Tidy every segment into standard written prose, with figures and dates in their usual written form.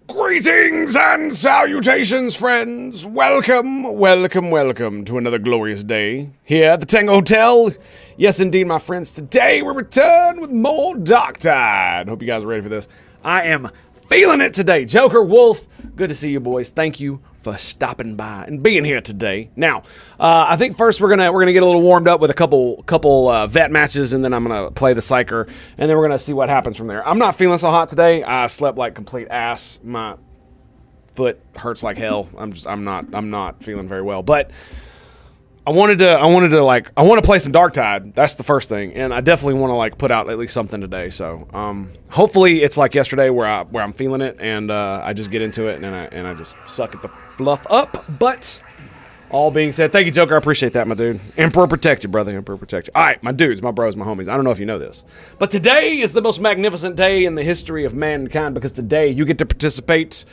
Greetings and salutations, friends. Welcome to another glorious day here at the Tango Hotel. Yes, indeed, my friends. Today we return with more DarkTide. Hope you guys are ready for this. I am feeling it today. Joker, Wolf, good to see you, boys. Thank you for stopping by and being here today. Now, I think first we're gonna get a little warmed up with a couple vet matches, and then I'm gonna play the Psyker, and then we're gonna see what happens from there. I'm not feeling so hot today. I slept like complete ass. My foot hurts like hell. I'm not feeling very well, but I wanted to play some DarkTide. That's the first thing, and I definitely want to like put out at least something today. So hopefully it's like yesterday where I'm feeling it, and I just get into it and I just suck at the fluff up. But all being said, thank you, Joker. I appreciate that, my dude. Emperor protect you, brother. Emperor protect you. All right, my dudes, my bros, my homies. I don't know if you know this, but today is the most magnificent day in the history of mankind, because today you get to participate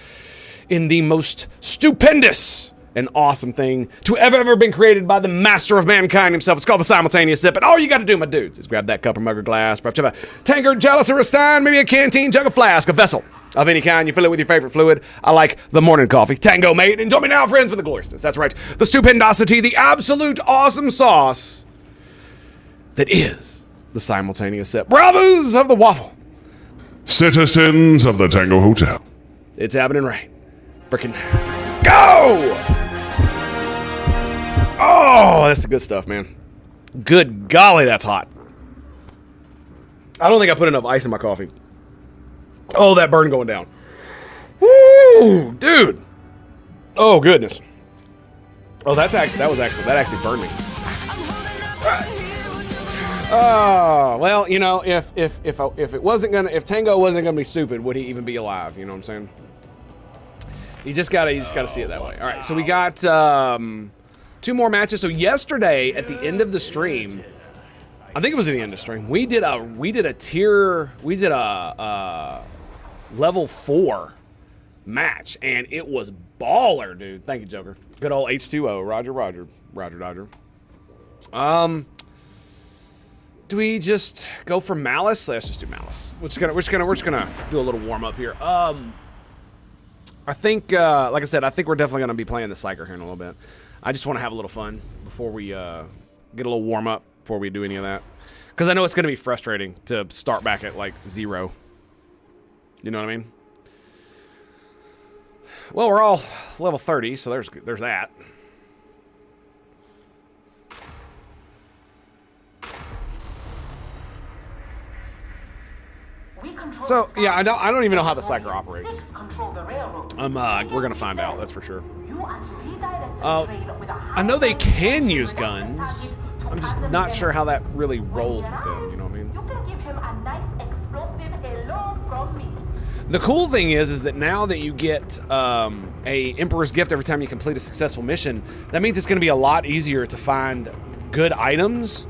in the most stupendous and awesome thing to ever been created by the master of mankind himself. It's called the simultaneous sip, and all you got to do, my dudes, is grab that cup or mug or glass, perhaps you have a tankard, chalice, or a stein, maybe a canteen, jug, a flask, a vessel of any kind. You fill it with your favorite fluid. I like the morning coffee. Tango, mate. And join me now, friends, for the gloriousness. That's right, the stupendosity, the absolute awesome sauce that is the simultaneous sip. Brothers of the waffle, citizens of the Tango Hotel, it's happening right freaking go! Oh, that's the good stuff, man. Good golly, that's hot. I don't think I put enough ice in my coffee. Oh, that burn going down. Woo, dude. Oh, goodness. Oh, that actually burned me. Oh, well, you know, if Tango wasn't gonna be stupid, would he even be alive? You know what I'm saying? You just gotta see it that way. All right, so we got 2 more matches. So yesterday at the end of the stream, I think it was at the end of the stream, we did a level 4 match, and it was baller, dude. Thank you, Joker. Good old H2O. Roger. Do we just go for Malice? Let's just do Malice. We're just gonna do a little warm up here. I think, like I said, I think we're definitely gonna be playing the Psyker here in a little bit. I just want to have a little fun before we get a little warm up before we do any of that, because I know it's gonna be frustrating to start back at like 0. You know what I mean? Well, we're all level 30, so there's that. So yeah, I don't even know how the Psyker operates. We're gonna find out. That's for sure. I know they can use guns. I'm just not sure how that really rolls with them. You know what I mean? You can give him a nice explosive hello from me. The cool thing is that now that you get a Emperor's Gift every time you complete a successful mission, that means it's going to be a lot easier to find good items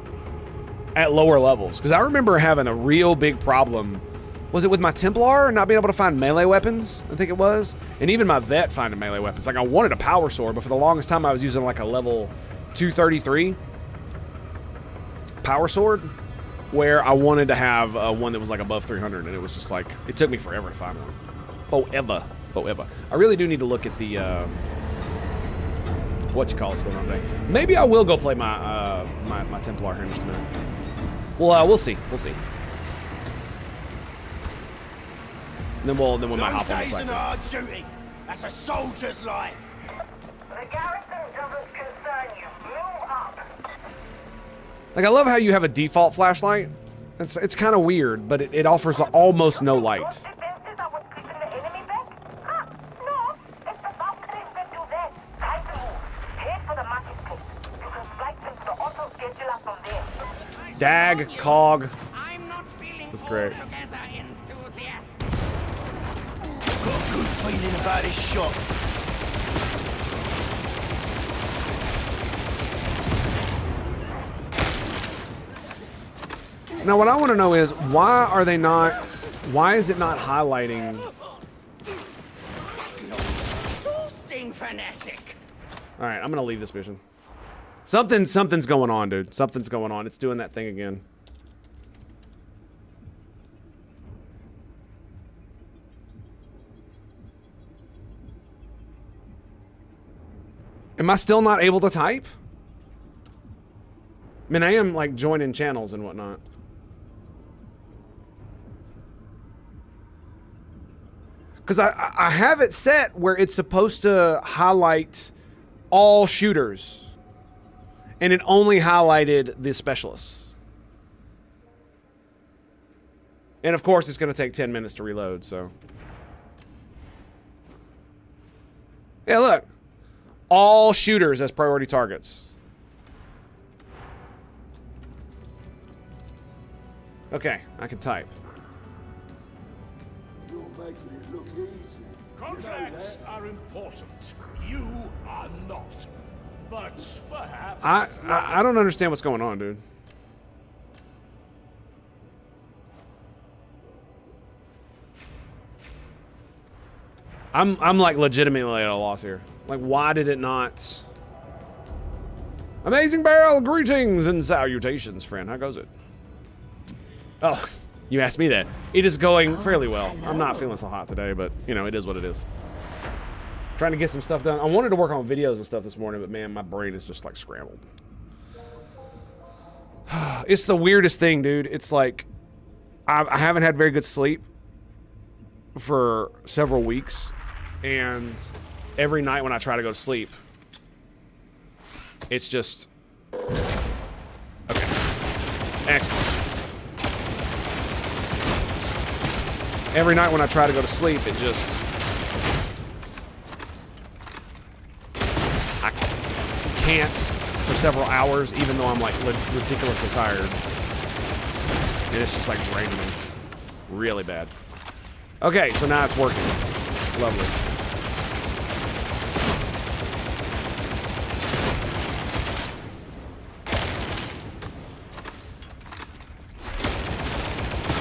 at lower levels. Because I remember having a real big problem. Was it with my Templar not being able to find melee weapons? I think it was. And even my vet finding melee weapons. Like, I wanted a power sword, but for the longest time I was using like a level 233 power sword, where I wanted to have one that was like above 300, and it was just like, it took me forever to find one. Forever. I really do need to look at the, what's going on today. Maybe I will go play my, my Templar here in just a minute. Well, we'll see. And then we might hop on the side. That's a soldier's life. The garrison doesn't concern you. Move up. Like, I love how you have a default flashlight. It's kind of weird, but it offers almost no light. Dag, Cog. That's great. feeling about this shot? Now, what I want to know is, why are they not... Why is it not highlighting... Exhausting fanatic. Alright, I'm gonna leave this mission. Something's going on, dude. Something's going on. It's doing that thing again. Am I still not able to type? I mean, I am, like, joining channels and whatnot. Because I have it set where it's supposed to highlight all shooters. And it only highlighted the specialists. And of course, it's going to take 10 minutes to reload, so. Yeah, look. All shooters as priority targets. Okay, I can type. You're making it look easy. Contracts are important. You are not. But perhaps... I don't understand what's going on, dude. I'm like legitimately at a loss here. Like, why did it not... Amazing Barrel, greetings and salutations, friend. How goes it? Oh, you asked me that. It is going fairly well. I'm not feeling so hot today, but, you know, it is what it is. Trying to get some stuff done. I wanted to work on videos and stuff this morning, but, man, my brain is just, like, scrambled. It's the weirdest thing, dude. It's like, I haven't had very good sleep for several weeks, and every night when I try to go to sleep, it's just... Okay. Excellent. Every night when I try to go to sleep, it just... I can't for several hours, even though I'm, like, ridiculously tired. And it's just, like, draining me. Really bad. Okay, so now it's working. Lovely.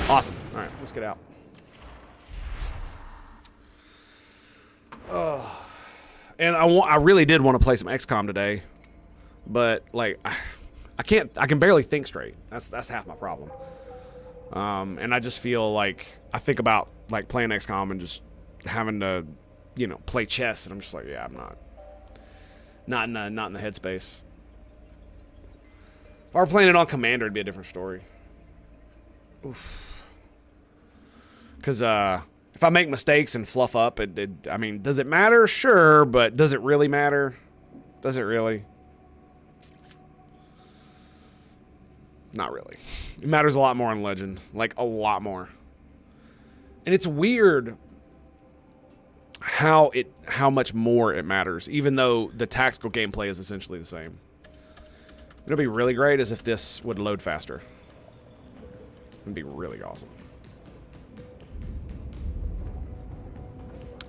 Awesome. All right, let's get out. And I really did want to play some XCOM today, but like I can barely think straight. That's half my problem. And I just feel like I think about like playing XCOM and just having to, you know, play chess, and I'm just like, yeah, I'm not in the headspace. If I were playing it on Commander, it'd be a different story. Oof. Because if I make mistakes and fluff up, I mean, does it matter? Sure, but does it really matter? Does it really? Not really. It matters a lot more on Legend. Like, a lot more. And it's weird how much more it matters, even though the tactical gameplay is essentially the same. It'll be really great as if this would load faster. It'd be really awesome.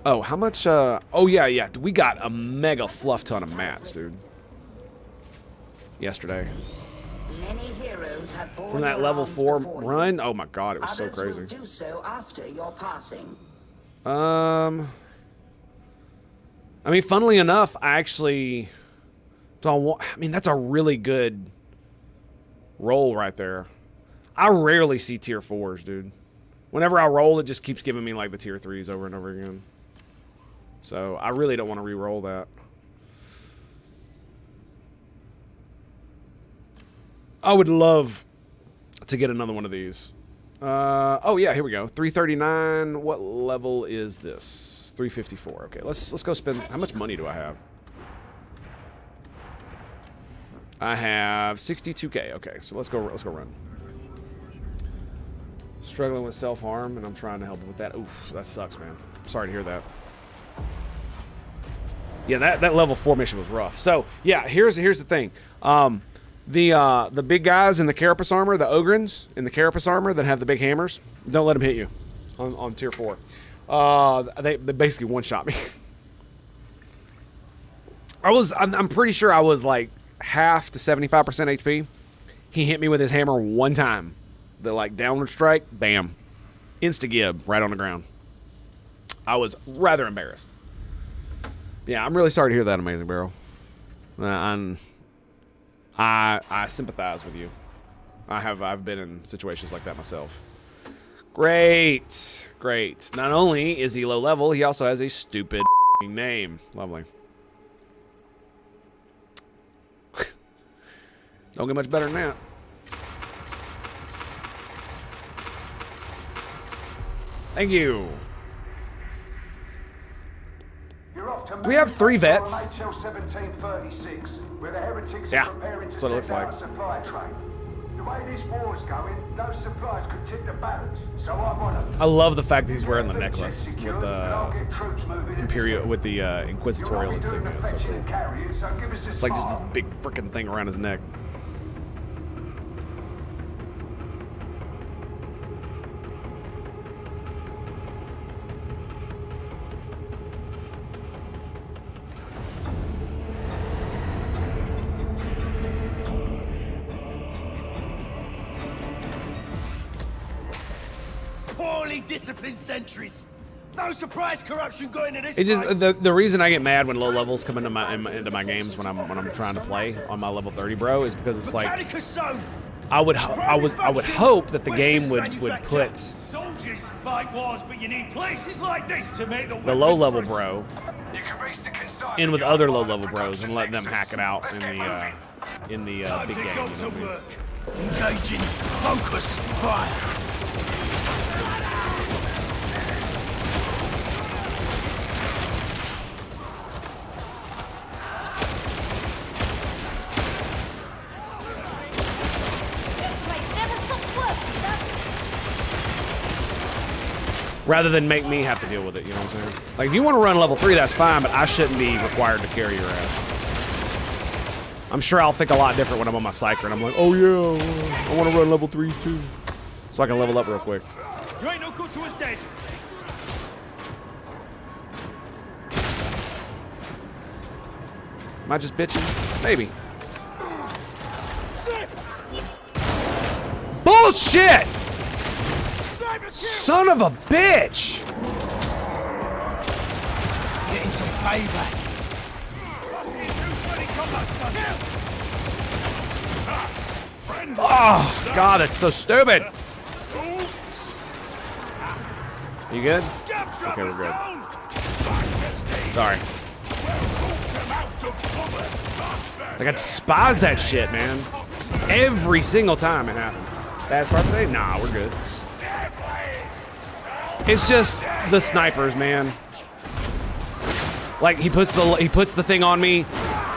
Oh, how much, oh yeah, we got a mega fluff ton of mats, dude. Yesterday. Many heroes have From that level 4 run? Oh my god, it was so crazy. Will do so after your passing. I mean, funnily enough, I actually don't I mean, that's a really good roll right there. I rarely see tier 4s, dude. Whenever I roll, it just keeps giving me like the tier 3s over and over again. So I really don't want to re-roll that. I would love to get another one of these. Oh yeah, here we go. 339. What level is this? 354. Okay, let's go spend. How much money do I have? I have 62k. Okay, so let's go run. Struggling with self-harm, and I'm trying to help with that. Oof, that sucks, man. Sorry to hear that. Yeah, that level 4 mission was rough. So yeah, here's the thing. The big guys in the carapace armor, the Ogrins in the carapace armor that have the big hammers, don't let them hit you on tier 4. They basically one-shot me. I'm pretty sure I was like half to 75% HP. He hit me with his hammer one time. The like downward strike, bam. Insta-gib right on the ground. I was rather embarrassed. Yeah, I'm really sorry to hear that, Amazing Barrel. I sympathize with you. I've been in situations like that myself. Great. Great. Not only is he low level, he also has a stupid name. Lovely. Don't get much better than that. Thank you. We have 3 vets. Yeah, that's what it looks like. The way this war's going, those supplies could tip the balance. So I want to. I love the fact that he's wearing the necklace with the inquisitorial insignia. It's so cool. It's like just this big freaking thing around his neck. Disciplined sentries. No surprise corruption going into this. It just the reason I get mad when low levels come into my games when I'm trying to play on my level 30 bro is because it's like I would hope that the game would put Soldiers fight wars, but you need places like this to make the low level bro in with other low level bros and let them hack it out in the big game. Engaging. Focus. Fire. Rather than make me have to deal with it, you know what I'm saying? Like, if you want to run level 3, that's fine, but I shouldn't be required to carry your ass. I'm sure I'll think a lot different when I'm on my Psyker, and I'm like, oh yeah, I want to run level 3s too. So I can level up real quick. You ain't no good to us dead. Am I just bitching? Maybe. Bullshit! Son of a bitch! Getting some payback. Oh, God, that's so stupid. You good? Okay, we're good. Sorry. Like, I despise that shit, man. Every single time it happens. Bad part today? Nah, we're good. It's just the snipers, man. Like, he puts the thing on me,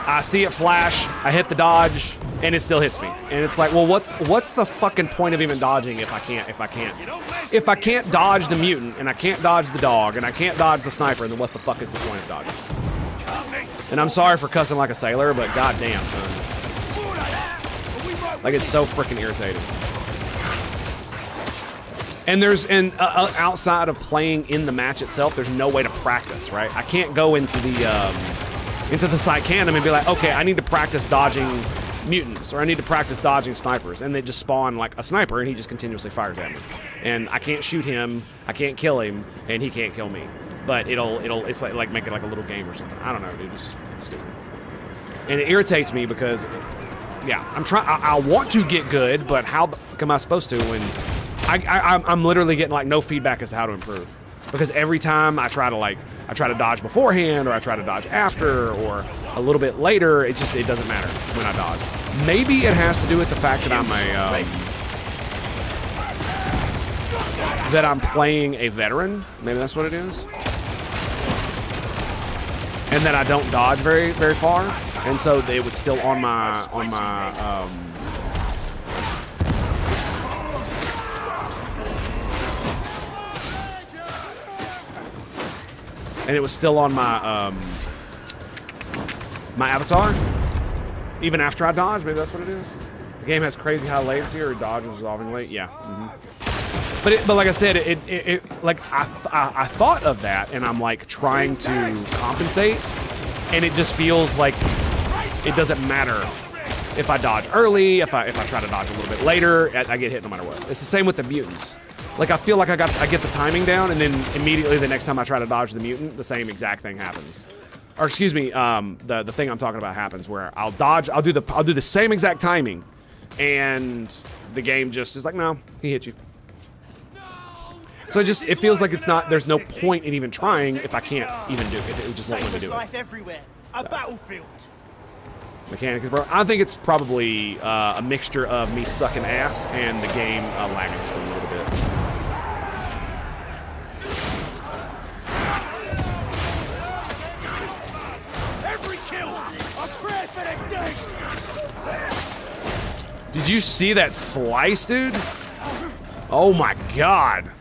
I see it flash, I hit the dodge, and it still hits me. And it's like, well, what's the fucking point of even dodging if I can't dodge the mutant, and I can't dodge the dog, and I can't dodge the sniper, then what the fuck is the point of dodging? And I'm sorry for cussing like a sailor, but goddamn, son. Like, it's so freaking irritating. And outside of playing in the match itself, there's no way to practice, right? I can't go into the Psycanum and be like, okay, I need to practice dodging mutants, or I need to practice dodging snipers, and they just spawn like a sniper, and he just continuously fires at me, and I can't shoot him, I can't kill him, and he can't kill me. But it's like make it like a little game or something. I don't know, dude. It's just stupid, and it irritates me because, yeah, I want to get good, but how am I supposed to when I'm literally getting like no feedback as to how to improve, because every time I try to dodge beforehand, or I try to dodge after, or a little bit later, it doesn't matter when I dodge. Maybe it has to do with the fact that I'm playing a veteran. Maybe that's what it is, and that I don't dodge very very far, and so it was still on my and it was still on my my avatar, even after I dodged. Maybe that's what it is. The game has crazy high latency, or dodge is resolving late. Yeah. But like I said, like I thought of that, and I'm like trying to compensate, and it just feels like it doesn't matter if I dodge early, if I try to dodge a little bit later, I get hit no matter what. It's the same with the mutants. Like I feel like I get the timing down, and then immediately the next time I try to dodge the mutant, the same exact thing happens. Or excuse me, the thing I'm talking about happens where I'll do the same exact timing, and the game just is like, no, he hit you. So it feels like there's no point in even trying if I can't even do it. It just won't let me do it. Everywhere. A battlefield. Mechanics, bro. I think it's probably a mixture of me sucking ass and the game lagging just a little bit. Every kill, a prayer for the dead. Did you see that slice, dude? Oh my god.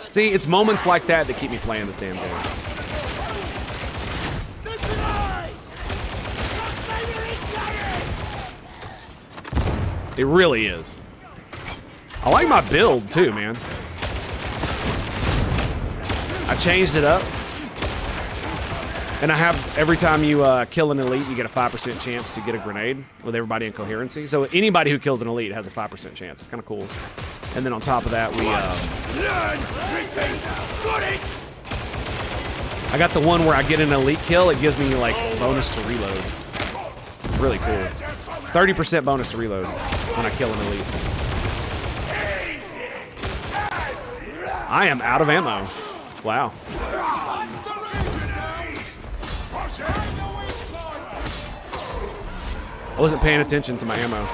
See, it's moments like that that keep me playing this damn game. It really is. I like my build too, man. I changed it up. And I have, every time you kill an elite, you get a 5% chance to get a grenade with everybody in coherency. So anybody who kills an elite has a 5% chance. It's kind of cool. And then on top of that, I got the one where I get an elite kill. It gives me like bonus to reload. Really cool. 30% bonus to reload when I kill an elite. I am out of ammo. Wow. I wasn't paying attention to my ammo.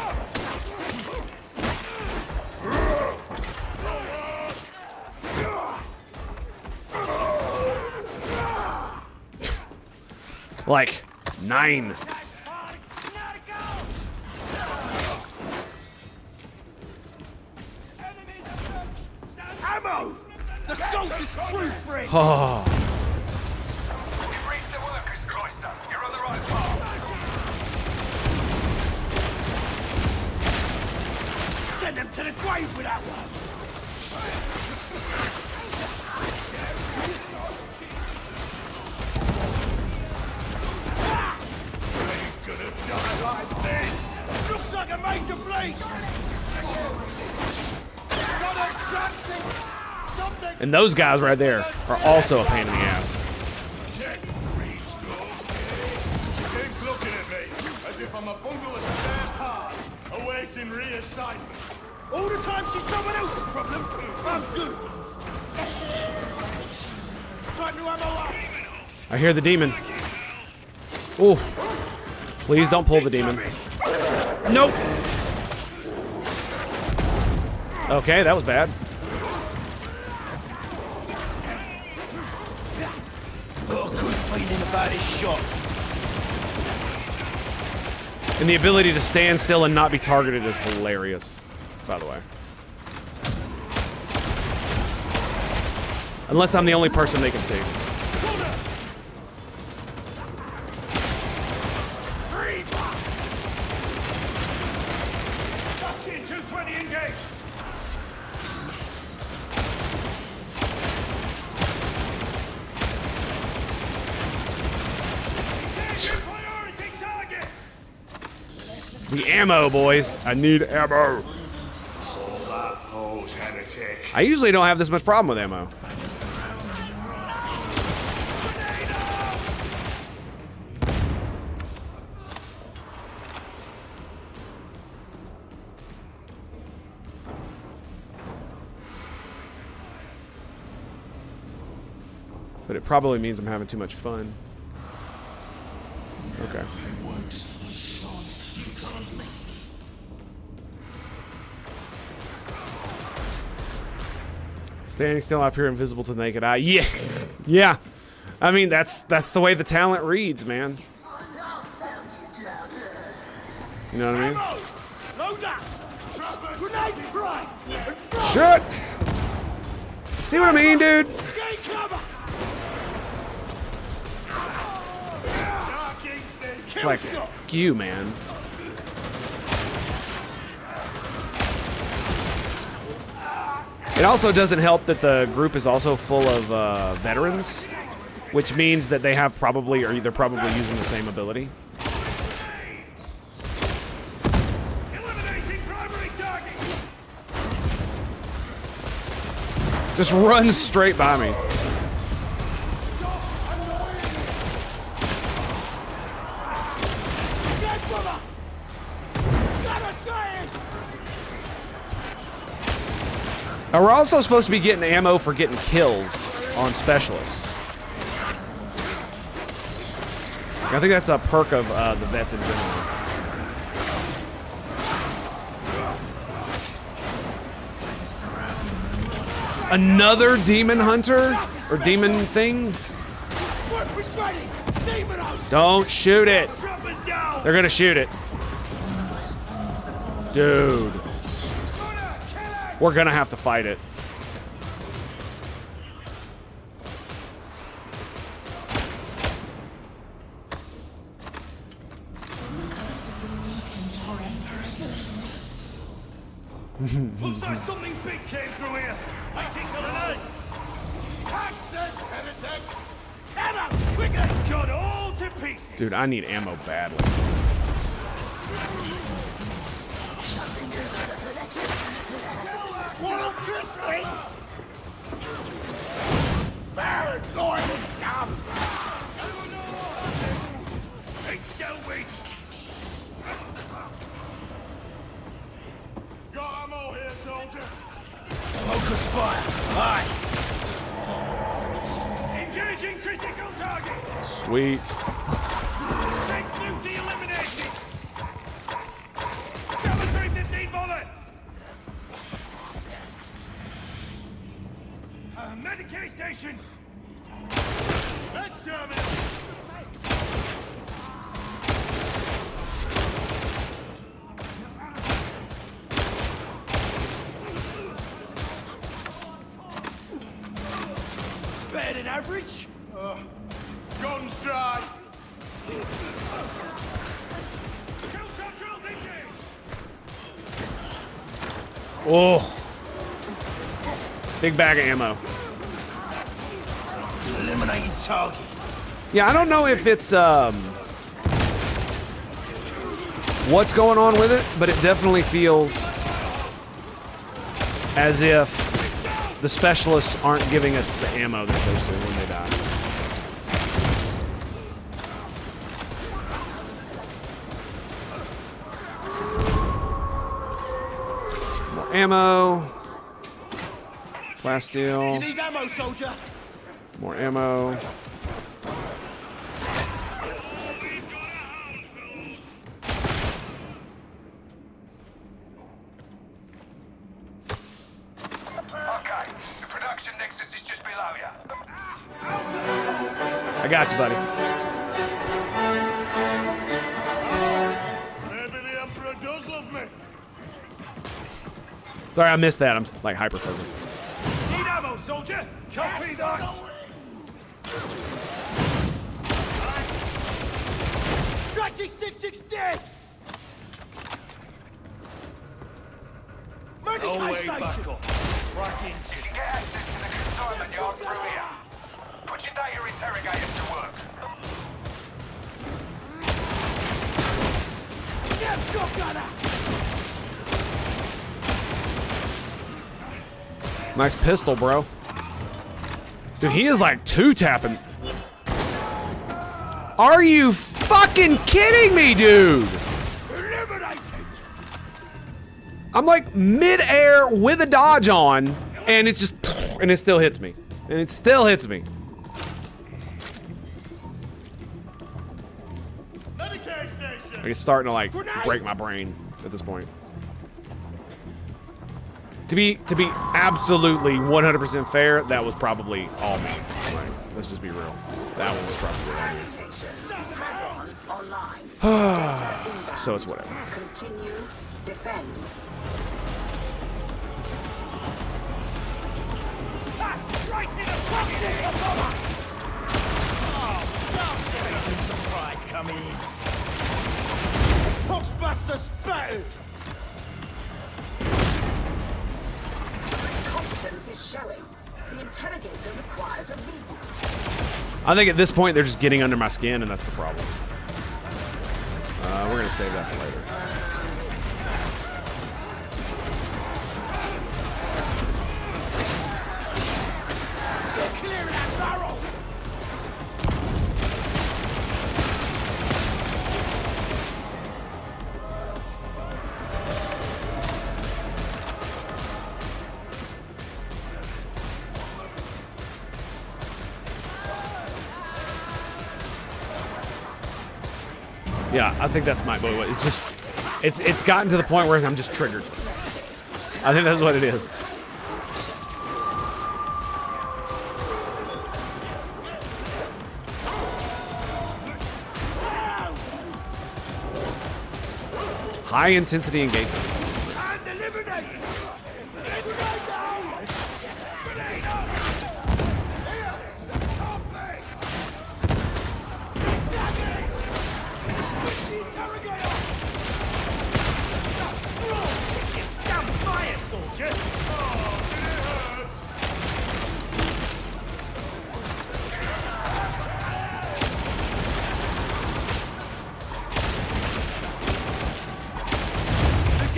Like 9. Ammo! The soldier's true friend! Oh. You've reached the workers' cloister. You're on the right path. Send them to the grave with that one! Ain't gonna die like this! Looks like a major bleed! Got a chance! And those guys right there are also a pain in the ass. Keeps looking at me as if I'm a bundle of spare parts awaiting reassignment. All the time she's someone else's problem, I'm good. Try new ammo up. I hear the demon. Oof. Please don't pull the demon. Nope. Okay, that was bad. Got a good feeling about his shot. And the ability to stand still and not be targeted is hilarious, by the way. Unless I'm the only person they can see. Bastion 220 engaged. The ammo, boys. I need ammo. I usually don't have this much problem with ammo. But it probably means I'm having too much fun. Okay. Standing still up here, invisible to the naked eye. Yeah, yeah. I mean, that's the way the talent reads, man. You know what I mean? Load up. Grenade price. Shit. See what I mean, dude? Get cover. It's like, fuck you, man. It also doesn't help that the group is also full of veterans, which means that they have probably, or they're probably using the same ability. Eliminating primary target. Just run straight by me. We're also supposed to be getting ammo for getting kills on specialists. I think that's a perk of the vets in general. Another demon hunter? Or demon thing? Don't shoot it! They're gonna shoot it. Dude. We're gonna have to fight it. Looks like something big came through here. Waiting till the night. Catch this, heretic! Ammo! Quicker! Cut all to pieces! Dude, I need ammo badly. Won't kiss me! Baron going to stop! It's stowaway! Got ammo here, soldier! Focus fire! Aye! Engaging critical target! Sweet. Take duty eliminated! Cover 315 bullet! Medicaid station! Med terminal! Better than average? Guns dry! Kill centrals engaged! Oh. Big bag of ammo. Eliminating target. Yeah, I don't know if it's what's going on with it, but it definitely feels as if the specialists aren't giving us the ammo they're supposed to when they die. More ammo. Plasteel. You need ammo, soldier. More ammo. Okay, the production nexus is just below you. I got you, buddy. Maybe the Emperor does love me. Sorry, I missed that. I'm like hyper focused. Need ammo, soldier. Copy that. Strike 666 dead. No way back off. Right into. You can get access to the consignment yard through here. Put your data interrogators to work. Get shotgunner. Nice pistol, bro. Dude, he is like two-tapping. Are you fucking kidding me, dude? I'm like mid-air with a dodge on, and it's just, and it still hits me. And it still hits me. Like it's starting to like break my brain at this point. To be absolutely 100% fair, that was probably all me. Like, let's just be real. That one was probably all me. So it's whatever. Continue. Defend. Right in the pocket! Oh, surprise coming in. Poxbuster spattered! Competent I think at this point they're just getting under my skin, and that's the problem. We're gonna save that for later. Clear that barrel! Yeah, I think that's my boy. It's just, it's gotten to the point where I'm just triggered. I think that's what it is. High intensity engagement. And eliminate! Grenade down! Grenade up! Here! Help me! Push the interrogator! Damn fire, soldier! Oh, did it hurt?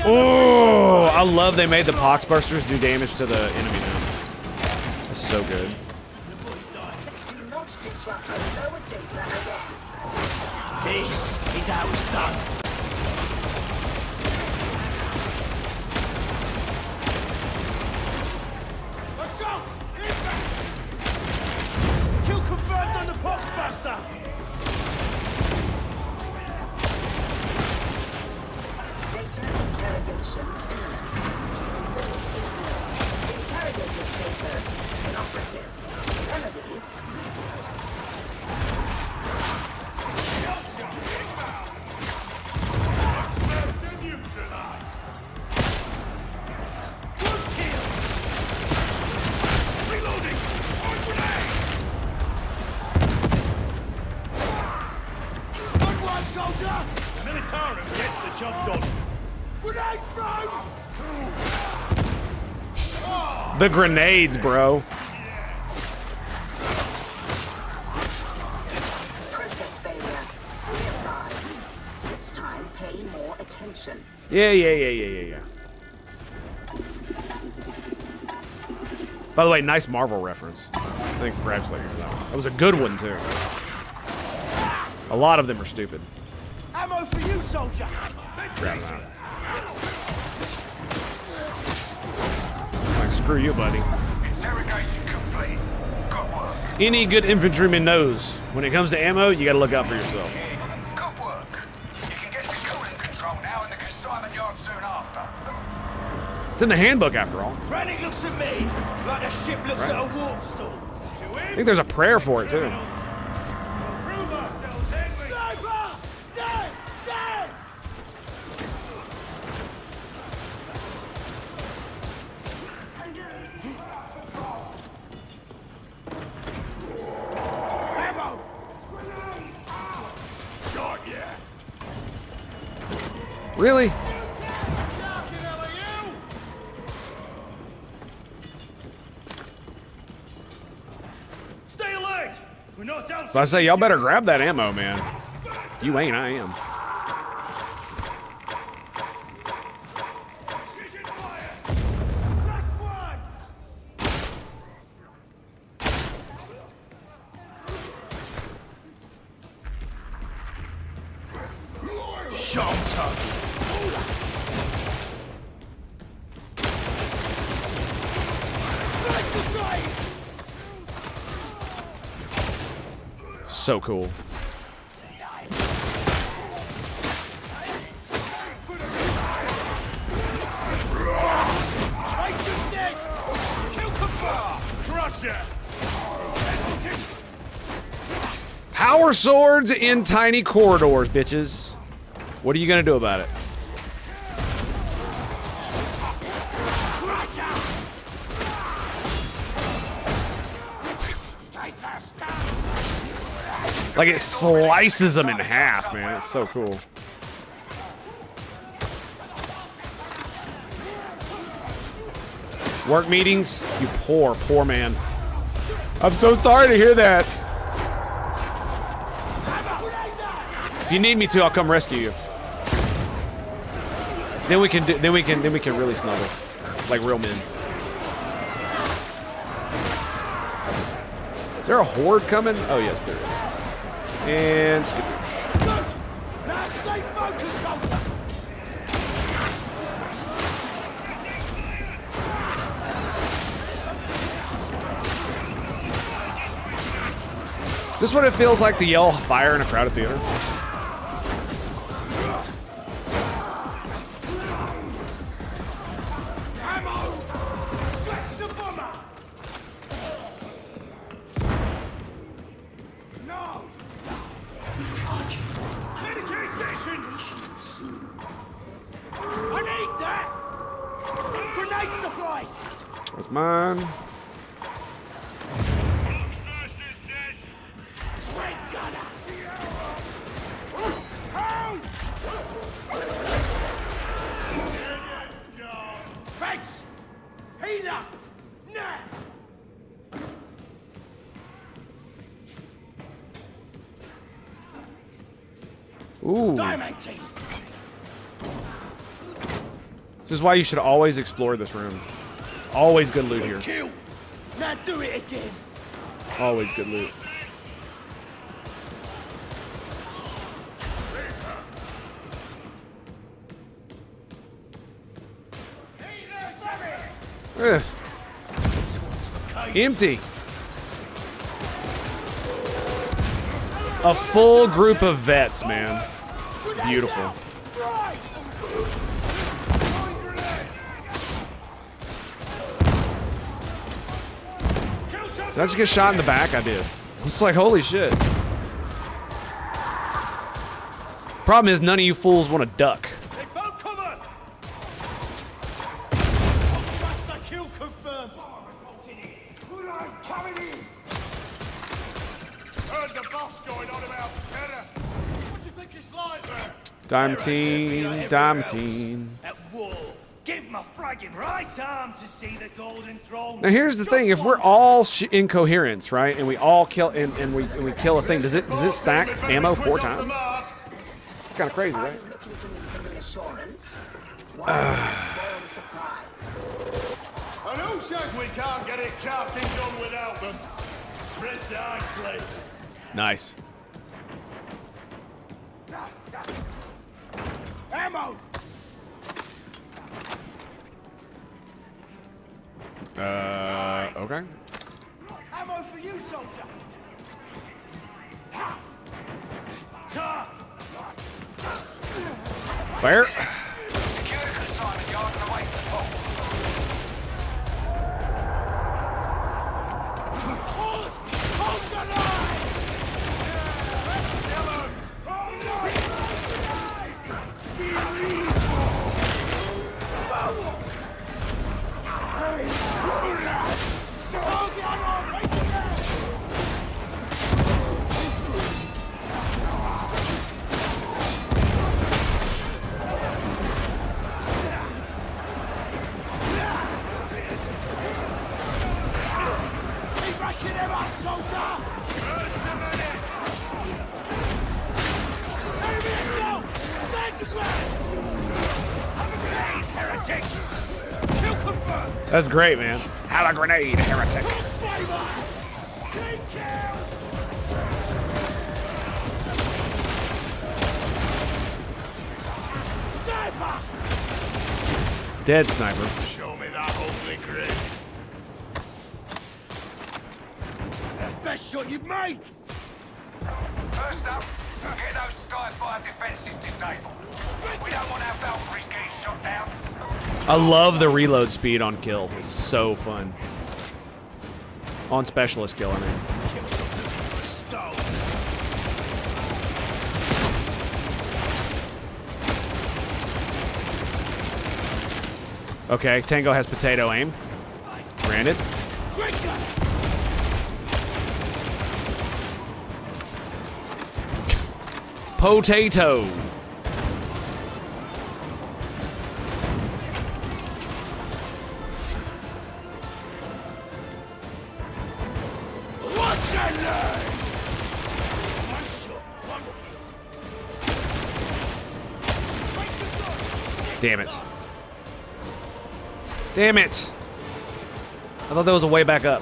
Oh, I love they made the poxbursters do damage to the enemy now. That's so good. Do not disrupt our lower data again. This is how it's done. Assault! Impact! Kill confirmed on the Poxbuster! Data interrogation. Interrogator status inoperative. Remedy. Poxbuster neutralized! Good kill! Reloading! On grenade! On one, soldier! Militarum gets the job done. Grenade thrown! The grenades, bro. Process failure. Reapply. This time pay more attention. Yeah. By the way, nice Marvel reference. I think congratulate you for that one. That was a good one, too. A lot of them are stupid. Ammo for you, soldier! Grab them out. Like, screw you, buddy. Interrogation complete. Good work. Any good infantryman knows when it comes to ammo, you gotta look out for yourself. Good work. You can get to cooling control now in the consignment yard soon after. It's in the handbook, after all. Brannick looks at me like a ship looks at a warp storm. To I him, think there's a prayer for it, too. prove ourselves, ain't we? Sniper! Dead! Dead! Ammo! Got ya! Really? Stay alert! We're not out. So I say, y'all better grab that ammo, man. You ain't, I am. Precision fire! Black one! Shot up! So cool. Power swords in tiny corridors, bitches. What are you gonna do about it? Like it slices them in half, man. It's so cool. Work meetings? You poor, poor man. I'm so sorry to hear that. If you need me to, I'll come rescue you. Then we can really snuggle, like real men. Is there a horde coming? Oh yes, there is. And skadoosh. Now stay focused, soldier. Is this what it feels like to yell fire in a crowded theater? Ammo! Stretch the bomber! No! Medicaid station! I need that! Grenade supplies! That's mine. Red gunner! Help! Thanks! Healer! Now! Ooh. Diamante! This is why you should always explore this room. Always good loot here. Kill! Now do it again! Always good loot. Ugh. Empty. A full group of vets, man. Beautiful. Did I just get shot in the back? I did. It's like, holy shit. Problem is, none of you fools want to duck. They found cover! Buster kill confirmed! Goodluck coming in! Heard the boss going on about terror. What do you think it's like there? Diamantine. At war. Give my fragging right arm to see the golden throne. Now here's the thing: if we're all incoherence, right, and we all kill and we kill a thing, does it stack ammo 4 times? It's kind of crazy, right? Looking to me for reassurance. One small surprise. And who says we can't get it carving done without them? Precisely. Nice. Ammo! Okay. Ammo for you, soldier! Ta! Fair. Secure the consignment yard and await the pull. Hold the line! That's great, man. Have a grenade, heretic. Dead sniper. Show me that ugly grin. That's the best shot you've made. First up, get those Skyfire defenses disabled. We don't want our Valkyries getting shot down. I love the reload speed on kill. It's so fun. On specialist kill, I mean. Skull. Okay, Tango has potato aim. Granted. Potato. What's your name? One shot, one Damn it. Damn it! I thought there was a way back up.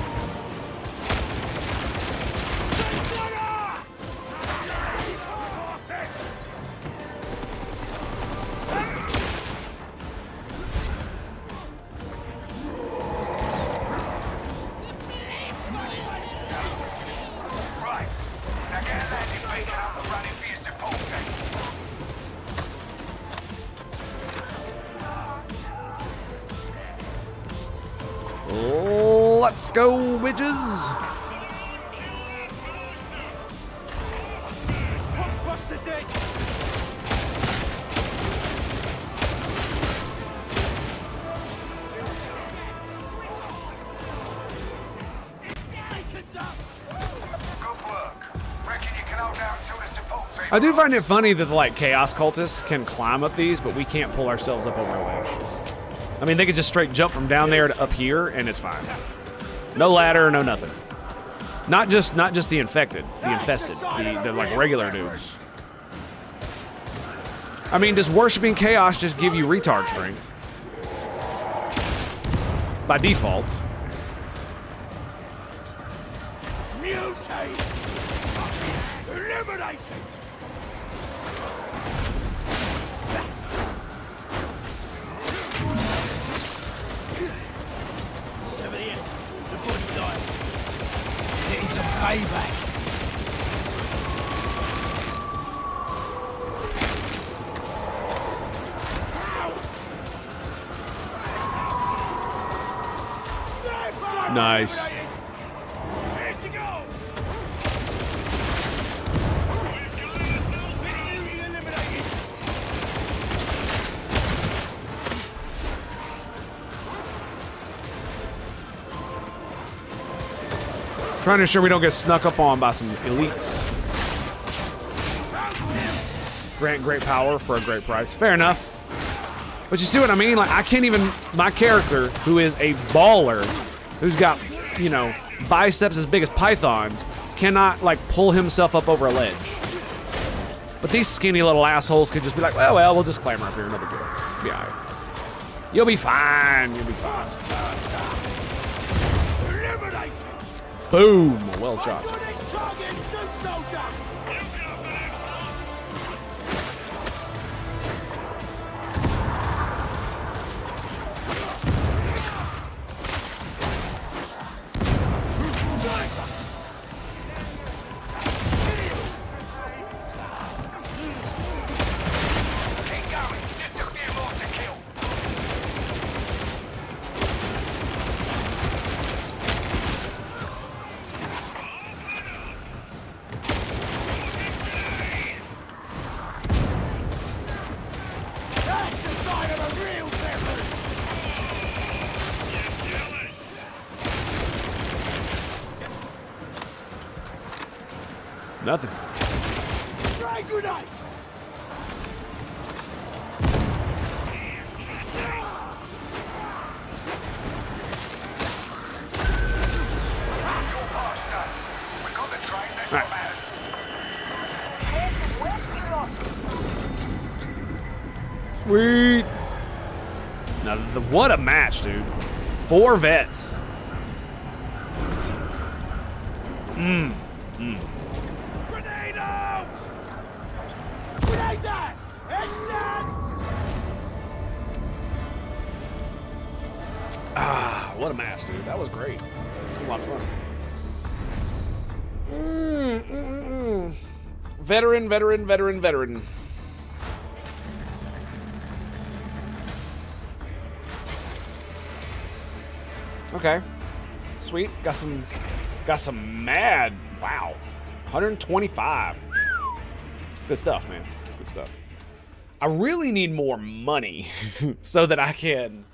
Right. Now get a landing beacon up and running for your support team. Let's go, bitches! Ghostbuster dead! Good work. Reckon you can hold out until the support team. I do find it funny that, like, Chaos Cultists can climb up these, but we can't pull ourselves up over a ledge. I mean, they could just straight jump from down there to up here, and it's fine. No ladder, no nothing. Not just the infected, the infested, the like regular dudes. I mean, does worshiping chaos just give you retard strength? By default. Mutate! Eliminate it! The body dies. Getting some payback. Nice. Here she goes. Eliminated. Trying to ensure we don't get snuck up on by some elites. Grant great power for a great price. Fair enough. But you see what I mean? Like, I can't even... My character, who is a baller, who's got, you know, biceps as big as pythons, cannot, like, pull himself up over a ledge. But these skinny little assholes could just be like, well, we'll just clamber up here. No big deal. Be alright. You'll be fine. You'll be fine. Eliminate. Boom. Well shot. Your next target, shoot soldier. Keep going. Just a few more to kill. That's the sign of a real veteran. Nothing. Frag grenade. Your part's done. We got the train. That's what Right. matters. Sweet. Now, what a match, dude. 4 vets. Grenade out. Grenade that. Extend. Ah, what a match, dude. That was great. A lot of fun. Veteran, veteran, veteran, veteran. Okay. Sweet. Got some mad. Wow. 125. It's good stuff, man. It's good stuff. I really need more money so that I can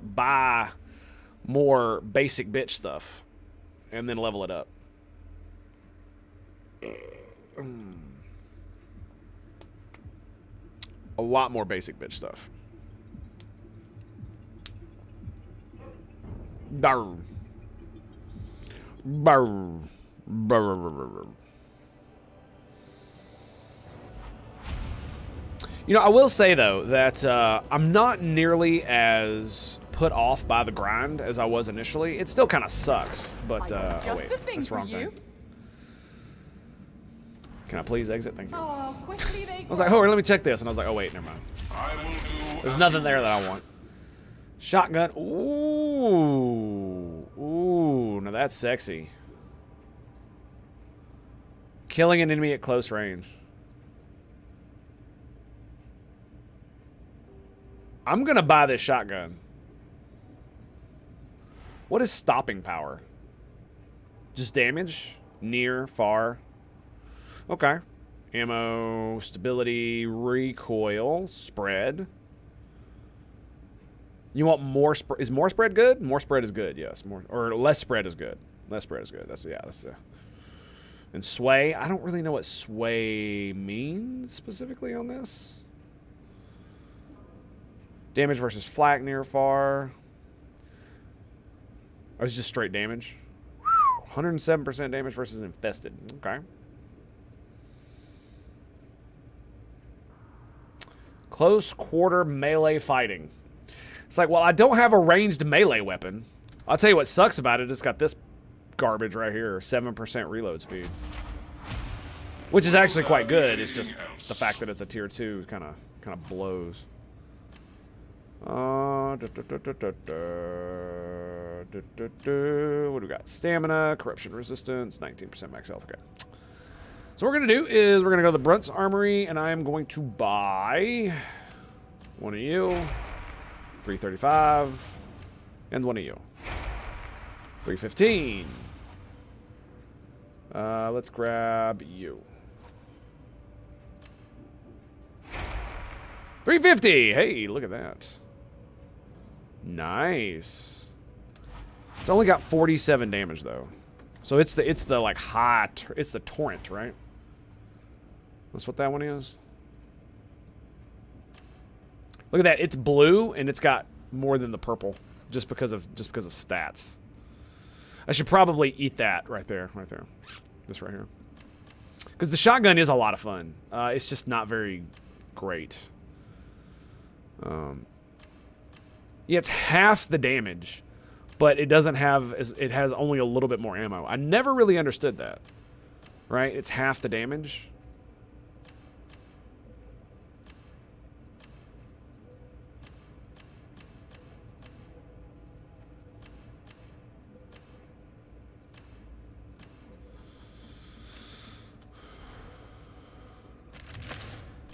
buy more basic bitch stuff and then level it up. A lot more basic bitch stuff. Brr. Brr. Brr. You know, I will say, though, that I'm not nearly as put off by the grind as I was initially. It still kind of sucks, but, oh wait, that's the wrong thing. Can I please exit? Thank you. Oh, quickly they I was like, oh, let me check this, and I was like, oh wait, never mind. There's nothing there that I want. Shotgun, ooh, now that's sexy. Killing an enemy at close range. I'm gonna buy this shotgun. What is stopping power? Just damage? Near, far? Okay. Ammo, stability, recoil, spread. You want more spread? Is more spread good? More spread is good, yes. More or less spread is good. Less spread is good. That's and sway. I don't really know what sway means specifically on this. Damage versus flak, near, far. Or is it just straight damage? 107% damage versus infested. Okay. Close quarter melee fighting. It's like, well, I don't have a ranged melee weapon. I'll tell you what sucks about it. It's got this garbage right here. 7% reload speed. Which is actually quite good. It's just the fact that it's a tier 2 kind of blows. What do we got? Stamina, corruption resistance, 19% max health. Okay. So what we're going to do is we're going to go to the Brunt's Armory, and I am going to buy one of you, 335, and one of you, 315. Let's grab you. 350. Hey, look at that. Nice. It's only got 47 damage though. So it's the like it's the torrent, right? That's what that one is. Look at that. It's blue and it's got more than the purple just because of stats. I should probably eat that right there. This right here. Cuz the shotgun is a lot of fun. It's just not very great. Yeah, it's half the damage, but it doesn't have it has only a little bit more ammo. I never really understood that. Right? It's half the damage.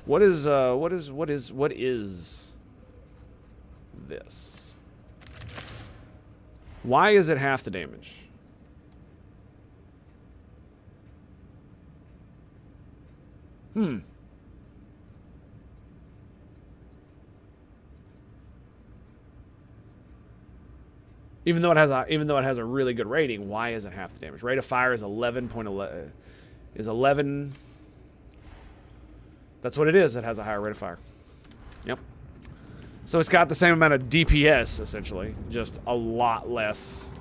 What is this? Why is it half the damage? Even though it has a really good rating, why is it half the damage? Rate of fire is 11.11 is 11. That's what it is. It has a higher rate of fire. Yep. So it's got the same amount of DPS, essentially, just a lot less.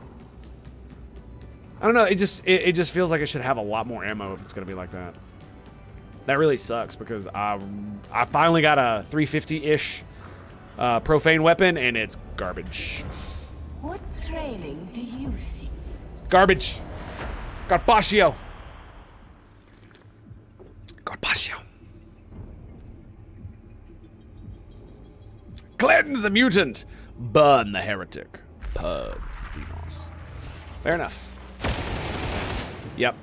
I don't know. It just feels like it should have a lot more ammo if it's gonna be like that. That really sucks because I finally got a 350-ish profane weapon and it's garbage. What training do you see? Garbage. Garbaccio. Garbaccio. Cleanse the mutant. Burn the heretic. Purge the Xenos. Fair enough. Yep.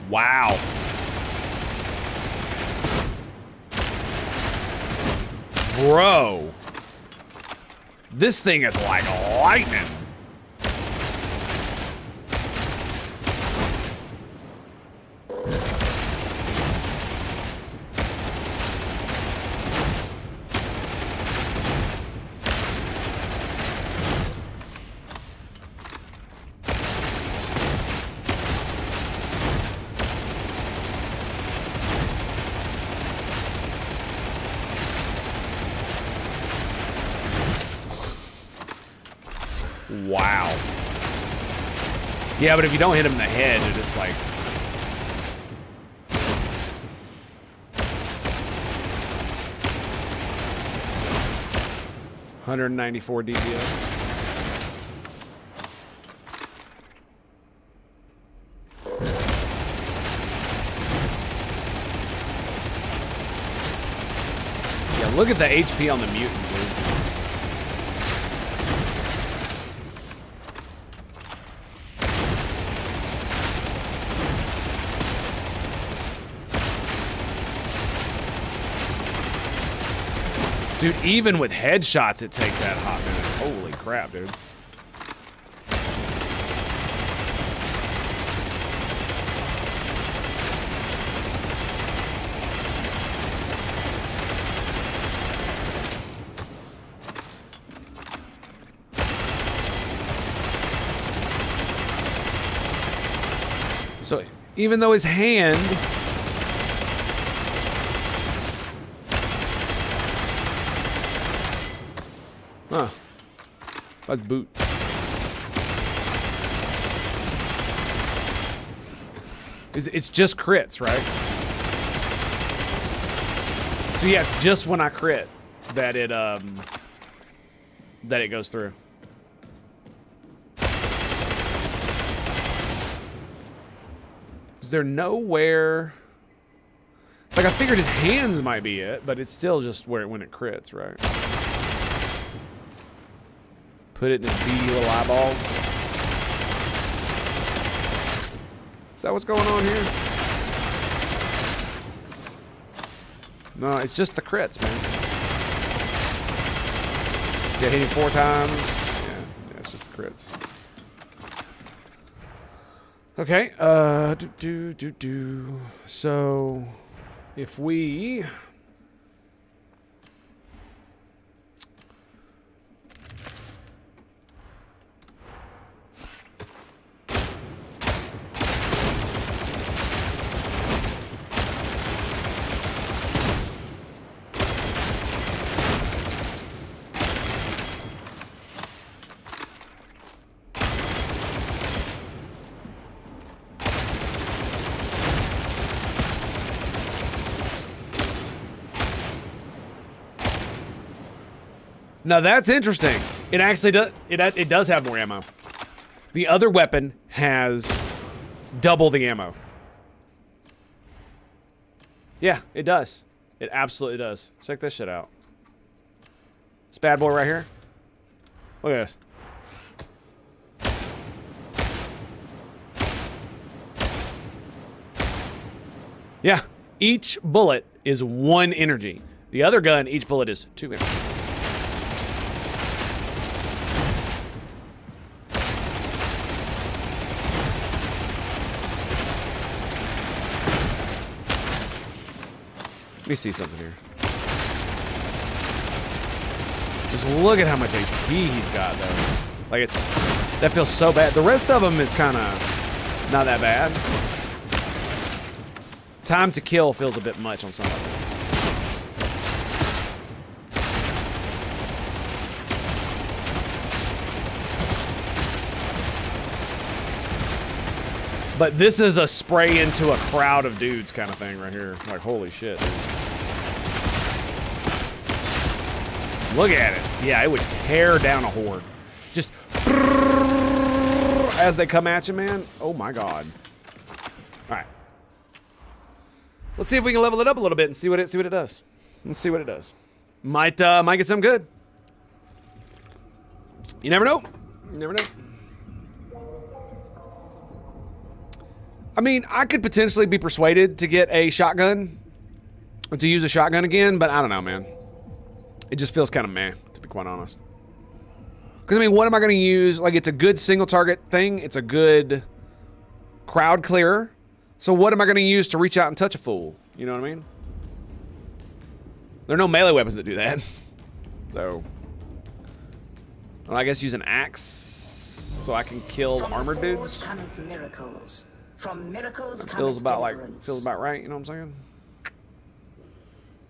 Wow. Bro. This thing is like lightning. Wow. Yeah, but if you don't hit him in the head, it just like... $194 DPS. Yeah, look at the HP on the mutant, dude. Dude, even with headshots, it takes that hot minute. Holy crap, dude. So, even though his hand... Huh. That's boot. It's just crits, right? So yeah, it's just when I crit that it goes through. Is there nowhere... Like, I figured his hands might be it, but it's still just where when it crits, right? Put it in his beady little eyeballs. Is that what's going on here? No, it's just the crits, man. Yeah, hit him 4 times. Yeah, it's just the crits. Okay, So, if we... Now that's interesting. It actually does. It does have more ammo. The other weapon has double the ammo. Yeah, it does. It absolutely does. Check this shit out. This bad boy right here. Look at this. Yeah, each bullet is 1 energy. The other gun, each bullet is 2 energy. Let me see something here. Just look at how much HP he's got, though. Like, that feels so bad. The rest of them is kind of not that bad. Time to kill feels a bit much on some of them. But this is a spray into a crowd of dudes kind of thing right here. Like, holy shit, dude. Look at it. Yeah, it would tear down a horde. Just as they come at you, man. Oh my god. All right. Let's see if we can level it up a little bit and see what it does. Let's see what it does. Might get something good. You never know. You never know. I mean, I could potentially be persuaded to get a shotgun, to use a shotgun again, but I don't know, man. It just feels kind of meh, to be quite honest. Because, I mean, what am I going to use? Like, it's a good single target thing. It's a good crowd clearer. So what am I going to use to reach out and touch a fool? You know what I mean? There are no melee weapons that do that. So, well, I guess use an axe so I can kill armored dudes. Miracles. From miracles Feels about right, you know what I'm saying?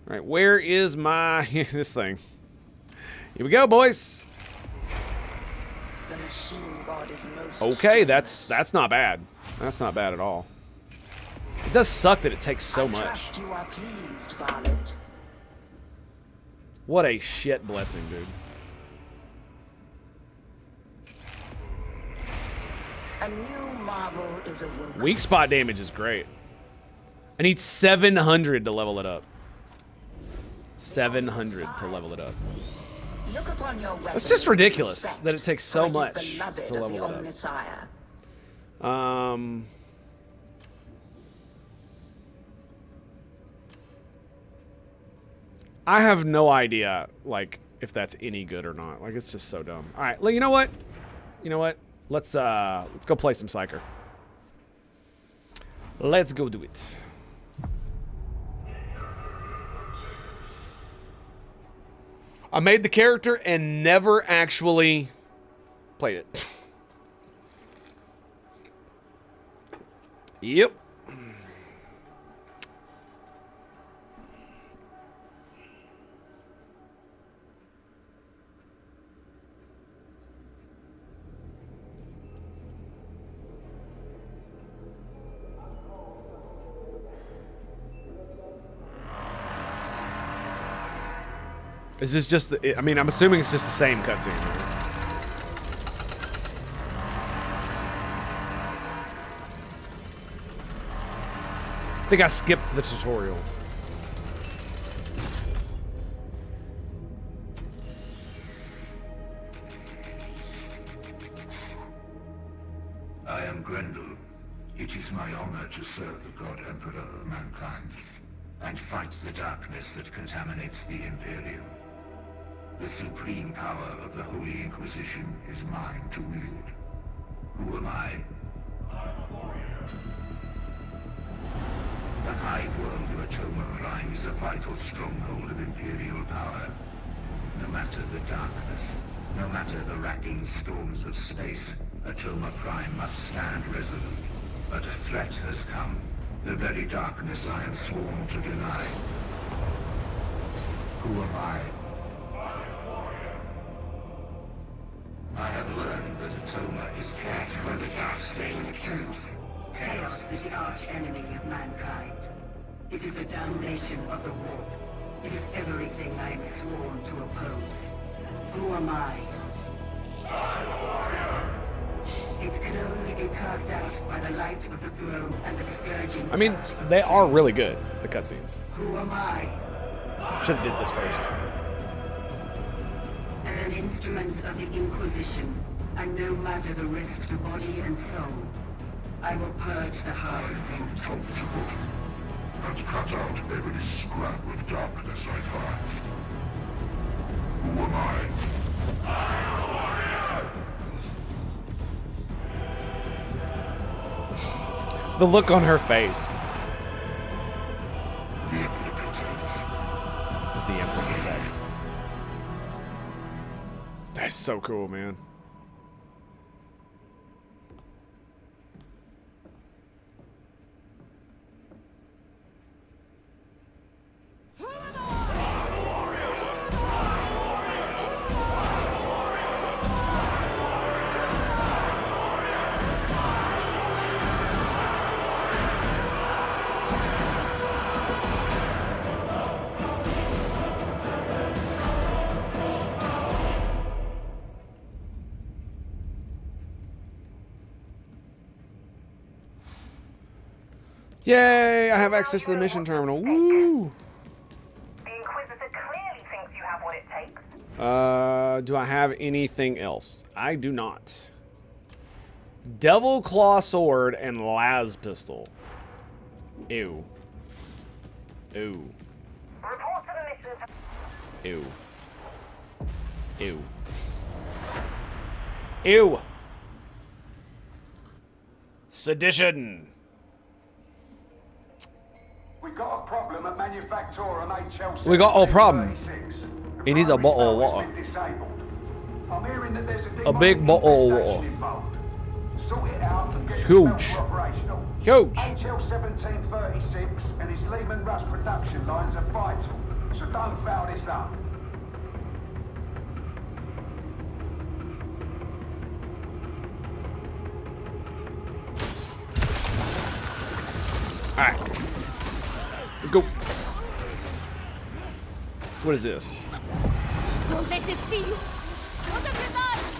All right, where is my this thing? Here we go, boys. The machine god is most Okay, generous. that's not bad. That's not bad at all. It does suck that it takes so I much. trust you are pleased, Varlet. What a shit blessing, dude. A new marvel is awoken. Weak spot damage is great. I need 700 to level it up. 700 to level it up. Look upon your weapon That's just with ridiculous respect, that it takes for so it is much beloved to of level the it up. Omnissiah. I have no idea, like, if that's any good or not. Like, it's just so dumb. All right, well, you know what? You know what? Let's go play some Psyker. Let's go do it. I made the character and never actually played it. Yep. Is this just the, I mean, I'm assuming it's just the same cutscene. I think I skipped the tutorial. I am Grendel. It is my honor to serve the God Emperor of mankind and fight the darkness that contaminates the Imperium. The supreme power of the Holy Inquisition is mine to wield. Who am I? I'm a warrior. The hive world of Atoma Prime is a vital stronghold of Imperial power. No matter the darkness, no matter the racking storms of space, Atoma Prime must stand resolute. But a threat has come. The very darkness I am sworn to deny. Who am I? I have learned that Atoma is cast by the dark stain of truth. Chaos is the arch-enemy of mankind. It is the damnation of the warp. It is everything I am sworn to oppose. Who am I? I'm a warrior! It can only be cast out by the light of the throne and the scourging. I mean, they are really good, the cutscenes. Who am I? Should have did this first. As an instrument of the Inquisition, and no matter the risk to body and soul, I will purge the hive from top to bottom, and cut out every scrap of darkness I find. Who am I? I am a warrior! The look on her face. The Emperor protects. The Emperor protects. That's so cool, man. Yay! I have access to the mission terminal. Woo! The Inquisitor clearly thinks you have what it takes. Do I have anything else? I do not. Devil Claw Sword and Las Pistol. Ew. Ew. Report to the mission. Ew. Ew. Ew. Sedition. We've got a problem at Manufactorum HL. We got a problem. 36. It needs a bottle of water. I'm hearing that there's A big bottle of water. involved. Sort it out and get Huge. it operational. Huge. HL 1736 and his Lehman Russ production lines are vital, so don't foul this up. go. So what is this? Don't let it see you. Look at the knife.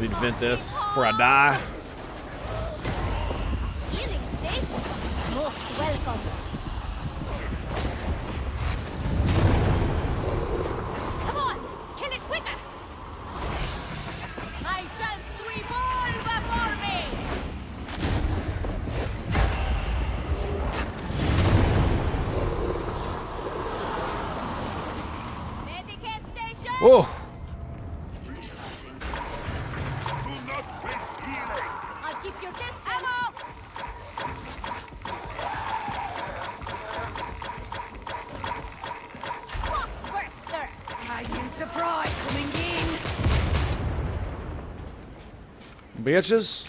Need to vent this before I die. Healing station. Most welcome. Come on, kill it quicker. I shall sweep all before me. Medicare station. Whoa. I'll keep your distance. Ammo. Box burster. Hiding surprise coming in. Bitches.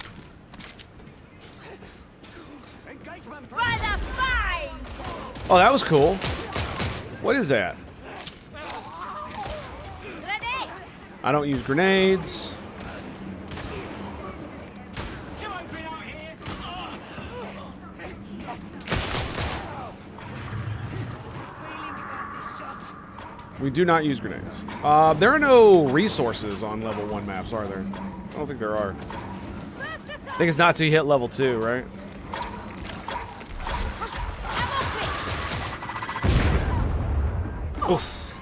By the five. Oh, that was cool. What is that? Grenade. I don't use grenades. We do not use grenades. There are no resources on level 1 maps, are there? I don't think there are. I think it's not till you hit level 2, right? Oof.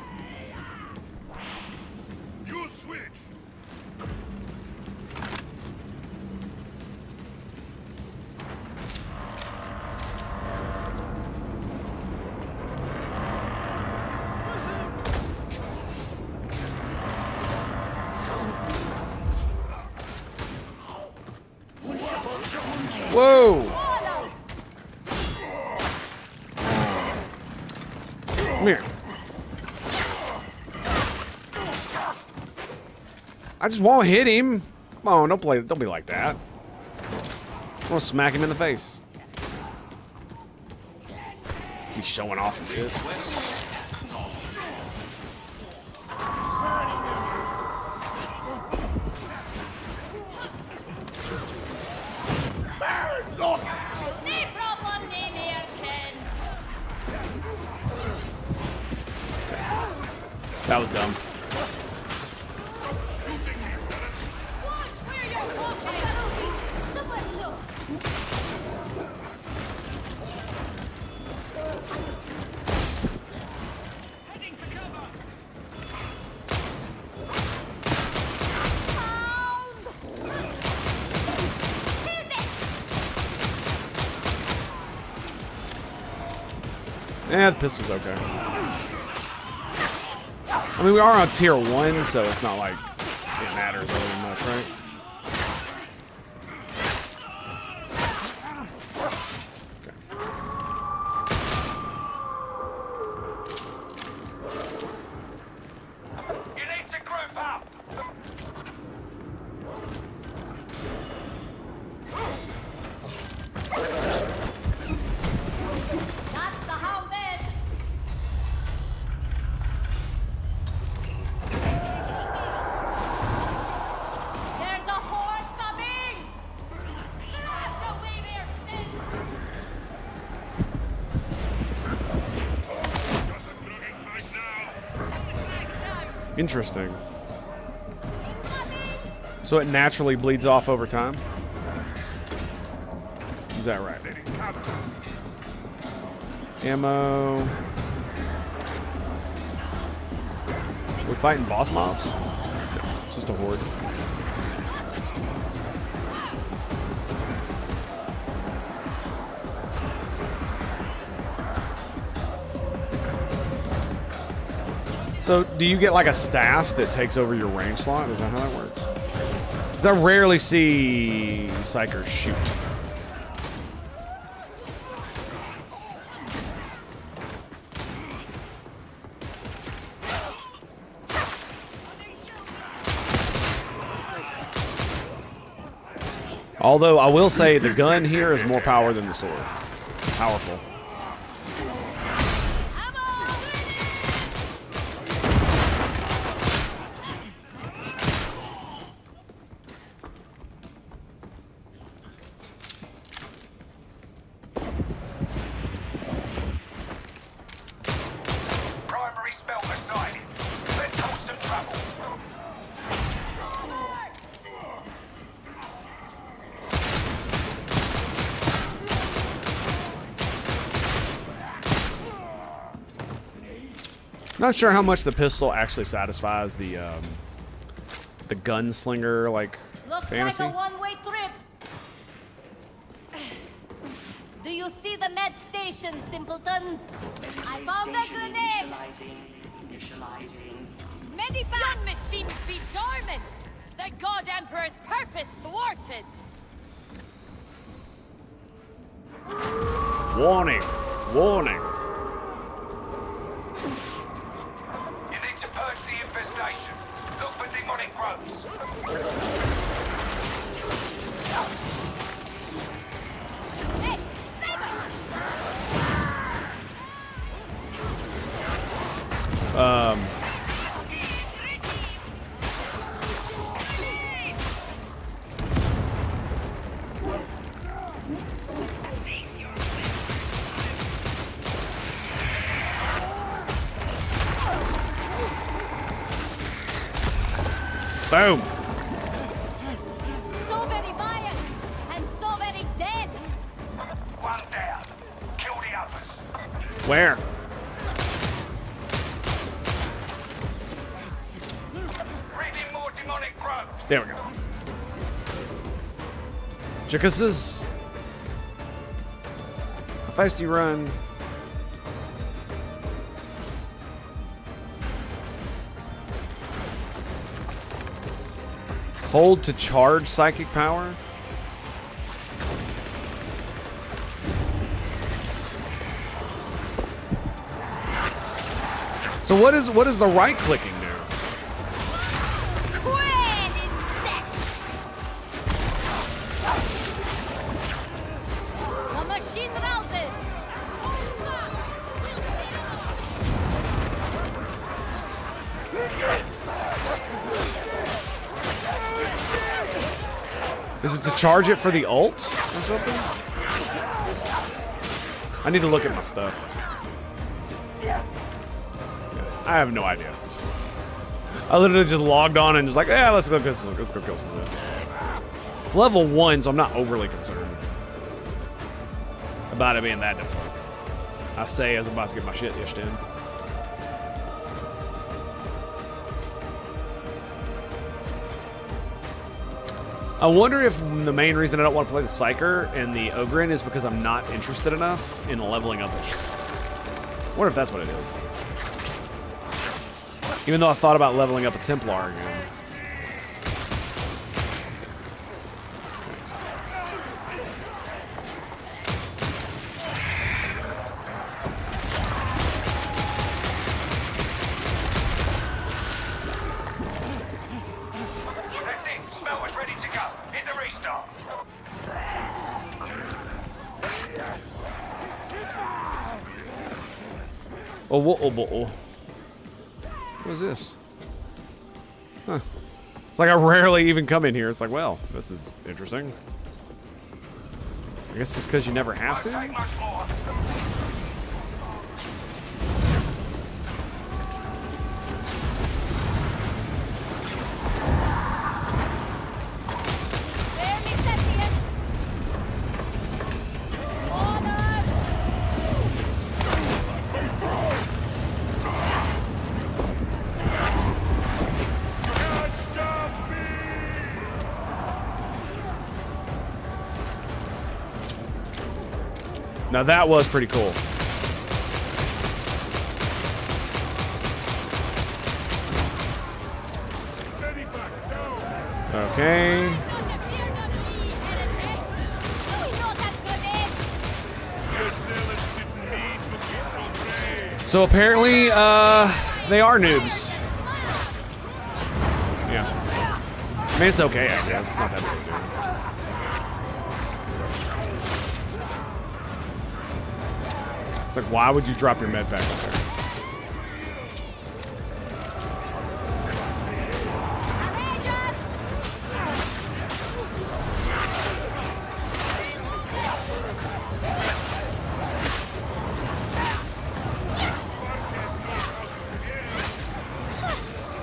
You switch. Whoa! Come here. I just won't hit him. Come on, don't be like that. I want to smack him in the face. He's showing off and shit. No problem, name here, Ken. That was dumb. Watch where you're walking. Someone loose. Heading for cover. Pound. Kill them. Yeah, the pistol's okay. I mean, we are on tier 1, so it's not like it matters really much, right? You need to group up. That's the how then. There's a horde coming. Slash away their sins. Interesting. So it naturally bleeds off over time? Is that right? Ammo. We're fighting boss mobs? No, it's just a horde. So, do you get like a staff that takes over your range slot? Is that how that works? Because I rarely see Psychers shoot. Although, I will say the gun here is more power than the sword. Powerful. Not sure how much the pistol actually satisfies the gunslinger like Looks fantasy. like a one-way trip. Do you see the med station, simpletons? I found a grenade. Initializing. Medipack! Your machines be dormant. The God Emperor's purpose thwarted. Warning! Warning! You need to purge the infestation. Look for demonic growths. Hey, neighbor! Boom! So very violent and so very dead. One down. Kill the others. Where? Reading more demonic growths. There we go. Chickases. How fast do you run? Hold to charge psychic power. So what is the right clicking do? Quail insects. The machine rouses. Is it to charge it for the ult or something? I need to look at my stuff. I have no idea. I literally just logged on and just like, yeah, let's go kill some. Let's go kill some of this. It's level 1, so I'm not overly concerned about it being that difficult. I say as I'm about to get my shit dished in. I wonder if the main reason I don't want to play the Psyker and the Ogrin is because I'm not interested enough in leveling up. I wonder if that's what it is. Even though I've thought about leveling up a Templar again. That's it. Spell is ready to go. Hit the restart. Oh. What is this? Huh. It's like I rarely even come in here. It's like, well, this is interesting. I guess it's because you never have Won't take to. much more. Bear me sentient. Honor. Now that was pretty cool. Okay. So apparently, they are noobs. Yeah. I mean, it's okay, I guess. It's not that big of a deal. It's like, why would you drop your med pack up there?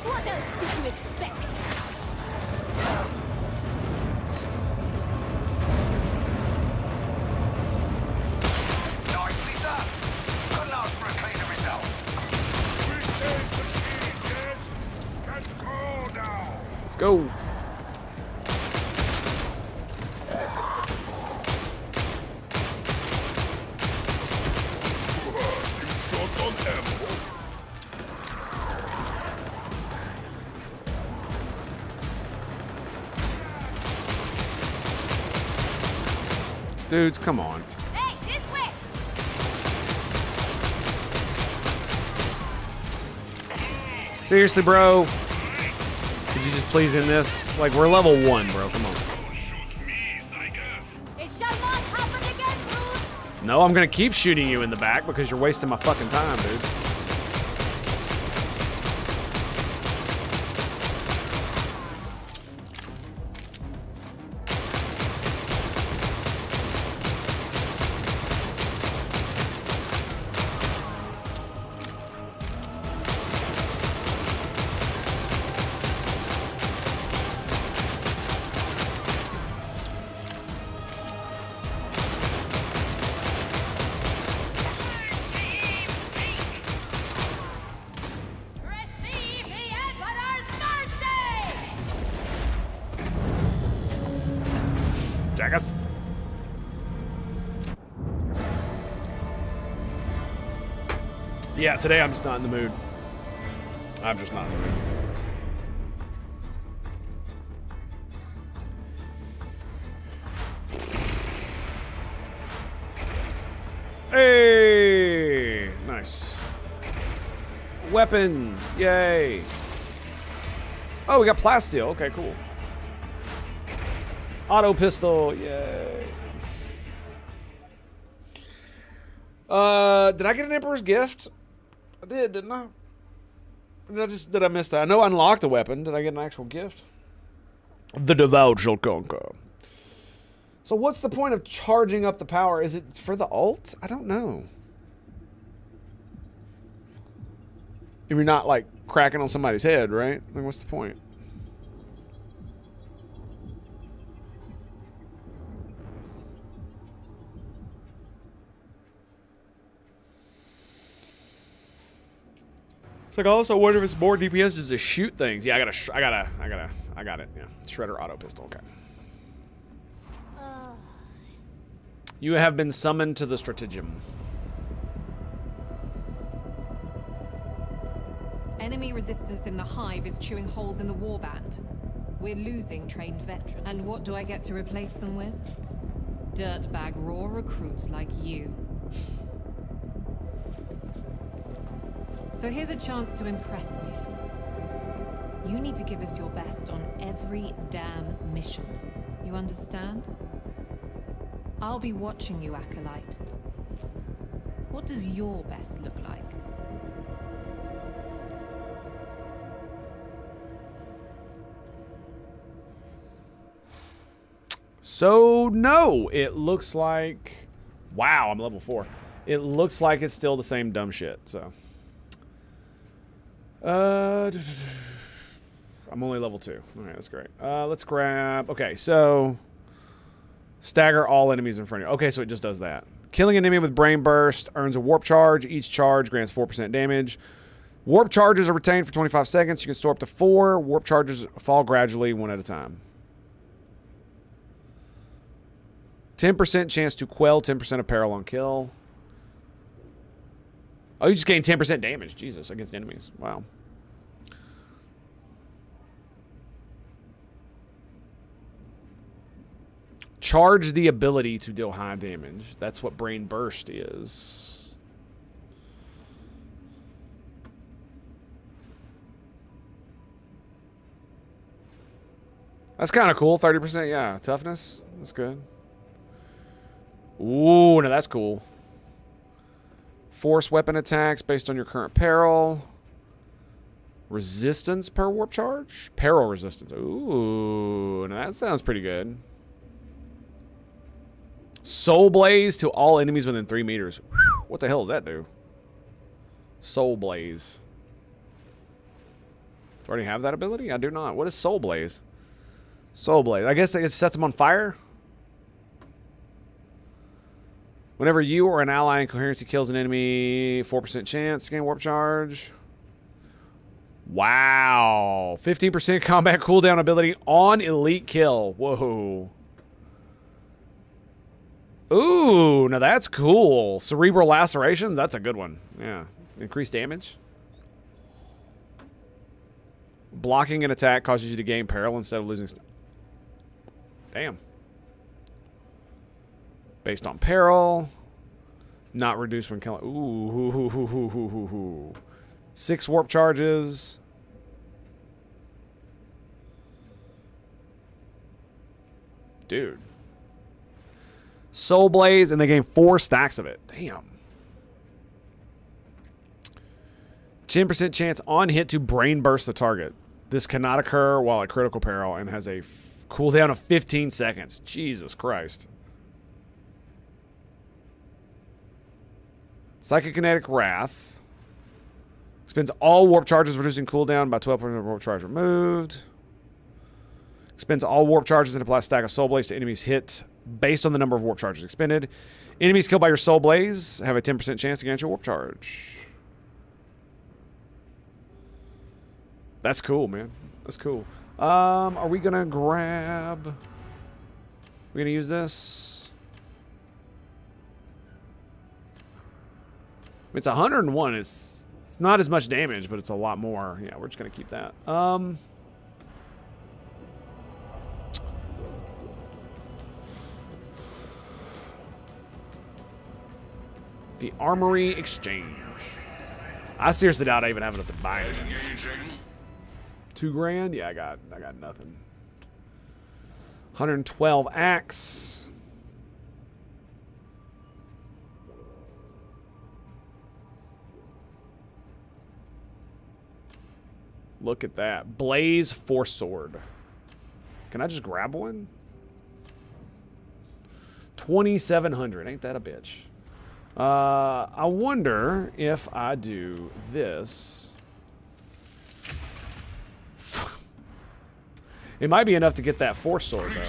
What else did you expect? Nicely done. Couldn't ask for a cleaner result. go. Dudes, come on. Hey, this way! Seriously, bro? Could you just please end this? Like, we're level 1, bro. Come on. It shall not happen again, Bruce! No, I'm gonna keep shooting you in the back because you're wasting my fucking time, dude. Receive the Emperor's mercy! Jackass. Yeah, today I'm just not in the mood. I'm just not in the mood. Hey! Nice. Weapons! Yay! Oh, we got plasteel. Okay, cool. Auto pistol. Yay. Did I get an Emperor's Gift? I did, didn't I? Did I miss that? I know I unlocked a weapon. Did I get an actual gift? The devout shall conquer. So what's the point of charging up the power? Is it for the ult? I don't know. If you're not, like, cracking on somebody's head, right? Like, what's the point? It's like, I also wonder if it's more DPS just to shoot things. Yeah, I got it. Yeah, Shredder auto pistol. Okay. You have been summoned to the stratagem. Enemy resistance in the hive is chewing holes in the warband. We're losing trained veterans. And what do I get to replace them with? Dirtbag raw recruits like you. So here's a chance to impress me. You need to give us your best on every damn mission. You understand? I'll be watching you, Acolyte. What does your best look like? So, no, it looks like... Wow, I'm level 4. It looks like it's still the same dumb shit, so... I'm only level 2. Alright, that's great. Let's grab... Okay, so... Stagger all enemies in front of you. Okay, so it just does that. Killing an enemy with Brain Burst earns a warp charge. Each charge grants 4% damage. Warp charges are retained for 25 seconds. You can store up to 4. Warp charges fall gradually, one at a time. 10% chance to quell 10% of peril on kill. Oh, you just gain 10% damage. Jesus, against enemies. Wow. Charge the ability to deal high damage. That's what Brain Burst is. That's kind of cool. 30%, yeah. Toughness. That's good. Ooh, now that's cool. Force weapon attacks based on your current peril. Resistance per warp charge? Peril resistance. Ooh, now that sounds pretty good. Soul Blaze to all enemies within 3 meters. Whew, what the hell does that do? Soul Blaze. Do I already have that ability? I do not. What is Soul Blaze? Soul Blaze. I guess it sets them on fire? Whenever you or an ally in coherency kills an enemy, 4% chance to gain warp charge. Wow. 15% combat cooldown ability on elite kill. Whoa. Ooh, now that's cool. Cerebral lacerations, that's a good one. Yeah. Increased damage. Blocking an attack causes you to gain peril instead of losing. Damn. Based on peril. Not reduced when killing. Ooh. 6 warp charges. Dude. Soul Blaze, and they gain 4 stacks of it. Damn. 10% chance on hit to brain burst the target. This cannot occur while at critical peril and has a cooldown of 15 seconds. Jesus Christ. Psychokinetic Wrath. Expends all warp charges, reducing cooldown by 12% warp charge removed. Expends all warp charges and applies a stack of Soul Blaze to enemies hit based on the number of warp charges expended. Enemies killed by your Soul Blaze have a 10% chance to gain your warp charge. That's cool, man. That's cool. Are we gonna grab... We're gonna use this? It's 101. It's not as much damage, but it's a lot more. Yeah, we're just gonna keep that. The Armory Exchange. I seriously doubt I even have enough to buy it. $2,000? Yeah, I got nothing. 112 axe. Look at that. Blaze Force Sword. Can I just grab one? 2,700. Ain't that a bitch? I wonder if I do this. It might be enough to get that Force Sword, though.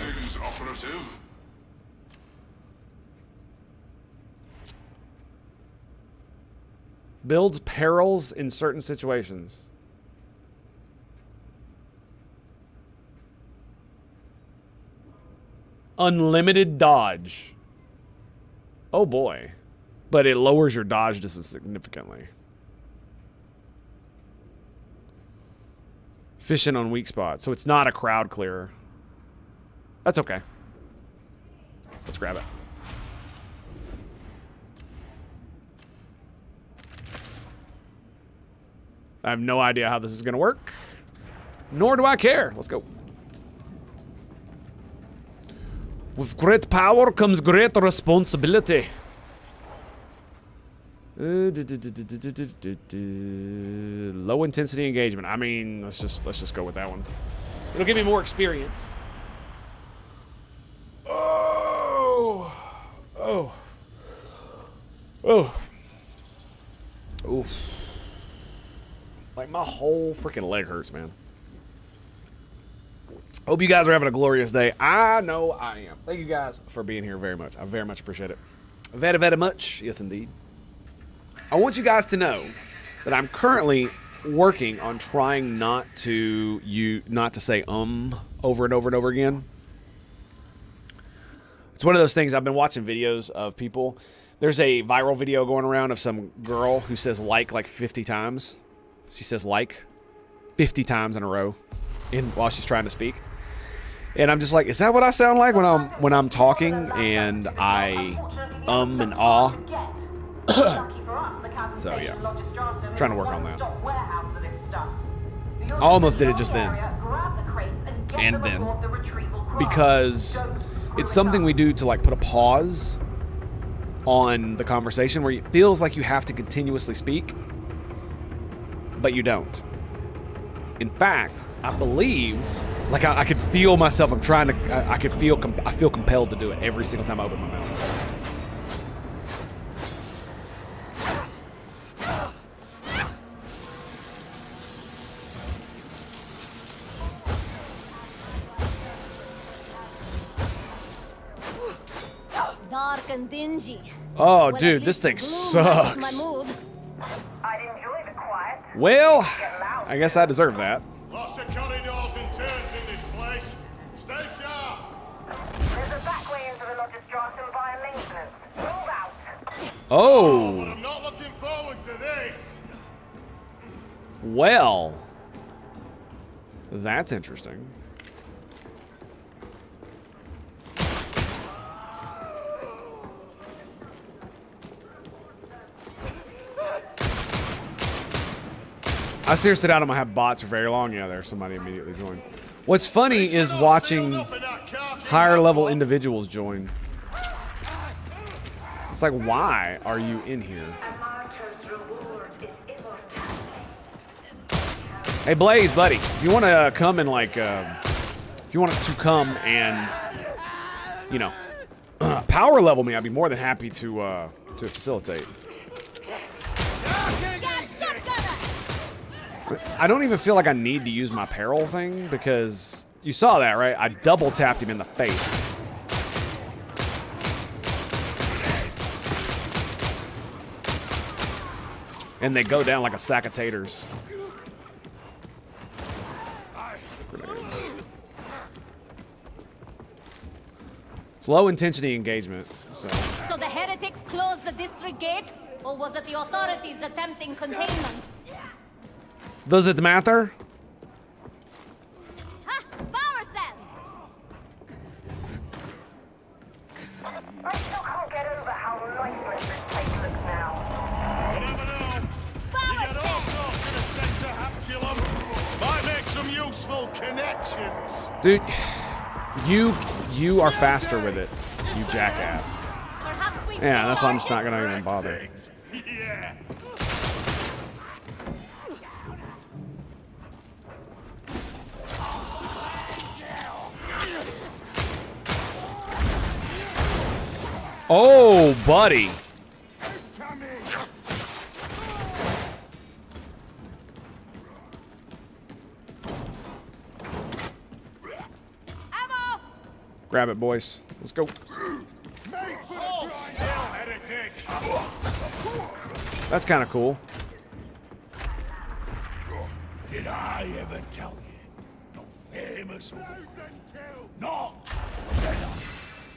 Builds perils in certain situations. Unlimited dodge. Oh boy. But it lowers your dodge distance significantly. Fishing on weak spots. So it's not a crowd clearer. That's okay. Let's grab it. I have no idea how this is going to work. Nor do I care. Let's go. With great power comes great responsibility. Low intensity engagement. I mean, let's just go with that one. It'll give me more experience. Oh. Oof. Like my whole freaking leg hurts, man. Hope you guys are having a glorious day. I know I am. Thank you guys for being here very much. I very much appreciate it. Very, very much. Yes, indeed. I want you guys to know that I'm currently working on trying not to say over and over and over again. It's one of those things. I've been watching videos of people. There's a viral video going around of some girl who says like 50 times. She says like 50 times in a row while she's trying to speak. And I'm just like, is that what I sound like when I'm talking and I and ah? So yeah, trying to work on that. I almost did it just then. And then. Because it's something we do to like put a pause on the conversation where it feels like you have to continuously speak, but you don't. In fact, I believe, like I could feel myself, I feel compelled to do it every single time I open my mouth. Dark and dingy. Oh, dude, this thing sucks. I'd enjoy the quiet. Well, I guess I deserve that. Lots of corridors and turns in this place. Stay sharp. There's a back way into the Lodge's Stratum via maintenance. Move out. Oh, But I'm not looking forward to this. well. That's interesting. I seriously doubt I'm gonna have bots for very long. Yeah, there's somebody immediately joined. What's funny is watching higher level individuals join. It's like, why are you in here? A martyr's reward is immortality. Hey Blaze, buddy, if you want to come and like, if you want to come and, you know, power level me, I'd be more than happy to facilitate. I don't even feel like I need to use my peril thing because you saw that, right? I double tapped him in the face. And they go down like a sack of taters. Grenades. It's low intensity engagement, so. So the heretics closed the district gate? Or was it the authorities attempting containment? Does it matter? Ha! Power cell! I still can't get over how lifeless this place looks now. You never know. You get all sorts in a sector haculum. Might make some useful connections. Dude, you are faster with it, you jackass. Perhaps we Yeah, that's why I'm just not gonna even bother. Yeah. Oh, buddy. Ammo! Grab it, boys. Let's go. Heretic. That's kind of cool. Did I ever tell you? No famous No!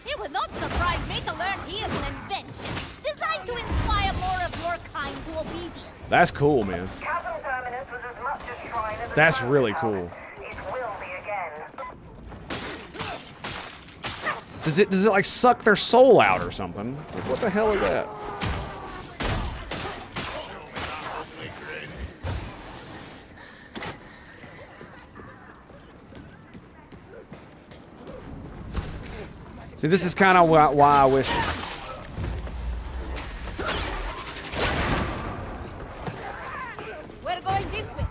It would not surprise me to learn he is an invention designed to inspire more of your kind to obedience. That's cool, man. Chasm Terminus was as much a shrine as a That's throne really tower. cool. It will be again. Does it like suck their soul out or something? Like, what the hell is that? See, this is kind of why I wish. We're going this way.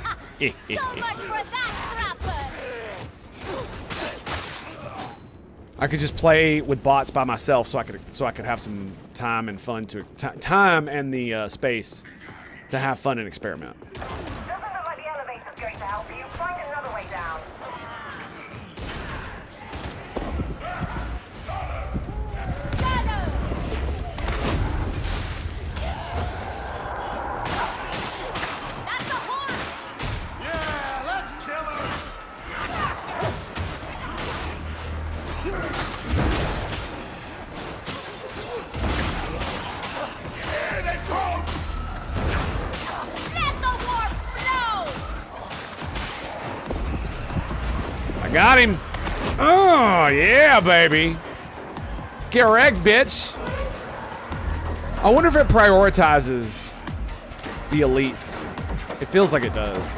Ha! So much for that crapper! I could just play with bots by myself, so I could have some time and fun time and the space to have fun and experiment. Doesn't look like the elevator's going to help you. Find another way down. That's a horde! Yeah, let's kill him. Let the war flow! I got him. Oh yeah, baby. Get wrecked, bitch. I wonder if it prioritizes the elites. It feels like it does.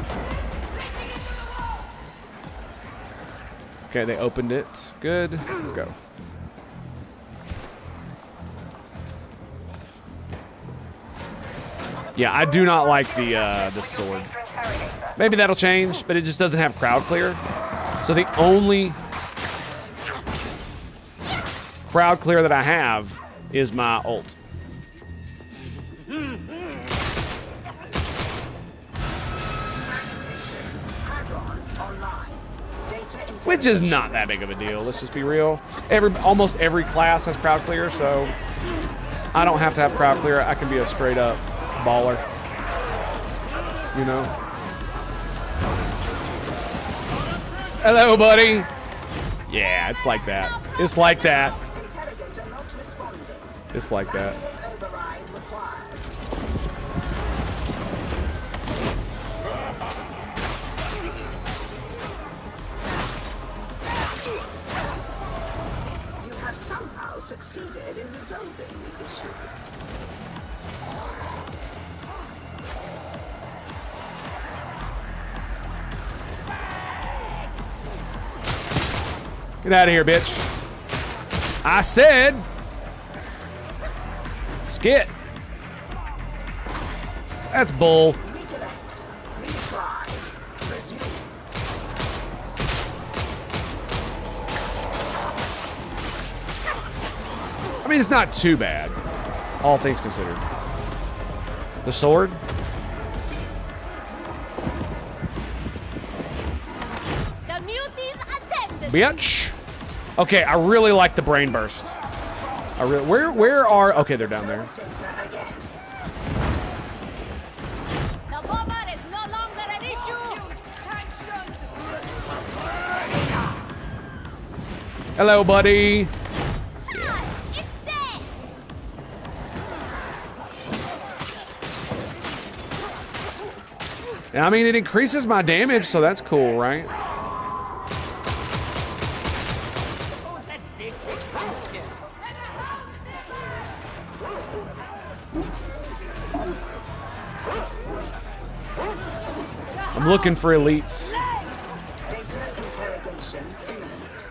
Okay, they opened it. Good. Let's go. Yeah, I do not like the sword. Maybe that'll change, but it just doesn't have crowd clear. So the only crowd clear that I have is my ult. Which is not that big of a deal. Let's just be real. Almost every class has crowd clear, so I don't have to have crowd clear. I can be a straight up baller. you know? Hello, buddy. Yeah, it's like that. It's like that. Interrogator not responding. It's like that. Override required. You have somehow succeeded in resolving the issue. Get out of here, bitch. I said, skit. That's bull. Reconnect. Retry. Resume. I mean, it's not too bad, all things considered. The sword? The muties attended. Bitch. Okay, I really like the brain burst. Where are? Okay, they're down there. Data again. The bomber is no longer an issue. Sanctioned. Hello, buddy. Gosh, it's dead. I mean, it increases my damage, so that's cool, right? I'm looking for elites. Data interrogation imminent.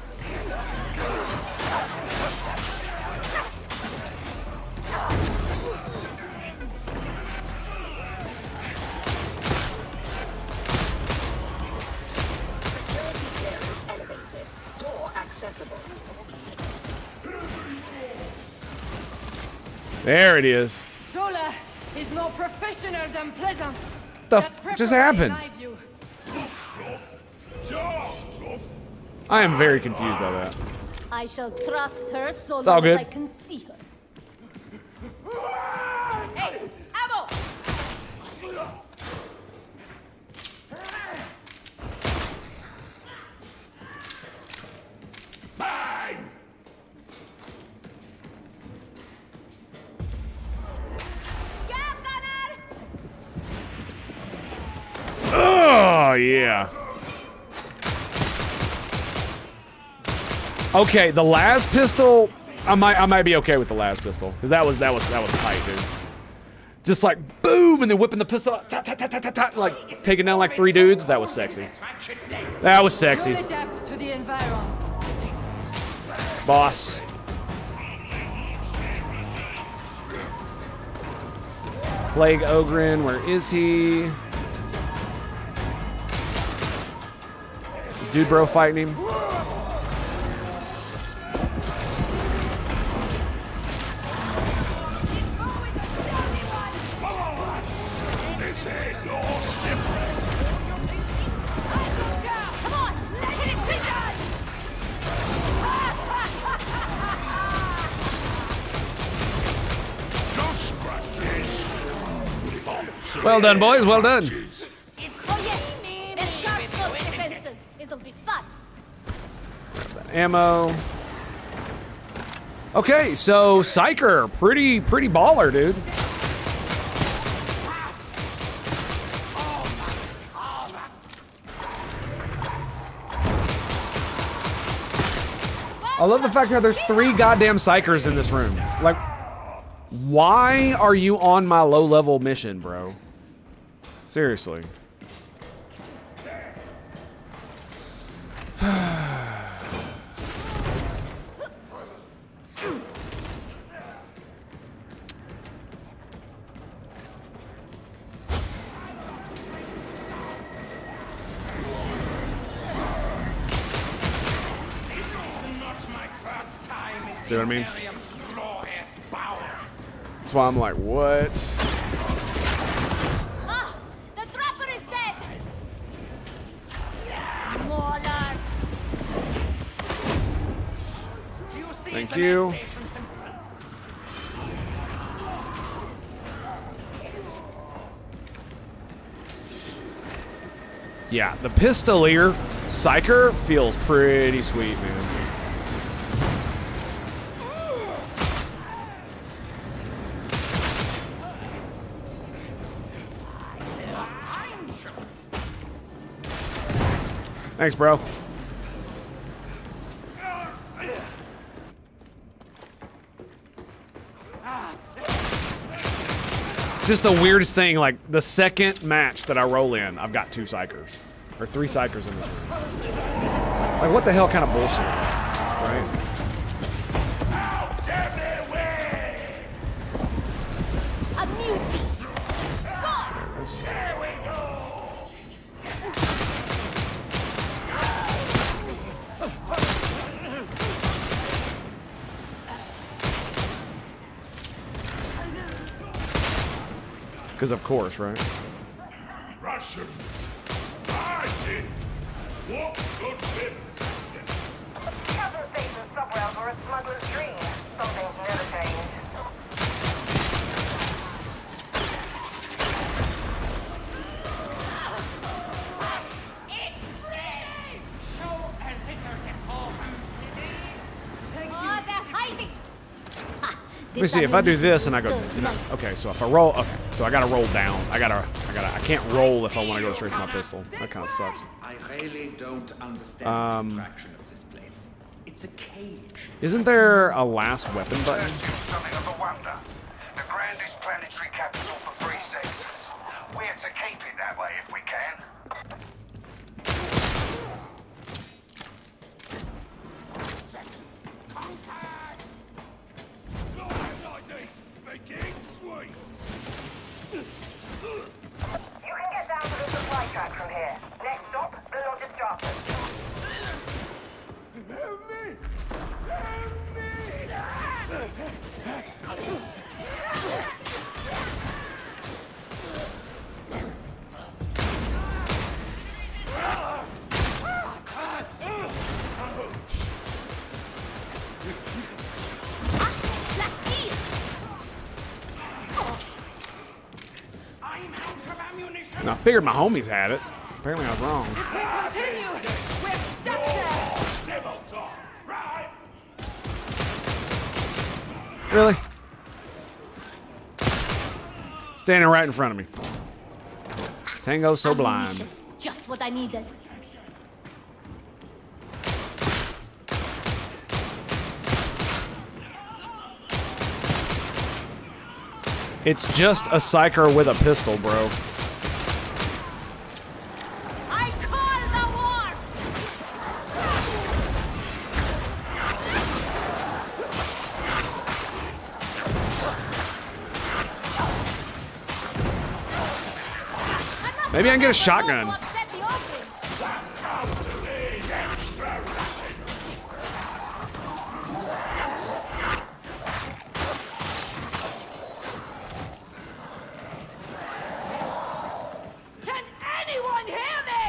Security clearance elevated. Door accessible. There it is. Zola is more professional than pleasant. The f just happened? I am very confused by that. I shall trust her so all long good. as I can see her. Hey, ammo! Bang! Scab gunner! Oh yeah. Okay, the las pistol. I might be okay with the las pistol because that was tight, dude. Just like boom, and then whipping the pistol, ta, ta, ta, ta, ta, ta, like taking down like 3 dudes. That was sexy. That was sexy. You'll adapt to the environs, sibling. Boss. Plague Ogren, where is he? Is Dude Bro fighting him? This ain't your slippery. Come on, hit it quicker! Just scratches. Well done, boys. Well done. Oh yes, let's charge those defenses. It'll be fun. Ammo. Okay, so Psyker, pretty baller, dude. I love the fact that there's 3 goddamn Psychers in this room. Like, why are you on my low-level mission, bro? Seriously. See what I mean? That's why I'm like, what? Ah, the trapper is dead. Mauler. Thank you. Yeah, the Pistolier Psyker feels pretty sweet, man. Thanks, bro. It's just the weirdest thing, like, the second match that I roll in, I've got 2 Psychers. Or 3 Psychers in this room. Like, what the hell kind of bullshit, right? A mutiny. God. There we go. Because of course, right? Russian. I did. What good bit? Captain Station's subroutes were a smuggler's dream. Some things never change. Oh, they're hiding. Ha, Let me see, if I do this and I go, ammunition is so nice. okay, so if I roll, okay, so I gotta roll down. I can't roll if I want to go straight to my pistol. That kind of sucks. I really don't understand the attraction of this place. It's a cage. Isn't there a last weapon button? Tertium's something of a wonder. The grandest planetary capital for 3 sectors. We're to keep it that way if we can. Begin sweet. You can get down to the supply track from here. Next stop, the Lodge's Jarvis. Help me! Help I'm out of ammunition. And I figured my homies had it. Apparently I was wrong. If we continue, we're stuck there. Devil talk, right? Really? Standing right in front of me. Tango so blind. Ammunition. Just what I needed. It's just a Psyker with a pistol, bro. I call the war. Maybe I can get a shotgun. To upset the offering. Can anyone hear me?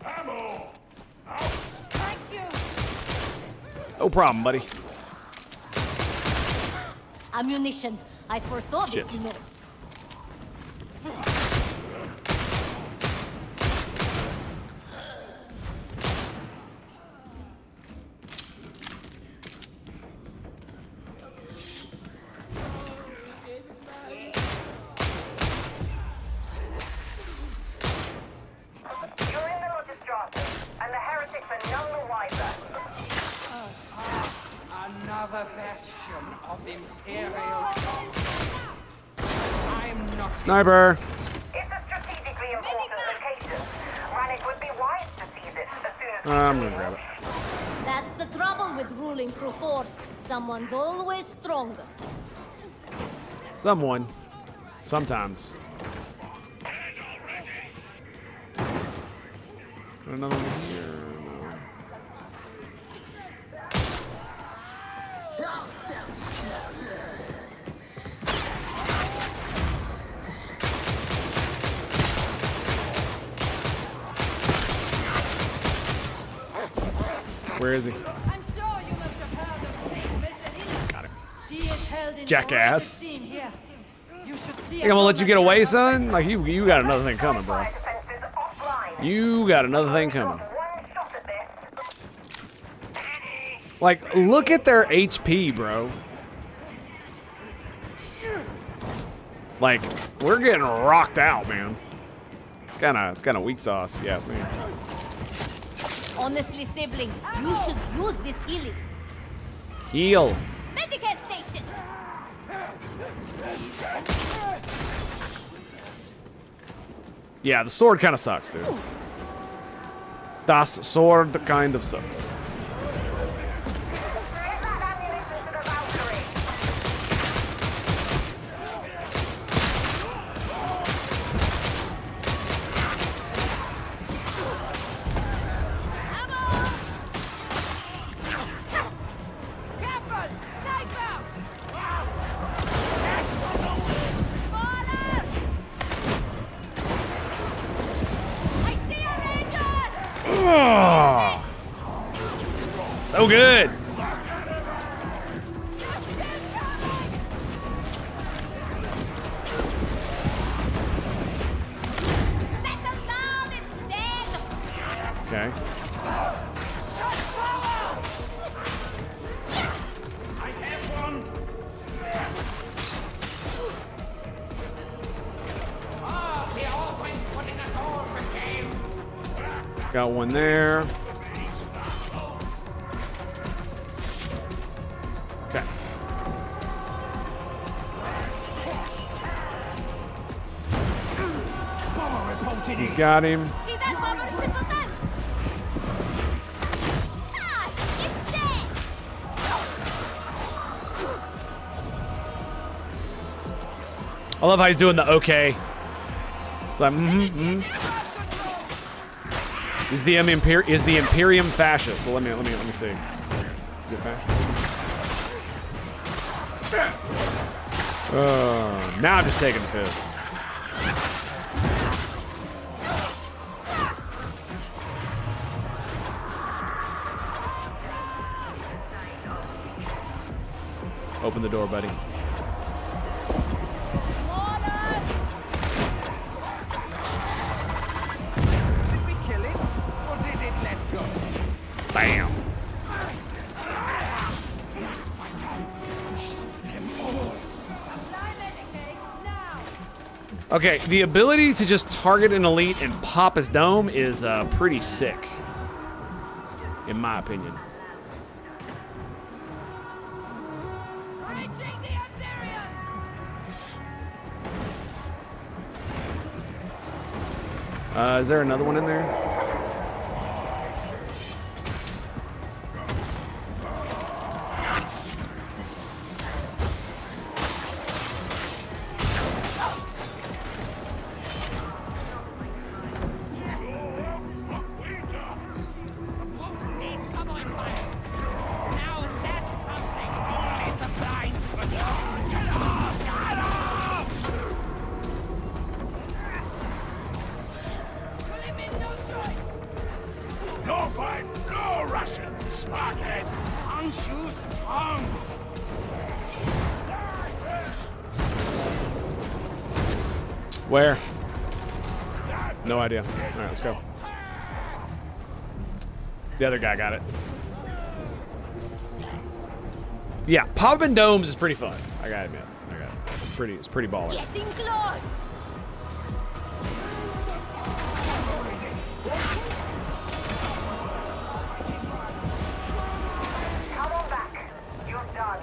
Ammo! Thank you. No problem, buddy. Ammunition. I foresaw this, Shit. you know. You're in the Lodge's Jarvis, and the heretics are none the wiser. Another bastion of Imperial dominance. I'm not. Sniper. It's a strategically important location. Rannick would be wise to seize it as soon as I'm gonna grab it. That's the trouble with ruling through force. Someone's always stronger. Someone. Sometimes. Got another one here. No. Where is he? I'm sure you must have heard of Miss Elena. Got him. She is held in Jackass. great esteem here. You should see. I'm gonna let you get away, son? Like, you got another thing coming, bro. Defenses offline. You got another thing coming. One shot at this. Like, look at their HP, bro. Like, we're getting rocked out, man. It's kind of weak sauce, if you ask me. Honestly, sibling, you should use this healing. Heal. Medicare station. Yeah, the sword kind of sucks, dude. Das Sword kind of sucks. Oh, so good. Okay. Got one there. Okay. He's got him. See that bubble simpleton? Gosh, it's dead. I love how he's doing the okay. It's like, Is the Imperium fascist? Well, let me see. Now I'm just taking the piss. Open the door, buddy. Did we kill it? Or did it let go? Bam. Okay, the ability to just target an elite and pop his dome is pretty sick, in my opinion. Is there another one in there? No fight, no Russian. Smarthead, punch you strong. Where? No idea. All right, let's go. The other guy got it. Yeah, popping domes is pretty fun. I gotta admit. It's pretty baller. Getting close. Come on back. You're done.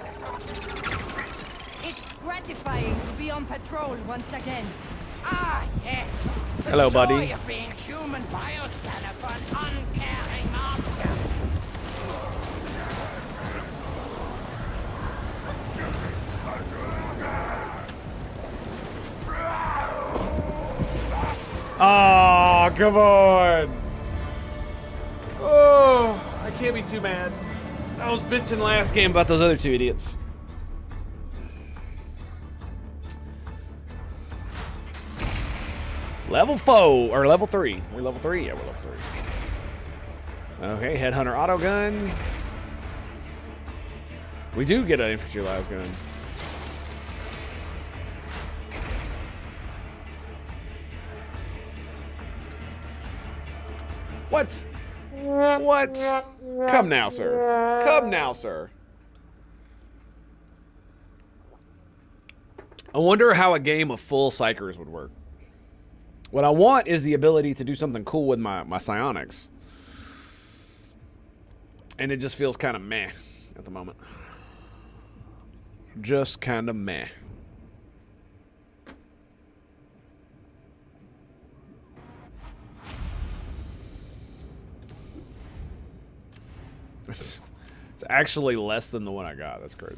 It's gratifying to be on patrol once again. Ah, yes. The Hello, buddy. joy of being human biostanner for an uncaring master. Oh, come on. Oh, I can't be too mad. I was bitching last game about those other two idiots. Level 4, or level 3. We're level 3? Yeah, we're level 3. Okay, Headhunter auto gun. We do get an infantry las gun. What? What? Come now, sir. Come now, sir. I wonder how a game of full psychers would work. What I want is the ability to do something cool with my psionics. And it just feels kind of meh at the moment. Just kind of meh. It's actually less than the one I got. That's crazy.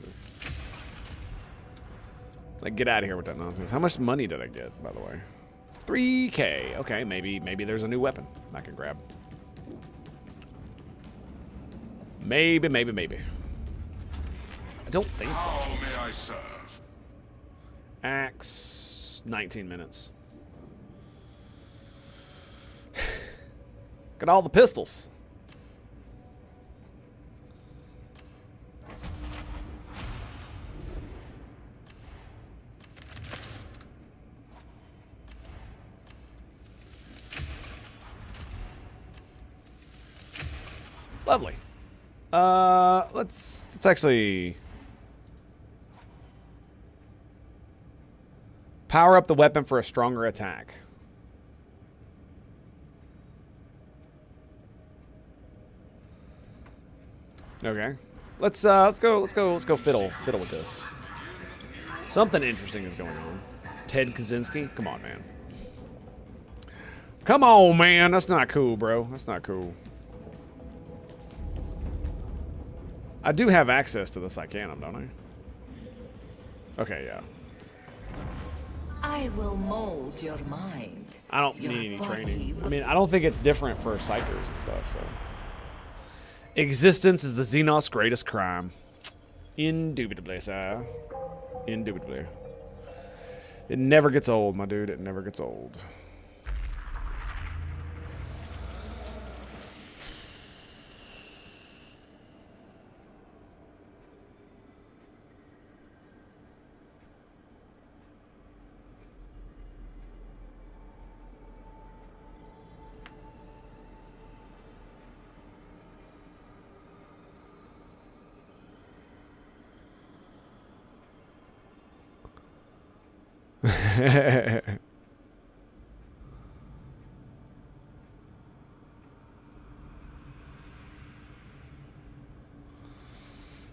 Like, get out of here with that nonsense. How much money did I get, by the way? 3K. Okay, maybe there's a new weapon I can grab. Maybe. I don't think so. How may I serve? Axe. 19 minutes. Got all the pistols. Lovely. Let's actually power up the weapon for a stronger attack. Okay. Let's go fiddle with this. Something interesting is going on. Ted Kaczynski? Come on, man. Come on, man. That's not cool, bro. That's not cool. I do have access to the Psycanum, don't I? Okay, yeah. I will mold your mind. I don't need any training. I mean, I don't think it's different for psychers and stuff, so. Existence is the Xenos greatest crime. Indubitably, sir. Indubitably. It never gets old, my dude. It never gets old.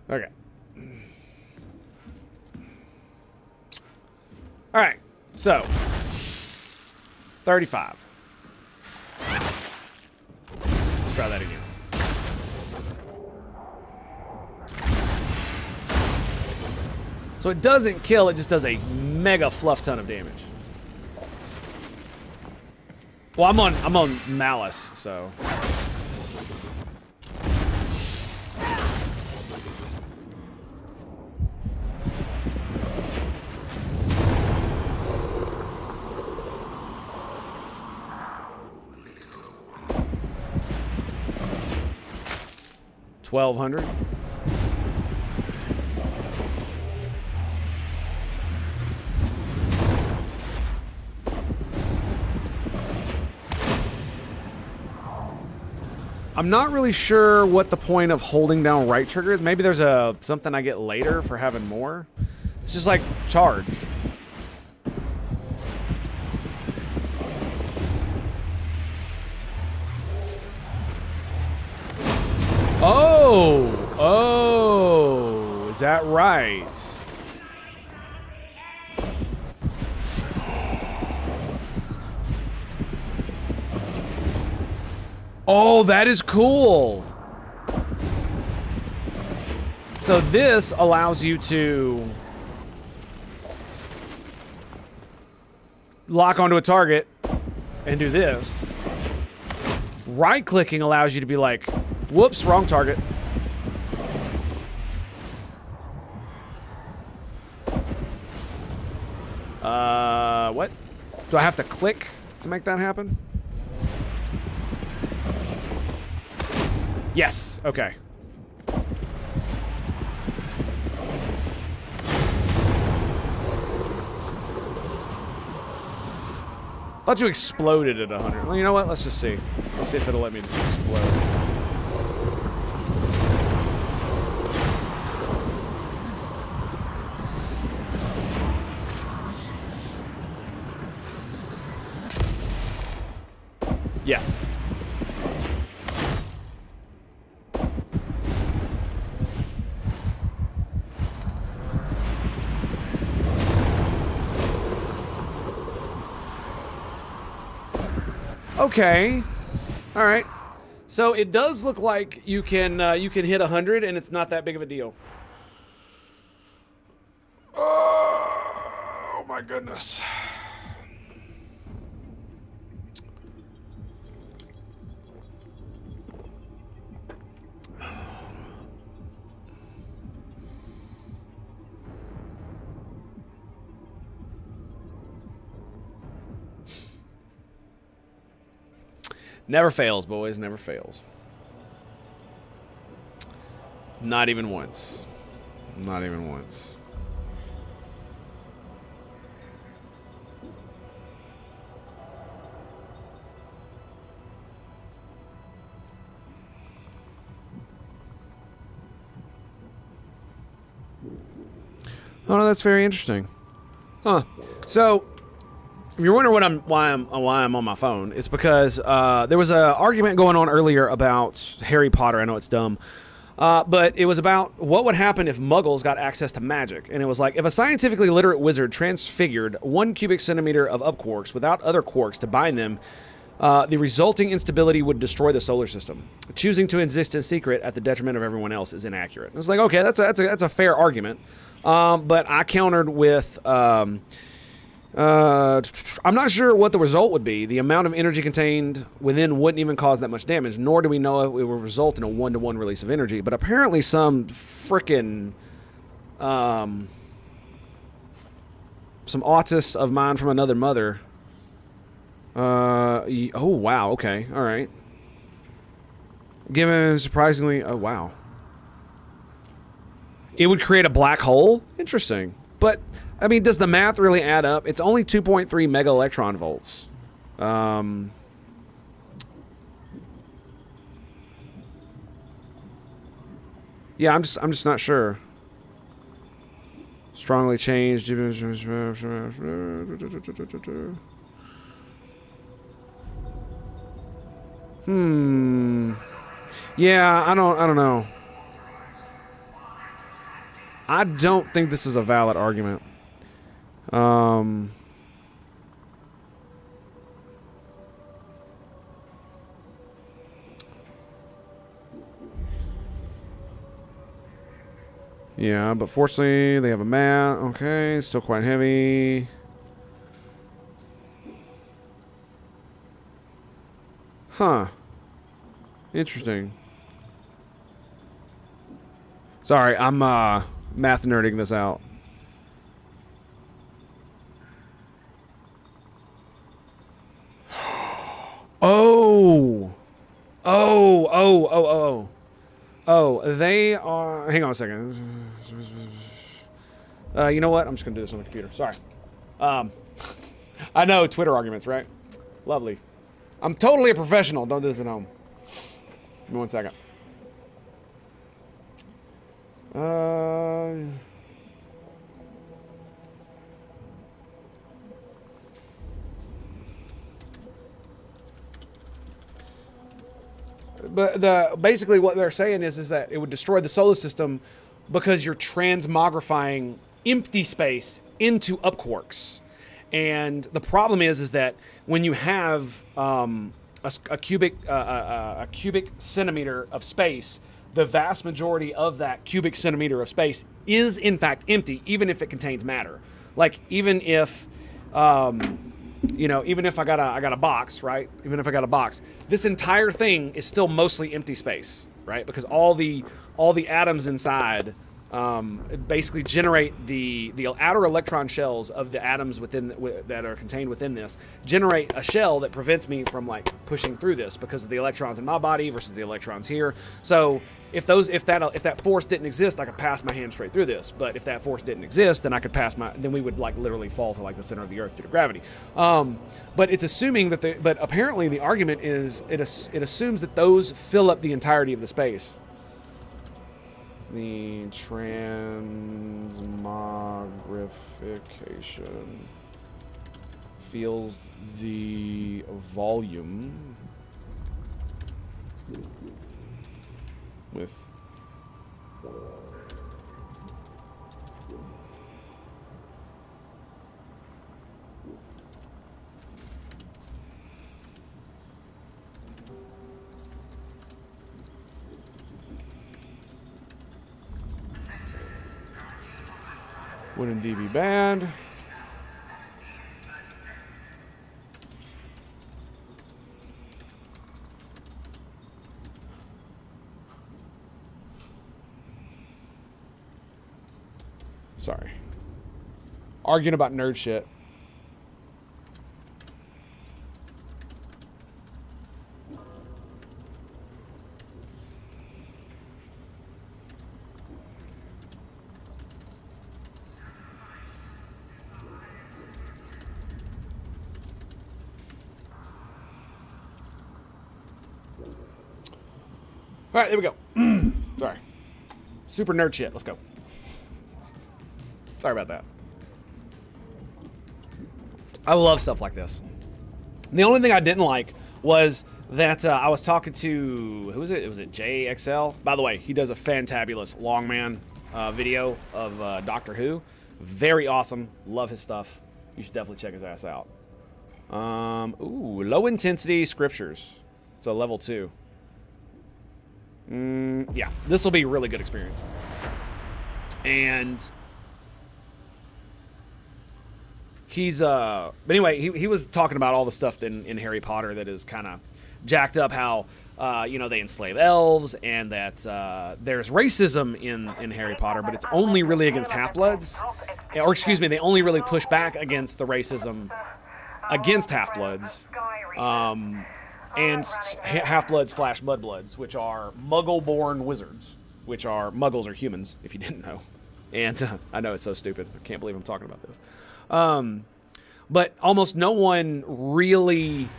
Okay. All right. So, 35. Let's try that again. So it doesn't kill, it just does a mega fluff ton of damage. Well, I'm on Malice, so. $1,200. I'm not really sure what the point of holding down right trigger is. Maybe there's something I get later for having more. It's just like charge. Oh, is that right? Oh, that is cool. So this allows you to lock onto a target and do this. Right-clicking allows you to be like, whoops, wrong target. What? Do I have to click to make that happen? Yes, okay. Thought you exploded at 100. Well, you know what? Let's just see. Let's see if it'll let me just explode. Yes. Okay. All right. So it does look like you can hit 100 and it's not that big of a deal. Oh my goodness. Never fails, boys. Never fails. Not even once. Not even once. Oh, no, that's very interesting. Huh. So, if you're wondering why I'm on my phone, it's because there was an argument going on earlier about Harry Potter. I know it's dumb, but it was about what would happen if Muggles got access to magic. And it was like, if a scientifically literate wizard transfigured 1 cubic centimeter of up-quarks without other quarks to bind them, the resulting instability would destroy the solar system. Choosing to exist in secret at the detriment of everyone else is inaccurate. It was like, okay, that's a fair argument, but I countered with. I'm not sure what the result would be. The amount of energy contained within wouldn't even cause that much damage, nor do we know if it will result in a 1-to-1 release of energy. But apparently some frickin' some autist of mine from another mother. Oh, wow. Okay. All right. Given surprisingly... Oh, wow. It would create a black hole? Interesting. But... I mean, does the math really add up? It's only 2.3 mega electron volts. Yeah, I'm just not sure. Strongly changed. Yeah, I don't know. I don't think this is a valid argument. Yeah, but fortunately they have a mat. Okay, still quite heavy. Huh. Interesting. Sorry, I'm math nerding this out. Oh, they are... Hang on a second. You know what? I'm just going to do this on the computer. Sorry. I know, Twitter arguments, right? Lovely. I'm totally a professional. Don't do this at home. Give me 1 second. But basically what they're saying is that it would destroy the solar system because you're transmogrifying empty space into up quarks. And the problem is that when you have a cubic centimeter of space, the vast majority of that cubic centimeter of space is in fact empty, even if it contains matter. Like even if even if I got a box, right? Even if I got a box, this entire thing is still mostly empty space, right? Because all the atoms inside basically generate the outer electron shells of the atoms that are contained within this, generate a shell that prevents me from like pushing through this because of the electrons in my body versus the electrons here. So if that force didn't exist, I could pass my hand straight through this. But if that force didn't exist, then then we would like literally fall to like the center of the earth due to gravity. But it's assuming that but apparently the argument is it assumes that those fill up the entirety of the space. The transmogrification feels the volume with wouldn't DB bad. Sorry. Arguing about nerd shit. All right, there we go. Sorry. Super nerd shit. Let's go. Sorry about that. I love stuff like this. The only thing I didn't like was that I was talking to, who was it? Was it JXL? By the way, he does a fantabulous Longman video of Doctor Who. Very awesome. Love his stuff. You should definitely check his ass out. Ooh, low intensity scriptures. So level 2. Yeah, this will be a really good experience. And he's but anyway, he was talking about all the stuff in Harry Potter that is kind of jacked up, how you know, they enslave elves, and that there's racism in Harry Potter, but it's only really against half-bloods, or excuse me, they only really push back against the racism against half-bloods, and half-bloods / mudbloods, which are Muggle-born wizards, which are Muggles are humans, if you didn't know. And I know it's so stupid. I can't believe I'm talking about this. But almost no one really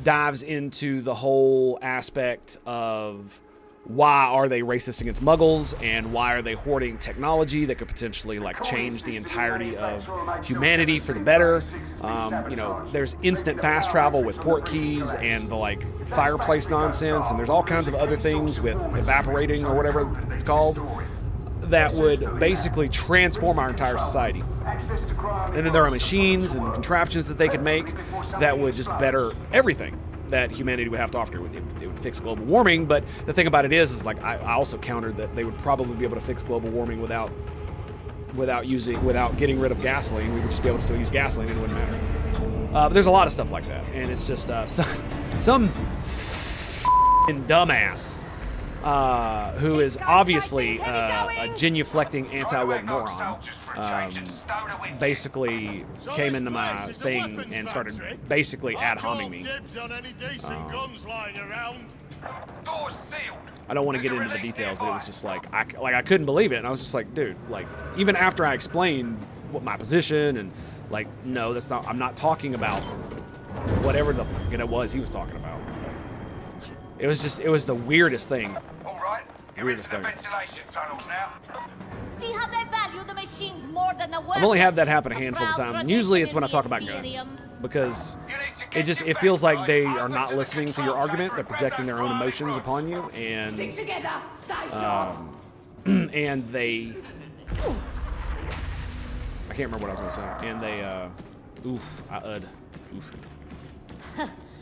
dives into the whole aspect of why are they racist against Muggles, and why are they hoarding technology that could potentially like change the entirety of humanity for the better. You know, there's instant fast travel with port keys and the like fireplace nonsense, and there's all kinds of other things with evaporating or whatever it's called that would basically transform our entire society. And then there are machines and contraptions that they could make that would just better everything that humanity would have to offer. It would fix global warming, but the thing about it is like I also countered that they would probably be able to fix global warming without getting rid of gasoline. We would just be able to still use gasoline and it wouldn't matter. But there's a lot of stuff like that, and it's just some dumbass who is obviously a genuflecting anti-woke moron, basically came into my thing and started basically ad-homing me. I don't want to get into the details, but it was just like I couldn't believe it, and I was just like, dude, like even after I explained what my position and like, no, that's not. I'm not talking about whatever the fuck it was he was talking about. It was the weirdest thing. All right, you're into the ventilation tunnels now. See how they value the machines more than the workers. I've only had that happen a handful of times. And usually it's when I talk about guns, because it feels like they are not listening to your argument. They're projecting their own emotions upon you, and and they. I can't remember what I was going to say. And they, oof.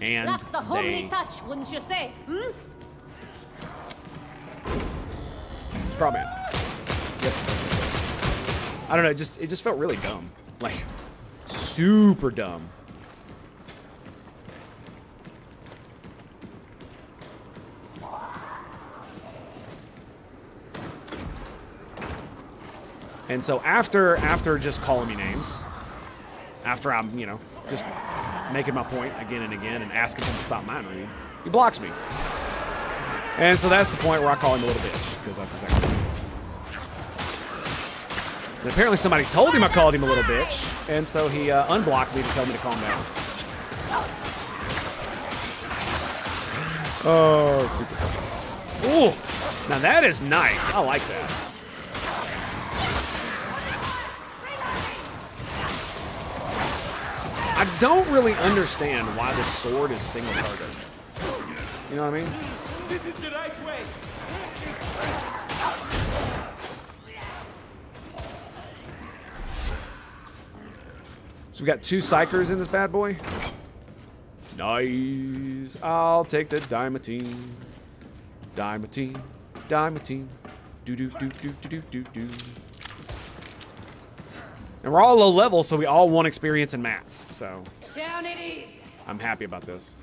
And that's the homely touch, wouldn't you say? Straw Man. Yes. I don't know. It just felt really dumb, like super dumb. And so after just calling me names, after I'm just making my point again and again and asking him to stop mind reading, he blocks me. And so that's the point where I call him a little bitch, because that's exactly what he is. And apparently somebody told him I called him a little bitch, and so he unblocked me to tell me to calm down. Oh, super fun. Ooh, now that is nice. I like that. I don't really understand why the sword is single target. You know what I mean? This is the right way. So we got 2 psychers in this bad boy. Nice. I'll take the Diamantine. Diamantine. Diamantine. Do do do do do do do do. And we're all low level, so we all want experience in mats. So Down it is. I'm happy about this.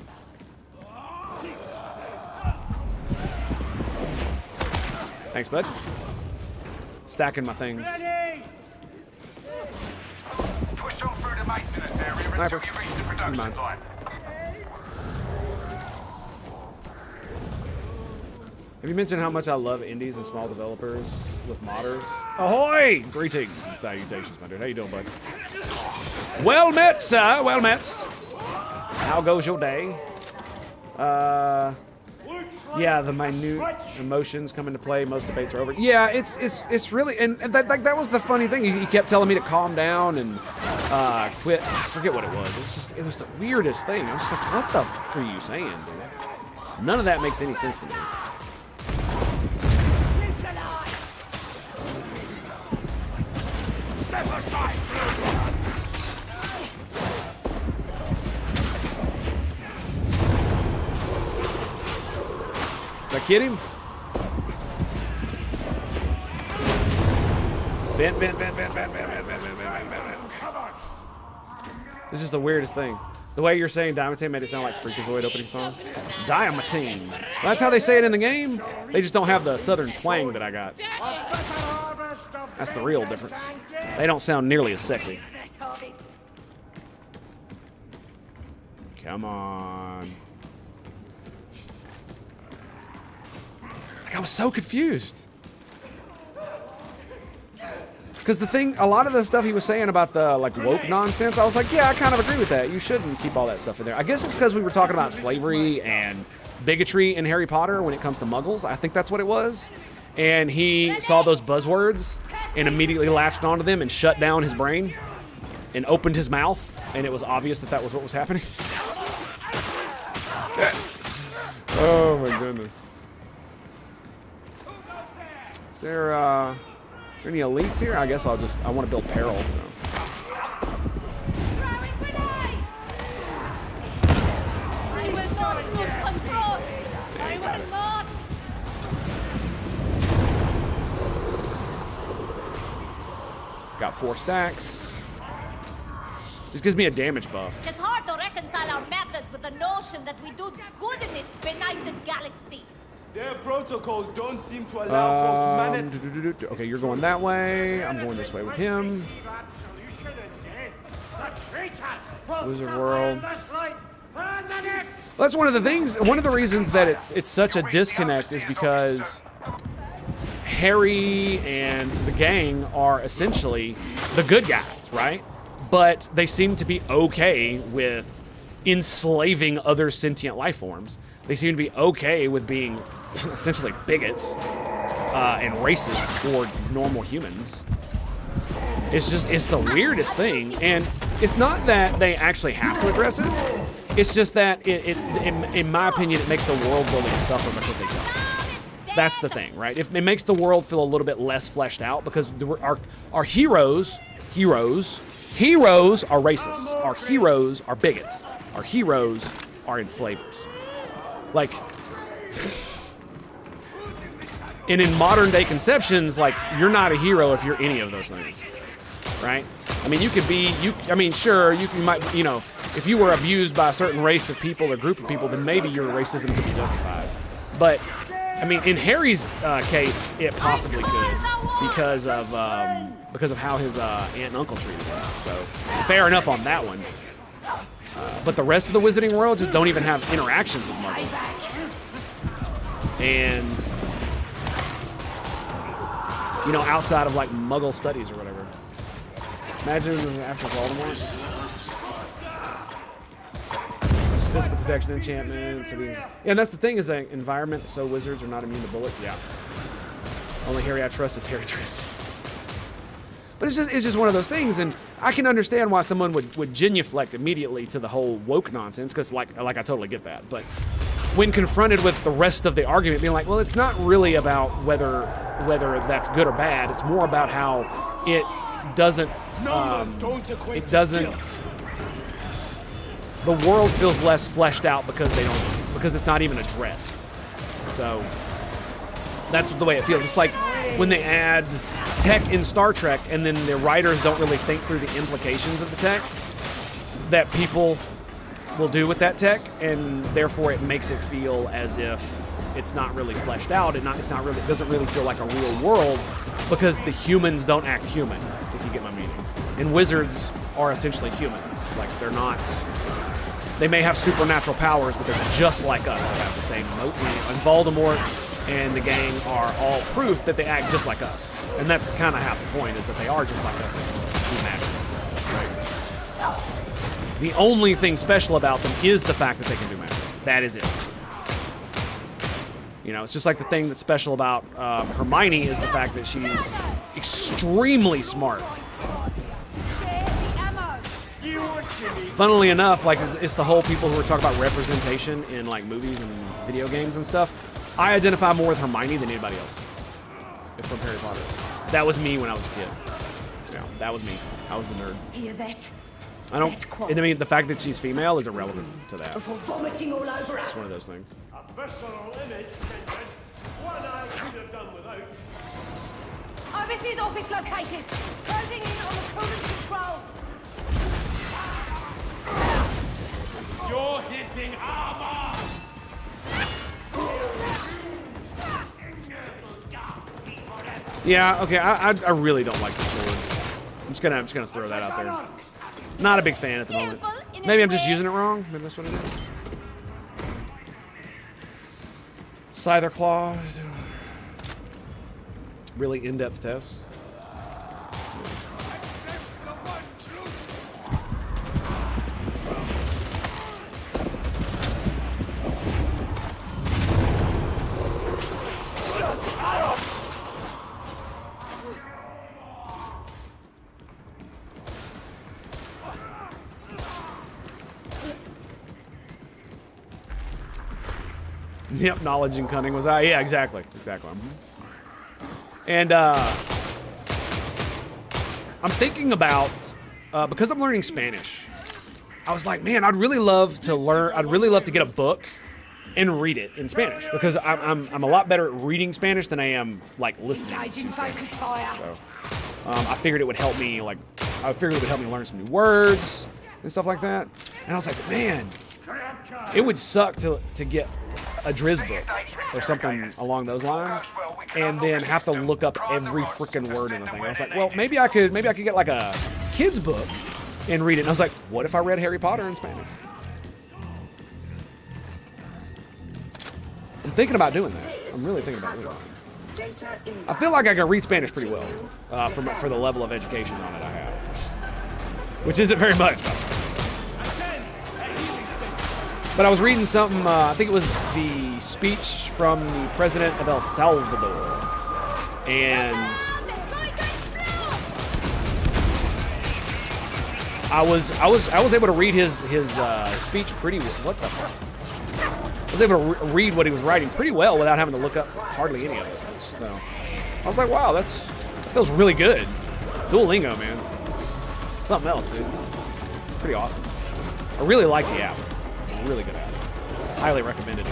Thanks, bud. Stacking my things. Push on through the maintenance area Sniper. until you reach the production Never mind. line. Have you mentioned how much I love indies and small developers with modders? Ahoy! Greetings and salutations, my dude. How you doing, bud? Well met, sir. Well met. How goes your day? Yeah, the minute emotions come into play. Most debates are over. Yeah, it's really, and that was the funny thing. He kept telling me to calm down and quit. I forget what it was. It was the weirdest thing. I was just like, what the fuck are you saying, dude? None of that makes any sense to me. Step aside, Did I get him? Bent. This is the weirdest thing. The way you're saying Diamantine made it sound like Freakazoid opening song. Diamantine. Well, that's how they say it in the game. They just don't have the southern twang that I got. That's the real difference. They don't sound nearly as sexy. Come on. I was so confused. Because the thing, a lot of the stuff he was saying about the like woke nonsense, I was like, yeah, I kind of agree with that. You shouldn't keep all that stuff in there. I guess it's because we were talking about slavery and bigotry in Harry Potter when it comes to muggles. I think that's what it was. And he saw those buzzwords and immediately latched onto them and shut down his brain and opened his mouth. And it was obvious that that was what was happening. Oh my goodness. Is there any elites here? I guess I want to build Peril, so. I will not lose control. I will not. Got 4 stacks. Just gives me a damage buff. It's hard to reconcile our methods with the notion that we do good in this benighted galaxy. Their protocols don't seem to allow for humanity. Okay, you're going that way. I'm going this way with him. Wizard World. That's one of the things. One of the reasons that it's such a disconnect is because Harry and the gang are essentially the good guys, right? But they seem to be okay with enslaving other sentient life forms. They seem to be okay with being essentially bigots and racist toward normal humans. It's the weirdest thing, and it's not that they actually have to address it. It's just that in my opinion, it makes the world building suffer because they don't. That's the thing, right? It makes the world feel a little bit less fleshed out because our heroes are racists. Our heroes are bigots. Our heroes are enslavers. Like, and in modern day conceptions, like, you're not a hero if you're any of those things, right? I mean, you could be, sure, you might, if you were abused by a certain race of people or group of people, then maybe your racism could be justified. But, I mean, in Harry's case, it possibly could because of how his aunt and uncle treated him. So, fair enough on that one. But the rest of the Wizarding world just don't even have interactions with Muggles. And, you know, outside of like Muggle studies or whatever. Imagine after Voldemort. There's physical protection enchantments. Yeah, and that's the thing is that environment, so wizards are not immune to bullets. Yeah. Only Harry I trust is Harry Tristan. But it's just one of those things, and I can understand why someone would genuflect immediately to the whole woke nonsense, because like I totally get that. But when confronted with the rest of the argument, being like, well, it's not really about whether that's good or bad. It's more about how it doesn't. The world feels less fleshed out because it's not even addressed. So that's the way it feels. It's like when they add tech in Star Trek and then the writers don't really think through the implications of the tech that people will do with that tech, and therefore it makes it feel as if it's not really fleshed out. It doesn't really feel like a real world because the humans don't act human, if you get my meaning. And wizards are essentially humans. Like they may have supernatural powers, but they're just like us. They have the same moat. And Voldemort and the gang are all proof that they act just like us. And that's kind of half the point, is that they are just like us. They do magic. Right? The only thing special about them is the fact that they can do magic. That is it. You know, it's just like the thing that's special about Hermione is the fact that she's extremely smart. Funnily enough, like it's the whole people who are talking about representation in like movies and video games and stuff. I identify more with Hermione than anybody else. If from Harry Potter. That was me when I was a kid. Yeah, that was me. I was the nerd. Hear that? I mean, the fact that she's female is irrelevant to that. Before vomiting all over us. It's one of those things. A personal image, Kenton. One I could have done without. Overseer's office located. Closing in on the Coolin control. You're hitting armor! Yeah, okay, I really don't like the sword. I'm just gonna throw that out there. Not a big fan at the moment. Maybe I'm just using it wrong. Maybe that's what it is. Scyther claws. Really in-depth tests. Yep, knowledge and cunning was yeah, exactly. And I'm thinking about because I'm learning Spanish. I was like, man, I'd really love to get a book and read it in Spanish, because I'm a lot better at reading Spanish than I am like listening. Engaging focus fire. So I figured it would help me learn some new words and stuff like that. And I was like, man, it would suck to get a Driz book or something along those lines, and then have to look up every freaking word in the thing. I was like, well, maybe I could get like a kid's book and read it. And I was like, what if I read Harry Potter in Spanish? I'm thinking about doing that. I'm really thinking about doing that. I feel like I can read Spanish pretty well for the level of education on it I have, which isn't very much. But I was reading something, I think it was the speech from the president of El Salvador. And I was able to read his speech pretty well. What the fuck? I was able to read what he was writing pretty well without having to look up hardly any of it. So I was like, wow, that feels really good. Duolingo, man. Something else, dude. Pretty awesome. I really like the app. Really good app. Highly recommended.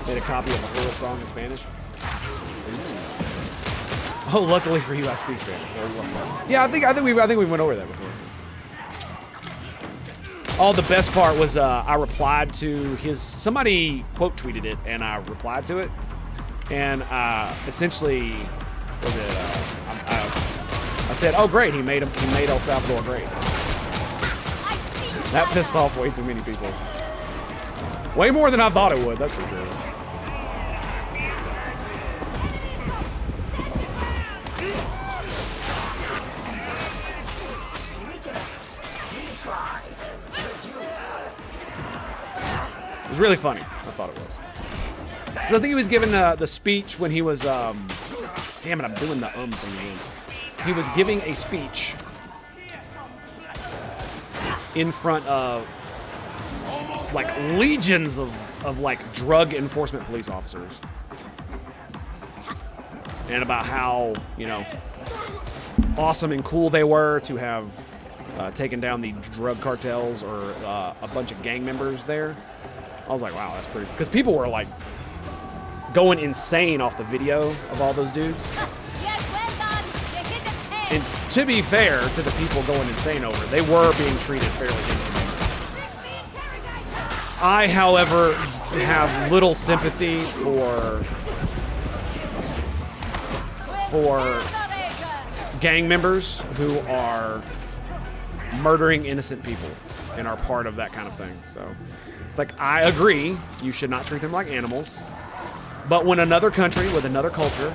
Made a copy of a horror song in Spanish. Oh, luckily for you, I speak Spanish. Yeah, I think we went over that before. Oh, the best part was I replied to somebody quote tweeted it, and I replied to it, and essentially, I said, "Oh, great! He made El Salvador great." That pissed off way too many people. Way more than I thought it would, that's for sure. It was really funny. I thought it was. 'Cause I think he was giving the speech when he was, damn it, I'm doing the thing again. He was giving a speech in front of like legions of like drug enforcement police officers. And about how, you know, awesome and cool they were to have taken down the drug cartels or a bunch of gang members there. I was like, wow, that's pretty, because people were like going insane off the video of all those dudes. Yes, well done. You hit the head. And to be fair to the people going insane over it, they were being treated fairly inhumanely. I, however, have little sympathy for gang members who are murdering innocent people and are part of that kind of thing. So it's like, I agree, you should not treat them like animals. But when another country with another culture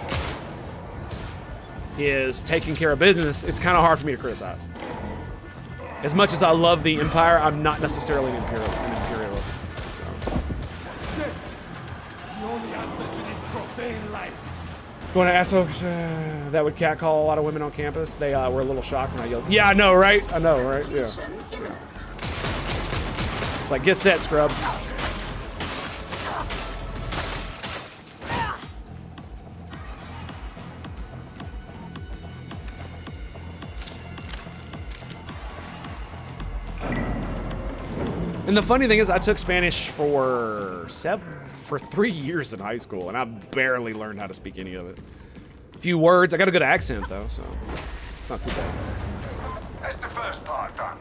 is taking care of business, it's kind of hard for me to criticize. As much as I love the Empire, I'm not necessarily an imperialist. So. The only answer to this profane life. Going to assholes that would catcall a lot of women on campus. They were a little shocked when I yelled, "Yeah, I know, right? I know, right? Yeah." It's like, get set, scrub. And the funny thing is, I took Spanish for 3 years in high school, and I barely learned how to speak any of it. A few words. I got a good accent, though, so it's not too bad. That's the first part done.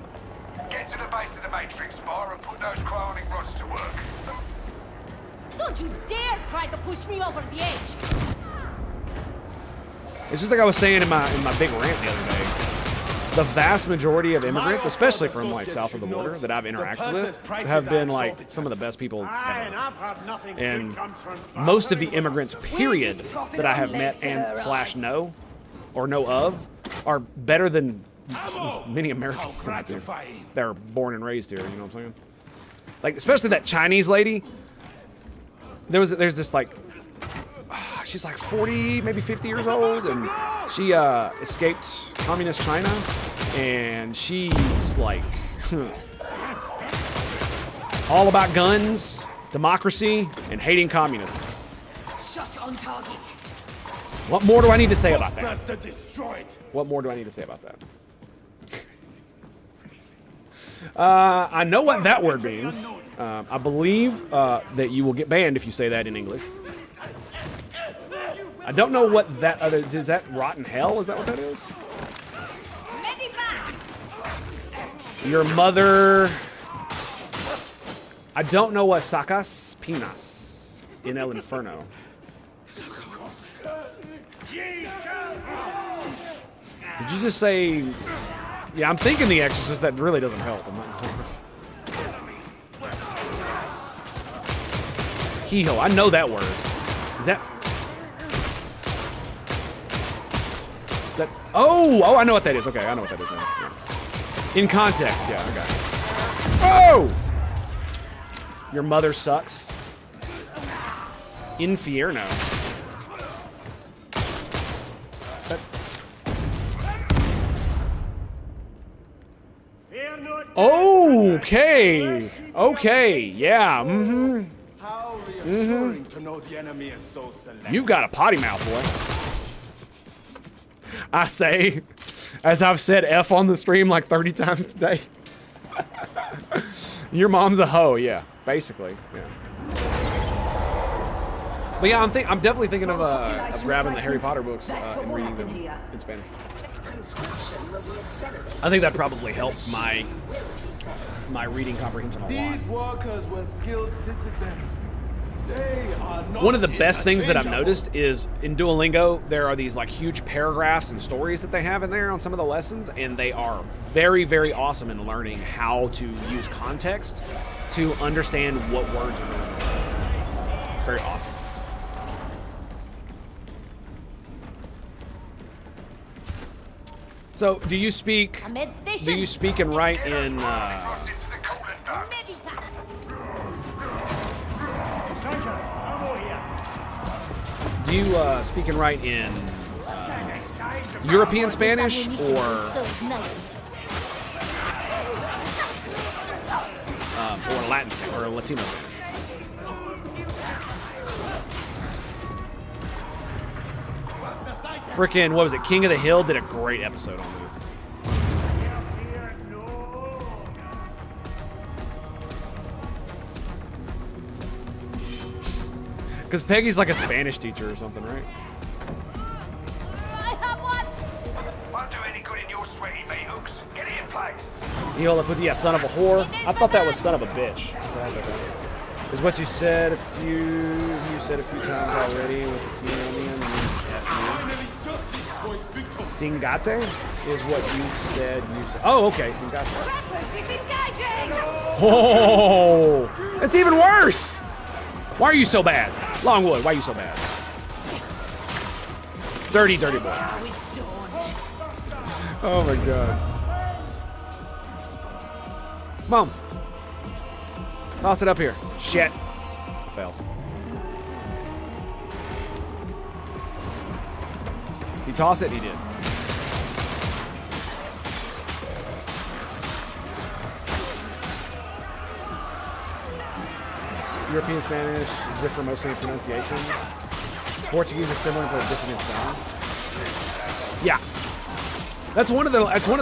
Get to the base of the Matrix bar and put those cryonic rods to work. Don't you dare try to push me over the edge. It's just like I was saying in my big rant the other day. The vast majority of immigrants, especially from like south of the border that I've interacted with, have been like some of the best people ever. And most of the immigrants, period, that I have met and / know or know of are better than many Americans that are born and raised here. You know what I'm saying? Like, especially that Chinese lady. There's this like, she's like 40, maybe 50 years old, and she escaped communist China, and she's like all about guns, democracy, and hating communists. Shot on target. What more do I need to say about that? What more do I need to say about that? I know what that word means. I believe that you will get banned if you say that in English. I don't know what that other... Is that rotten hell? Is that what that is? Your mother... I don't know what sacas pinas in El Inferno. Did you just say... Yeah, I'm thinking The Exorcist. That really doesn't help. Hee-ho. I know that word. Is that... Oh, I know what that is. Okay, I know what that is now. Yeah. In context, yeah, I got it. Oh! Your mother sucks. Infierno. Okay. Okay. Yeah. Mm-hmm. Mm-hmm. You got a potty mouth, boy. I say, as I've said F on the stream like 30 times today. Your mom's a hoe, yeah, basically, yeah. But yeah, I'm definitely thinking of grabbing the Harry Potter books and reading them in Spanish. I think that probably helped my reading comprehension a lot. These workers were skilled citizens. They are not One of the best things that I've interchangeable. noticed is in Duolingo, there are these like huge paragraphs and stories that they have in there on some of the lessons, and they are very, very awesome in learning how to use context to understand what words are going on. It's very awesome. So, do you speak and write in do you speak and write in European Spanish or Latin or Latino Spanish? Frickin', what was it? King of the Hill did a great episode on that. Because Peggy's like a Spanish teacher or something, right? I have one. Won't do any good in your sweaty meat hooks. Get it in place. Yola put yeah, son of a whore. I thought that was son of a bitch. Is what you said a few times already with the T on the end. Singate is what you said. Oh, okay, Singate. Oh, that's even worse. Why are you so bad? Longwood, why are you so bad? Dirty, dirty boy. Oh my god. Come on. Toss it up here. Shit. I fell. He tossed it, he did. European Spanish is different mostly in pronunciation. Portuguese is similar but different in sound. Yeah. That's one of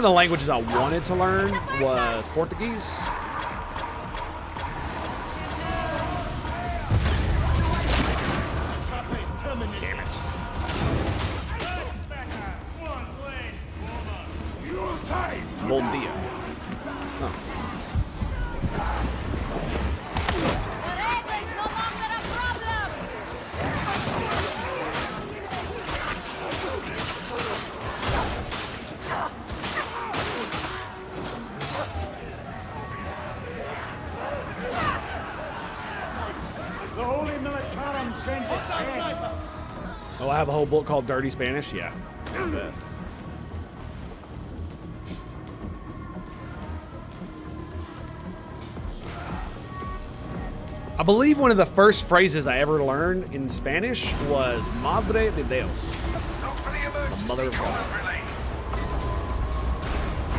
the languages I wanted to learn was Portuguese. Damn it. Bom dia. Oh. The Holy Militarum sends us yes. Oh, I have a whole book called Dirty Spanish? Yeah. I bet. I believe one of the first phrases I ever learned in Spanish was Madre de Dios. The Mother of God.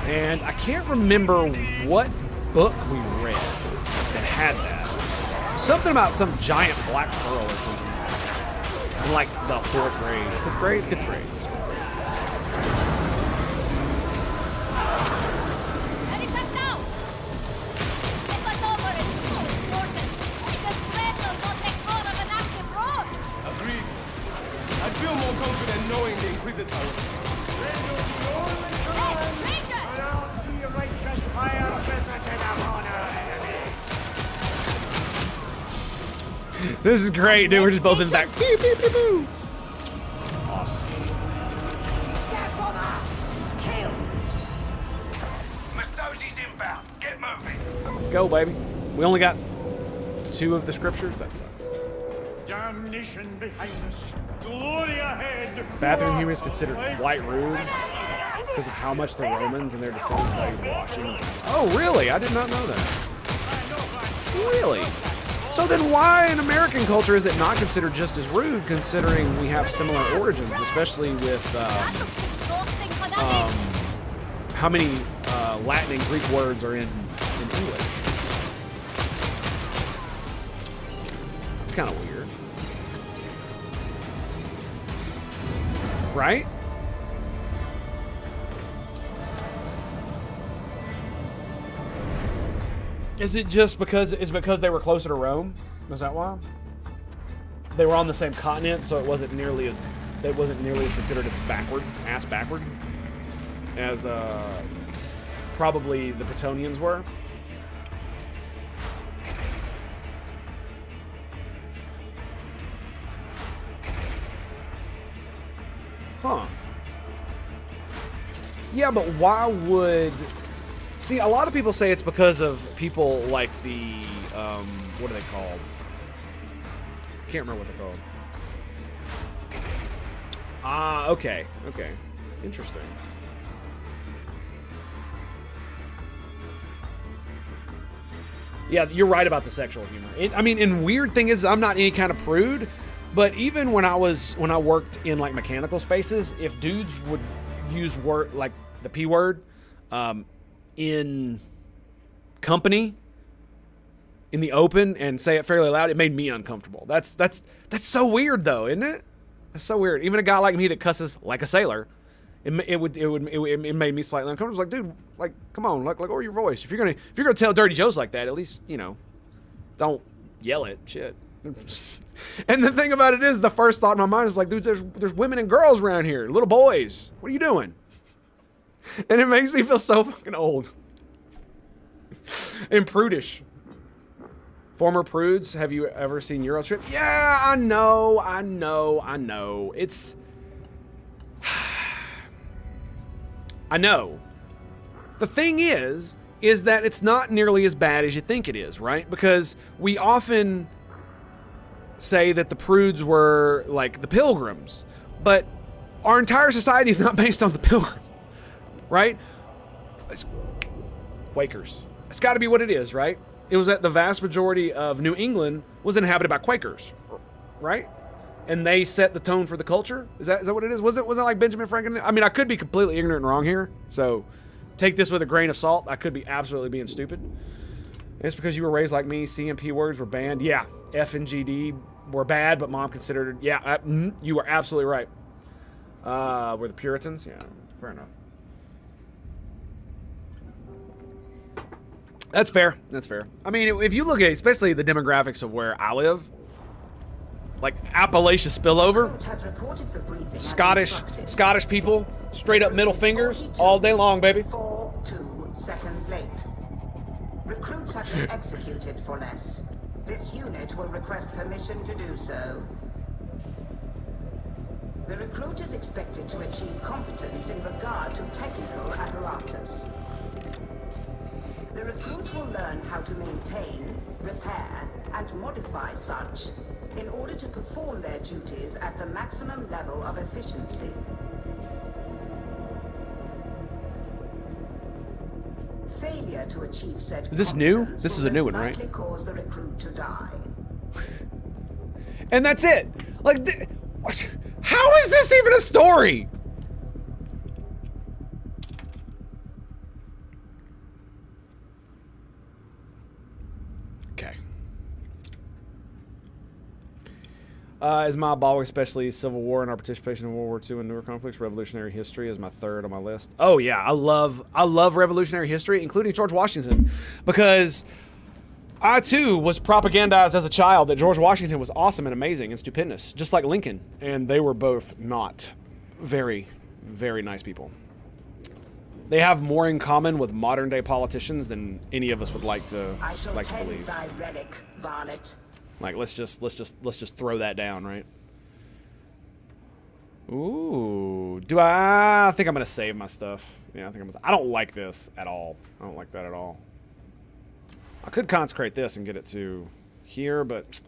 And I can't remember what book we read that had that. Something about some giant black pearl or something. In like the 4th grade. 5th grade? 5th grade. Agreed. I feel more confident knowing the Inquisitor. This is great, dude. We're just both in the back. Pew, pew, pew, pew. Awesome. Mastosi's inbound. Get moving. Let's go, baby. We only got 2 of the scriptures. That sucks. Damnation behind us. Glory ahead. Bathroom humor is considered quite rude because of how much the Romans and their descendants valued washing. Oh, really? I did not know that. Really? So then why in American culture is it not considered just as rude, considering we have similar origins, especially with how many Latin and Greek words are in English? It's kind of weird. Right? Is it just because they were closer to Rome? Is that why? They were on the same continent, so it wasn't nearly as considered as backward as probably the Bretonnians were. Yeah, but why would... See, a lot of people say it's because of people like the, what are they called? Can't remember what they're called. Ah, okay. Okay. Interesting. Yeah, you're right about the sexual humor. I mean, and weird thing is, I'm not any kind of prude, but even when I worked in like mechanical spaces, if dudes would use word like the P word in company in the open and say it fairly loud, it made me uncomfortable. That's so weird though, isn't it? That's so weird. Even a guy like me that cusses like a sailor, it made me slightly uncomfortable. It's like, dude, like, come on, like lower your voice. If you're gonna tell dirty jokes like that, at least, you know, don't yell it. Shit. And the thing about it is, the first thought in my mind is like, dude, there's women and girls around here, little boys. What are you doing? And it makes me feel so fucking old and prudish. Former prudes, have you ever seen Eurotrip? Yeah, I know. It's... I know. The thing is that it's not nearly as bad as you think it is, right? Because we often say that the prudes were like the pilgrims, but our entire society is not based on the pilgrims, right? It's Quakers. It's got to be what it is, right? It was that the vast majority of New England was inhabited by Quakers, right? And they set the tone for the culture. Is that what it is? Was it like Benjamin Franklin? I mean, I could be completely ignorant and wrong here, so take this with a grain of salt. I could be absolutely being stupid. And it's because you were raised like me. CMP words were banned. Yeah, F and GD were bad, but mom considered it. Yeah, you were absolutely right. Were the Puritans? Yeah, fair enough. That's fair. That's fair. I mean, if you look at especially the demographics of where I live, like Appalachia spillover, Scottish people, straight up middle fingers all day long, baby. 2 seconds late. Recruits have been executed for less. This unit will request permission to do so. The recruit is expected to achieve competence in regard to technical apparatus. The recruit will learn how to maintain, repair, and modify such in order to perform their duties at the maximum level of efficiency. Failure to achieve said Is this new? This is a new one, right? Likely cause the recruit to die. And that's it. Like, how is this even a story? Okay. Is my ball, especially Civil War and our participation in World War II and newer conflicts, Revolutionary History is my third on my list. Oh yeah, I love Revolutionary History, including George Washington, because I too was propagandized as a child that George Washington was awesome and amazing and stupendous, just like Lincoln, and they were both not very, very nice people. They have more in common with modern day politicians than any of us would like to believe. Thy relic, varlet. Like, let's just throw that down, right? Ooh, I think I'm gonna save my stuff. Yeah, I think I don't like this at all. I don't like that at all. I could consecrate this and get it to here, but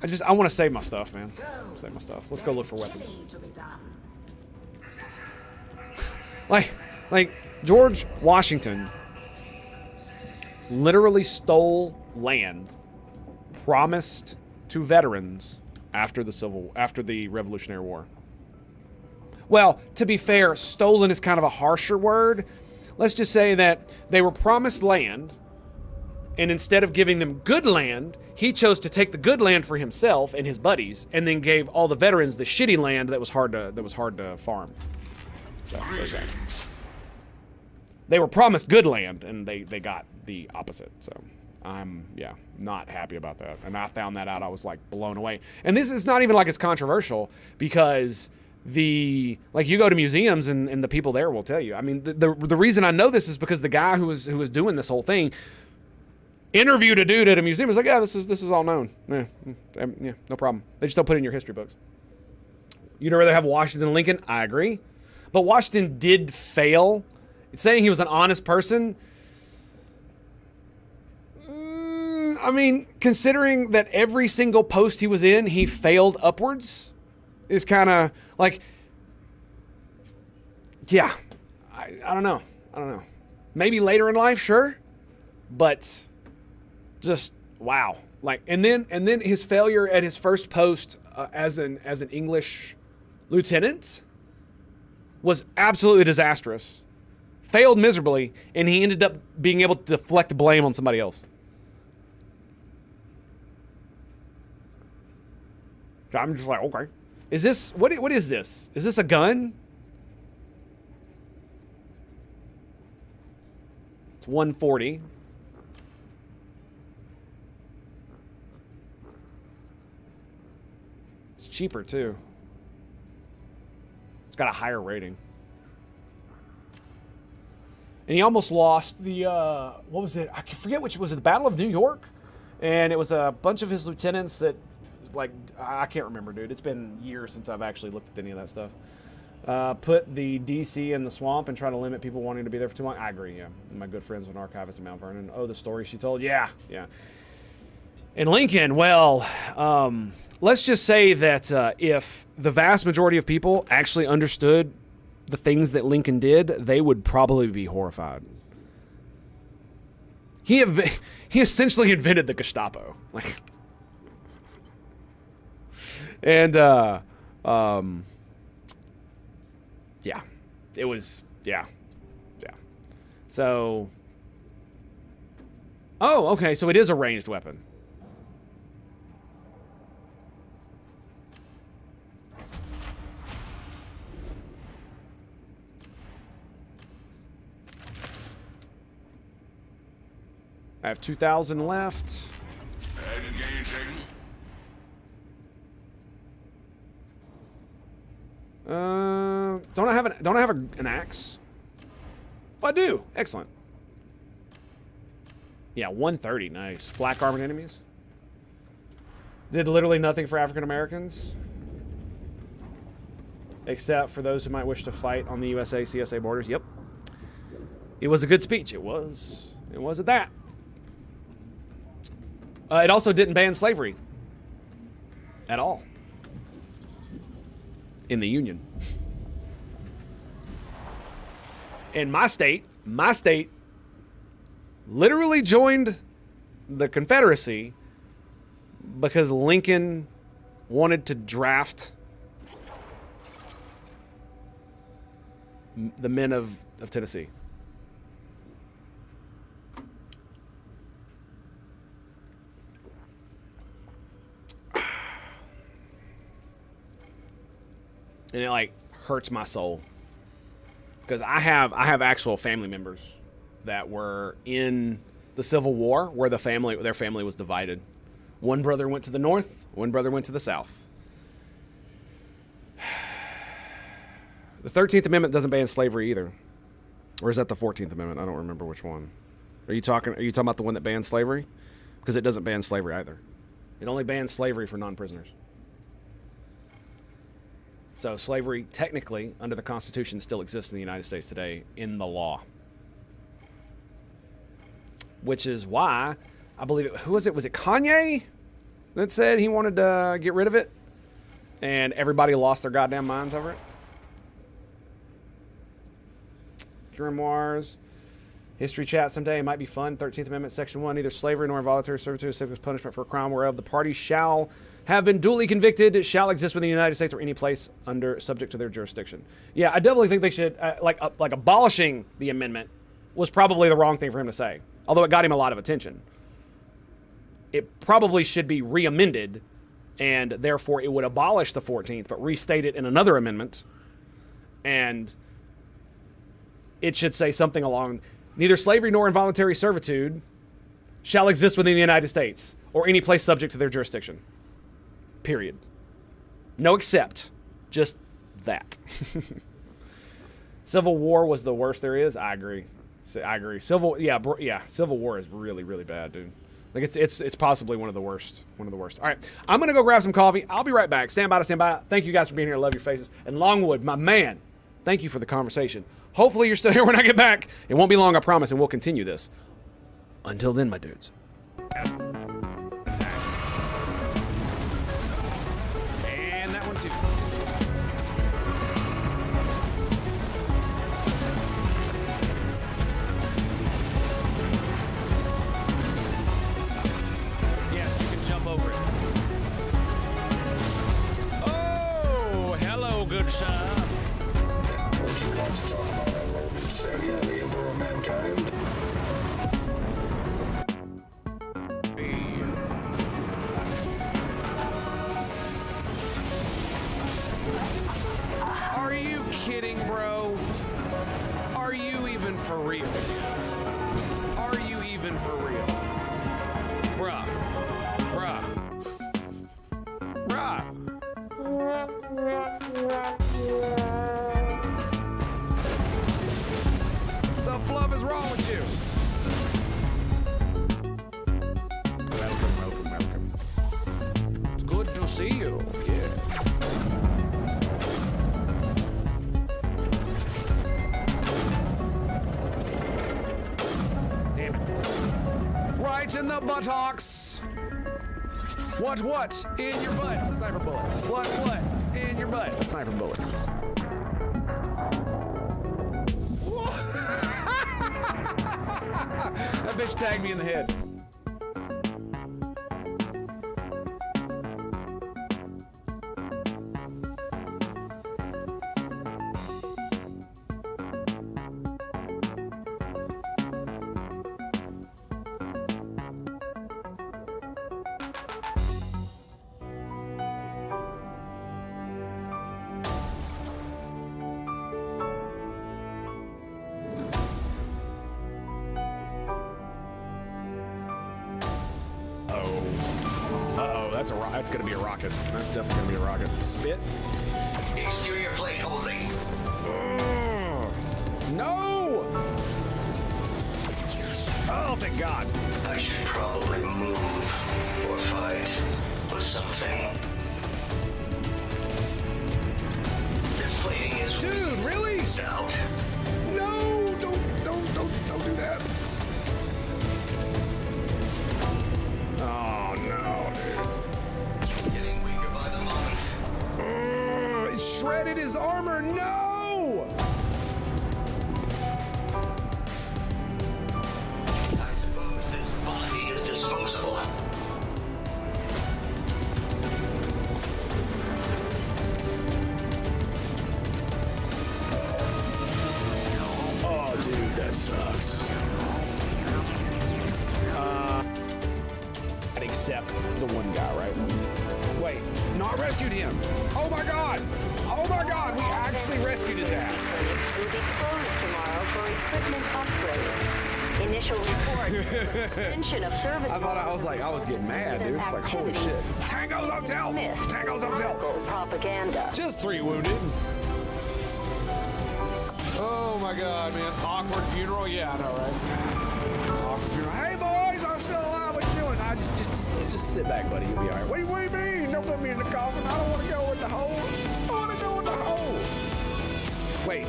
I want to save my stuff, man. Save my stuff. Let's go look for weapons. Like George Washington literally stole land promised to veterans after the Revolutionary War. Well, to be fair, stolen is kind of a harsher word. Let's just say that they were promised land, and instead of giving them good land, he chose to take the good land for himself and his buddies, and then gave all the veterans the shitty land that was hard to farm. So there's that. They were promised good land, and they got the opposite. So I'm not happy about that. And I found that out. I was like blown away. And this is not even like it's controversial, because you go to museums and the people there will tell you. I mean, the reason I know this is because the guy who was doing this whole thing interviewed a dude at a museum. He's like, yeah, this is all known. Yeah, no problem. They just don't put it in your history books. You'd rather have Washington than Lincoln? I agree. but Washington did fail. It's saying he was an honest person. I mean, considering that every single post he was in, he failed upwards, is kind of like, yeah, I don't know. I don't know. Maybe later in life, sure, but just wow. Like, and then his failure at his first post as an English lieutenant was absolutely disastrous. Failed miserably, and he ended up being able to deflect blame on somebody else. I'm just like, okay. Is this, what is this? Is this a gun? It's 140. It's cheaper too. It's got a higher rating. And he almost lost the, what was it? I forget which, was it the Battle of New York? And it was a bunch of his lieutenants that, like, I can't remember, dude. It's been years since I've actually looked at any of that stuff. Put the DC in the swamp and try to limit people wanting to be there for too long. I agree, yeah. My good friends with an archivist in Mount Vernon. Oh, the story she told? Yeah, yeah. And Lincoln, well, let's just say that if the vast majority of people actually understood the things that Lincoln did, they would probably be horrified. He essentially invented the Gestapo. Like, and yeah, it was, yeah. So, oh, okay, so it is a ranged weapon. I have 2,000 left. Engaging. Don't I have an axe? Oh, I do. Excellent. Yeah, 130. Nice. Flak armored enemies. Did literally nothing for African Americans, except for those who might wish to fight on the USA CSA borders. Yep. It was a good speech. It was. It was at that. It also didn't ban slavery at all in the Union. In my state literally joined the Confederacy because Lincoln wanted to draft the men of Tennessee. And it like hurts my soul because I have actual family members that were in the Civil War where their family was divided. One brother went to the north, one brother went to the south. The 13th Amendment doesn't ban slavery either. Or is that the 14th Amendment? I don't remember which one. Are you talking about the one that bans slavery? Because it doesn't ban slavery either. It only bans slavery for non-prisoners. So slavery, technically, under the Constitution, still exists in the United States today in the law. Which is why, I believe who was it? Was it Kanye that said he wanted to get rid of it? And everybody lost their goddamn minds over it? Grimoires. History chat someday. It might be fun. 13th Amendment, Section 1. Neither slavery nor involuntary servitude is as punishment for a crime whereof the parties shall have been duly convicted, shall exist within the United States or any place under subject to their jurisdiction. Yeah, I definitely think they should, like abolishing the amendment was probably the wrong thing for him to say. Although it got him a lot of attention. It probably should be re-amended, and therefore it would abolish the 14th, but restate it in another amendment. And it should say something along, neither slavery nor involuntary servitude shall exist within the United States or any place subject to their jurisdiction. Period. No except. Just that. Civil War was the worst there is. I agree. Civil War is really, really bad, dude. Like it's possibly one of the worst. All right, I'm gonna go grab some coffee. I'll be right back. Stand by. Thank you guys for being here. I love your faces. And Longwood, my man, Thank you for the conversation. Hopefully you're still here when I get back. It won't be long, I promise, and we'll continue this. Until then, my dudes. And that one too. Yes, you can jump over it. Oh, hello, good sir. Would you like to talk about our role in serving the Emperor of mankind? Are you kidding, bro? Are you even for real? Are you even for real? Bruh. Bruh. Bruh. The fluff is wrong with you? Welcome. It's good to see you. Yeah. Damn it. Right in the buttocks. What? In your butt. Sniper bullet. What? In your butt. Sniper bullet. That bitch tagged me in the head. That's gonna be a rocket. That's definitely gonna be a rocket. Spit. Exterior plate holding. No! Oh, thank God. I should probably move or fight or something. This plating is Dude, really? stout. No! Don't do that. Oh no, dude. Getting weaker by the moment. It shredded his armor. No! I suppose this body is disposable. Oh, dude, that sucks. Except the one guy, right? Wait, no, I rescued him. Oh my God! Oh my God! We actually rescued his ass. Will be closed tomorrow for equipment upgrade. Initial report. Suspension of service. I was getting mad, dude. It's like, holy shit. Tango's Hotel! Tango's Hotel! Propaganda. Just 3 wounded. Oh my God, man. Awkward funeral? Yeah, I know, right? Awkward funeral. Hey boys, I'm still alive. What you doing? I just sit back, buddy. You'll be all right. What do you mean? Don't put me in the coffin. I don't want to go in the hole. I want to go in the hole. Wait.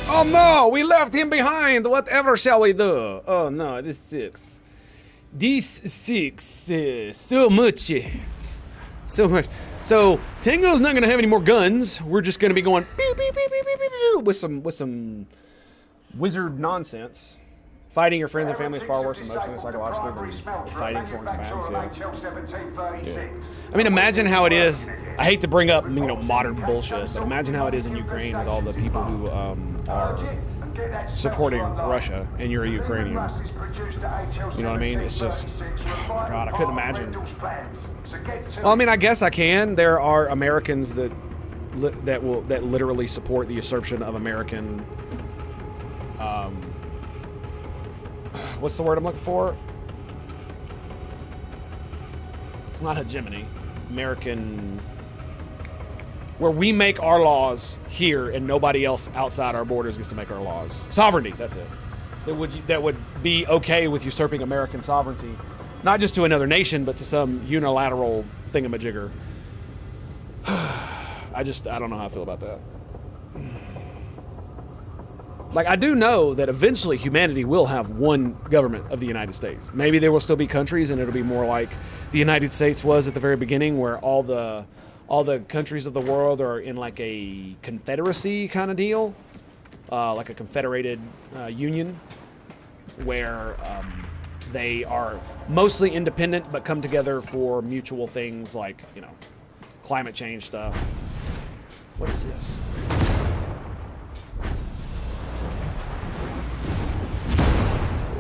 Oh no, we left him behind. Whatever shall we do? Oh no, this sucks. This sucks so much. So much. So Tango's not gonna have any more guns. We're just gonna be going pew, pew, pew, pew, pew, pew, pew, with some wizard nonsense. Fighting your friends and family is far worse emotionally and psychologically than fighting foreign combatants. Yeah. I mean, imagine how it is. I hate to bring up, modern bullshit, but imagine how it is in Ukraine with all the people who are supporting Russia, and you're a Ukrainian. You know what I mean? It's just, oh my God, I couldn't imagine. Well, I mean, I guess I can. There are Americans that literally support the usurpation of American. What's the word I'm looking for? It's not hegemony. American, where we make our laws here and nobody else outside our borders gets to make our laws. Sovereignty, that's it. That would be okay with usurping American sovereignty, not just to another nation, but to some unilateral thingamajigger. I don't know how I feel about that. Like, I do know that eventually humanity will have one government of the United States. Maybe there will still be countries, and it'll be more like the United States was at the very beginning, where all the countries of the world are in like a confederacy kind of deal, like a confederated union, where they are mostly independent but come together for mutual things like, you know, climate change stuff. What is this?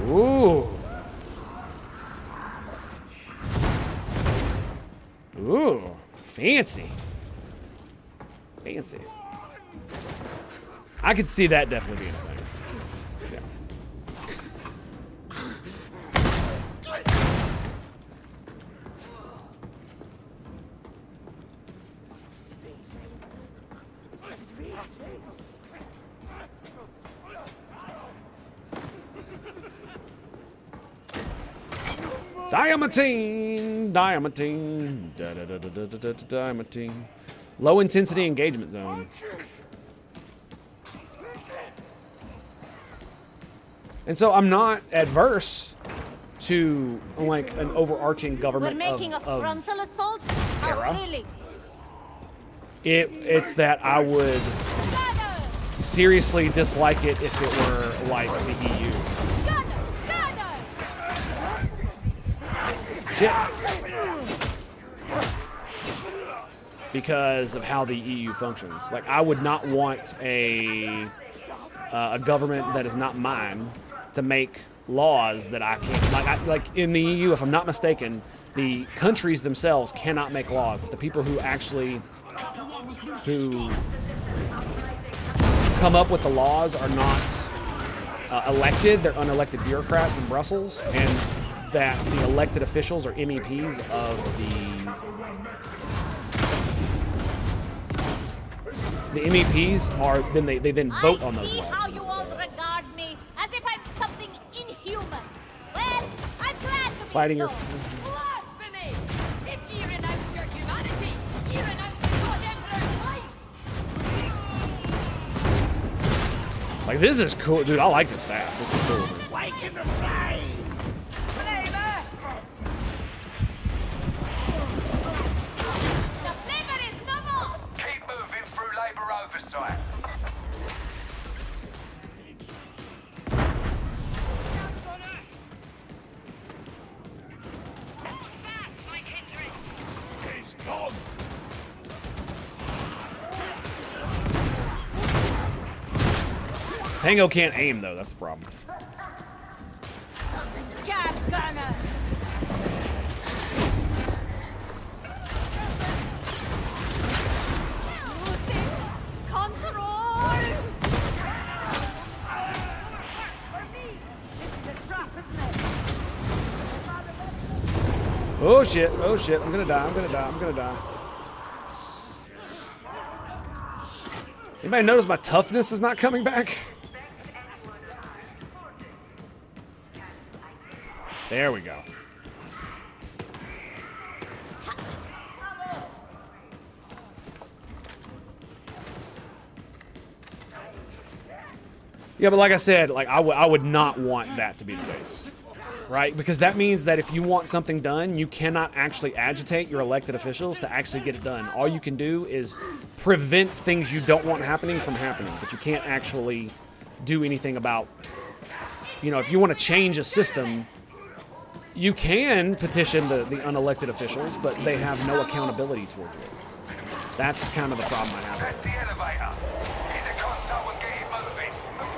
Ooh. Ooh. Fancy. Fancy. I could see that definitely being a thing. Yeah. Diamantine, diamantine, diamantine. Low intensity engagement zone. And so I'm not adverse to like an overarching government. We're making a frontal assault? Terra. Oh, really? It's that I would seriously dislike it if it were like the EU. Shit. Because of how the EU functions. Like, I would not want a government that is not mine to make laws that I can't. Like in the EU, if I'm not mistaken, the countries themselves cannot make laws. The people who actually come up with the laws are not elected. They're unelected bureaucrats in Brussels, and that the elected officials are MEPs of the MEPs are then they then vote on those I see laws. how you all regard me, as if I'm something inhuman. Well, I'm glad to be Fighting so. your Blasphemy! If ye renounce your humanity, ye renounce the God Emperor's light. Like, this is cool, dude. I like this staff. This is cool. Dude. Wake in the flame! The flavor is no more! Keep moving through Labour oversight. He's gone. Tango can't aim though. That's the problem. Scab gunner! Losing control! For me, this is a trap, isn't it? Oh shit! Oh shit! I'm gonna die! I'm gonna die! I'm gonna die! Anybody notice my toughness is not coming back? There we go. Yeah, but like I said, like I would not want that to be the case, right? Because that means that if you want something done, you cannot actually agitate your elected officials to actually get it done. All you can do is prevent things you don't want happening from happening, but you can't actually do anything about, you know, if you want to change a system, you can petition the unelected officials, but they have no accountability towards you. That's kind of the problem I have. Press the elevator. Hit the console and get it moving.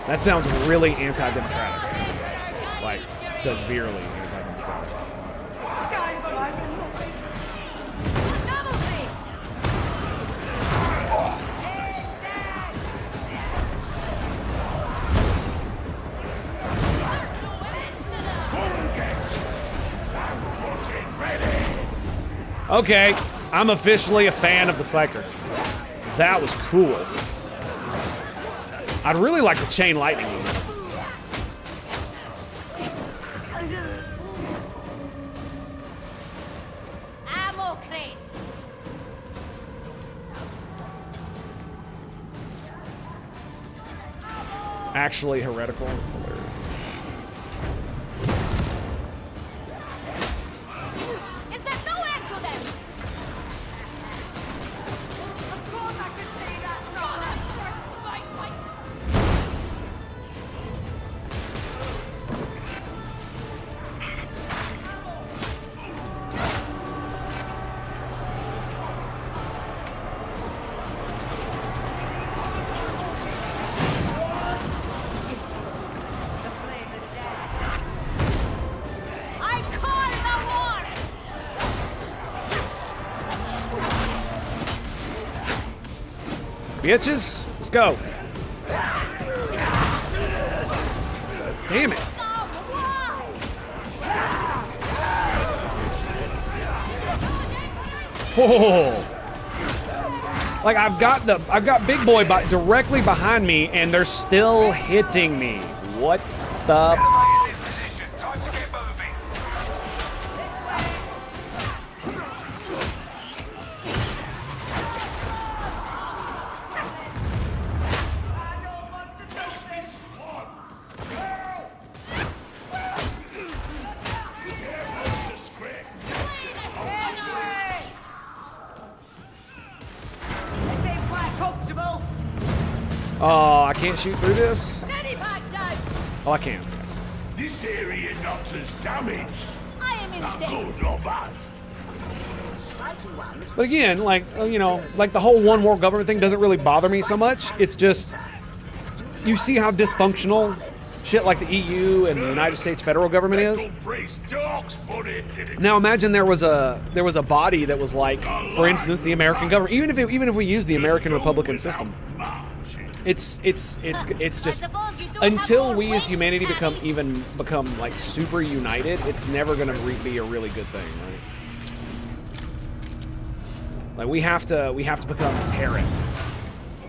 That sounds really anti-democratic. Like, severely anti-democratic. Nice. Okay, I'm officially a fan of the Psyker. That was cool. I'd really like the chain lightning. Ammo crate. actually heretical. It's hilarious. Is there no end to them? Of course I can see that, brother! I call the war! Bitches, let's go. Damn it. Whoa. Like I've got Big Boy directly behind me and they're still hitting me. What the? In position. Time to get moving. I don't want to do this! This ain't quite comfortable. Oh, I can't shoot through this? Very bad time. Oh, I can. This area not as damaged. I am in Not debt. good or bad. Spiky ones. But again, like, you know, like the whole one world government thing doesn't really bother me so much. It's just, you see how dysfunctional shit like the EU and the United States federal government is? Mental priest talks funny. Now imagine there was a body that was like, for instance, the American government. Even if we use the American Republican system, it's just until we as humanity become like super united, it's never gonna be a really good thing, right? Like we have to become Terran,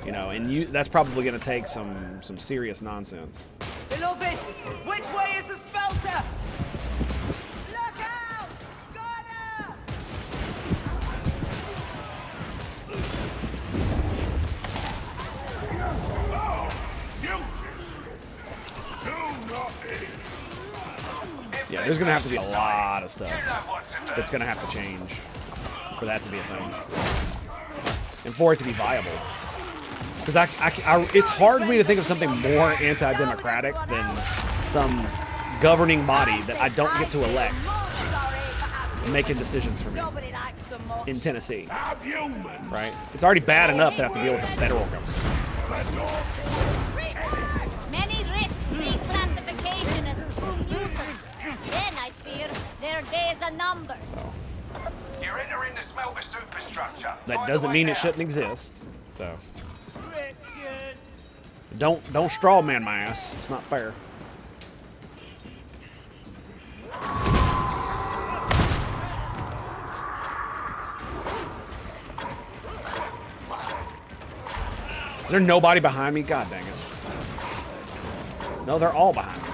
you know, and that's probably gonna take some serious nonsense. Beloved, which way is the smelter? Look out! Got her! Yeah, there's gonna have to be a lot of stuff that's gonna have to change for that to be a thing, and for it to be viable. Because it's hard for me to think of something more anti-democratic than some governing body that I don't get to elect making decisions for me in Tennessee. Right? It's already bad enough to have to deal with the federal government. Many risk reclassification as true mutants. Then I fear their days are numbered. So You're entering the smelter superstructure. that doesn't mean it shouldn't exist. So don't straw man my ass. It's not fair. Is there nobody behind me? God dang it. No, they're all behind me.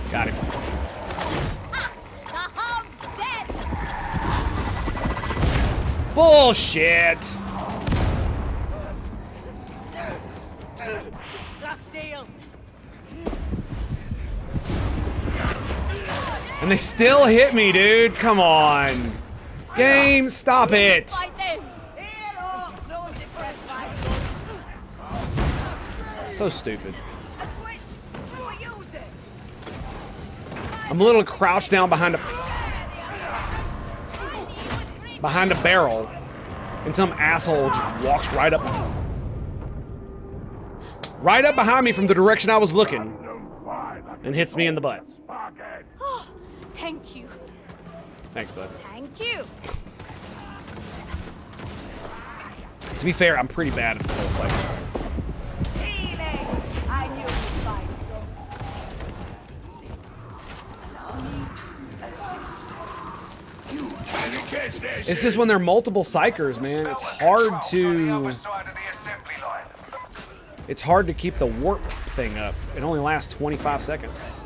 Got him. The hound's dead. Bullshit. And they still hit me, dude. Come on. Game, stop it. Fight them. So stupid. I'm a little crouched down behind a barrel, and some asshole just walks right up behind me from the direction I was looking and hits me in the butt. Oh, thank you. Thanks, bud. Thank you. To be fair, I'm pretty bad at this whole cycle. I knew you'd find some. It's just when they're multiple psychers, man, it's hard to... It's hard to keep the warp thing up. It only lasts 25 seconds.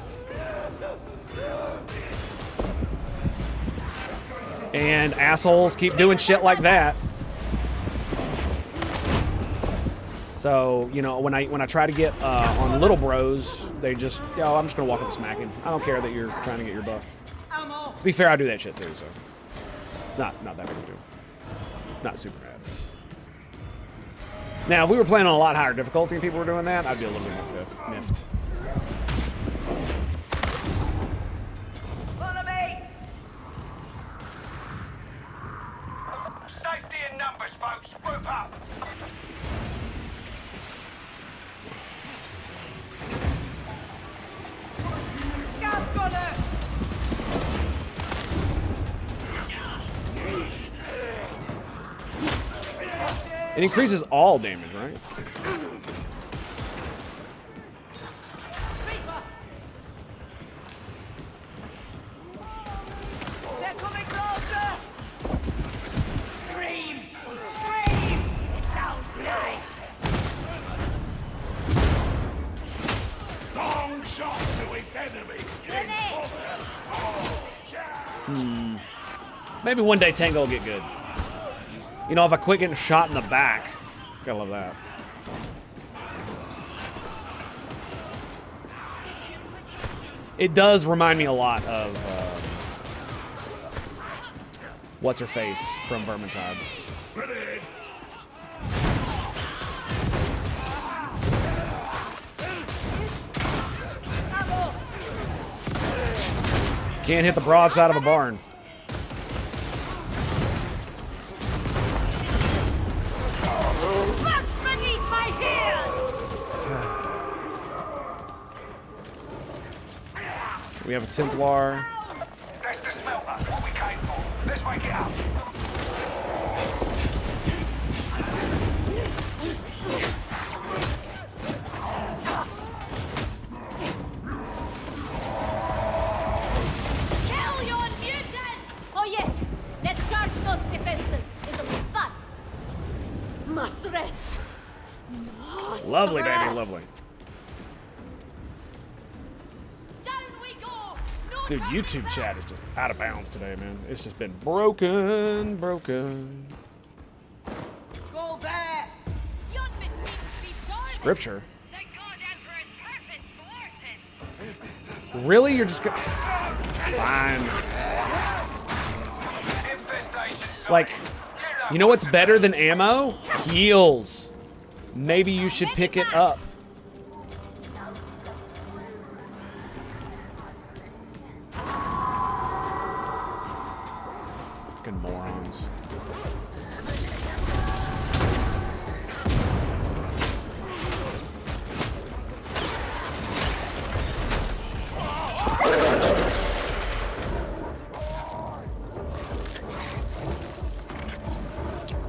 And assholes keep doing shit like that. So, you know, when I try to get on little bros, they just, yo, I'm just gonna walk up and smack him. I don't care that you're trying to get your buff. To be fair, I do that shit too, so it's not that big of a deal. Not super bad. Now, if we were playing on a lot higher difficulty and people were doing that, I'd be a little bit more miffed. Follow me! Safety in numbers, folks. Group up. Scout gunner! It increases all damage, right? They're coming closer! Scream! Scream! It sounds nice! Long shot to its enemy. Maybe one day Tango will get good. You know, if I quit getting shot in the back. Gotta love that. It does remind me a lot of what's her face from Vermintide. Ready. Can't hit the broadside of a barn. Bugs beneath my heel! We have a Templar. That's the smelter. What we came for. Let's wake it up. Kill your mutants! Oh yes, let's charge those defenses. It'll be fun. Must rest. Lovely, baby, lovely. Down we go. No Dude, turning YouTube back. chat is just out of bounds today, man. It's just been broken. Go there! Yon machines be dormant. Scripture. The God Emperor's purpose thwarted. Really? You're just gonna... Fine. Infestation. Like, you know what's better than ammo? Heals. Maybe you should pick it up. Fucking morons.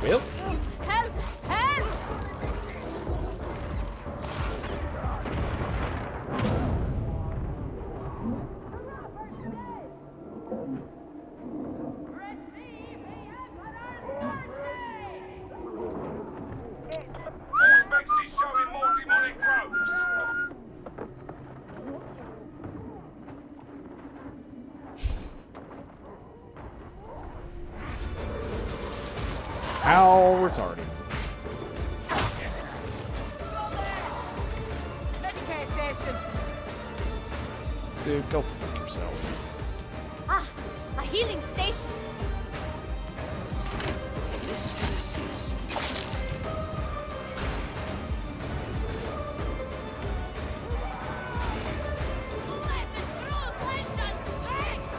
Well, Help! Help! Receive the Emperor's Specs is showing more demonic growths. how retarded. Medicare station. Dude, go fuck yourself. Ah, a healing station. Blessed rule cleanse us strength.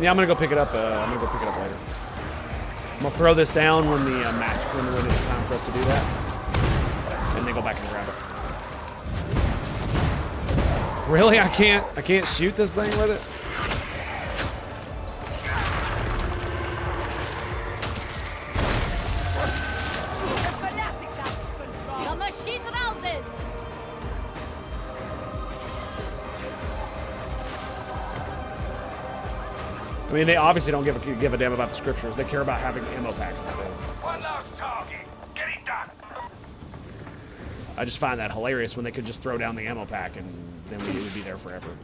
Yeah, I'm gonna go pick it up. I'm gonna go pick it up later. I'm gonna throw this down when the match, when it's time for us to do that, and then go back and grab it. Really? I can't shoot this thing with it? The machine rouses. I mean, they obviously don't give a damn about the scriptures. They care about having ammo packs instead. One last target. Get it done. I just find that hilarious when they could just throw down the ammo pack and then we would be there forever.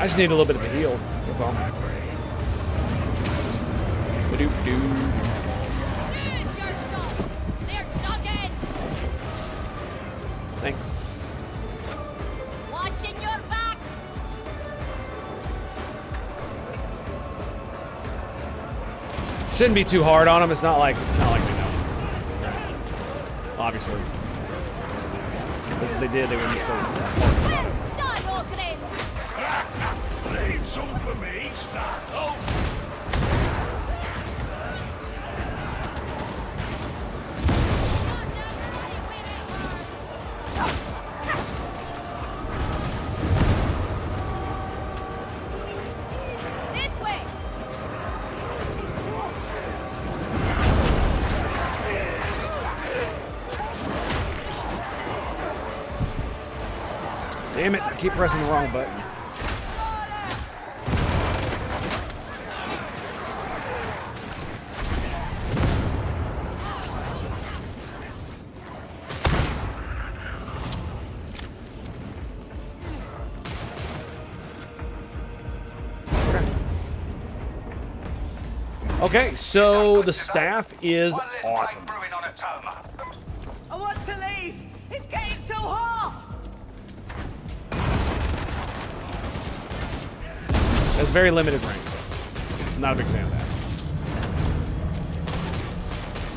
I just need a little bit of a heal. That's all. Ba-doop-doo. Thanks. Watching your back. Shouldn't be too hard on them. It's not like they know. Obviously. As they did, they wouldn't be so. Need some for me, Starko? This way. Damn it, I keep pressing the wrong button. Okay, so the staff is awesome. I want to leave. It's getting too hot. That's very limited range. Not a big fan of that.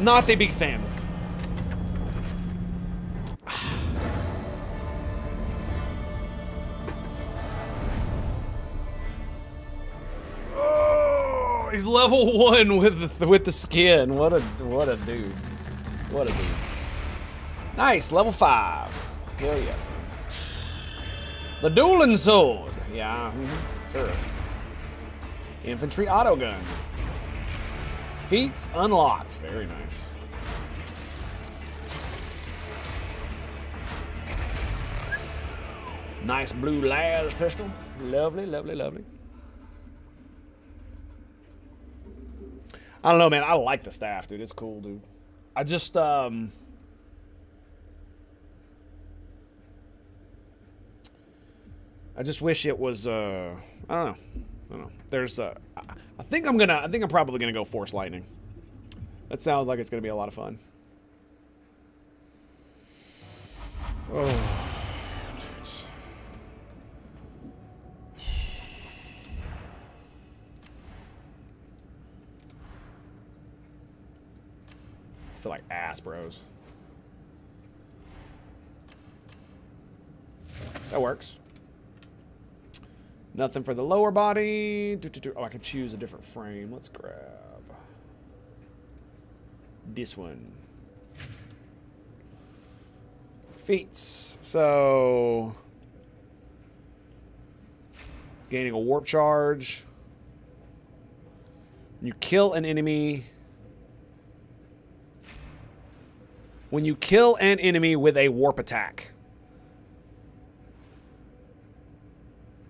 Not the big fan. Oh, he's level 1 with the skin. What a dude. What a dude. Nice, level 5. Hell yes. The dueling sword. Yeah, sure. Infantry auto gun. Feats unlocked. Very nice. Nice blue las pistol. Lovely, lovely, lovely. I don't know, man. I like the staff, dude. It's cool, dude. I just, I just wish it was, I don't know. There's, I think I'm probably gonna go Force Lightning. That sounds like it's gonna be a lot of fun. Oh. I feel like ass, bros. That works. Nothing for the lower body. Oh, I can choose a different frame. Let's grab this one. Feats. So, gaining a warp charge. You kill an enemy. When you kill an enemy with a warp attack.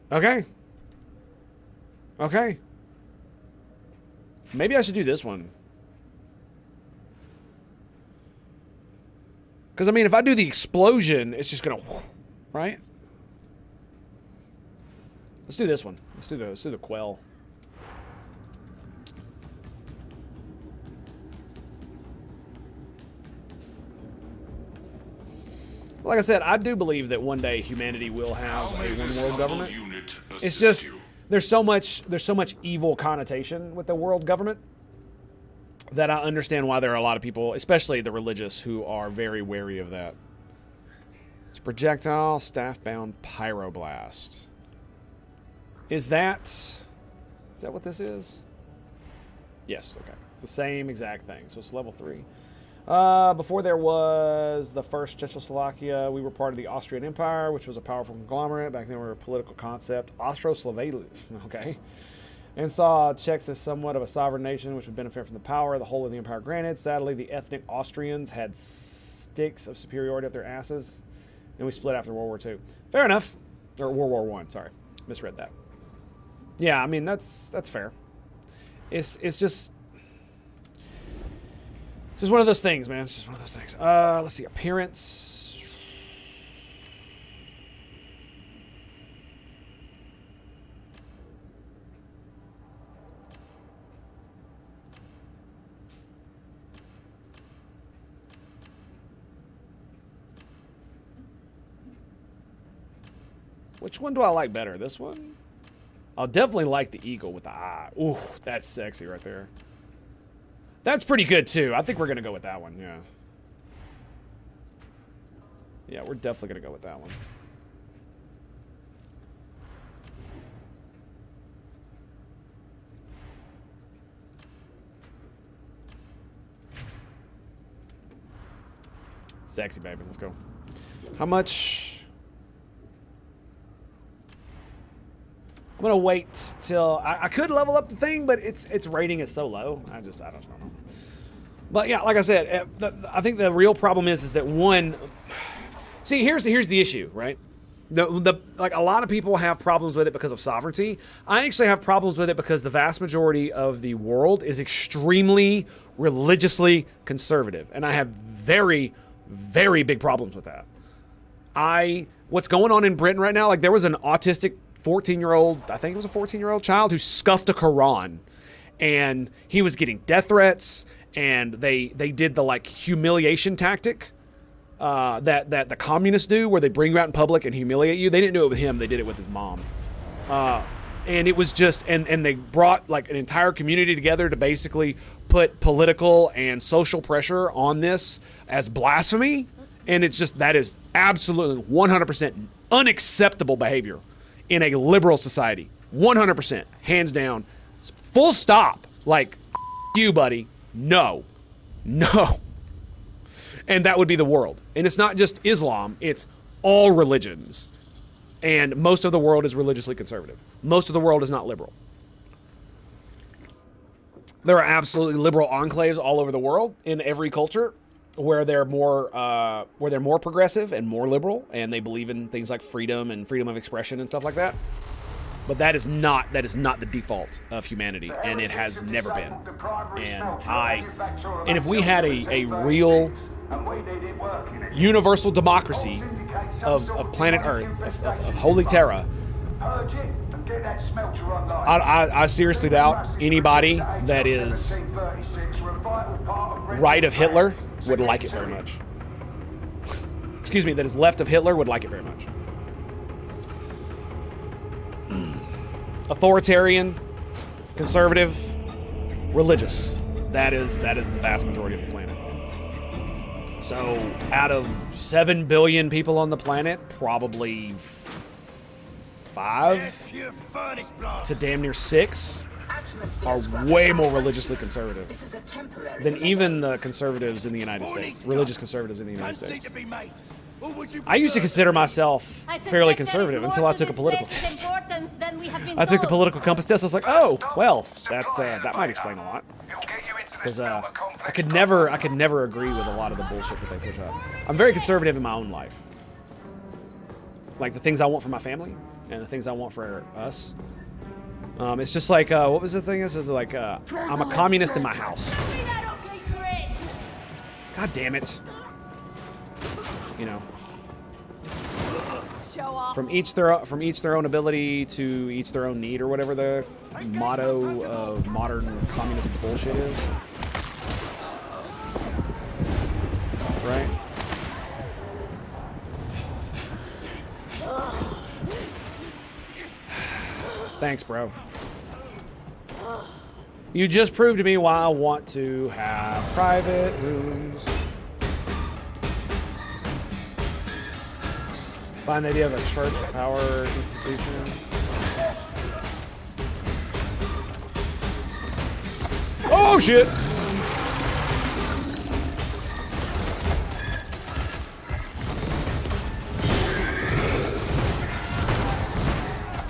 Okay. Okay. Maybe I should do this one. Because, I mean, if I do the explosion, it's just going to... Right? Let's do this one. Let's do the quell. Like I said, I do believe that one day humanity will have a one-world government. It's just there's so much evil connotation with the world government that I understand why there are a lot of people, especially the religious, who are very wary of that. It's projectile, staff-bound pyroblast. Is that what this is? Yes. Okay. It's the same exact thing. So it's level 3. Before there was the first Czechoslovakia, we were part of the Austrian Empire, which was a powerful conglomerate. Back then we were a political concept. Austro-Slovak, okay. And saw Czechs as somewhat of a sovereign nation, which would benefit from the power of the whole of the empire granted. Sadly, the ethnic Austrians had sticks of superiority up their asses, and we split after World War II. Fair enough. Or World War I, sorry. Misread that. Yeah, I mean, that's fair. It's just one of those things, man. It's just one of those things. Let's see. Appearance. Which one do I like better? This one? I'll definitely like the eagle with the eye. Ooh, that's sexy right there. That's pretty good too. I think we're gonna go with that one, yeah. Yeah, we're definitely gonna go with that one. Sexy, baby. Let's go. How much? I'm gonna wait till I could level up the thing, but its rating is so low. I don't know. But yeah, like I said, I think the real problem is that one. See, here's the issue, right? Like a lot of people have problems with it because of sovereignty. I actually have problems with it because the vast majority of the world is extremely religiously conservative, and I have very, very big problems with that. What's going on in Britain right now, like there was an autistic 14-year-old, I think it was a 14-year-old child who scuffed a Quran, and he was getting death threats, and they did the like humiliation tactic that the communists do, where they bring you out in public and humiliate you. They didn't do it with him, they did it with his mom. And it was just, and they brought like an entire community together to basically put political and social pressure on this as blasphemy. And it's just, that is absolutely 100% unacceptable behavior in a liberal society. 100%, hands down, full stop. Like, you, buddy. No. And that would be the world. And it's not just Islam, it's all religions. And most of the world is religiously conservative. Most of the world is not liberal. There are absolutely liberal enclaves all over the world in every culture where they're more progressive and more liberal, and they believe in things like freedom and freedom of expression and stuff like that. But that is not the default of humanity, and it has never been. And if we had a real universal democracy of planet Earth, of Holy Terra, I seriously doubt anybody that is right of Hitler would like it very much. Excuse me, that is left of Hitler would like it very much. Authoritarian, conservative, religious. That is the vast majority of the planet. So, out of 7 billion people on the planet, probably 5 to damn near 6 are way more religiously conservative than even the conservatives in the United States, religious conservatives in the United States. I used to consider myself fairly conservative until I took a political test. I took the political compass test. I was like, oh, well, that might explain a lot. Because I could never agree with a lot of the bullshit that they push out. I'm very conservative in my own life. Like the things I want for my family and the things I want for us. It's just like, what was the thing? It's like, I'm a communist in my house. God damn it. You know. From each their own ability to each their own need, or whatever the motto of modern communism bullshit is. Right? Thanks, bro. You just proved to me why I want to have private rooms. Find the idea of a church power institution. Oh shit!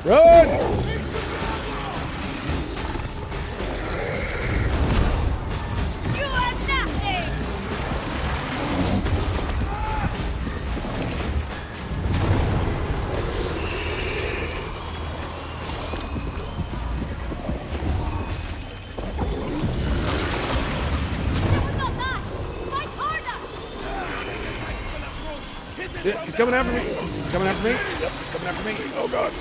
Run! He's coming after me. He's coming after me. Yep, he's coming after me. Oh god.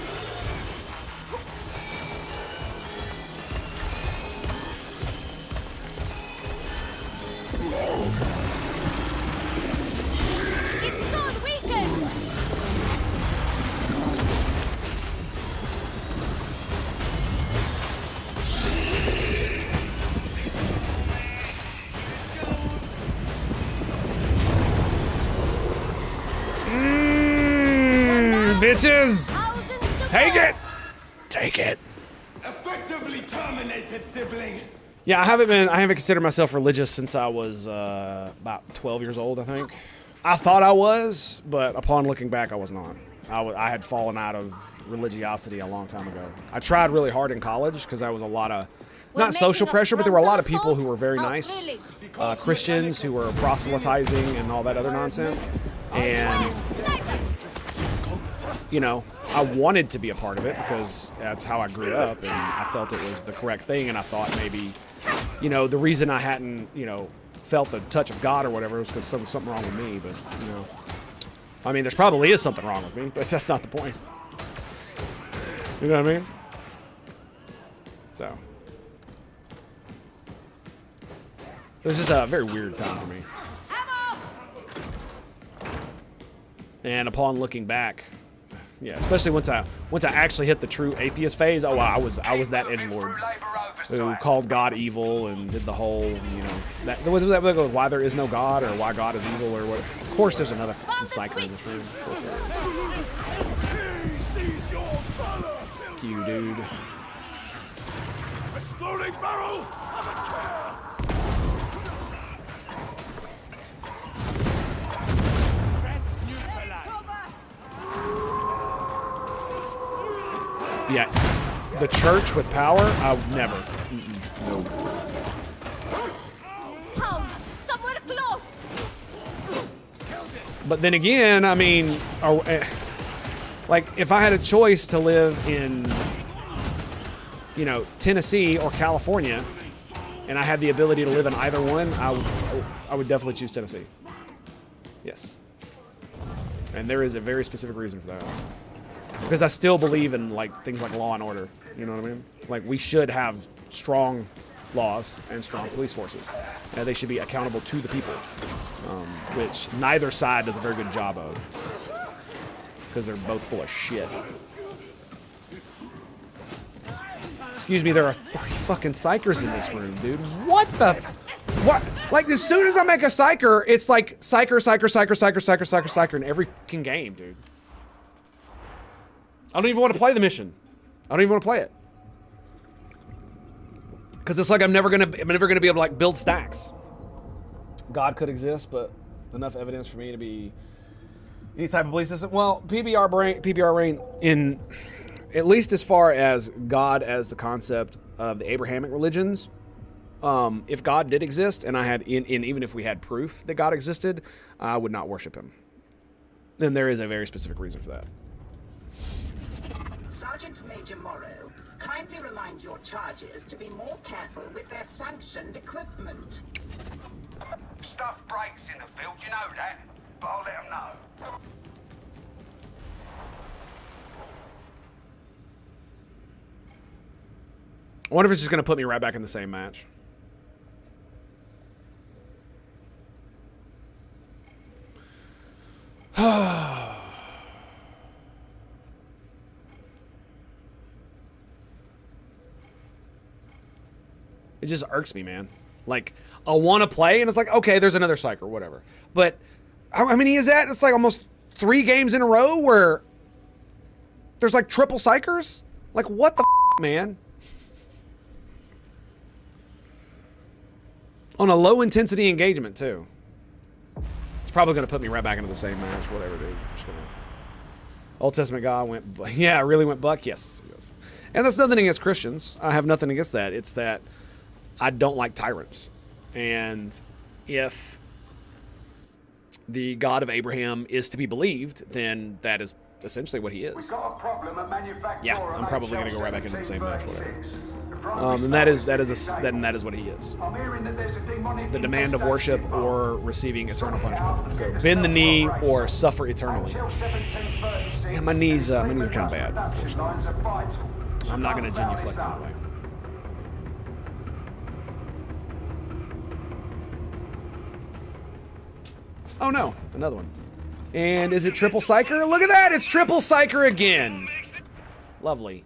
Its sword weakened. bitches! Take it! Take it. Effectively terminated, sibling. Yeah, I haven't considered myself religious since I was about 12 years old, I think. I thought I was, but upon looking back, I was not. I had fallen out of religiosity a long time ago. I tried really hard in college because there was a lot of, not social pressure, but there were a lot of people who were very nice. Christians who were proselytizing and all that other nonsense. And, you know, I wanted to be a part of it because that's how I grew up, and I felt it was the correct thing, and I thought maybe, you know, the reason I hadn't, you know, felt the touch of God or whatever was because something wrong with me, but, you know. I mean, there's probably is something wrong with me, but that's not the point. You know what I mean? So. This is a very weird time for me. And upon looking back, yeah, especially once I actually hit the true atheist phase, oh, I was that edgelord who called God evil and did the whole, you know, that goes why there is no God or why God is evil or what. Of course, there's another cycle in this thing. Of course there is. Fuck you, dude. Exploding barrel. Yeah, the church with power, I would never. No. Somewhere close. But then again, I mean, like if I had a choice to live in, you know, Tennessee or California, and I had the ability to live in either one, I would definitely choose Tennessee. Yes. And there is a very specific reason for that. Because I still believe in like things like law and order. You know what I mean? Like we should have strong laws and strong police forces. And they should be accountable to the people, which neither side does a very good job of. Because they're both full of shit. Excuse me, there are 3 fucking psychers in this room, dude. What the? What? Like as soon as I make a psycher, it's like psycher, psycher, psycher, psycher, psycher, psycher, psycher in every fucking game, dude. I don't even want to play the mission. I don't even want to play it. Because it's like I'm never gonna be able to like build stacks. God could exist, but enough evidence for me to be any type of belief system. Well, PBR reign in at least as far as God as the concept of the Abrahamic religions. If God did exist, and I had even if we had proof that God existed, I would not worship him. Then there is a very specific reason for that. Sergeant Major Morrow, kindly remind your charges to be more careful with their sanctioned equipment. Stuff breaks in the field, you know that, but I'll let them know. I wonder if it's just going to put me right back in the same match. It just irks me, man. Like, I want to play, and it's like, okay, there's another psych or whatever. But how many is that? It's like almost 3 games in a row where there's like triple psychers? Like, what the man? On a low-intensity engagement, too. It's probably going to put me right back into the same match, whatever, dude. I'm just going to... Old Testament God went... Yeah, really went buck? Yes, yes. And that's nothing against Christians. I have nothing against that. It's that I don't like tyrants. And if the God of Abraham is to be believed, then that is essentially what he is. We've got a problem at manufacturer. Yeah, I'm probably going to go right back into the same match, whatever. And that is what he is. I'm hearing that there's a demonic The demand of worship or receiving eternal punishment. So bend the knee or suffer eternally. Yeah, my knees are kind of bad, unfortunately. So I'm not going to genuflect that way. Oh no, another one. And is it triple psycher? Look at that, it's triple psycher again. Lovely.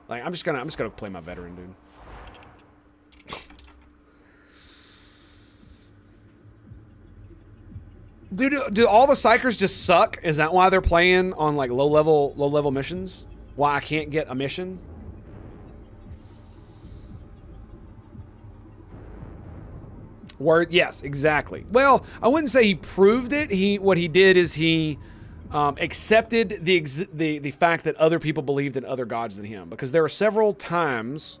Like I'm just gonna play my veteran, dude. Do all the psychers just suck? Is that why they're playing on like low level missions? Why I can't get a mission? Word, yes, exactly. Well, I wouldn't say he proved it. What he did is he accepted the fact that other people believed in other gods than him, because there were several times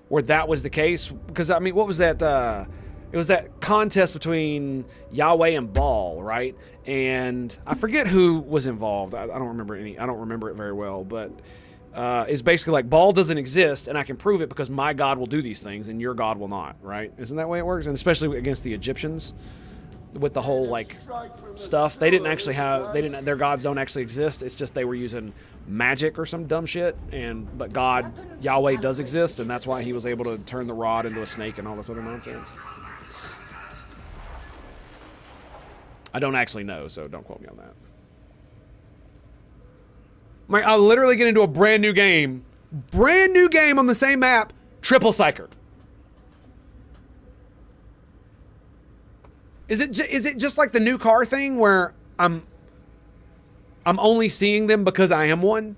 where that was the case. Because I mean, what was that? It was that contest between Yahweh and Baal, right? And I forget who was involved. I don't remember any. I don't remember it very well, but it's basically like Baal doesn't exist, and I can prove it because my God will do these things, and your God will not, right? Isn't that the way it works? And especially against the Egyptians, with the whole like stuff, they didn't actually have. Their gods don't actually exist. It's just they were using magic or some dumb shit. But God, Yahweh, does exist, and that's why he was able to turn the rod into a snake and all this other nonsense. I don't actually know, so don't quote me on that. Like, I'll literally get into a brand new game on the same map, triple psycher. Is it just like the new car thing where I'm only seeing them because I am one?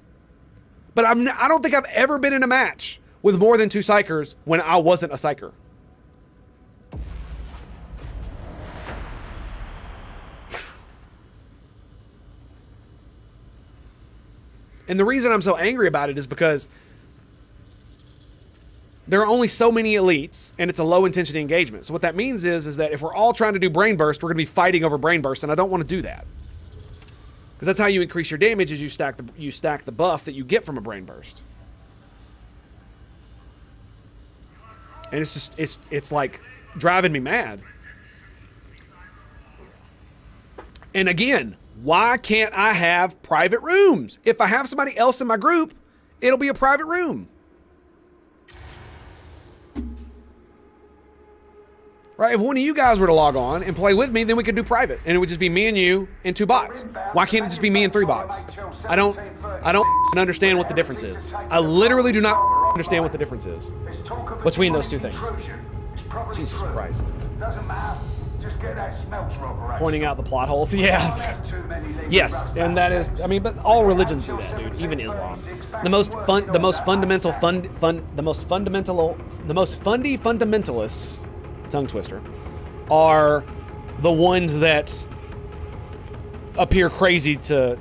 But I don't think I've ever been in a match with more than 2 psychers when I wasn't a psycher. And the reason I'm so angry about it is because there are only so many elites, and it's a low intensity engagement. So what that means is that if we're all trying to do brain burst, we're going to be fighting over brain burst, and I don't want to do that. Because that's how you increase your damage, is you stack the buff that you get from a brain burst. And it's just it's like driving me mad. And again, why can't I have private rooms? If I have somebody else in my group, it'll be a private room. Right? If one of you guys were to log on and play with me, then we could do private. And it would just be me and you and 2 bots. Why can't it just be me and 3 bots? I don't understand what the difference is. I literally do not understand what the difference is between those 2 things. Jesus Christ. Doesn't matter. Just get that smelter operation. Pointing out the plot holes. Yeah. Yes, and that is, I mean, but all religions do that, dude. Even Islam. The most fundamentalists, tongue twister, are the ones that appear crazy to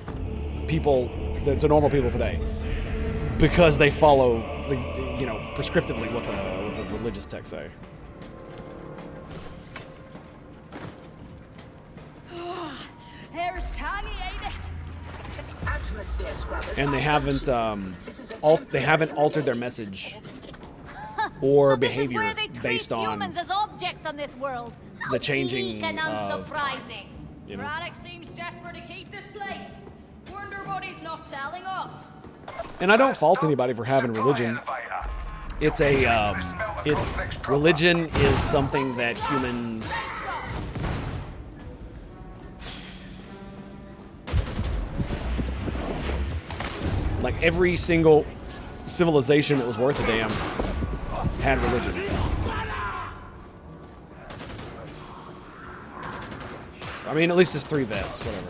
people, to normal people today, because they follow, you know, prescriptively what the religious texts say. And they haven't altered their message or so behavior based on humans as objects on this world. the changing and unsurprising. You know. Radix seems desperate to keep this place. Wonder what he's not telling us. And I don't fault anybody for having religion. It's religion is something that humans. Like every single civilization that was worth a damn had religion. I mean, at least it's 3 vets, whatever.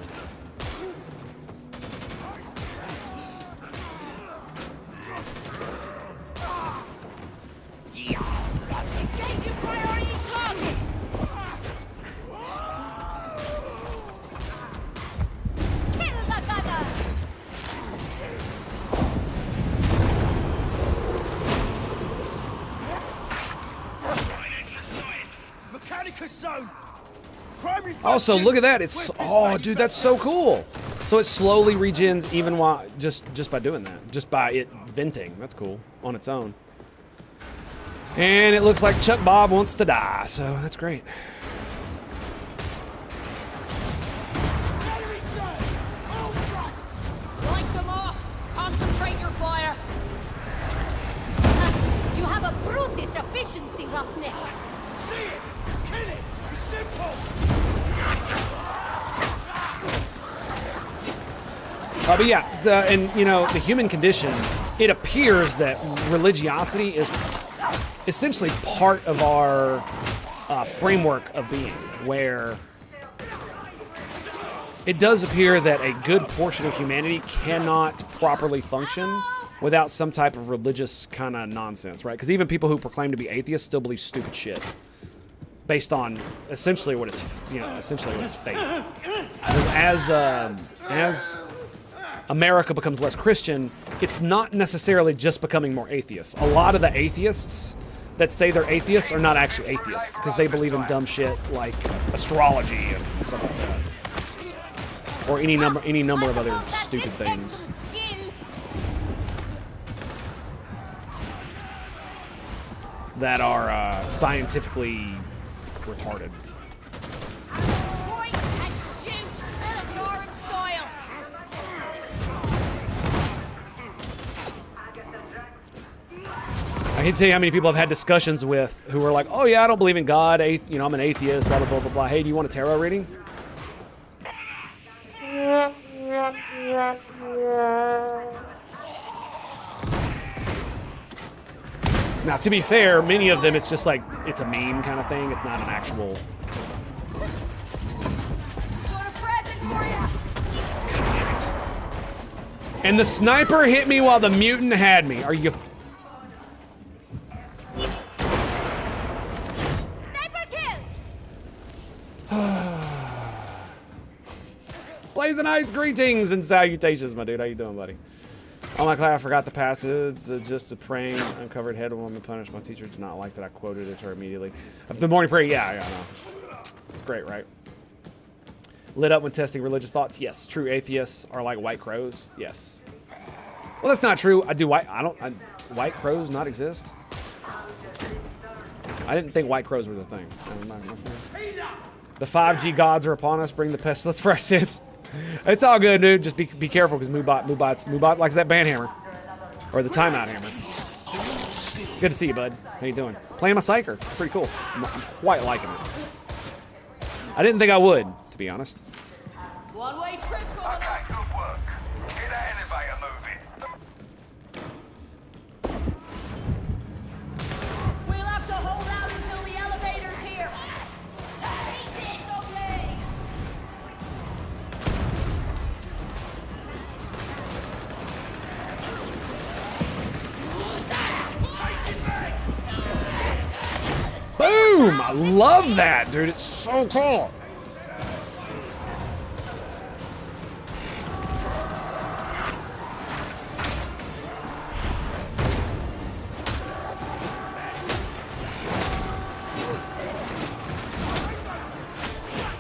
Also, look at that. It's, oh, dude, that's so cool. So it slowly regens even while, just by doing that. Just by it venting. That's cool on its own. And it looks like Chuck Bob wants to die, so that's great. Light them off. Concentrate your fire. You have a brutish efficiency, roughneck. See it! Kill it! It's simple! But yeah, and you know, the human condition, it appears that religiosity is essentially part of our framework of being, where it does appear that a good portion of humanity cannot properly function without some type of religious kind of nonsense, right? Because even people who proclaim to be atheists still believe stupid shit based on essentially what is, essentially what is faith. As America becomes less Christian, it's not necessarily just becoming more atheist. A lot of the atheists that say they're atheists are not actually atheists because they believe in dumb shit like astrology and stuff like that. Or any number of other stupid things. That are scientifically retarded. Point and shoot, Minotaur in style. I can tell you how many people I've had discussions with who are like, "Oh yeah, I don't believe in God. I'm an atheist. Blah blah blah blah blah. Hey, do you want a tarot reading?" Now, to be fair, many of them, it's just like, it's a meme kind of thing. It's not an actual... God damn it. And the sniper hit me while the mutant had me. Are you... Sniper kill! Blazing Ice, greetings and salutations, my dude. How you doing, buddy? Oh my God, I forgot the passage. Just a praying, uncovered head woman punished. My teacher did not like that I quoted it to her immediately. The morning prayer, yeah, I know. It's great, right? Lit up when testing religious thoughts. Yes, true atheists are like white crows. Yes. Well, that's not true. White crows not exist? I didn't think white crows were the thing. The 5G gods are upon us. Bring the pestilence for our sins. It's all good, dude. Just be careful, because Moobot likes that band hammer. Or the timeout hammer. It's good to see you, bud. How you doing? Playing my Psyker. Pretty cool. I'm quite liking it. I didn't think I would, to be honest. One-way trip going. Okay, good work. Get that elevator moving. We'll have to hold out until the elevator's here. Eat this, okay? Boom! I love that, dude. It's so cool.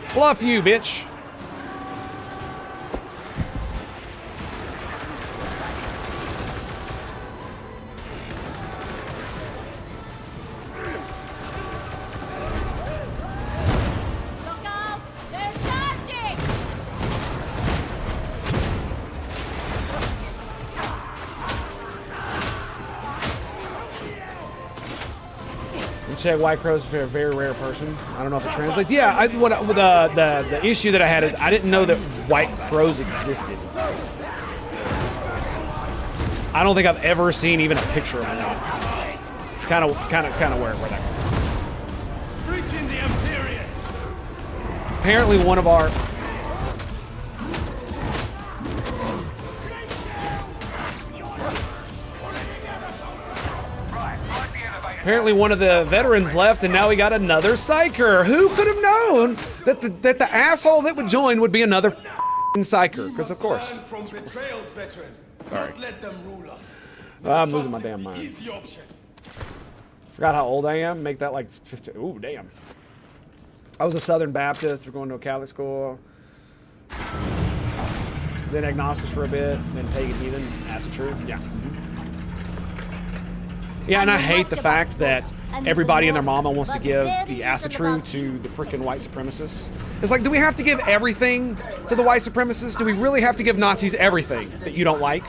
Fluff you, bitch. Look out! They're charging! Check white crows for a very rare person. I don't know if it translates. Yeah, the issue that I had is I didn't know that white crows existed. I don't think I've ever seen even a picture of one. It's kind of weird where that comes from. Reaching the Empyrean. Apparently one of our... Apparently one of the veterans left, and now we got another psyker. Who could have known that the asshole that would join would be another psyker? Because of course. From betrayals, veteran. Sorry. Don't let them rule us. I'm losing my damn mind. Easy option. Forgot how old I am. Make that like 15. Ooh, damn. I was a Southern Baptist. We're going to a Catholic school. Then agnostic for a bit. Then pagan heathen. That's the truth. Yeah. Yeah, and I hate the fact that everybody and their mama wants to give the acid true to the freaking white supremacists. It's like, do we have to give everything to the white supremacists? Do we really have to give Nazis everything that you don't like?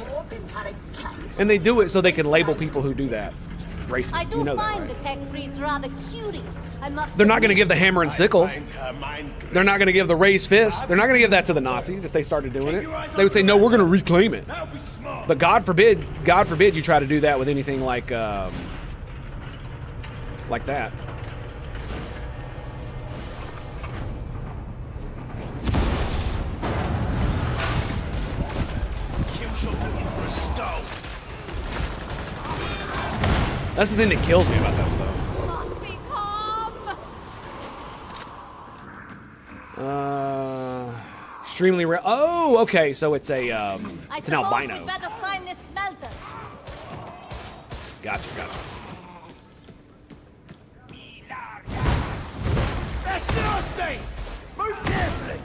And they do it so they can label people who do that racist. I do You know that, find right? the tech priest rather curious. I must They're not going to admit. give the hammer and sickle. They're not going to give the raised fist. They're not going to give that to the Nazis if they started doing it. They would say, no, we're going to reclaim it. But God forbid you try to do that with anything like that. skull. That's the thing that kills me about that stuff. Must be calm. Extremely rare. Oh, okay. So it's a it's an albino. We'd better find this smelter. Gotcha. That's nasty! Move carefully!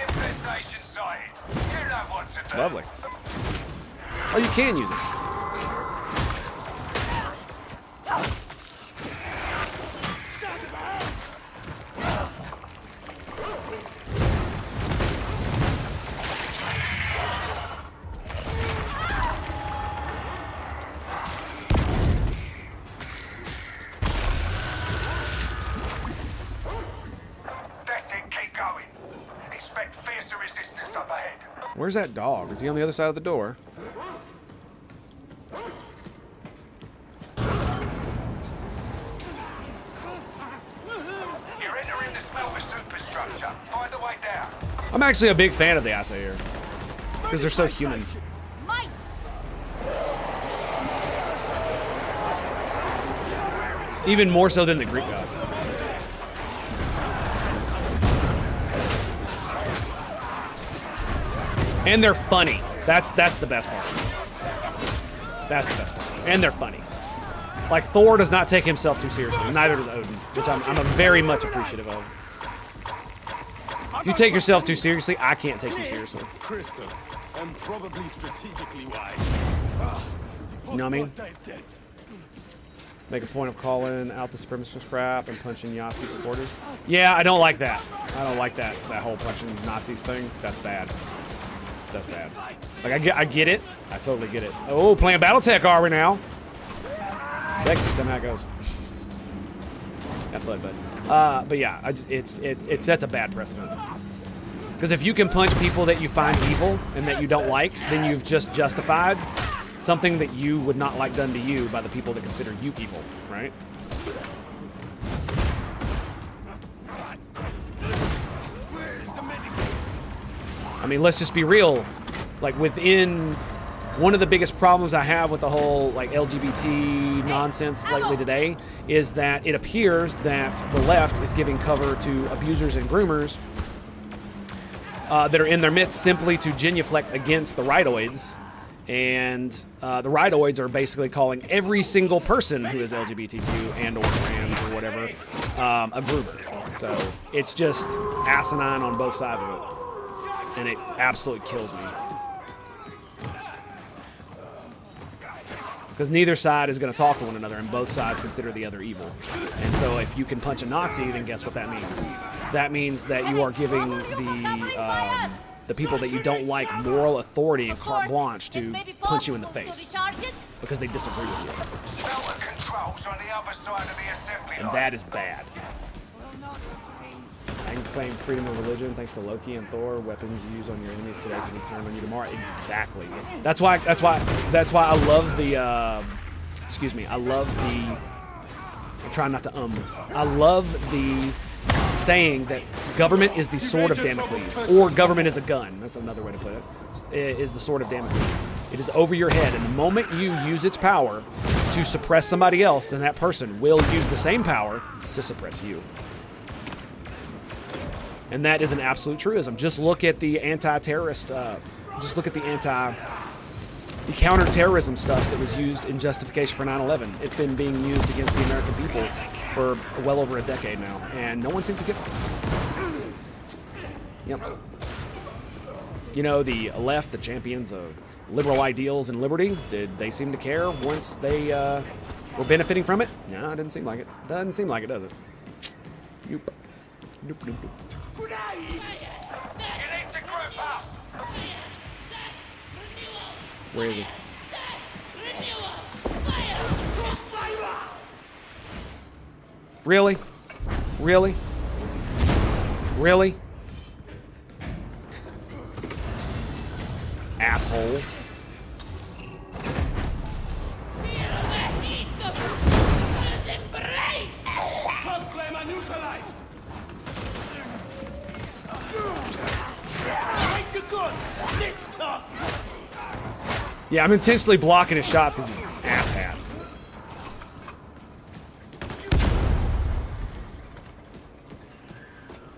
Infestation sighted. You know what to do. Lovely. Oh, you can use it. Where's that dog? Is he on the other side of the door? You're entering the smelter superstructure. Find a way down. I'm actually a big fan of the assay here. Because they're so human. Mike! Even more so than the Greek gods. And they're funny. That's the best part. That's the best part. And they're funny. Like, Thor does not take himself too seriously. Neither does Odin, which I'm very much appreciative of. If you take yourself too seriously, I can't take you seriously. Crystal, and probably strategically wise. You know what I mean? Make a point of calling out the supremacist crap and punching Yahtzee supporters. Yeah, I don't like that. I don't like that whole punching Nazis thing. That's bad. That's bad. Like, I get it. I totally get it. Oh, playing BattleTech, are we now? Sexy. Tell me how it goes. Got blood, but yeah, it sets a bad precedent. Because if you can punch people that you find evil and that you don't like, then you've just justified something that you would not like done to you by the people that consider you evil, right? I mean, let's just be real. Like, within one of the biggest problems I have with the whole like LGBT nonsense lately today is that it appears that the left is giving cover to abusers and groomers that are in their midst simply to genuflect against the rightoids. And the rightoids are basically calling every single person who is LGBTQ and or trans or whatever a groomer. So it's just asinine on both sides of it. And it absolutely kills me. Because neither side is going to talk to one another, and both sides consider the other evil. And so if you can punch a Nazi, then guess what that means? That means that you are giving the people that you don't like moral authority and carte blanche to punch you in the face. Because they disagree with you. And that is bad. I can claim freedom of religion thanks to Loki and Thor. Weapons you use on your enemies today can turn on you tomorrow. Exactly. That's why I love the. I love the. I'm trying not to. I love the saying that government is the sword of Damocles, or government is a gun. That's another way to put it. Is the sword of Damocles. It is over your head, and the moment you use its power to suppress somebody else, then that person will use the same power to suppress you. And that is an absolute truism. Just look at the anti-terrorist, just look at the counter-terrorism stuff that was used in justification for 9/11. It's been being used against the American people for well over a decade now, and no one seems to give up. Yep. You know, the left, the champions of liberal ideals and liberty, did they seem to care once they were benefiting from it? No, it didn't seem like it. Doesn't seem like it, does it? Nope. Nope, nope, nope. You need to group up. Where is he? Really? Really? Really? Asshole. Yeah, I'm intentionally blocking his shots because he's asshats.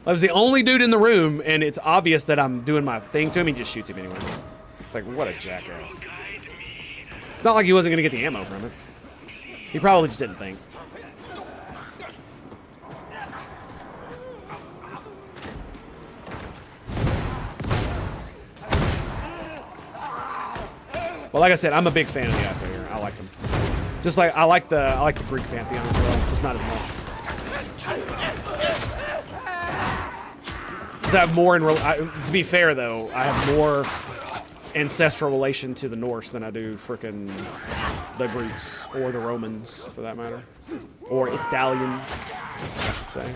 I was the only dude in the room, and it's obvious that I'm doing my thing to him. He just shoots him anyway. It's like, what a jackass. It's not like he wasn't going to get the ammo from it. He probably just didn't think. Well, like I said, I'm a big fan of the ISO here. I like them. Just like I like the Greek pantheon as well, just not as much. Because I have more to be fair though, I have more ancestral relation to the Norse than I do frickin' the Greeks or the Romans, for that matter, or Italians, I should say.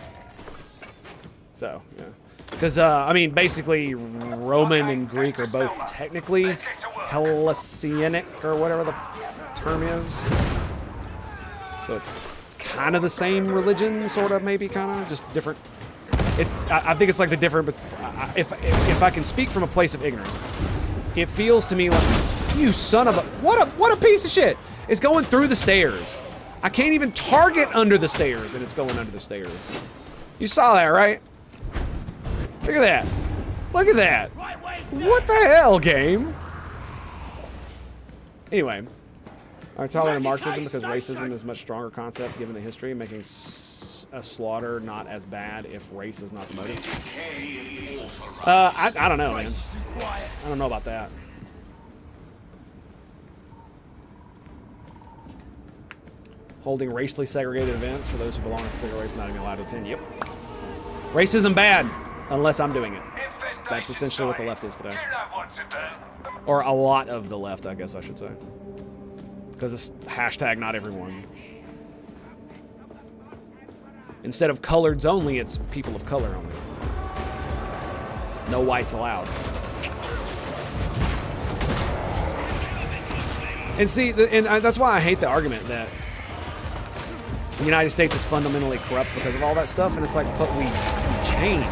So yeah, because I mean, basically, Roman and Greek are both technically Hellenic or whatever the term is. So it's kind of the same religion, sort of, maybe, kind of, just different. I think it's like the different, but if I can speak from a place of ignorance, it feels to me like, you son of a, what a piece of shit. It's going through the stairs. I can't even target under the stairs, and it's going under the stairs. You saw that, right? Look at that. Look at that. What the hell, game? Anyway, I'm tolerant of Marxism because racism is a much stronger concept given the history, making a slaughter not as bad if race is not the motive. I don't know, man. I don't know about that. Holding racially segregated events for those who belong to a particular race not even allowed to attend. Yep. Racism bad unless I'm doing it. That's essentially what the left is today. Or a lot of the left, I guess I should say. Because it's hashtag not everyone. Instead of coloreds only, it's people of color only. No whites allowed. And see, that's why I hate the argument that the United States is fundamentally corrupt because of all that stuff. And it's like, but we changed.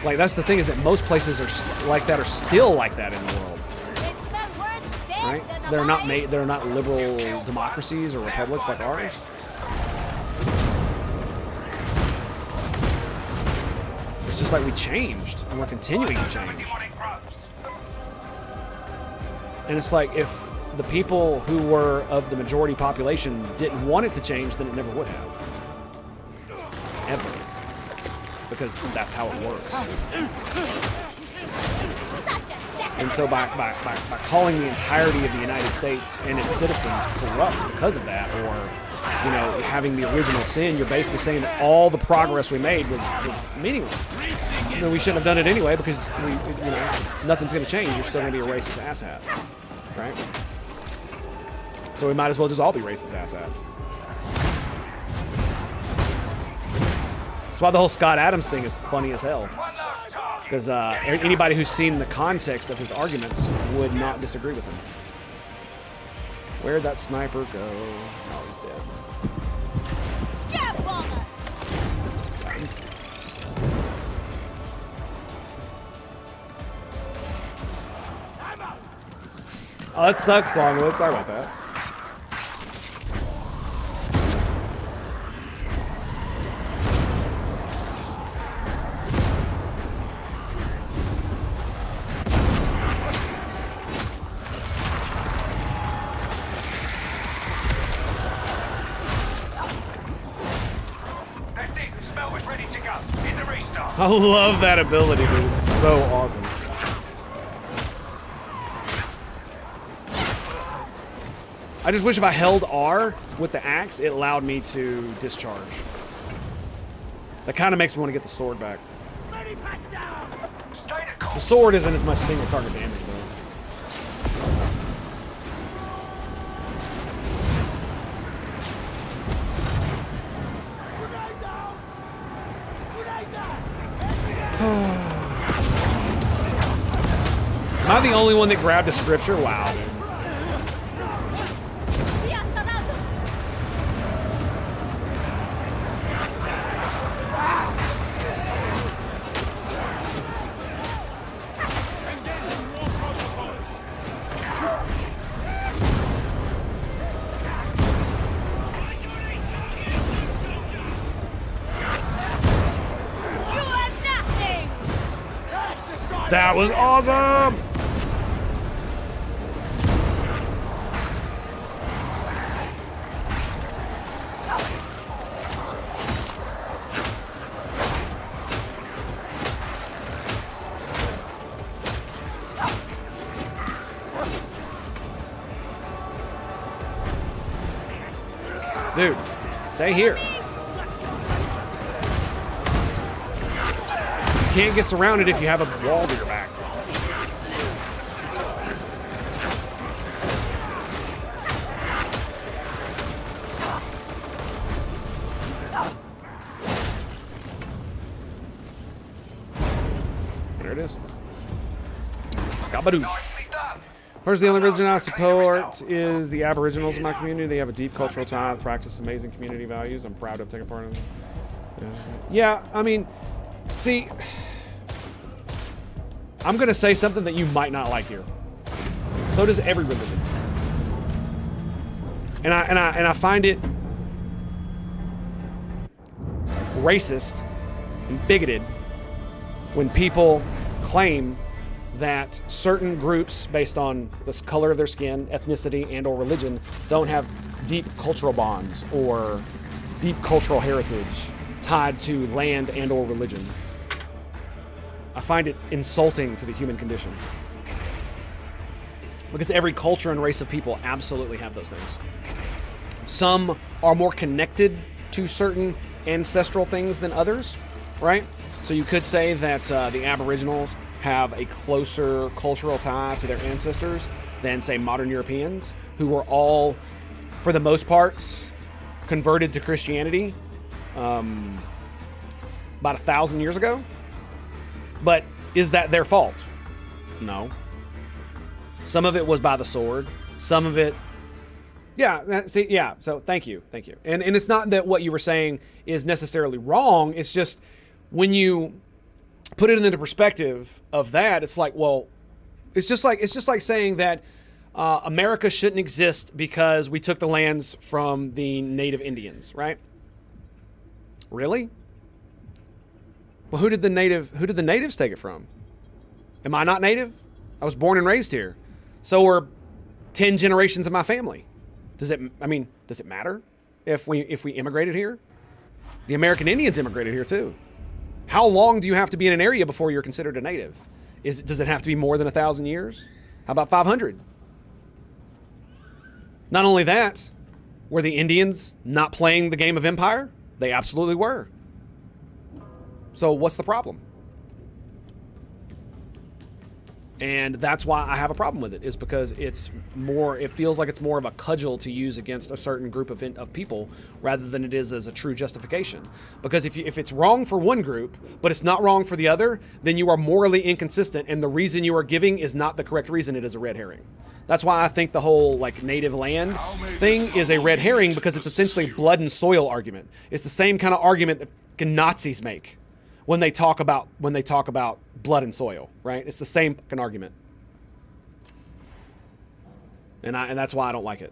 Like, that's the thing, is that most places are like that, are still like that in the world. Right? They're not liberal democracies or republics like ours. It's just like we changed, and we're continuing to change. And it's like, if the people who were of the majority population didn't want it to change, then it never would have. Ever. Because that's how it works. And so by calling the entirety of the United States and its citizens corrupt because of that, or, you know, having the original sin, you're basically saying that all the progress we made was meaningless. You know, we shouldn't have done it anyway because you know, nothing's going to change. You're still going to be a racist asshat, right? So we might as well just all be racist asshats. That's why the whole Scott Adams thing is funny as hell. Because anybody who's seen the context of his arguments would not disagree with him. Where'd that sniper go? Oh, he's dead. Oh, that sucks, Longwood. Sorry about that. I love that ability, dude. It's so awesome. I just wish if I held R with the axe, it allowed me to discharge. That kind of makes me want to get the sword back. The sword isn't as much single target damage, though. Am I the only one that grabbed a scripture? Wow, dude. That was awesome! Dude, stay here. You can't get surrounded if you have a wall to your back. There it is. Scabadoosh. Purge, the only religion I support is the Aboriginals in my community. They have a deep cultural tie, practice amazing community values. I'm proud to take part in them. Yeah, I mean, see, I'm going to say something that you might not like here. So does every religion. And I find it racist and bigoted when people claim that certain groups, based on the color of their skin, ethnicity, and or religion, don't have deep cultural bonds or deep cultural heritage tied to land and or religion. I find it insulting to the human condition. Because every culture and race of people absolutely have those things. Some are more connected to certain ancestral things than others, right? So you could say that the Aboriginals have a closer cultural tie to their ancestors than, say, modern Europeans, who were all, for the most part, converted to Christianity about 1,000 years ago. But is that their fault? No. Some of it was by the sword. Some of it, yeah. See, yeah. So thank you. And it's not that what you were saying is necessarily wrong. It's just when you put it into perspective of that, it's like, well, it's just like saying that America shouldn't exist because we took the lands from the native Indians, right? Really? Well, who did the natives take it from? Am I not native? I was born and raised here. So were 10 generations of my family. Does it matter if we immigrated here? The American Indians immigrated here too. How long do you have to be in an area before you're considered a native? Does it have to be more than 1,000 years? How about 500? Not only that, were the Indians not playing the game of empire? They absolutely were. So what's the problem? And that's why I have a problem with it, is because it feels like it's more of a cudgel to use against a certain group of people rather than it is as a true justification. Because if it's wrong for one group, but it's not wrong for the other, then you are morally inconsistent, and the reason you are giving is not the correct reason. It is a red herring. That's why I think the whole native land thing is a red herring, because it's essentially blood and soil argument. It's the same kind of argument that fucking Nazis make when they talk about blood and soil, right? It's the same fucking argument. And that's why I don't like it.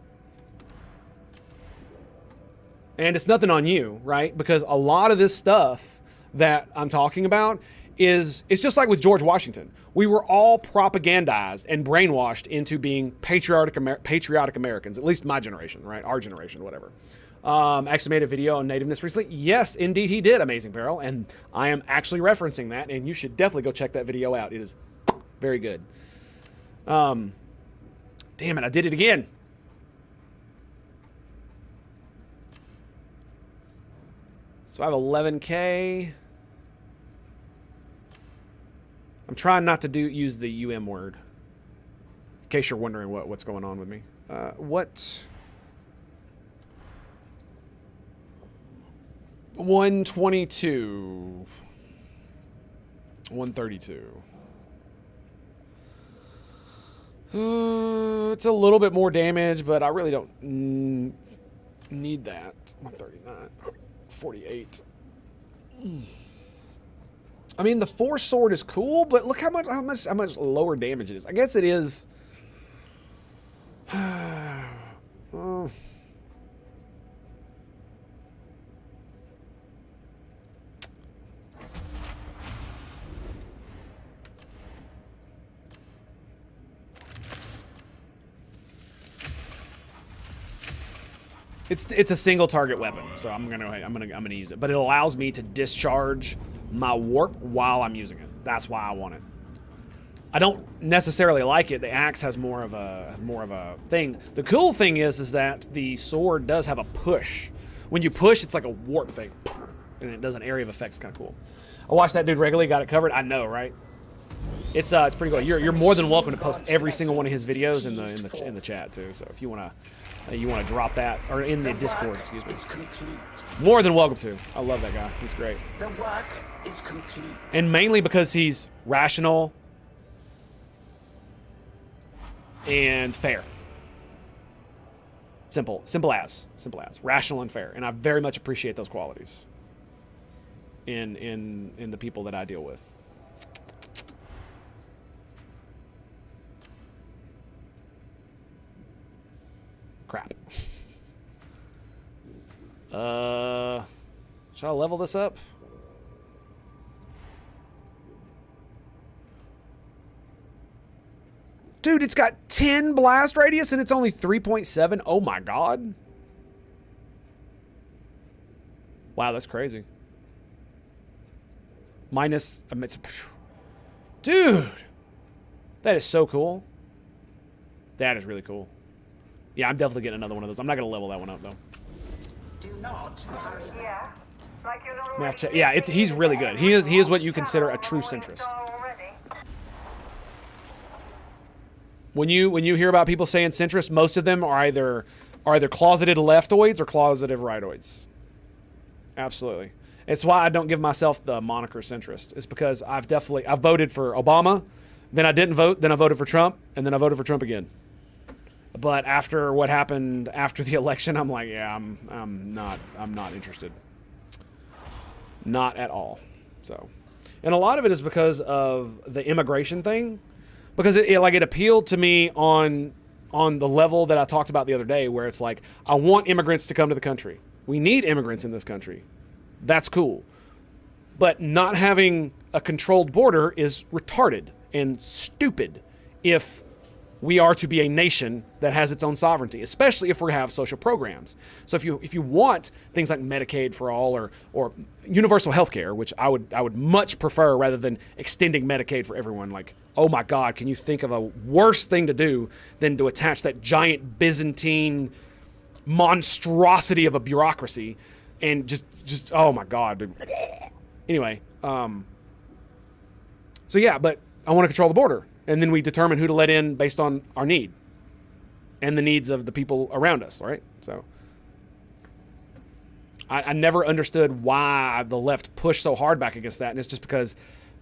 And it's nothing on you, right? Because a lot of this stuff that I'm talking about it's just like with George Washington. We were all propagandized and brainwashed into being patriotic Americans, at least my generation, right? Our generation, whatever. Actually made a video on nativeness recently. Yes, indeed he did, Amazing Peril, and I am actually referencing that, and you should definitely go check that video out. It is very good. Damn it, I did it again. So I have 11K. I'm trying not to use the UM word, in case you're wondering what's going on with me. What? 122. 132. It's a little bit more damage, but I really don't need that. 139. 48. I mean, the Force Sword is cool, but look how much lower damage it is. I guess it is. It's a single target weapon, so I'm gonna use it. But it allows me to discharge my warp while I'm using it. That's why I want it. I don't necessarily like it. The axe has more of a thing. The cool thing is that the sword does have a push. When you push, it's like a warp thing, and it does an area of effect. It's kind of cool. I watch that dude regularly. Got it covered. I know, right? It's pretty cool. You're more than welcome to post every single one of his videos in the chat too. So if you wanna drop that, or in the Discord, excuse me. More than welcome to. I love that guy. He's great. The work is complete. And mainly because he's rational and fair. Simple as. Rational and fair. And I very much appreciate those qualities in the people that I deal with. Crap. Should I level this up? Dude, it's got 10 blast radius and it's only 3.7. Oh my god. Wow, that's crazy. Minus, dude, that is so cool. That is really cool. Yeah, I'm definitely getting another one of those. I'm not gonna level that one up though. Do not hurry. Yeah, he's really good. He is what you consider a true centrist. When you hear about people saying centrist, most of them are either closeted leftoids or closeted rightoids. Absolutely. It's why I don't give myself the moniker centrist. It's because I've voted for Obama, then I didn't vote, then I voted for Trump, and then I voted for Trump again. But after what happened after the election, I'm like, yeah, I'm not interested. Not at all. So, and a lot of it is because of the immigration thing. Because it appealed to me on the level that I talked about the other day, where it's like, I want immigrants to come to the country. We need immigrants in this country. That's cool. But not having a controlled border is retarded and stupid if we are to be a nation that has its own sovereignty, especially if we have social programs. So if you want things like Medicaid for all or universal health care, which I would much prefer rather than extending Medicaid for everyone, like, oh my God, can you think of a worse thing to do than to attach that giant Byzantine monstrosity of a bureaucracy and just oh my God, dude. Anyway, so yeah, but I want to control the border. And then we determine who to let in based on our need and the needs of the people around us, right? So I never understood why the left pushed so hard back against that. And it's just because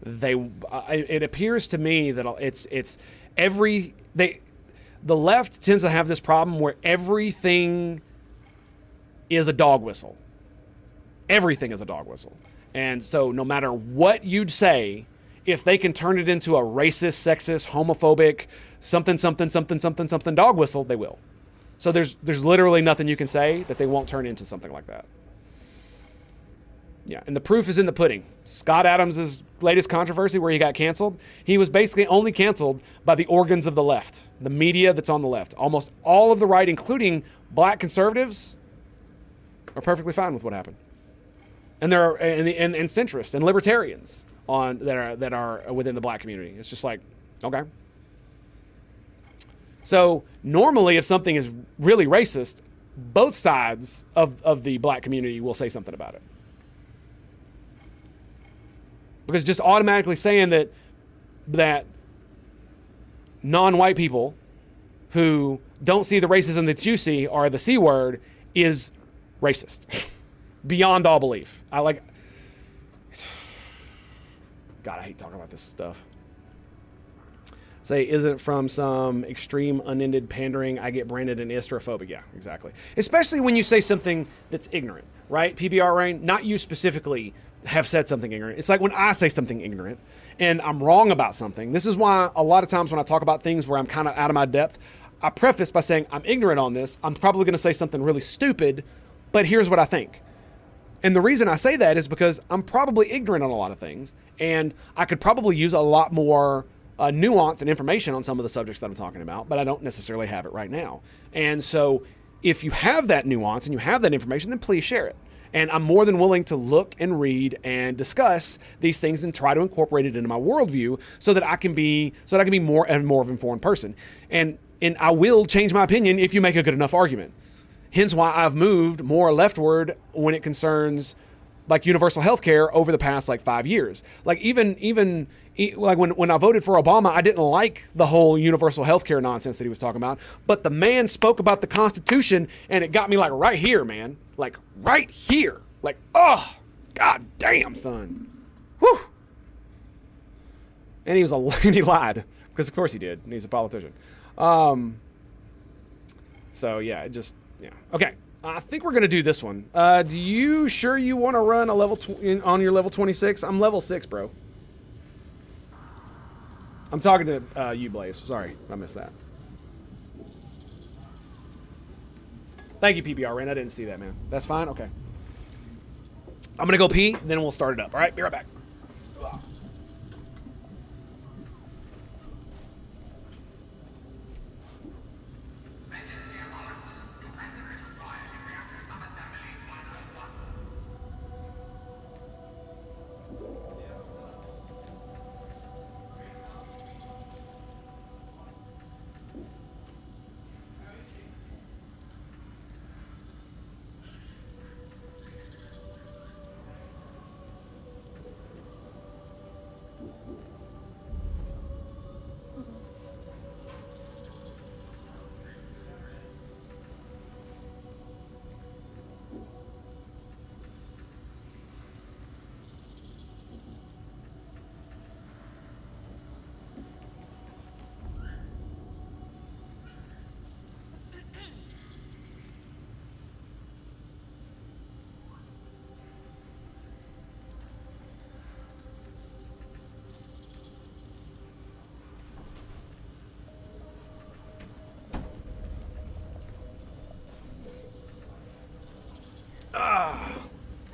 it appears to me that the left tends to have this problem where everything is a dog whistle. Everything is a dog whistle. And so no matter what you'd say, if they can turn it into a racist, sexist, homophobic, something dog whistle, they will. So there's literally nothing you can say that they won't turn into something like that. Yeah, and the proof is in the pudding. Scott Adams' latest controversy where he got canceled, he was basically only canceled by the organs of the left, the media that's on the left. Almost all of the right, including black conservatives, are perfectly fine with what happened. And there are and centrists and libertarians that are within the black community. It's just like, okay. So normally if something is really racist, both sides of the black community will say something about it. Because just automatically saying that non-white people who don't see the racism that you see are the C word is racist. Beyond all belief. God, I hate talking about this stuff. Say, isn't from some extreme unended pandering, I get branded an istrophobic. Yeah, exactly. Especially when you say something that's ignorant, right? PBR Rain, not you specifically have said something ignorant. It's like when I say something ignorant and I'm wrong about something. This is why a lot of times when I talk about things where I'm kind of out of my depth, I preface by saying I'm ignorant on this. I'm probably going to say something really stupid, but here's what I think. And the reason I say that is because I'm probably ignorant on a lot of things, and I could probably use a lot more nuance and information on some of the subjects that I'm talking about, but I don't necessarily have it right now. And so if you have that nuance and you have that information, then please share it. And I'm more than willing to look and read and discuss these things and try to incorporate it into my worldview so that I can be more and more of an informed person. And I will change my opinion if you make a good enough argument. Hence why I've moved more leftward when it concerns like universal healthcare over the past like 5 years. Like even like when I voted for Obama, I didn't like the whole universal healthcare nonsense that he was talking about. But the man spoke about the Constitution, and it got me like right here, man. Like right here. Like, oh, god damn, son. Whew. And he lied because of course he did. And he's a politician. So yeah, yeah. Okay. I think we're going to do this one. Do you sure you want to run a level on your level 26? I'm level 6, bro. I'm talking to you, Blaze. Sorry, I missed that. Thank you, PBR Ren. I didn't see that, man. That's fine? Okay. I'm going to go pee, then we'll start it up. All right, be right back.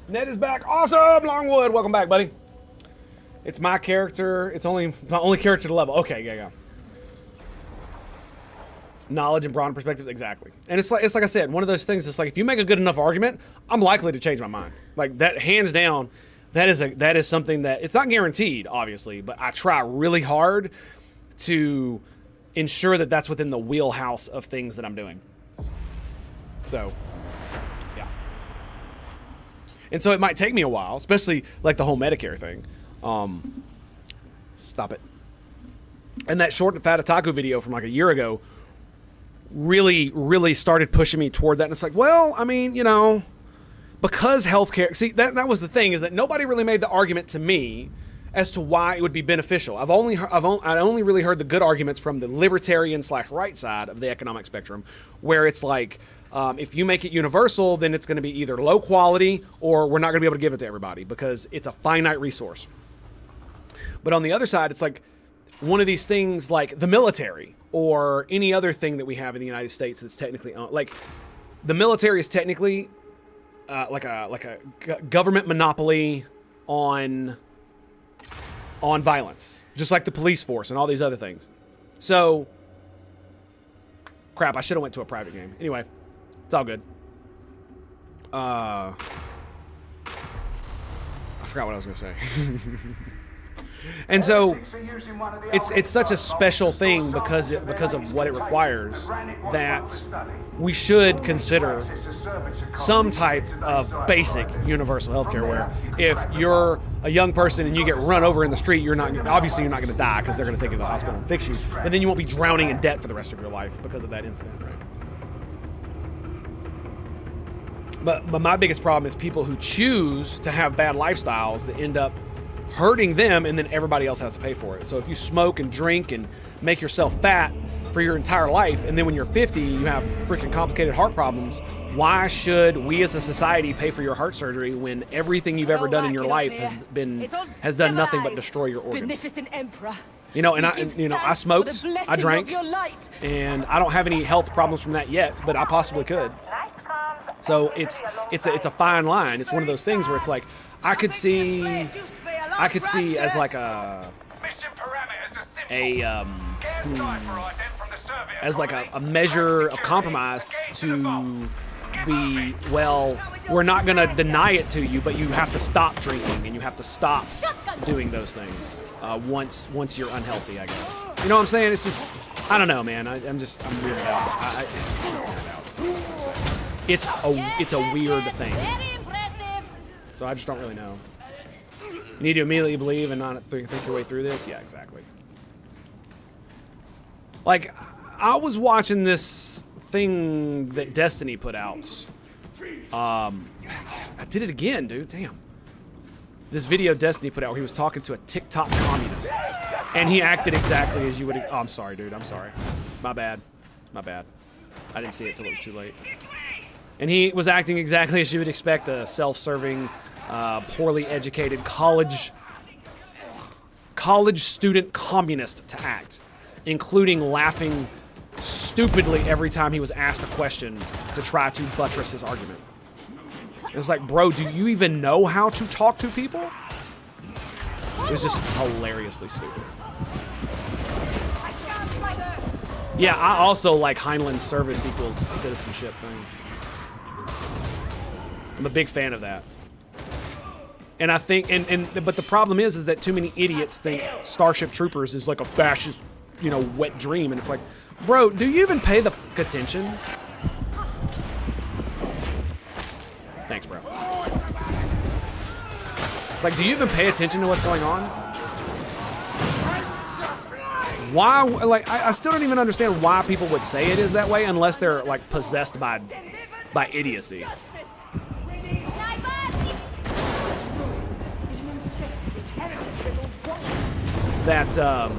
Ned is back. Awesome, Longwood. Welcome back, buddy. It's my character. It's only my only character to level. Okay, yeah. Knowledge and broad perspective, exactly. And it's like I said, one of those things. It's like if you make a good enough argument, I'm likely to change my mind. Like that, hands down. That is something that it's not guaranteed, obviously, but I try really hard to ensure that that's within the wheelhouse of things that I'm doing. So. And so it might take me a while, especially like the whole Medicare thing. Stop it. And that short and fat otaku video from like a year ago really started pushing me toward that. And it's like, well, I mean, you know, because healthcare, see, that was the thing, is that nobody really made the argument to me as to why it would be beneficial. I only really heard the good arguments from the libertarian / right side of the economic spectrum, where it's like, if you make it universal, then it's going to be either low quality or we're not going to be able to give it to everybody because it's a finite resource. But on the other side, it's like one of these things like the military or any other thing that we have in the United States that's technically like the military is technically like a government monopoly on violence, just like the police force and all these other things. So, crap, I should have went to a private game. Anyway. It's all good. I forgot what I was going to say. And so it's such a special thing because of what it requires that we should consider some type of basic universal healthcare where if you're a young person and you get run over in the street, you're not going to die because they're going to take you to the hospital and fix you, and then you won't be drowning in debt for the rest of your life because of that incident, right? But my biggest problem is people who choose to have bad lifestyles that end up hurting them, and then everybody else has to pay for it. So if you smoke and drink and make yourself fat for your entire life, and then when you're 50, you have freaking complicated heart problems, why should we as a society pay for your heart surgery when everything you've ever done in your life has done nothing but destroy your organs? Beneficent Emperor. You know, and I smoked, I drank, and I don't have any health problems from that yet, but I possibly could. So it's a fine line. It's one of those things where it's like I could see as like as like a measure of compromise to be, well, we're not going to deny it to you, but you have to stop drinking and you have to stop doing those things once you're unhealthy, I guess. You know what I'm saying? It's just, I don't know, man. I'm weirded out. It's a weird thing. So I just don't really know. You need to immediately believe and not think your way through this? Yeah, exactly. Like, I was watching this thing that Destiny put out. I did it again, dude. Damn. This video Destiny put out where he was talking to a TikTok communist. And he acted exactly as you would... Oh, I'm sorry, dude. I'm sorry. My bad. My bad. I didn't see it till it was too late. And he was acting exactly as you would expect a self-serving, poorly educated college student communist to act, including laughing stupidly every time he was asked a question to try to buttress his argument. It was like, bro, do you even know how to talk to people? It was just hilariously stupid. Yeah, I also like Heinlein's service equals citizenship thing. I'm a big fan of that. And I think, but the problem is that too many idiots think Starship Troopers is like a fascist, you know, wet dream. And it's like, bro, do you even pay the attention? Thanks, bro. It's like, do you even pay attention to what's going on? Why, like, I still don't even understand why people would say it is that way unless they're, like, possessed by idiocy. That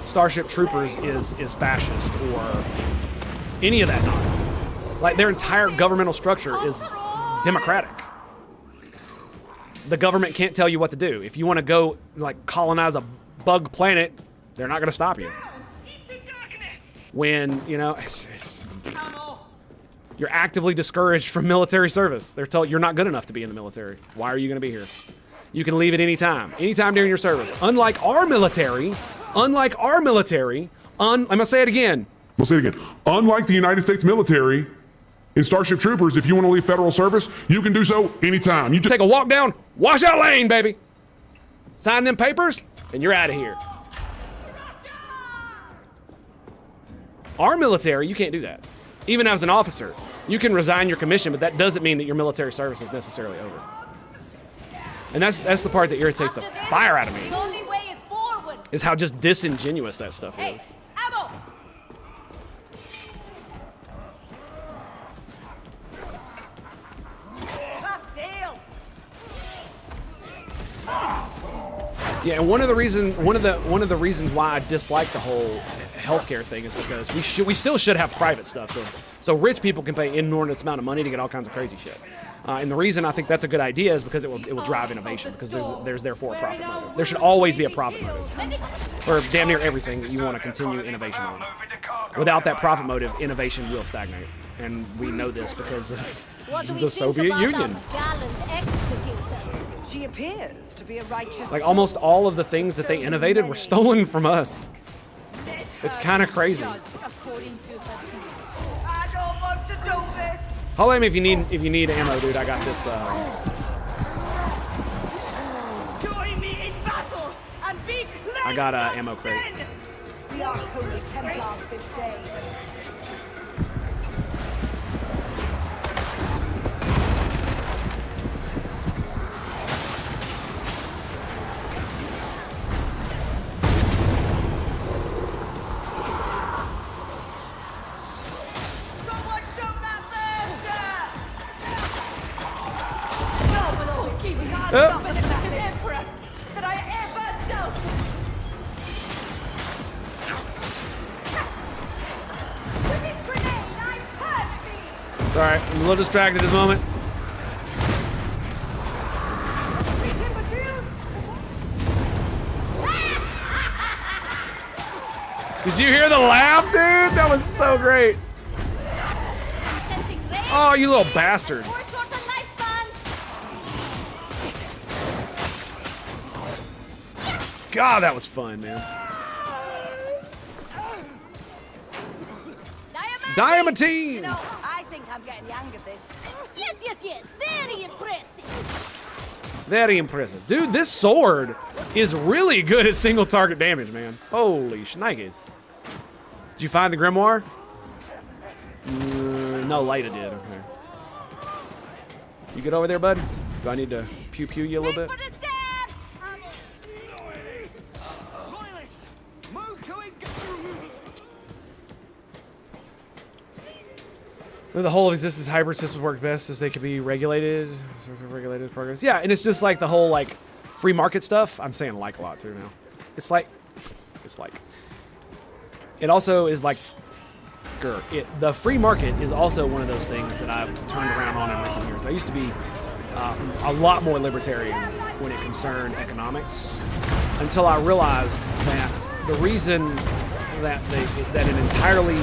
Starship Troopers is fascist or any of that nonsense. Like, their entire governmental structure is democratic. The government can't tell you what to do. If you want to go, like, colonize a bug planet, they're not going to stop you. When, you know, you're actively discouraged from military service. They're told you're not good enough to be in the military. Why are you going to be here? You can leave at any time during your service. Unlike our military, I'm going to say it again. We'll say it again. Unlike the United States military, in Starship Troopers, if you want to leave federal service, you can do so anytime. You just take a walk down, washout lane, baby. Sign them papers, and you're out of here. Our military, you can't do that. Even as an officer, you can resign your commission, but that doesn't mean that your military service is necessarily over. And that's the part that irritates the fire out of me. The only way is forward. Is how just disingenuous that stuff is. Ammo. Yeah, and one of the reasons why I dislike the whole healthcare thing is because we still should have private stuff, so rich people can pay inordinate amount of money to get all kinds of crazy shit. And the reason I think that's a good idea is because it will drive innovation, because there's therefore a profit motive. There should always be a profit motive for damn near everything that you want to continue innovation on. Without that profit motive, innovation will stagnate, and we know this because of the Soviet Union. She appears to be a righteous. Like almost all of the things that they innovated were stolen from us. It's kind of crazy. I don't want to do this. Holla at me if you need ammo, dude. I got this. Join me in battle and be cleansed. I got a ammo crate. We are holy Templars this day. Alright, I'm a little distracted at the moment. Did you hear the laugh, dude? That was so great. Oh, you little bastard. God, that was fun, man. Diamantine! You know, I think I'm getting the hang of this. Yes, yes, yes. Very impressive. Very impressive. Dude, this sword is really good at single target damage, man. Holy shnikes. Did you find the grimoire? No, Leda did. Okay. You get over there, bud? Do I need to pew-pew you a little bit? The whole of existence hybrid systems work best as they can be regulated. Regulated programs. Yeah, and it's just like the whole like free market stuff. I'm saying like a lot too now. It's like it also is like the free market is also one of those things that I've turned around on in recent years. I used to be a lot more libertarian when it concerned economics until I realized that the reason that an entirely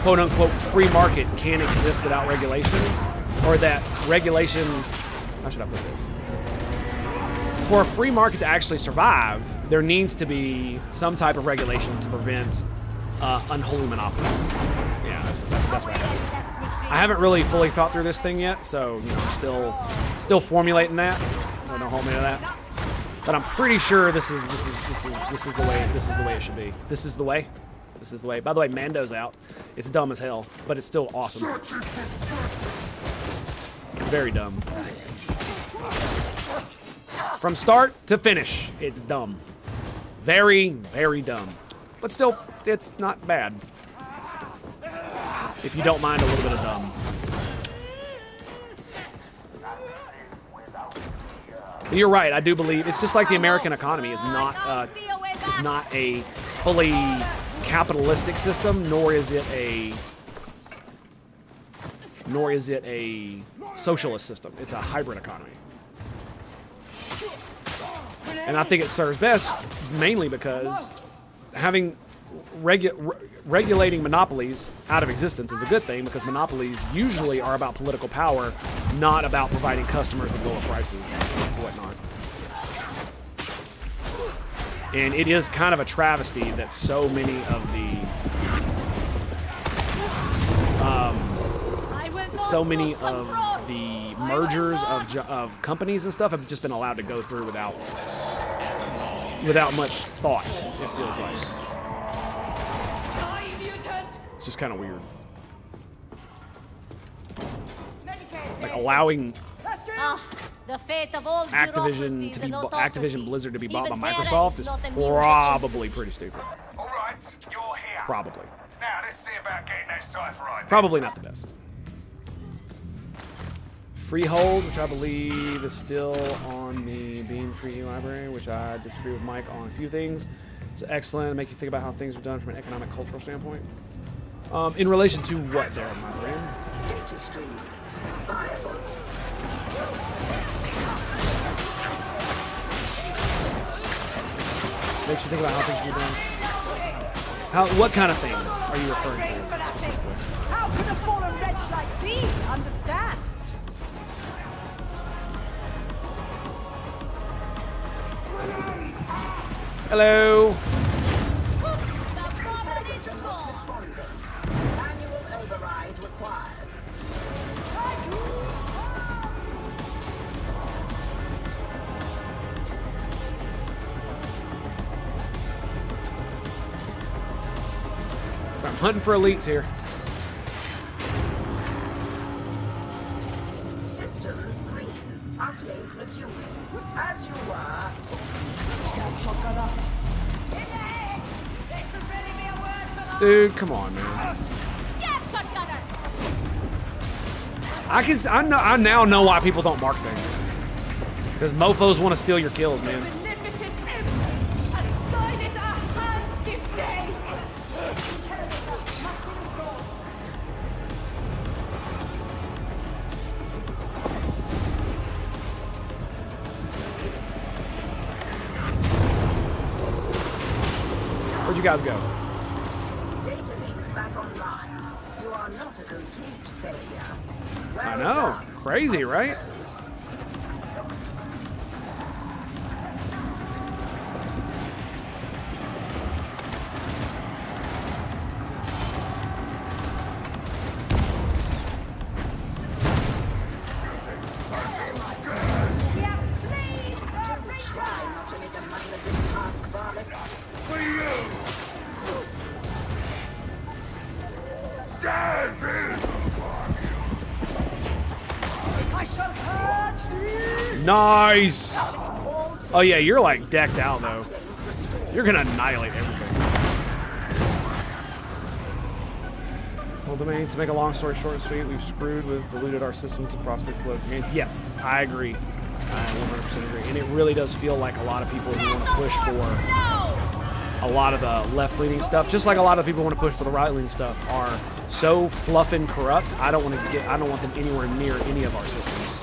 quote-unquote free market can't exist without regulation, or that regulation, how should I put this? For a free market to actually survive, there needs to be some type of regulation to prevent unholy monopolies. Yeah, that's the best way. I haven't really fully thought through this thing yet, so you know, still formulating that. So don't hold me to that. But I'm pretty sure this is the way it should be. This is the way. This is the way. By the way, Mando's out. It's dumb as hell, but it's still awesome. It's very dumb. From start to finish, it's dumb. Very, very dumb. But still, it's not bad. If you don't mind a little bit of dumb. You're right, I do believe it's just like the American economy is not a fully capitalistic system, nor is it a socialist system. It's a hybrid economy. And I think it serves best mainly because having regulating monopolies out of existence is a good thing, because monopolies usually are about political power, not about providing customers with lower prices and whatnot. And it is kind of a travesty that so many of the mergers of companies and stuff have just been allowed to go through without much thought. It feels like it's just kind of weird, like allowing the fate of all Activision Blizzard to be bought by Microsoft is probably pretty stupid. All right, you're here. Probably. Now let's see about getting that cipher right. Probably not the best. Freehold, which I believe is still on the Beam Free Library, which I disagree with Mike on a few things. It's excellent. Make you think about how things are done from an economic, cultural standpoint. In relation to what, Darren, my friend? Data stream viable. Makes you think about how things are done. What kind of things are you referring to specifically? How could a fallen wretch like me understand? Hello. Not responding. Manual override required. So I'm hunting for elites here. Systems green. Uplink resuming. As you were. Scout shotgun up. Dude, come on, man. I now know why people don't mark things. Because mofos want to steal your kills, man. Where'd you guys go? Data link back online. You are not a complete failure. Well I know. done. Crazy, right? Nice! Oh yeah, you're like decked out though. You're gonna annihilate everything. Well, domain, to make a long story short and sweet, we've screwed with diluted our systems of prospect political gains. Yes, I agree. I 100% agree. And it really does feel like a lot of people who want to push for a lot of the left-leaning stuff, just like a lot of people want to push for the right-leaning stuff, are so fluff and corrupt. I don't want them anywhere near any of our systems.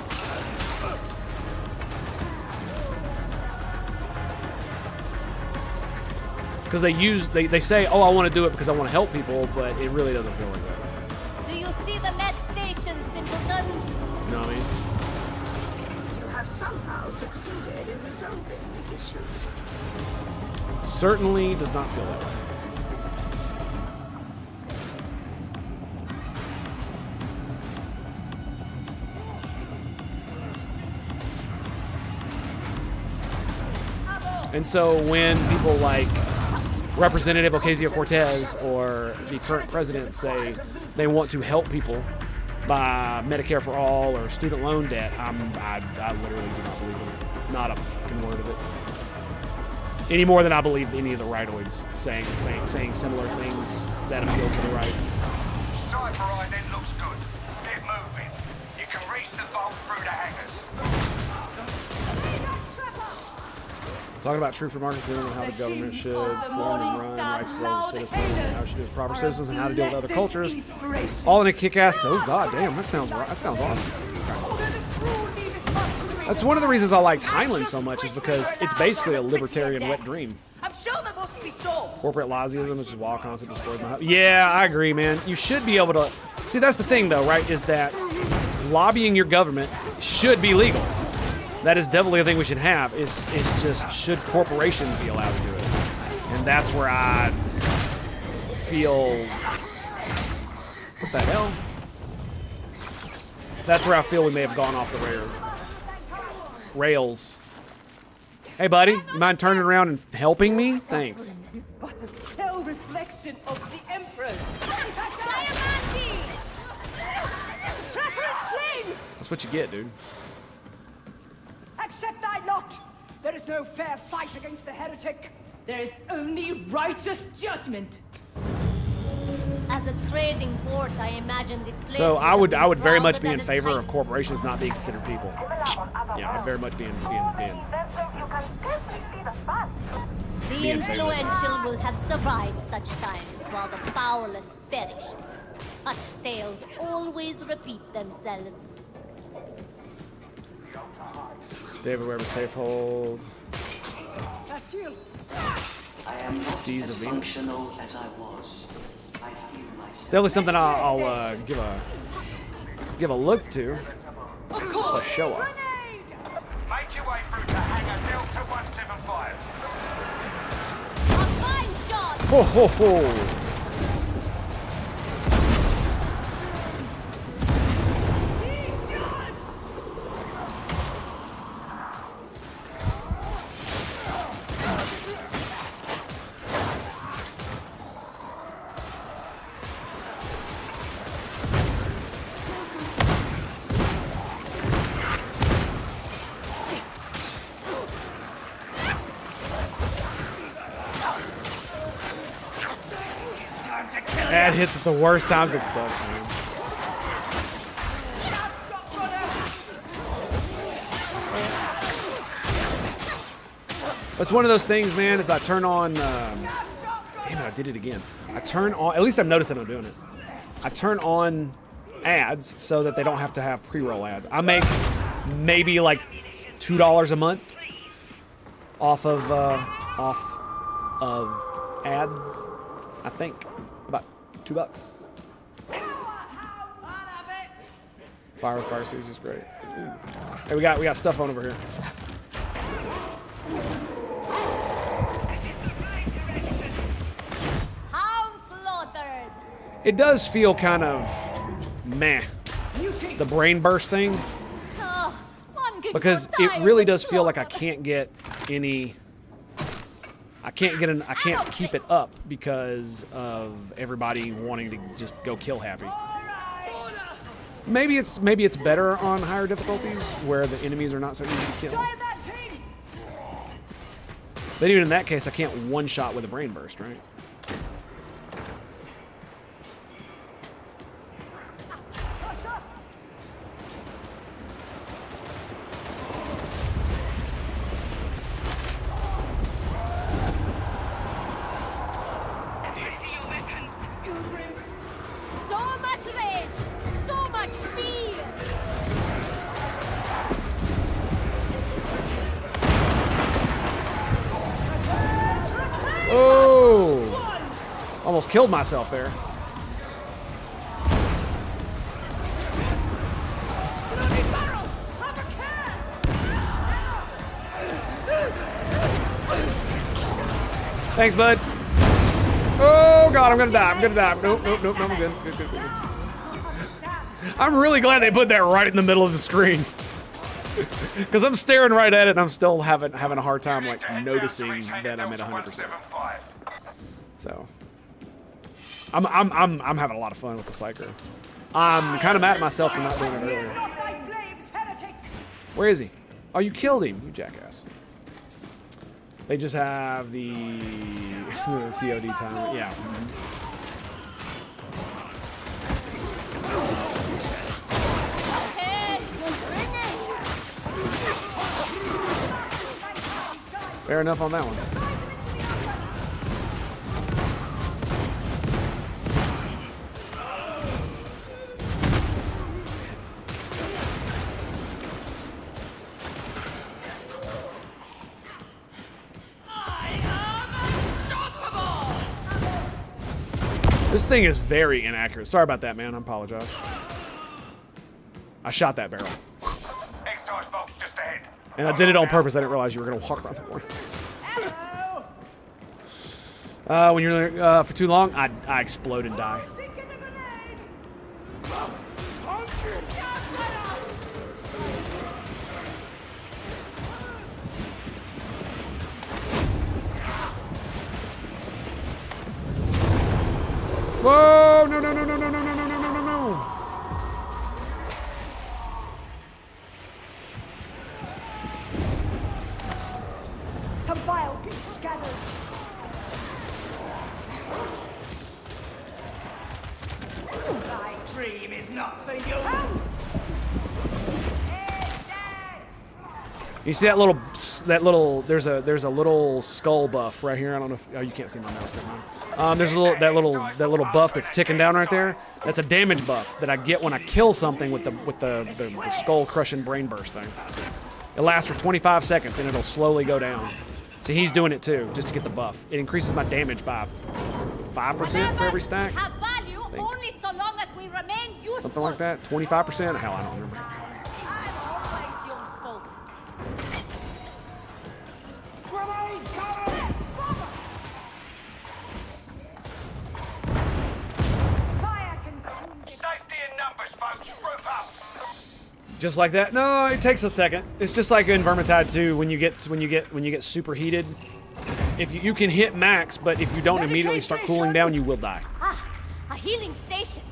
Because they say, oh, I want to do it because I want to help people, but it really doesn't feel like that. Do you see the med station, simpletons? You know what I mean? You have somehow succeeded in resolving the issue. Certainly does not feel that way. And so when people like Representative Ocasio-Cortez or the current president say they want to help people by Medicare for all or student loan debt, I literally do not believe it. Not a fucking word of it. Any more than I believe any of the rightoids saying similar things that appeal to the right. Cypher ident looks good. Get moving. You can reach the vault through the hangars. Talking about truth for marketing and how the government should form and run rights for all the citizens, and how it should do with proper citizens, and how to deal with other cultures. All in a kick-ass. Oh god damn, that sounds awesome. That's one of the reasons I liked Heinlein so much, is because it's basically a libertarian wet dream. I'm sure there must be some. Corporate Laziism, which is wild concept, destroyed my house. Yeah, I agree, man. You should be able to. See, that's the thing, though, right? Is that lobbying your government should be legal. That is definitely a thing we should have. It's just, should corporations be allowed to do it? And that's where I feel. What the hell? That's where I feel we may have gone off the rails. Hey, buddy, you mind turning around and helping me? Thanks. But a pale reflection of the Emperor. Trapper is slain! That's what you get, dude. Accept thy lot! There is no fair fight against the heretic. There is only righteous judgment. As a trading port, I imagine this place. So I would very much be in favor of corporations not being considered people. Yeah, I'd very much be in. The influential will have survived such times, while the powerless perished. Such tales always repeat themselves. David Weber safe hold. I am not as functional as I was. I feel myself. It's definitely something I'll give a look to. Of course. A show up. Make your way through to hangar Delta 175. A fine shot! Ho ho ho! That hits at the worst times. It sucks, man. It's one of those things, man, is I turn on... damn it, I did it again. I turn on... At least I've noticed that I'm doing it. I turn on ads so that they don't have to have pre-roll ads. I make maybe like $2 a month off of ads, I think. About $2. Fire series is great. Ooh. Hey, we got stuff on over here. Hound slaughtered. It does feel kind of meh, the brain burst thing, because it really does feel like I can't get any. I can't keep it up because of everybody wanting to just go kill happy. Maybe it's better on higher difficulties where the enemies are not so easy to kill. But even in that case, I can't one shot with a brain burst, right? So much rage, so much fear. Oh! Almost killed myself there. Thanks, bud. Oh god, I'm gonna die. I'm gonna die. Nope, nope, nope. No, I'm good. Good, good, good. I'm really glad they put that right in the middle of the screen. Because I'm staring right at it and I'm still having a hard time like noticing that I'm at 100%. So I'm having a lot of fun with the Psycho. I'm kind of mad at myself for not doing it earlier. Where is he? Oh, you killed him, you jackass. They just have the COD time. Yeah. Fair enough on that one. This thing is very inaccurate. Sorry about that, man. I apologize. I shot that barrel. And I did it on purpose. I didn't realize you were going to walk around the corner. When you're there for too long, I explode and die. Whoa! No, no, no, no, no, no, no, no, no, no, no. Some vile beast gathers. My dream is not for you. You see that little there's a little skull buff right here. I don't know if you can't see my mouse. There's that little buff that's ticking down right there. That's a damage buff that I get when I kill something with the skull crushing brain burst thing. It lasts for 25 seconds and it'll slowly go down. So he's doing it too, just to get the buff. It increases my damage by 5% for every stack. Have value only so long as we remain useful. Something like that. 25%. Hell, I don't remember. Just like that? No, it takes a second. It's just like in Vermintide 2 when you get super heated. If you can hit max, but if you don't immediately start cooling down, you will die. Ah, a healing station.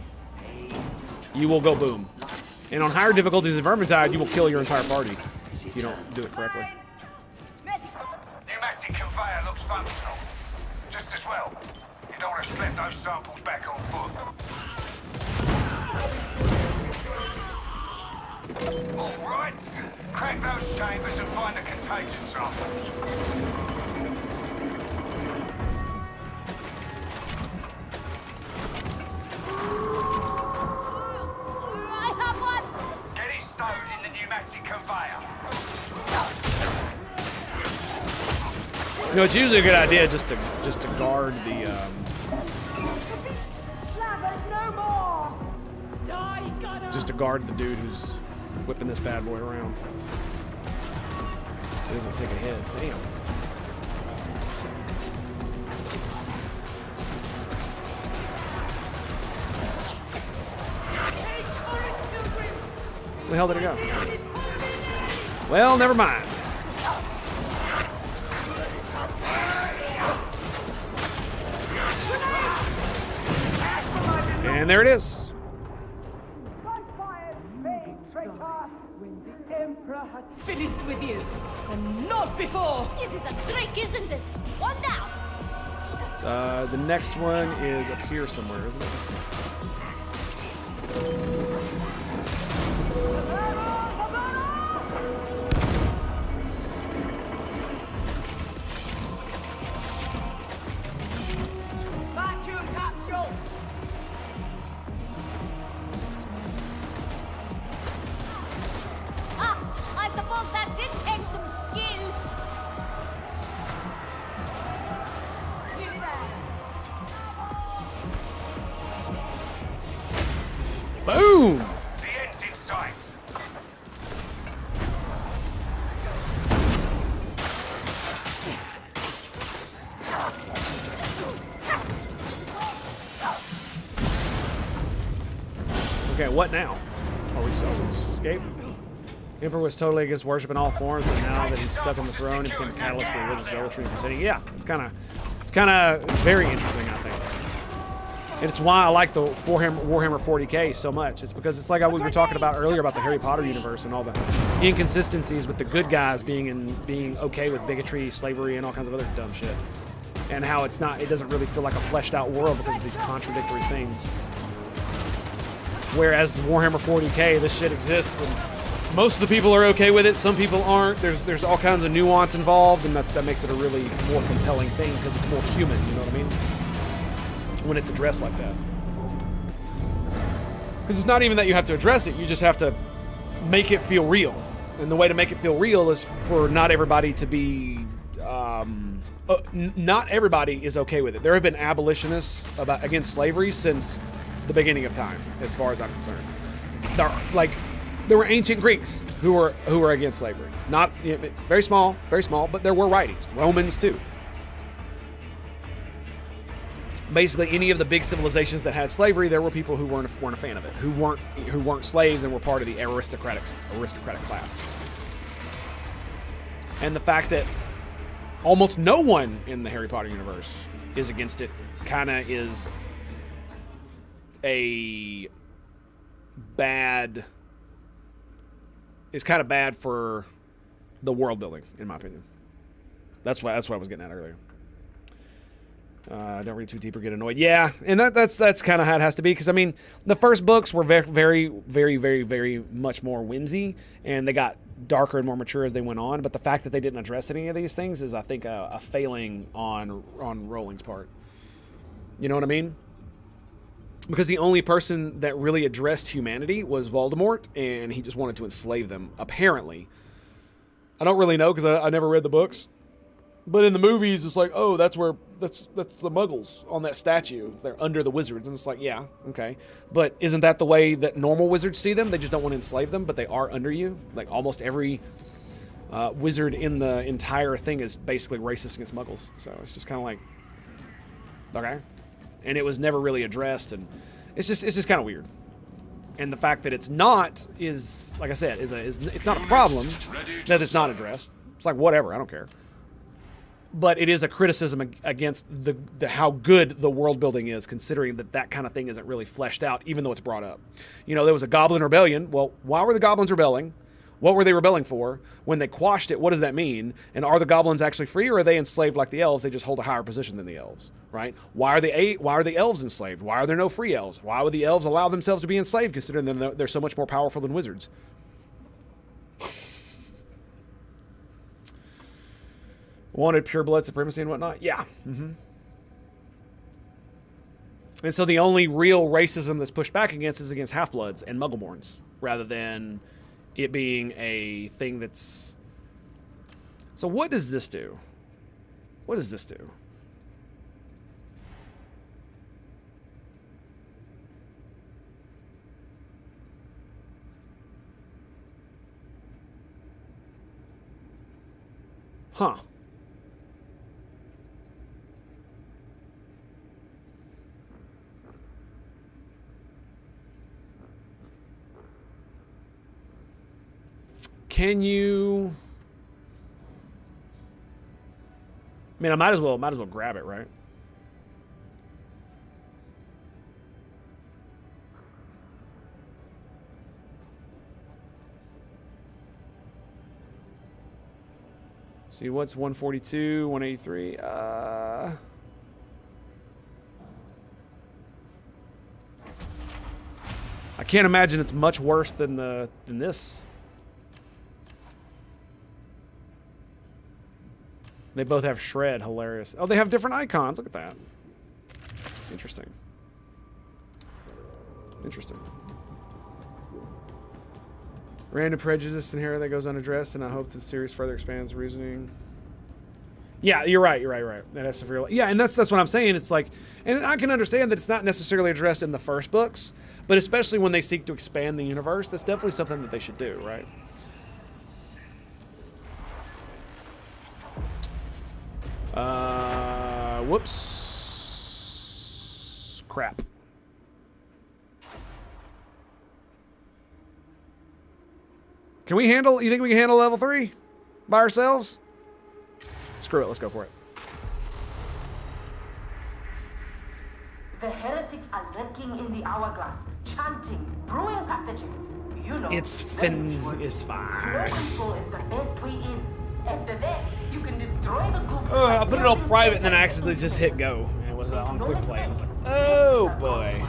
You will go boom. And on higher difficulties in Vermintide, you will kill your entire party if you don't do it correctly. Pneumatic conveyor looks functional. Just as well. You don't want to split those samples back on foot. All right. Crack those chambers and find the contagion samples. I have one. Get it stowed in the pneumatic conveyor. You know, it's usually a good idea just to guard the. Slavers no more. Die, gunner. Just to guard the dude who's whipping this bad boy around. So he doesn't take a hit. Damn. Where the hell did it go? Well, never mind. And there it is. finished with you. And not before. This is a trick, isn't it? One down. The next one is up here somewhere, isn't it? Vacuum capsule. Ah, I suppose that did take some skill. Boom! The end's in sight. Okay, what now? Are we escape? The Emperor was totally against worship in all forms, but now that he's stuck on the throne, he became a catalyst for religious zealotry and crusading. Yeah, it's very interesting, I think. And it's why I like the Warhammer 40k so much. It's because it's like we were talking about earlier about the Harry Potter universe and all the inconsistencies with the good guys being okay with bigotry, slavery, and all kinds of other dumb shit. And how it doesn't really feel like a fleshed out world because of these contradictory things. Whereas the Warhammer 40k, this shit exists, and most of the people are okay with it. Some people aren't. There's all kinds of nuance involved, and that makes it a really more compelling thing because it's more human. You know what I mean? When it's addressed like that, because it's not even that you have to address it. You just have to make it feel real, and the way to make it feel real is for not everybody to be. Not everybody is okay with it. There have been abolitionists against slavery since the beginning of time, as far as I'm concerned. There were ancient Greeks who were against slavery. Not very small, but there were writings. Romans too. Basically, any of the big civilizations that had slavery, there were people who weren't a fan of it, who weren't slaves and were part of the aristocratic class. And the fact that almost no one in the Harry Potter universe is against it kind of is bad for the world building, in my opinion. That's what I was getting at earlier. Don't read too deep or get annoyed. Yeah, and that's kind of how it has to be, because I mean, the first books were very, very, very, very, very much more whimsy, and they got darker and more mature as they went on. But the fact that they didn't address any of these things is, I think, a failing on Rowling's part. You know what I mean? Because the only person that really addressed humanity was Voldemort, and he just wanted to enslave them, apparently. I don't really know, because I never read the books. But in the movies, it's like, oh, that's the Muggles on that statue. They're under the wizards. And it's like, yeah, okay. But isn't that the way that normal wizards see them? They just don't want to enslave them, but they are under you. Like, almost every wizard in the entire thing is basically racist against Muggles. So it's just kind of like, okay. And it was never really addressed, and it's just kind of weird. And the fact that it's not is, like I said, it's not a problem that it's not addressed. It's like, whatever, I don't care. But it is a criticism against the how good the world building is, considering that kind of thing isn't really fleshed out, even though it's brought up. You know, there was a goblin rebellion. Well, why were the goblins rebelling? What were they rebelling for? When they quashed it, what does that mean? And are the goblins actually free, or are they enslaved like the elves? They just hold a higher position than the elves, right? Why are the elves enslaved? Why are there no free elves? Why would the elves allow themselves to be enslaved, considering they're so much more powerful than wizards? Wanted pure blood supremacy and whatnot? Yeah. Mm-hmm. And so the only real racism that's pushed back against is against half-bloods and muggleborns, rather than it being a thing that's... So what does this do? What does this do? Huh. Can you... I mean, I might as well grab it, right? See, what's 142, 183? I can't imagine it's much worse than this. They both have shred. Hilarious. Oh, they have different icons. Look at that. Interesting. Interesting. Random prejudice in here that goes unaddressed, and I hope the series further expands reasoning. Yeah, you're right. You're right. That has severe. Yeah, and that's what I'm saying. It's like, and I can understand that it's not necessarily addressed in the first books, but especially when they seek to expand the universe, that's definitely something that they should do, right? Whoops. Crap. Can we handle, you think we can handle level 3 by ourselves? Screw it, let's go for it. The heretics are lurking in the hourglass, chanting, brewing pathogens. You know, it's fine. Control is the best way in. After that, you can destroy the goop. I put it on private and then I accidentally just hit go. And it was on quick play. I was like, oh boy.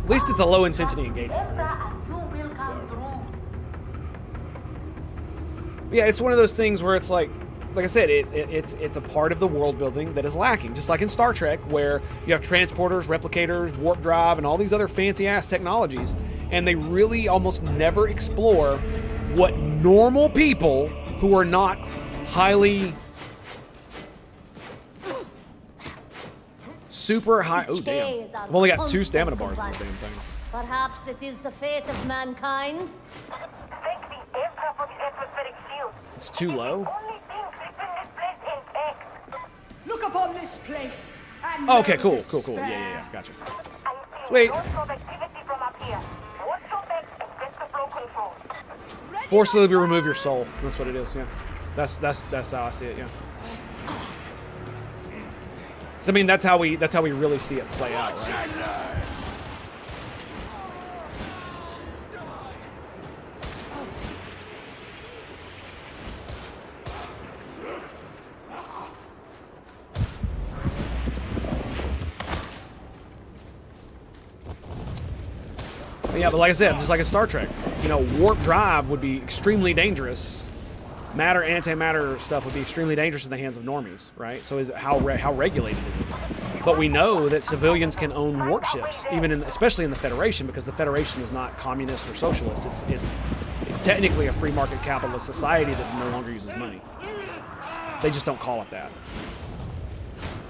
At least it's a low intensity engagement. So. Yeah, it's one of those things where it's like I said, it's a part of the world building that is lacking. Just like in Star Trek, where you have transporters, replicators, warp drive, and all these other fancy ass technologies, and they really almost never explore what normal people who are not highly super high. Oh damn! I've only got 2 stamina bars in this damn thing. Perhaps it is the fate of mankind. It's too low. Look upon this place. And oh, okay, cool. Yeah. Gotcha. Sweet. Forcibly remove your soul. That's what it is. Yeah. That's how I see it. Yeah. So I mean, that's how we really see it play out, right? Yeah, but like I said, just like in Star Trek, you know, warp drive would be extremely dangerous. Matter, antimatter stuff would be extremely dangerous in the hands of normies, right? So is it how regulated is it? But we know that civilians can own warp ships, especially in the Federation, because the Federation is not communist or socialist. It's technically a free market capitalist society that no longer uses money. They just don't call it that.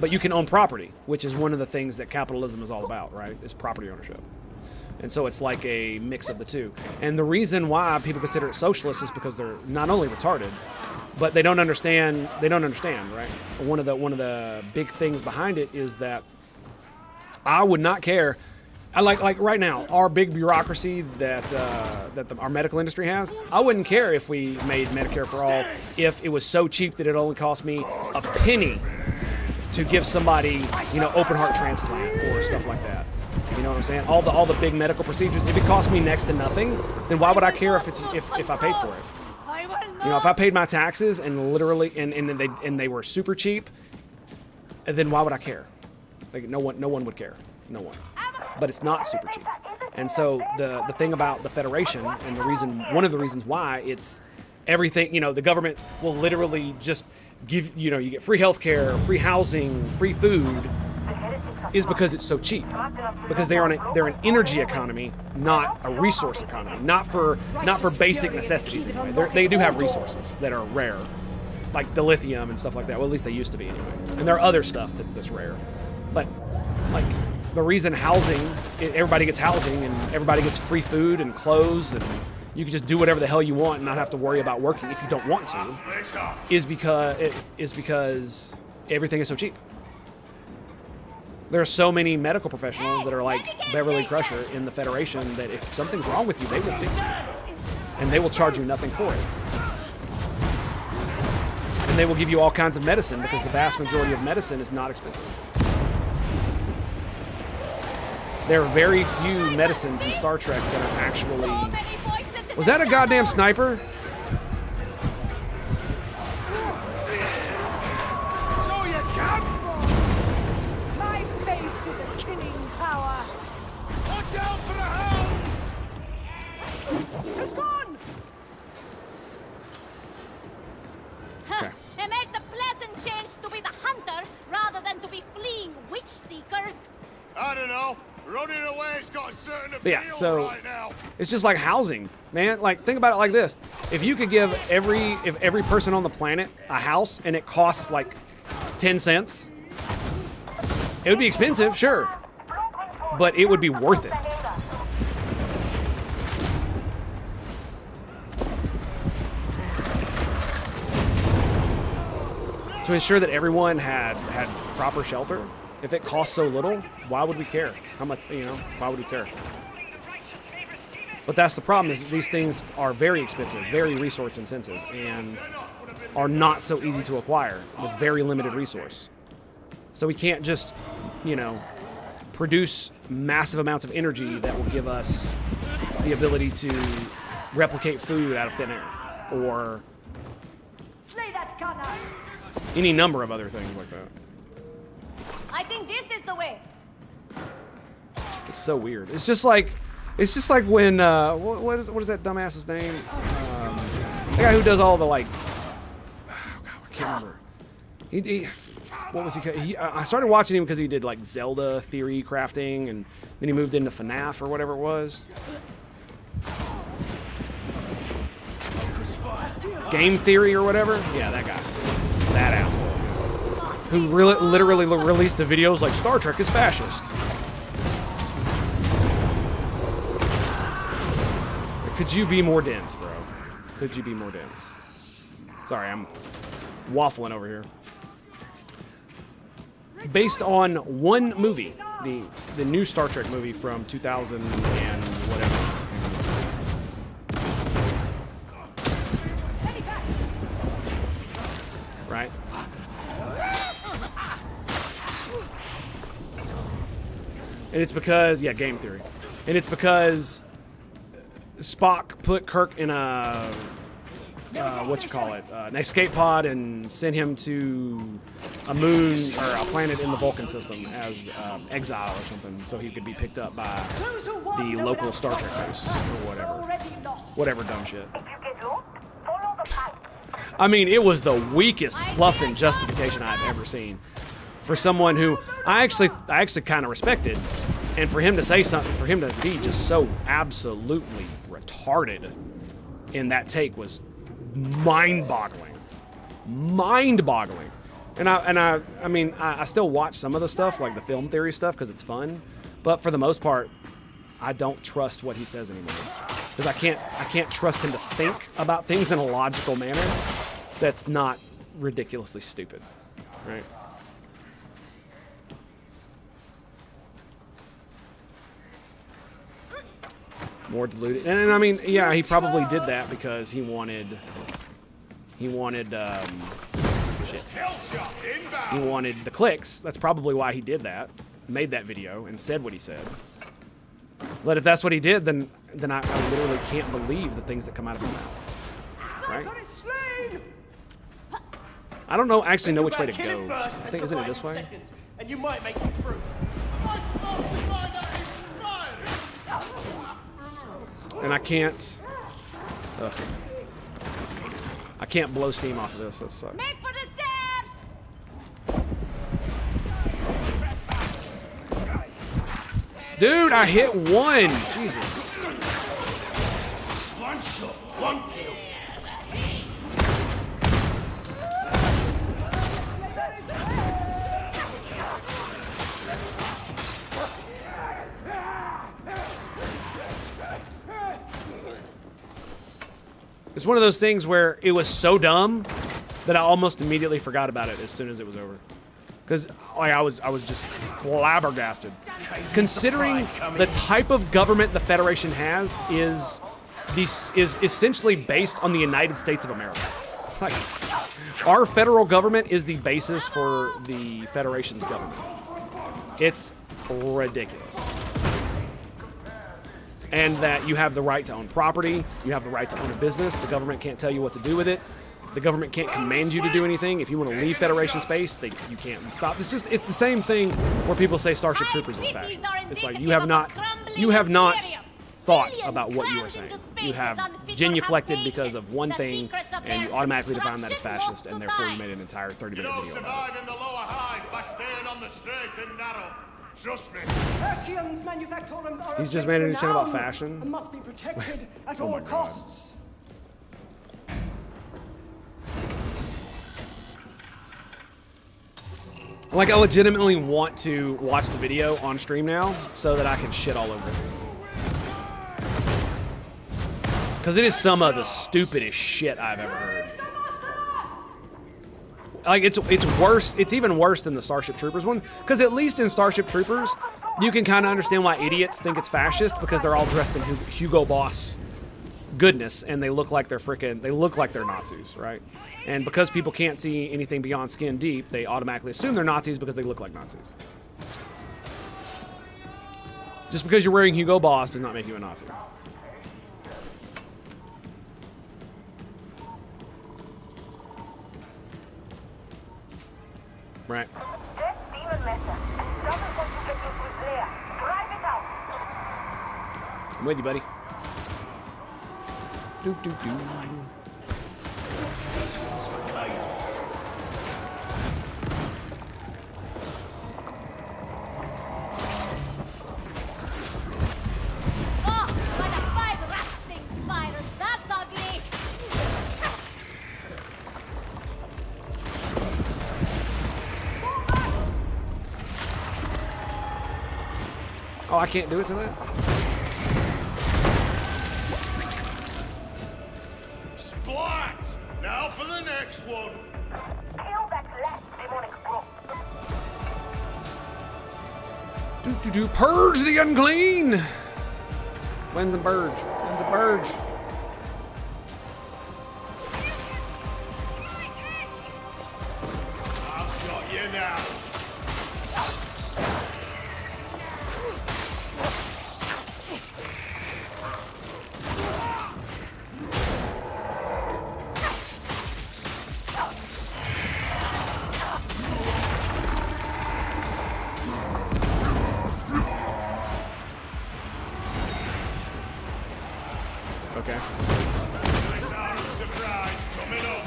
But you can own property, which is one of the things that capitalism is all about, right? Is property ownership. And so it's like a mix of the two. And the reason why people consider it socialist is because they're not only retarded, but they don't understand, right? One of the big things behind it is that I would not care. I like right now, our big bureaucracy that our medical industry has, I wouldn't care if we made Medicare for all if it was so cheap that it only cost me a penny to give somebody, you know, open heart transplant or stuff like that. You know what I'm saying? All the big medical procedures. If it cost me next to nothing, then why would I care if I paid for it? You know, if I paid my taxes and literally and they were super cheap, then why would I care? Like no one would care. No one. But it's not super cheap. And so the thing about the Federation and one of the reasons why it's everything, you know, the government will literally just give, you know, you get free healthcare, free housing, free food, is because it's so cheap. Because they're an energy economy, not a resource economy. Not for basic necessities anyway. They do have resources that are rare, like the lithium and stuff like that. Well, at least they used to be anyway. And there are other stuff that's rare. But like the reason everybody gets housing and everybody gets free food and clothes and you can just do whatever the hell you want and not have to worry about working if you don't want to, is because everything is so cheap. There are so many medical professionals that are like Beverly Crusher in the Federation that if something's wrong with you, they will fix it. And they will charge you nothing for it. And they will give you all kinds of medicine because the vast majority of medicine is not expensive. There are very few medicines in Star Trek that are actually... Was that a goddamn sniper? But yeah, so it's just like housing, man. Like, think about it like this: if you could give every person on the planet a house and it costs like 10 cents, it would be expensive, sure, but it would be worth it. To ensure that everyone had proper shelter. If it costs so little, why would we care? How much, why would we care? But that's the problem, is that these things are very expensive, very resource intensive, and are not so easy to acquire with very limited resource. So we can't just, produce massive amounts of energy that will give us the ability to replicate food out of thin air, or Slay that gunner! any number of other things like that. I think this is the way. It's so weird. It's just like when what is that dumbass's name? The guy who does all the like. Oh God, I can't remember. He what was he? I started watching him because he did like Zelda theory crafting, and then he moved into FNAF or whatever it was. Game theory or whatever. Yeah, that guy. That asshole. Who literally released the videos like Star Trek is fascist. Could you be more dense, bro? Could you be more dense? Sorry, I'm waffling over here. Based on one movie, the new Star Trek movie from 2000 and whatever. Right? And it's because, yeah, game theory. And it's because Spock put Kirk in an escape pod and sent him to a moon or a planet in the Vulcan system as exile or something, so he could be picked up by the local Star Trek base or whatever dumb shit. I mean, it was the weakest fluffing justification I've ever seen for someone who I actually kind of respected, and for him to say something, for him to be just so absolutely retarded in that take was mind-boggling. Mind-boggling. And I mean, I still watch some of the stuff, like the film theory stuff, because it's fun, but for the most part, I don't trust what he says anymore. Because I can't trust him to think about things in a logical manner that's not ridiculously stupid, right? More diluted, and I mean, yeah, he probably did that because he wanted the clicks. That's probably why he did that, made that video, and said what he said. But if that's what he did, then I literally can't believe the things that come out of his mouth, right? I don't actually know which way to go. I think, isn't it this way? And you might make it through. And I can't blow steam off of this. That sucks. Make for the steps! Dude, I hit one. Jesus. One shot, one kill. It's one of those things where it was so dumb that I almost immediately forgot about it as soon as it was over. Because I was just flabbergasted. Considering the type of government the Federation has is essentially based on the United States of America. Like, our federal government is the basis for the Federation's government. It's ridiculous. And that you have the right to own property, you have the right to own a business, the government can't tell you what to do with it, the government can't command you to do anything. If you want to leave Federation space, you can't be stopped. It's the same thing where people say Starship Troopers is fascist. It's like you have not thought about what you are saying. You have genuflected because of one thing, and you automatically define that as fascist, and therefore you made an entire 30-minute video about it. In the lower hide by staying on the straight and narrow. Trust me. Tertium's manufactorums are He's just made a new channel about renown fashion. and must be protected at Oh my all God. costs. Like, I legitimately want to watch the video on stream now so that I can shit all over it. Because it is some of the stupidest shit I've ever heard. Like, it's worse. It's even worse than the Starship Troopers one. Because at least in Starship Troopers, you can kind of understand why idiots think it's fascist, because they're all dressed in Hugo Boss goodness, and they look like they're Nazis, right? And because people can't see anything beyond skin deep, they automatically assume they're Nazis because they look like Nazis. Just because you're wearing Hugo Boss does not make you a Nazi. Right. I'm with you, buddy. Do do do. Oh, what a 5 rusting spiders! That's ugly! Oh, I can't do it to that? Splat! Now for the next one. Kill that last demonic growth. Do purge the unclean. Cleanse and purge. Cleanse and purge. I've got you now. Okay. Next hour of surprise coming up.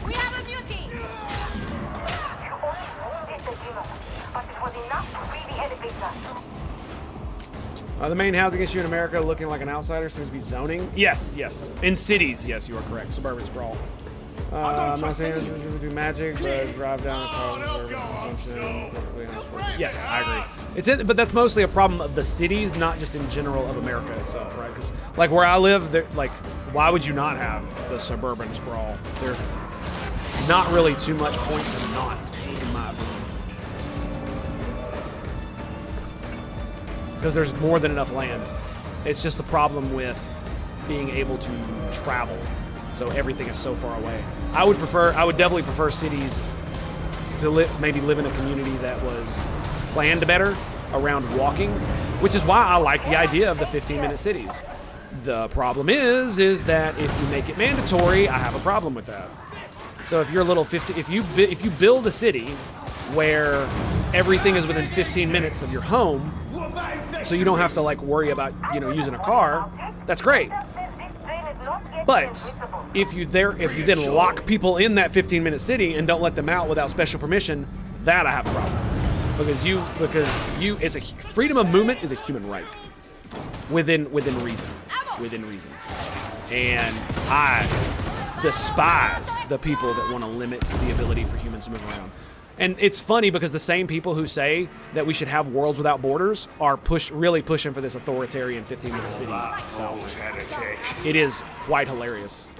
We have a mutiny! You only wounded the demon, but it was enough to really elevate us. The main housing issue in America, looking like an outsider, seems to be zoning. Yes, yes. In cities, yes, you are correct. Suburban sprawl. I'm not saying we do magic, but drive down the car. Yes, I agree. But that's mostly a problem of the cities, not just in general of America itself, right? Because, like, where I live, like, why would you not have the suburban sprawl? There's not really too much point to not, in my opinion. Because there's more than enough land. It's just the problem with being able to travel. So everything is so far away. I would definitely prefer cities to maybe live in a community that was planned better around walking, which is why I like the idea of the 15-minute cities. The problem is that if you make it mandatory, I have a problem with that. So if you're a little if you build a city where everything is within 15 minutes of your home, so you don't have to like worry about, using a car, that's great. But if you then lock people in that 15-minute city and don't let them out without special permission, that I have a problem. Because freedom of movement is a human right within reason. And I despise the people that want to limit the ability for humans to move around. And it's funny because the same people who say that we should have worlds without borders are really pushing for this authoritarian 15-minute city. So it is quite hilarious.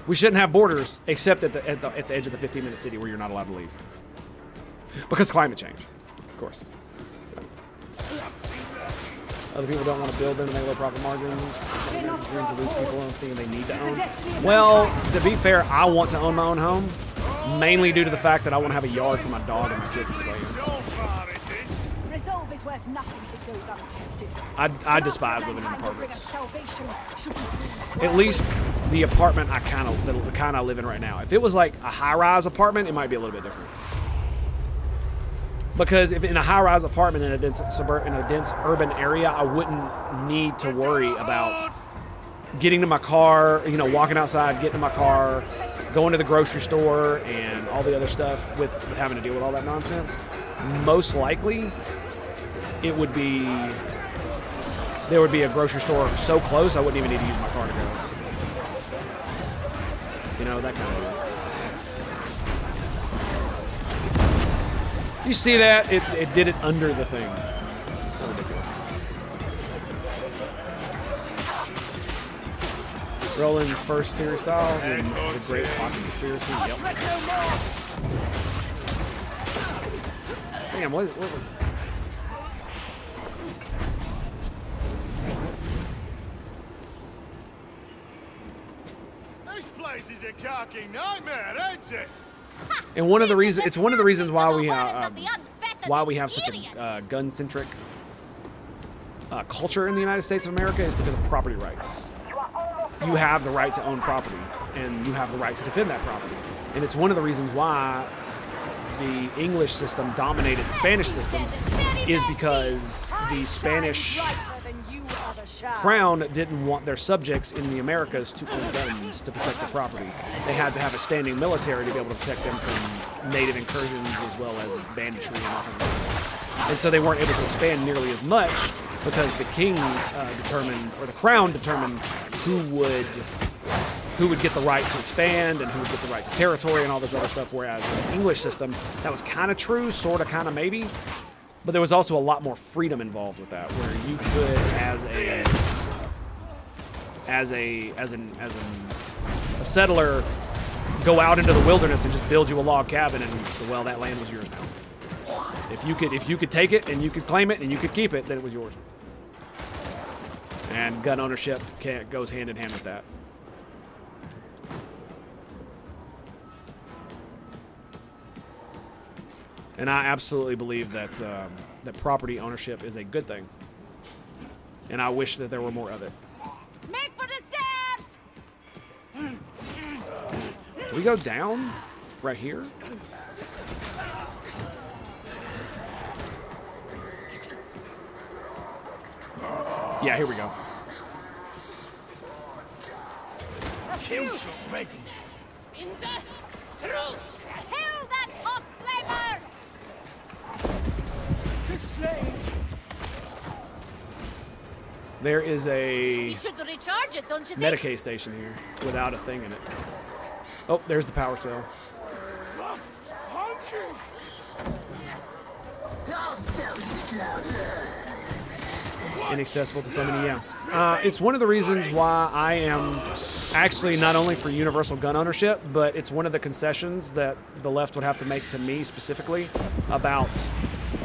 We shouldn't have borders except at the edge of the 15-minute city where you're not allowed to leave. Because climate change, of course. So. Other people don't want to build them to make low profit margins. To lose people and think they need to own. Well, to be fair, I want to own my own home. Mainly due to the fact that I want to have a yard for my dog and my kids to play in. Resolve is worth nothing if it goes untested. I despise living in apartments. At least the apartment the kind I live in right now. If it was like a high-rise apartment, it might be a little bit different. Because if in a high-rise apartment in a dense urban area, I wouldn't need to worry about getting to my car, you know, walking outside, getting to my car, going to the grocery store, and all the other stuff with having to deal with all that nonsense, most likely it would be, there would be a grocery store so close I wouldn't even need to use my car to go. You know, that kind of deal. You see that? It did it under the thing. Ridiculous. Rolling first theory style in the Great Pocket Conspiracy. Yep. Damn, what was... This place is a carking nightmare, ain't it? And one of the reasons, it's one of the reasons why we have such a gun-centric culture in the United States of America is because of property rights. You have the right to own property, and you have the right to defend that property. And it's one of the reasons why the English system dominated the Spanish system, is because the Spanish crown didn't want their subjects in the Americas to own guns to protect their property. They had to have a standing military to be able to protect them from native incursions as well as banditry and all kinds of stuff. And so they weren't able to expand nearly as much because the king determined, or the crown determined, who would get the right to expand and who would get the right to territory and all this other stuff, whereas in the English system, that was kind of true, sort of, kind of, maybe. But there was also a lot more freedom involved with that, where you could, as a settler, go out into the wilderness and just build you a log cabin, and well, that land was yours now. If you could take it and you could claim it and you could keep it, then it was yours. And gun ownership goes hand in hand with that. And I absolutely believe that that property ownership is a good thing. And I wish that there were more of it. Make for the steps! Do we go down right here? Yeah, here we go. In the truth! Kill that Fox Flamer! There is a You should recharge it, don't you think? Medicaid station here without a thing in it. Oh, there's the power cell. Inaccessible to so many, yeah. It's one of the reasons why I am actually not only for universal gun ownership, but it's one of the concessions that the left would have to make to me specifically about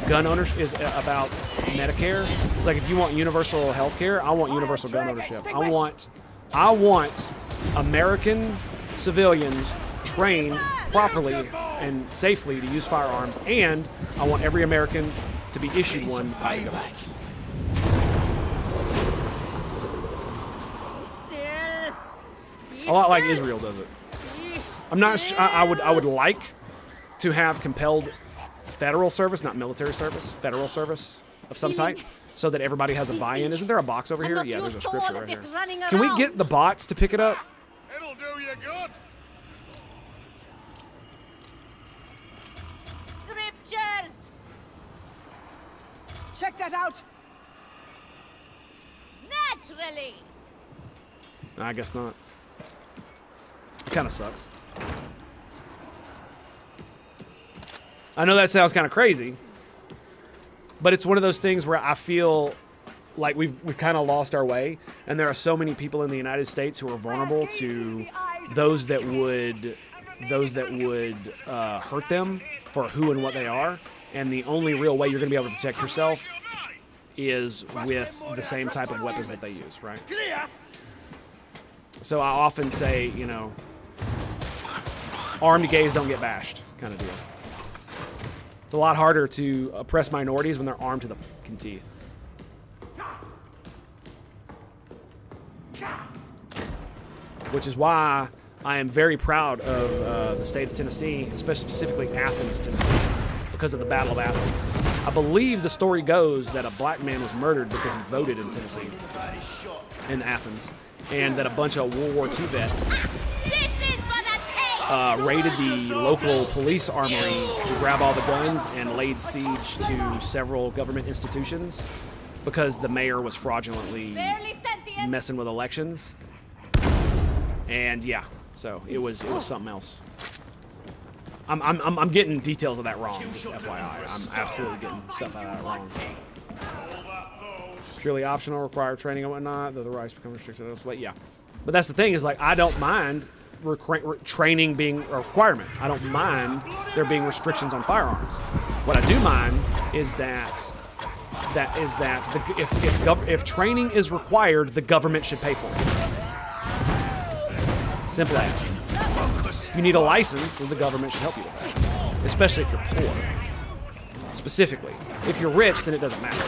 gun ownership, is about Medicare. It's like, if you want universal health care, I want universal gun ownership. I want American civilians trained properly and safely to use firearms, and I want every American to be issued one by the government. A lot like Israel does it. I'm not. I would like to have compelled federal service, not military service, federal service of some type, so that everybody has a buy-in. Isn't there a box over here? Yeah, there's a scripture right here. Can we get the bots to pick it up? It'll do you good. Scriptures! Check that out! Naturally! I guess not. It kind of sucks. I know that sounds kind of crazy, but it's one of those things where I feel like we've kind of lost our way, and there are so many people in the United States who are vulnerable to those that would hurt them for who and what they are, and the only real way you're going to be able to protect yourself is with the same type of weapons that they use, right? So I often say, you know, armed gays don't get bashed, kind of deal. It's a lot harder to oppress minorities when they're armed to the fucking teeth. Which is why I am very proud of the state of Tennessee, especially specifically Athens, Tennessee, because of the Battle of Athens. I believe the story goes that a black man was murdered because he voted in Tennessee, in Athens. and that a bunch of World War II vets This is for the taste! raided the local police armory to grab all the guns and laid siege to several government institutions because the mayor was fraudulently messing with elections. And yeah, so it was something else. I'm getting details of that wrong, just FYI. I'm absolutely getting stuff out of that wrong. Purely optional, require training and whatnot, though the rights become restricted elsewhere. Yeah. But that's the thing, is like, I don't mind training being a requirement. I don't mind there being restrictions on firearms. What I do mind is if training is required, the government should pay for it. Simple as. If you need a license, then the government should help you with that. Especially if you're poor. Specifically. If you're rich, then it doesn't matter.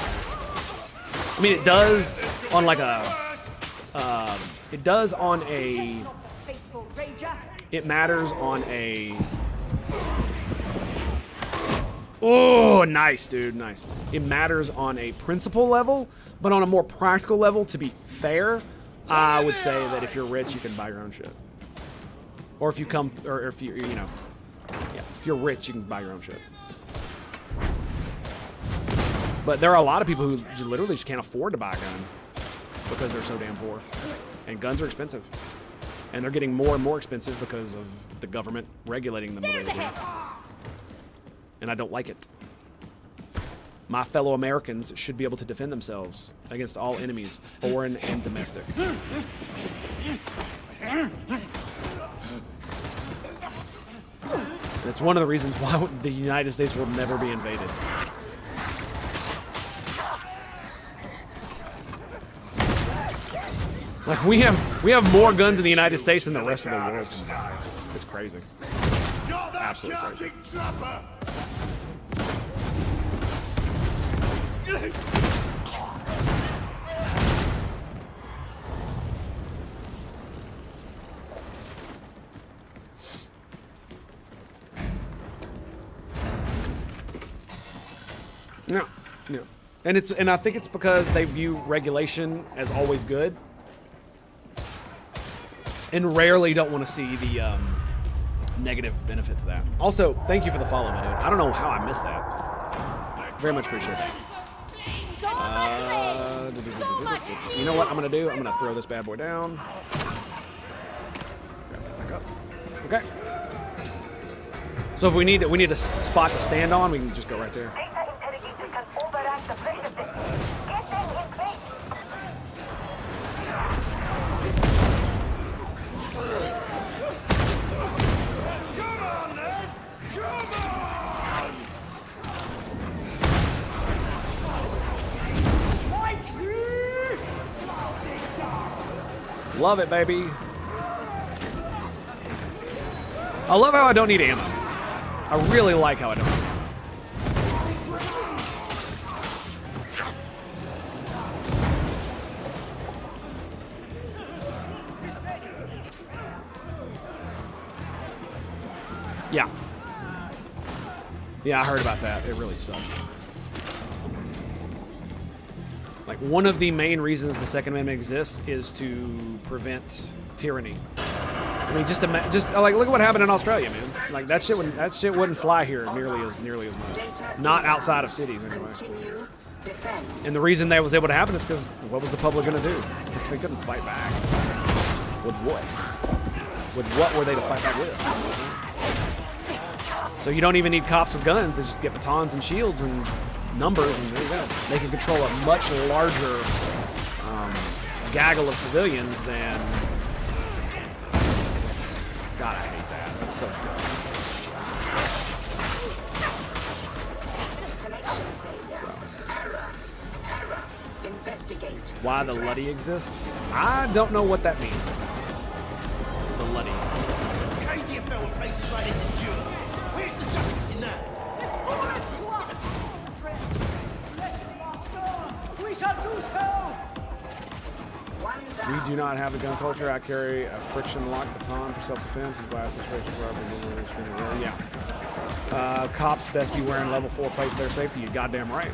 I mean, it does on like a... it does on a... It matters on a... Oh, nice, dude, nice. It matters on a principle level, but on a more practical level, to be fair, I would say that if you're rich, you can buy your own shit. Or if you come, or if you know, yeah, if you're rich, you can buy your own shit. But there are a lot of people who literally just can't afford to buy a gun because they're so damn poor. And guns are expensive. And they're getting more and more expensive because of the government regulating them the way they do. And I don't like it. My fellow Americans should be able to defend themselves against all enemies, foreign and domestic. That's one of the reasons why the United States will never be invaded. Like, we have more guns in the United States than the rest of the world combined. It's crazy. It's absolutely crazy. No. And I think it's because they view regulation as always good. And rarely don't want to see the negative benefit to that. Also, thank you for the follow, my dude. I don't know how I missed that. Very much appreciate it. You know what I'm going to do? I'm going to throw this bad boy down. Back up. Okay. So if we need a spot to stand on, we can just go right there. Love it, baby. I love how I don't need ammo. I really like how I don't. Yeah. Yeah, I heard about that. It really sucked. Like, one of the main reasons the Second Amendment exists is to prevent tyranny. I mean, just like, look at what happened in Australia, man. Like, that shit wouldn't fly here nearly as much. Not outside of cities, anyway. And the reason that was able to happen is because what was the public gonna do? They couldn't fight back. With what? With what were they to fight back with? So you don't even need cops with guns. They just get batons and shields and numbers, and there you go. They can control a much larger gaggle of civilians than... God, I hate that. That's so good. Investigate. Why the Luddy exists? I don't know what that means. The Luddy. Where's the justice in that? We shall do so! We do not have a gun culture. I carry a friction lock baton for self-defense and glass situations where I've been extremely rare. Yeah. Cops best be wearing level 4 plate for their safety. You're goddamn right.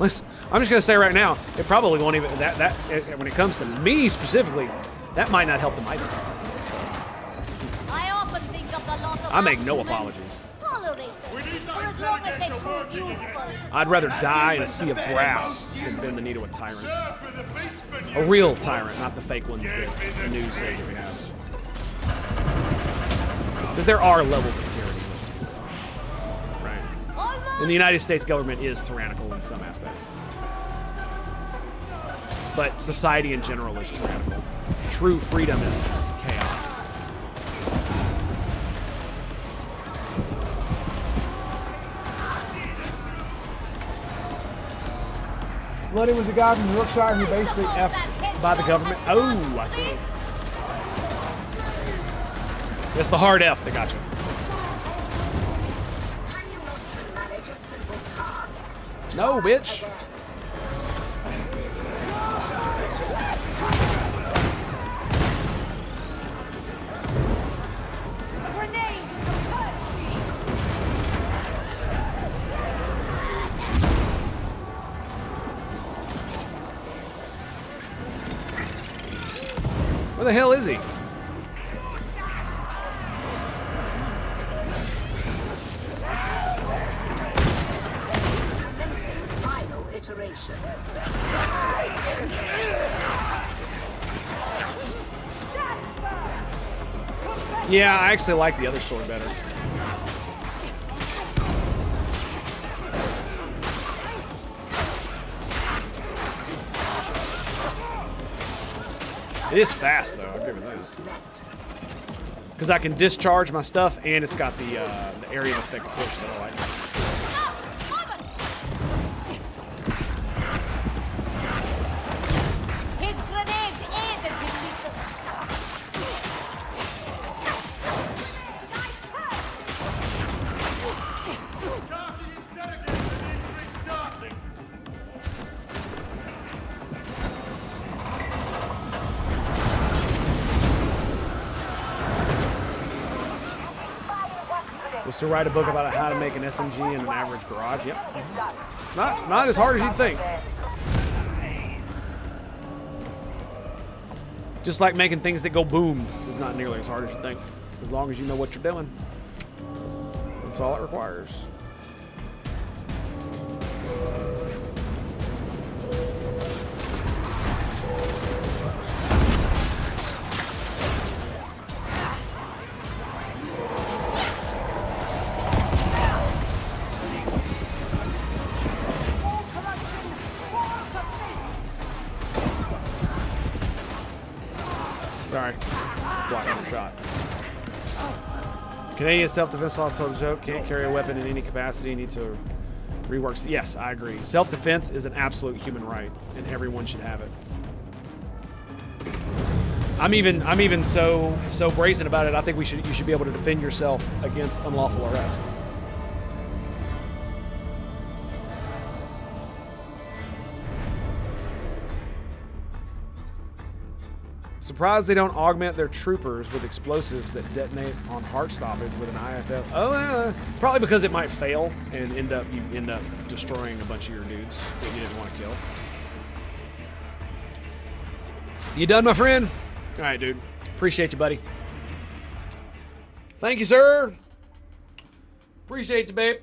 Listen, I'm just gonna say right now, it probably won't even when it comes to me specifically, that might not help them either. I often think of the lot of I make no apologies. tolerated for as long as they prove useful. I'd rather die in a sea of brass than bend the knee to a tyrant. A real tyrant, not the fake ones that the news says that we have. Because there are levels of tyranny. Right. And the United States government is tyrannical in some aspects. But society in general is tyrannical. True freedom is chaos. Bloody was a guy from Yorkshire who basically effed by the government. Oh, I see. It's the hard F that got you. No, bitch. Where the hell is he? Final iteration. Yeah, I actually like the other sword better. It is fast, though. I'll give it that. Because I can discharge my stuff, and it's got the area of effect push that I like. His grenades aided him with Was to write a book about how to make an SMG in an average garage. Yep. Not as hard as you'd think. Just like making things that go boom is not nearly as hard as you think. As long as you know what you're doing. That's all it requires. Sorry. Blocking your shot. Canadian self-defense laws told a joke. Can't carry a weapon in any capacity. Need to rework. Yes, I agree. Self-defense is an absolute human right, and everyone should have it. I'm even so brazen about it. I think you should be able to defend yourself against unlawful arrest. Surprised they don't augment their troopers with explosives that detonate on heart stoppage with an IFL. Oh, probably because it might fail and you end up destroying a bunch of your dudes that you didn't want to kill. You done, my friend? All right, dude. Appreciate you, buddy. Thank you, sir. Appreciate you, babe.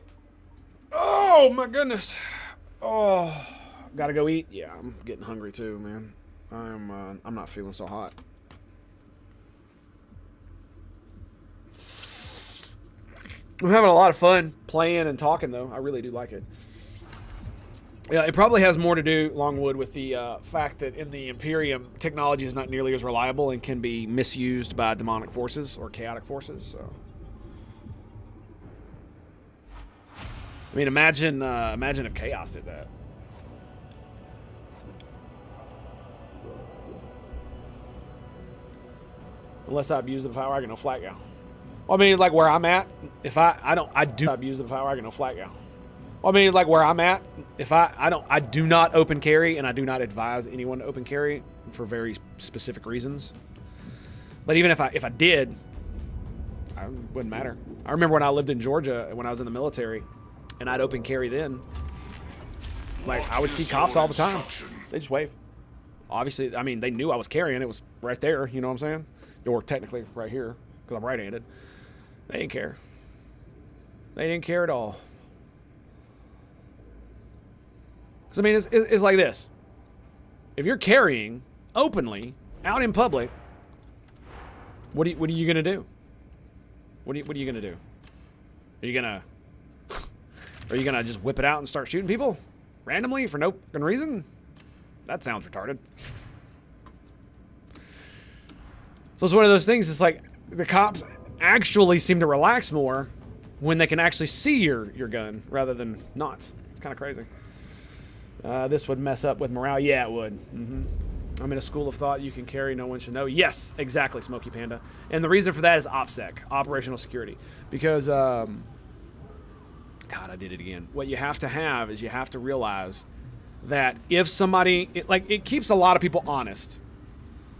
Oh my goodness. Oh, gotta go eat. Yeah, I'm getting hungry too, man. I'm not feeling so hot. I'm having a lot of fun playing and talking, though. I really do like it. Yeah, it probably has more to do, Longwood, with the fact that in the Imperium, technology is not nearly as reliable and can be misused by demonic forces or chaotic forces. So, I mean, imagine if Chaos did that. Unless I abuse the power, I get no flat go. Well, I mean, like where I'm at, if I do abuse the power, I get no flat go. Well, I mean, like where I'm at, if I do not open carry, and I do not advise anyone to open carry for very specific reasons. But even if I did, it wouldn't matter. I remember when I lived in Georgia when I was in the military, and I'd open carry then. Like, I would see cops all the time. They just wave. Obviously, I mean, they knew I was carrying. It was right there, you know what I'm saying? Or technically right here, because I'm right-handed. They didn't care. They didn't care at all. Because, I mean, it's like this. If you're carrying openly out in public, what are you going to do? What are you going to do? Are you going to just whip it out and start shooting people randomly for no fucking reason? That sounds retarded. So it's one of those things. It's like the cops actually seem to relax more when they can actually see your gun rather than not. It's kind of crazy. This would mess up with morale. Yeah, it would. I'm in a school of thought you can carry, no one should know. Yes, exactly, Smokey Panda. And the reason for that is OPSEC, operational security. Because, God, I did it again. What you have to have is you have to realize that if somebody, it keeps a lot of people honest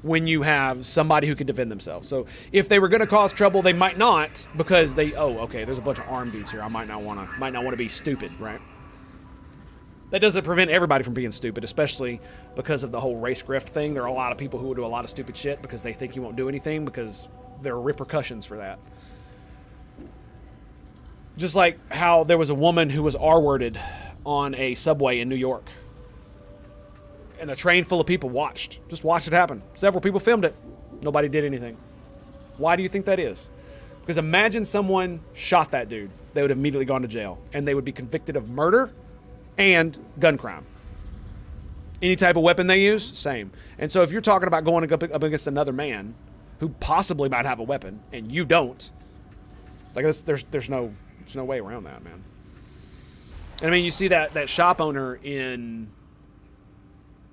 when you have somebody who can defend themselves. So if they were going to cause trouble, they might not, because okay, there's a bunch of armed dudes here. I might not want to be stupid, right? That doesn't prevent everybody from being stupid, especially because of the whole race grift thing. There are a lot of people who will do a lot of stupid shit because they think you won't do anything, because there are repercussions for that. Just like how there was a woman who was R-worded on a subway in New York. And a train full of people just watched it happen. Several people filmed it. Nobody did anything. Why do you think that is? Because imagine someone shot that dude. They would have immediately gone to jail. And they would be convicted of murder and gun crime. Any type of weapon they use, same. And so if you're talking about going up against another man who possibly might have a weapon and you don't, like there's no way around that, man. And I mean, you see that shop owner in,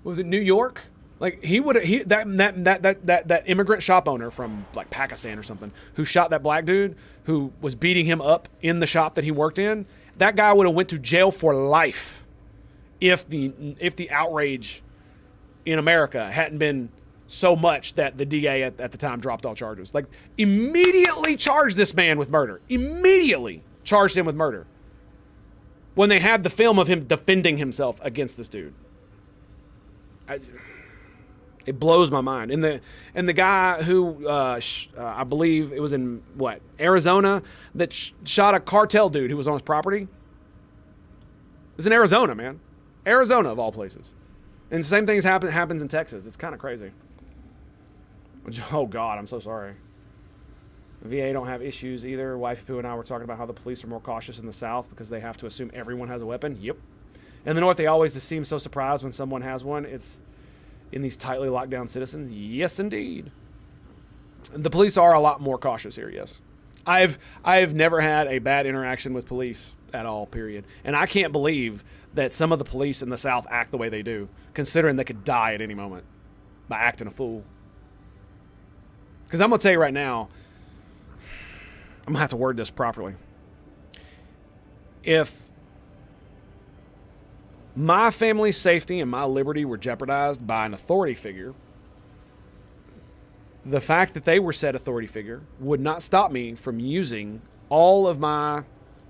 was it New York? Like that immigrant shop owner from like Pakistan or something who shot that black dude who was beating him up in the shop that he worked in. That guy would have went to jail for life if the outrage in America hadn't been so much that the DA at the time dropped all charges. Like, immediately charged this man with murder. Immediately charged him with murder. When they had the film of him defending himself against this dude. It blows my mind. And the guy who, I believe it was in, Arizona, that shot a cartel dude who was on his property. It was in Arizona, man. Arizona, of all places. And the same things happens in Texas. It's kind of crazy. Oh, God, I'm so sorry. The VA don't have issues either. Wife Pooh and I were talking about how the police are more cautious in the South because they have to assume everyone has a weapon. Yep. In the North, they always just seem so surprised when someone has one. It's in these tightly locked down citizens. Yes, indeed. The police are a lot more cautious here, yes. I've never had a bad interaction with police at all, period. And I can't believe that some of the police in the South act the way they do, considering they could die at any moment by acting a fool. Because I'm going to tell you right now, I'm going to have to word this properly. If my family's safety and my liberty were jeopardized by an authority figure, the fact that they were said authority figure would not stop me from using all of my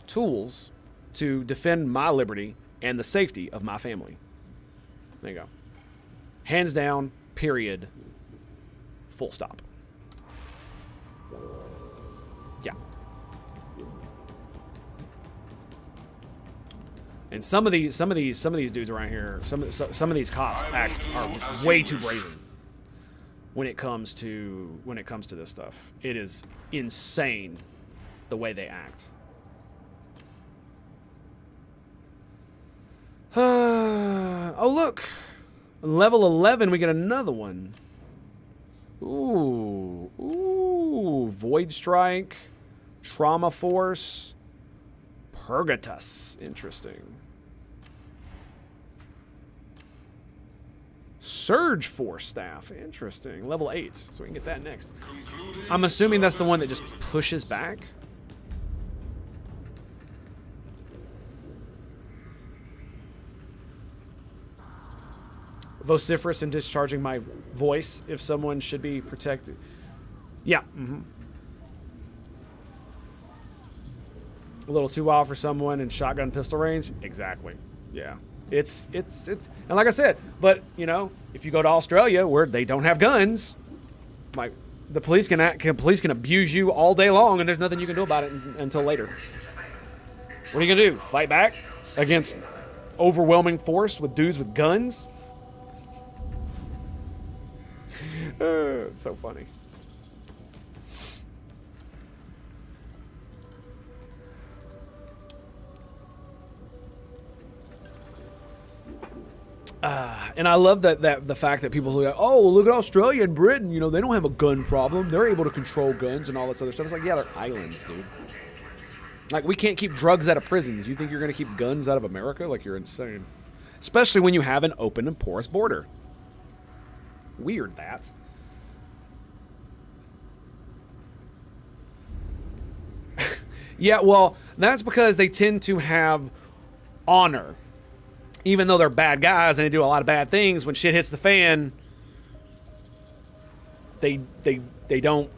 tools to defend my liberty and the safety of my family. There you go. Hands down, period, full stop. Yeah. And some of these dudes around here, some of these cops are just way too brazen when it comes to this stuff. It is insane the way they act. Oh, look. Level 11, we get another one. Ooh. Void Strike. Trauma Force. Purgatus. Interesting. Surge Force Staff. Interesting. Level 8. So we can get that next. I'm assuming that's the one that just pushes back. Vociferous in discharging my voice if someone should be protected. Yeah. A little too wild for someone in shotgun pistol range. Exactly. Yeah. and like I said, but you know, if you go to Australia where they don't have guns, like the police can abuse you all day long, and there's nothing you can do about it until later. What are you gonna do? Fight back against overwhelming force with dudes with guns? It's so funny. And I love that the fact that people look at, oh, look at Australia and Britain, you know, they don't have a gun problem. They're able to control guns and all this other stuff. It's like, yeah, they're islands, dude. Like, we can't keep drugs out of prisons. You think you're going to keep guns out of America? Like, you're insane. Especially when you have an open and porous border. Weird, that. Yeah, well, that's because they tend to have honor. Even though they're bad guys and they do a lot of bad things, when shit hits the fan, they don't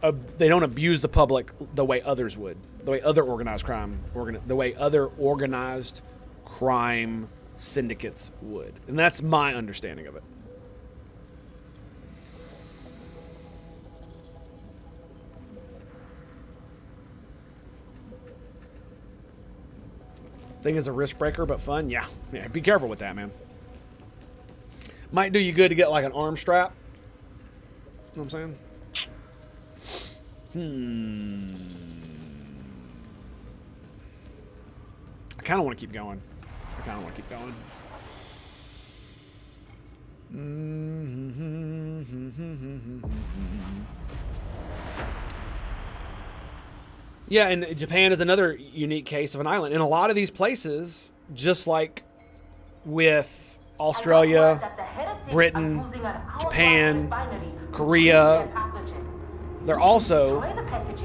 abuse the public the way others would, the way other organized crime, the way other organized crime syndicates would, and that's my understanding of it. Thing is a risk breaker, but fun. Yeah, be careful with that, man. Might do you good to get like an arm strap. You know what I'm saying? I kind of want to keep going. Yeah, and Japan is another unique case of an island. In a lot of these places, just like with Australia, Britain, Japan, Korea, they're also,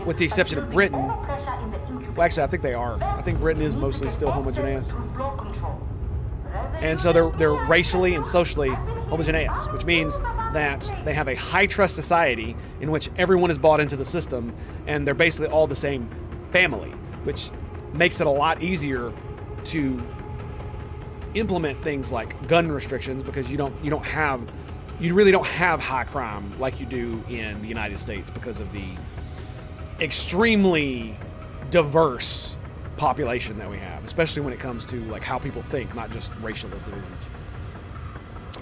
with the exception of Britain, well, actually, I think they are. I think Britain is mostly still homogeneous. And so they're racially and socially homogeneous, which means that they have a high-trust society in which everyone is bought into the system, and they're basically all the same family, which makes it a lot easier to implement things like gun restrictions, because you really don't have high crime like you do in the United States because of the extremely diverse population that we have, especially when it comes to like how people think, not just racial divisions.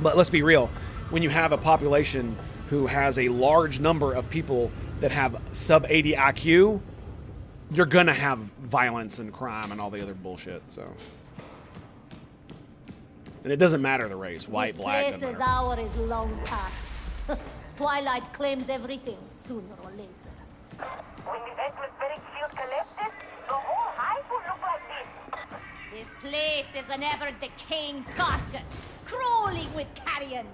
But let's be real, when you have a population who has a large number of people that have sub 80 IQ, you're gonna have violence and crime and all the other bullshit. So, and it doesn't matter the race, white, black. This place is hour is long past. Twilight claims everything sooner or later. When the atmospheric field collapses, the whole hive will look like this. This place is an ever-decaying carcass, crawling with carrion.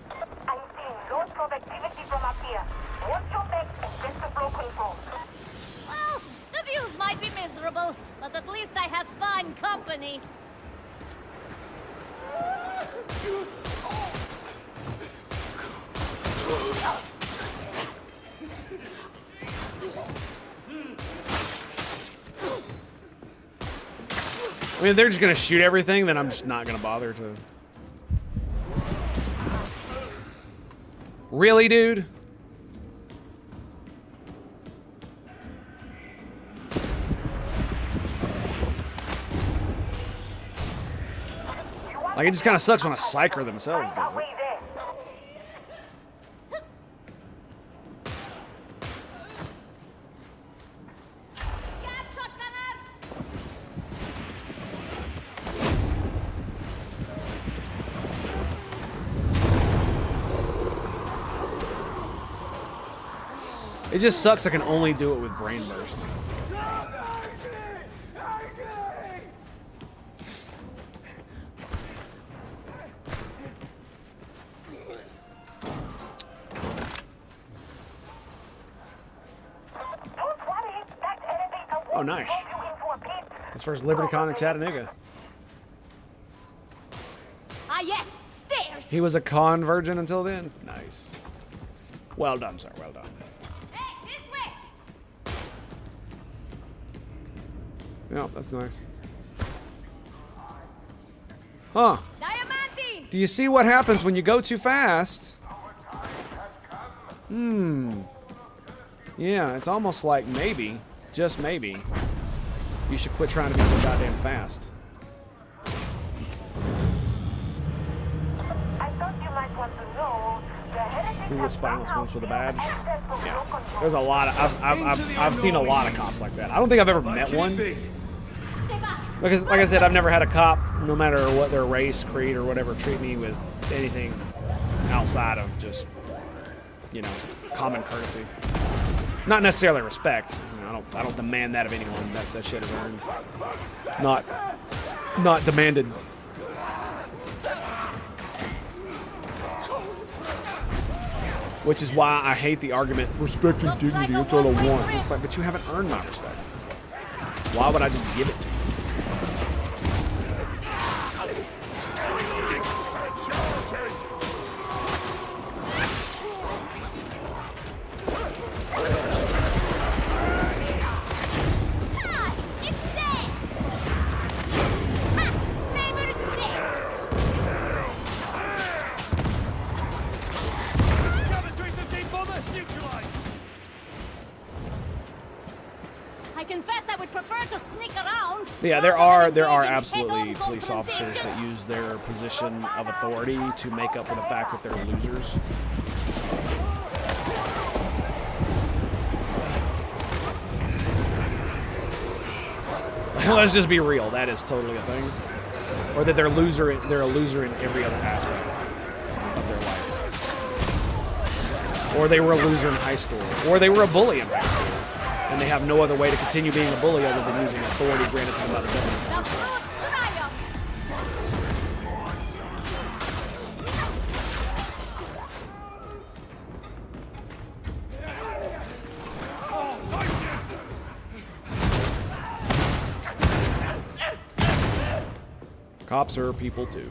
I'm seeing loads of activity from up here. Watch your back and get the flow control. Well, the views might be miserable, but at least I have fine company. I mean, if they're just gonna shoot everything, then I'm just not gonna bother to. Really, dude? Like, it just kind of sucks when a psyker themselves does it. It just sucks I can only do it with Brain Burst. Oh, nice. His first LibertyCon in Chattanooga. Ah, yes, stairs. He was a con virgin until then? Nice. Well done, sir. Well done. Hey, this way. Yeah, that's nice. Huh. Do you see what happens when you go too fast? Yeah, it's almost like maybe, just maybe, you should quit trying to be so goddamn fast. I thought you might want to know the heretics Who was have spineless come ones with a out badge? here and set for Yeah. no control. There's a lot of, I've seen a lot of cops like that. I don't think I've ever met one. Because, like I said, I've never had a cop, no matter what their race, creed, or whatever, treat me with anything outside of just, you know, common courtesy. Not necessarily respect. You know, I don't demand that of anyone. That shit is earned. Not demanded. Which is why I hate the argument, respect and dignity, that's all I want. It's like, but you haven't earned my respect. Why would I just give it to you? I confess I would prefer to sneak around. Yeah, there are absolutely police officers that use their position of authority to make up for the fact that they're losers. Let's just be real, that is totally a thing. Or that they're a loser in every other aspect of their life. Or they were a loser in high school. Or they were a bully in high school. And they have no other way to continue being a bully other than using authority granted to them by the government. Cops are people too.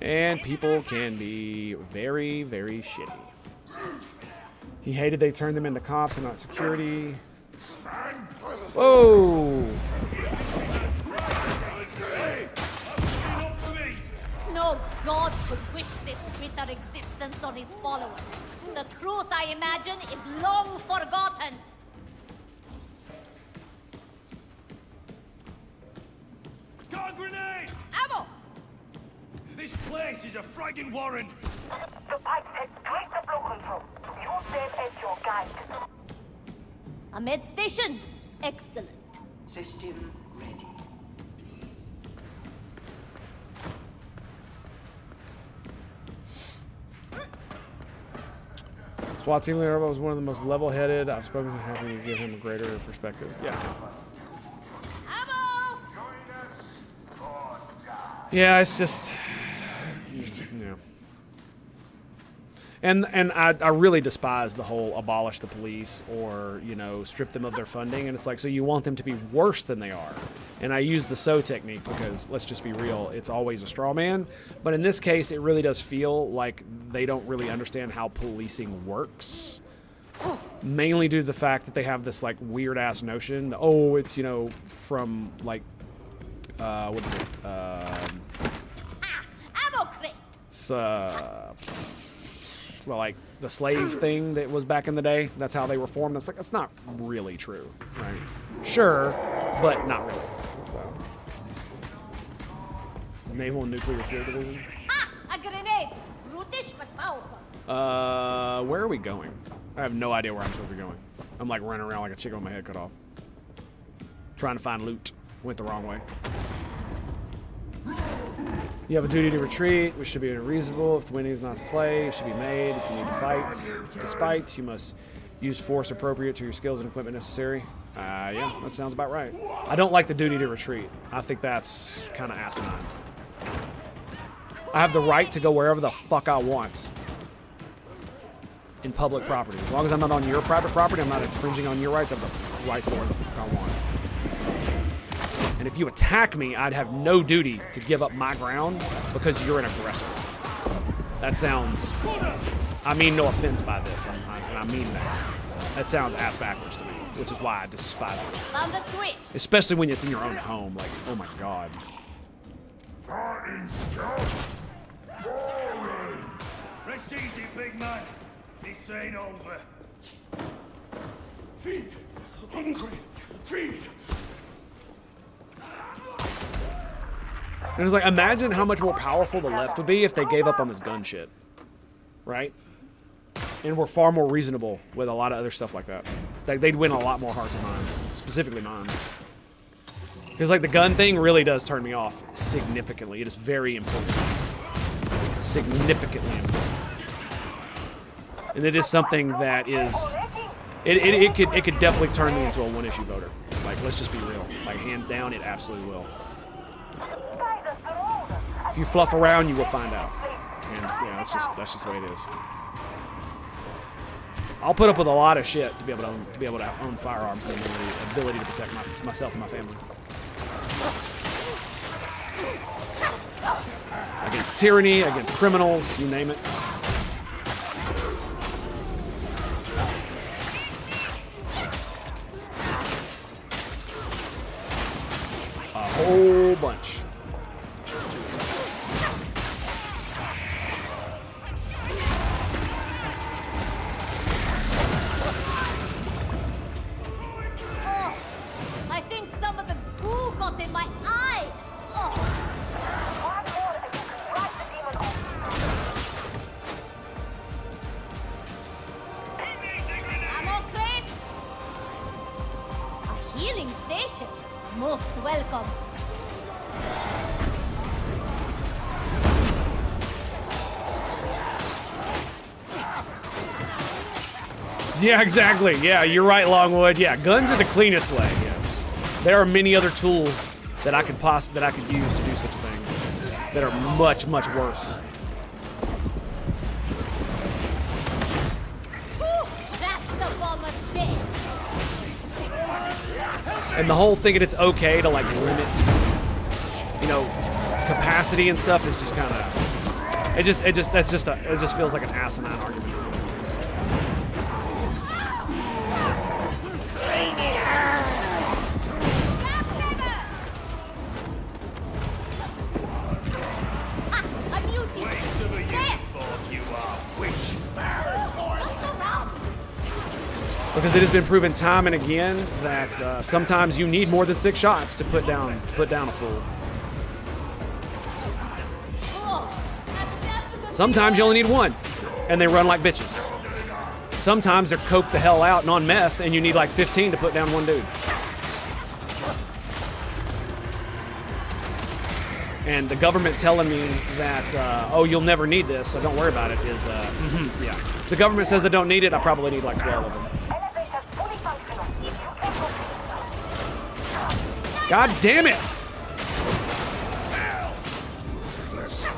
And people can be very, very shitty. He hated they turned them into cops and not security. Whoa! No god could wish this bitter existence on his followers. The truth, I imagine, is long forgotten. Got a grenade! Ammo! This place is a friggin' warren. The pipe has great the flow control. Use them as your guide. A med station. Excellent. System ready. SWAT team leader was one of the most level-headed. I've spoken to him, happy to give him a greater perspective. Yeah. Yeah, it's just, yeah. And I really despise the whole abolish the police or, you know, strip them of their funding. And it's like, so you want them to be worse than they are. And I use the so technique because, let's just be real, it's always a straw man. But in this case, it really does feel like they don't really understand how policing works. Mainly due to the fact that they have this, like, weird-ass notion. Oh, it's, you know, from, like, what is it? Ammo crate. Well, like the slave thing that was back in the day. That's how they were formed. It's like, that's not really true, right? Sure, but not really. So. Naval and Nuclear Field Division. Ha! A grenade. Brutish but powerful. Where are we going? I have no idea where I'm supposed to be going. I'm like running around like a chicken with my head cut off. Trying to find loot. Went the wrong way. You have a duty to retreat, which should be unreasonable. If the winning is not to play, it should be made. If you need to fight, despite, you must use force appropriate to your skills and equipment necessary. Yeah, that sounds about right. I don't like the duty to retreat. I think that's kind of asinine. I have the right to go wherever the fuck I want in public property. As long as I'm not on your private property, I'm not infringing on your rights, I have the right to go wherever the fuck I want. And if you attack me, I'd have no duty to give up my ground because you're an aggressor. That sounds... I mean no offense by this, and I mean that. That sounds ass backwards to me, which is why I despise it. Found the switch. Especially when it's in your own home, like, oh my god. Rest easy, big man. This ain't over. Feed! Hungry! Feed! And it's like, imagine how much more powerful the left would be if they gave up on this gun shit. Right? And were far more reasonable with a lot of other stuff like that. Like, they'd win a lot more hearts and minds. Specifically mine. Because, like, the gun thing really does turn me off significantly. It is very important. Significantly important. And it is something that is... It could definitely turn me into a one-issue voter. Like, let's just be real. Like, hands down, it absolutely will. If you fluff around, you will find out. And yeah, that's just the way it is. I'll put up with a lot of shit to be able to own firearms and the ability to protect myself and my family. Against tyranny, against criminals, you name it. A whole bunch. In my eye! Oh. Ammo crates! A healing station. Most welcome. Yeah, exactly. Yeah, you're right, Longwood. Yeah, guns are the cleanest way. Yes. There are many other tools that I could use to do such a thing that are much, much worse. That's the bomb of death. And the whole thing that it's okay to like limit, you know, capacity and stuff is just kind of it just feels like an asinine argument to me. Because it has been proven time and again that sometimes you need more than 6 shots to put down a fool. Sometimes you only need 1, and they run like bitches. Sometimes they're coked the hell out and on meth, and you need like 15 to put down 1 dude. And the government telling me that, oh, you'll never need this, so don't worry about it, is, yeah. If the government says I don't need it, I probably need like 12 of them. God damn it!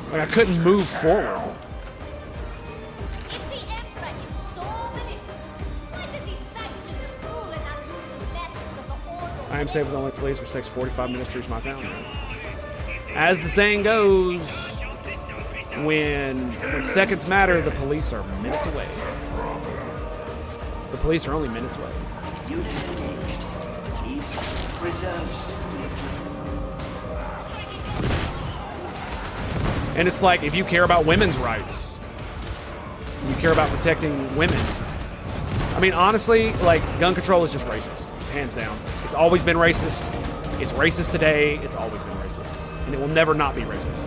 Like I couldn't move forward. I am safe with only police, which takes 45 minutes to reach my town. As the saying goes, when seconds matter, the police are minutes away. The police are only minutes away. Unit engaged. Peace preserves. And it's like, if you care about women's rights, you care about protecting women. I mean, honestly, like, gun control is just racist, hands down. It's always been racist. It's racist today. It's always been racist. And it will never not be racist,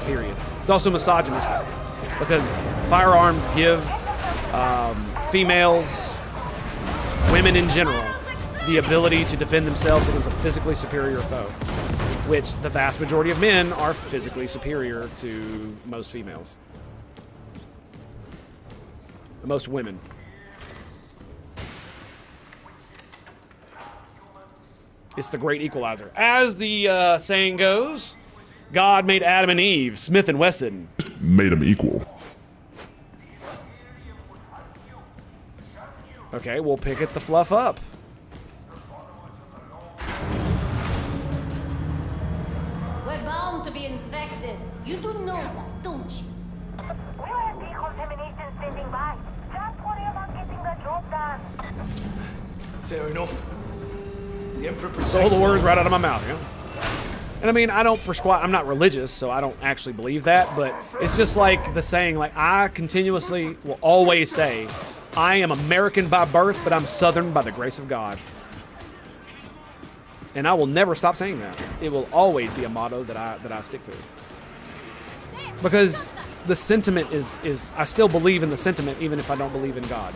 period. It's also misogynistic, because firearms give females, women in general, the ability to defend themselves against a physically superior foe, which the vast majority of men are physically superior to most females. Most women. It's the great equalizer. As the saying goes, God made Adam and Eve, Smith and Wesson. Made them equal. Okay, we'll pick it the fluff up. We're bound to be infected. You do know that, don't you? We have decontamination standing by. Just worry about getting the job done. Fair enough. The Emperor Stole the words right out of my mouth, yeah? And I mean, I don't prescribe, I'm not religious, so I don't actually believe that, but it's just like the saying, like, I continuously will always say, I am American by birth, but I'm Southern by the grace of God. And I will never stop saying that. It will always be a motto that I stick to. Because the sentiment is I still believe in the sentiment even if I don't believe in God.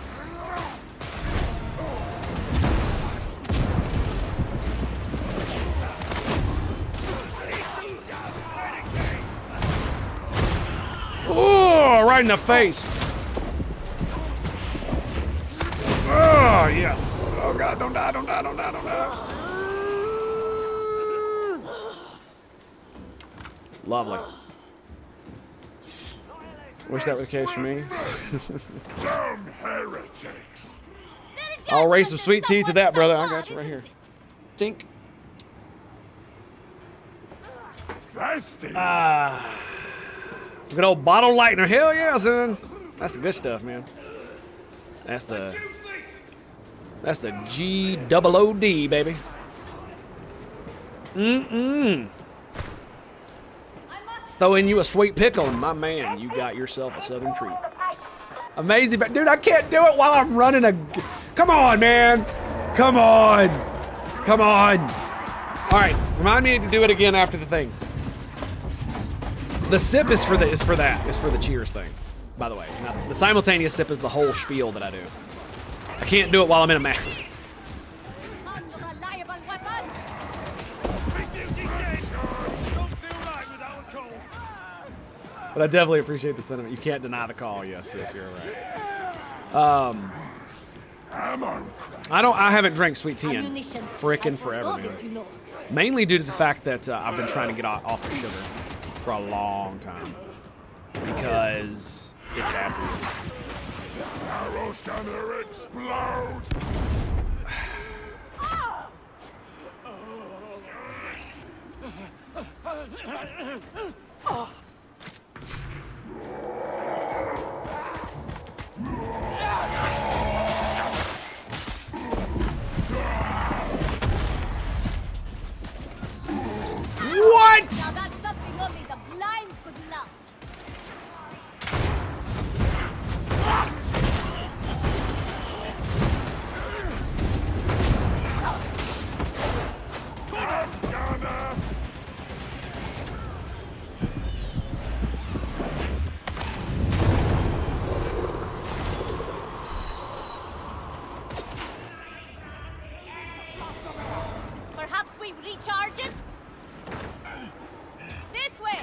Oh, right in the face. Oh, yes. Oh, God, don't die, don't die, don't die, don't die. Lovely. Wish that were the case for me. Damn heretics. I'll raise some sweet tea to that, brother. I got you right here. Tink. Good old bottle lightner. Hell yeah, son. That's the good stuff, man. That's the G-double-O-D, baby. Throwing you a sweet pickle, and my man, you got yourself a southern treat. Amazing, but dude, I can't do it while I'm running a. Come on, man. Come on. Come on. All right, remind me to do it again after the thing. The sip is for the cheers thing, by the way. Now, the simultaneous sip is the whole spiel that I do. I can't do it while I'm in a match. But I definitely appreciate the sentiment. You can't deny the call. Yes, you're right. I haven't drank sweet tea in frickin' forever, man. Mainly due to the fact that I've been trying to get off the sugar for a long time because it's bad for you. Arrows gonna explode. What? Now that's something only the blind could love. Perhaps we recharge it? This way!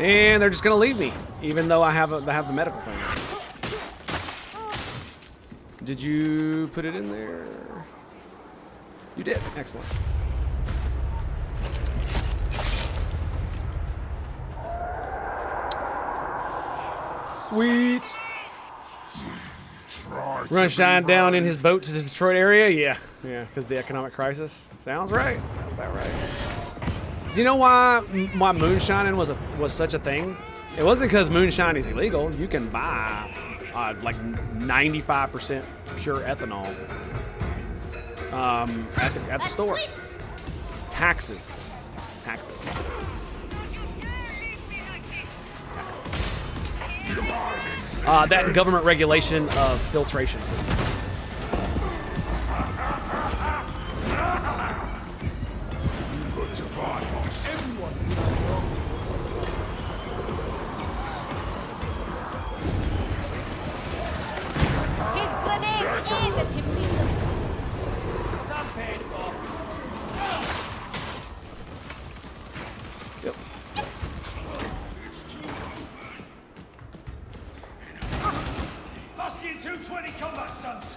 And they're just gonna leave me, even though I have the medical thing. Did you put it in there? You did. Excellent. Sweet. Run Shine down in his boat to the Detroit area? Yeah, because the economic crisis. Sounds right. Sounds about right. Do you know why moonshining was such a thing? It wasn't because moonshine is illegal. You can buy like 95% pure ethanol at the store. It's taxes. That and government regulation of filtration systems. His grenades aided him lethally. Yep. Last year 220 combat stunts.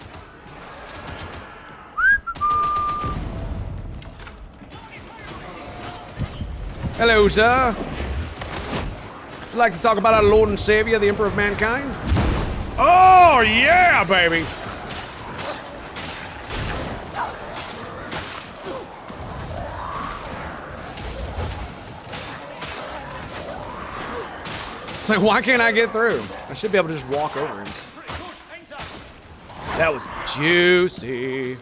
Hello, sir. Would you like to talk about our Lord and Savior, the Emperor of Mankind? Oh, yeah, baby. It's like, why can't I get through? I should be able to just walk over him. That was juicy.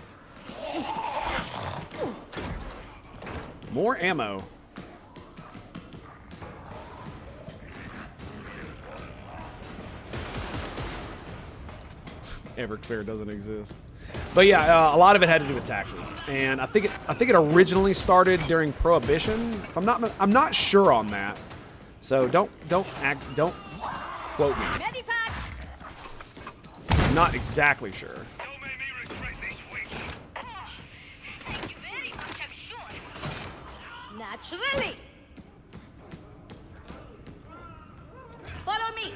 More ammo. Everclear doesn't exist. But yeah, a lot of it had to do with taxes, and I think it originally started during Prohibition. If I'm not sure on that. So don't quote me. I'm not exactly sure. Naturally. Follow me.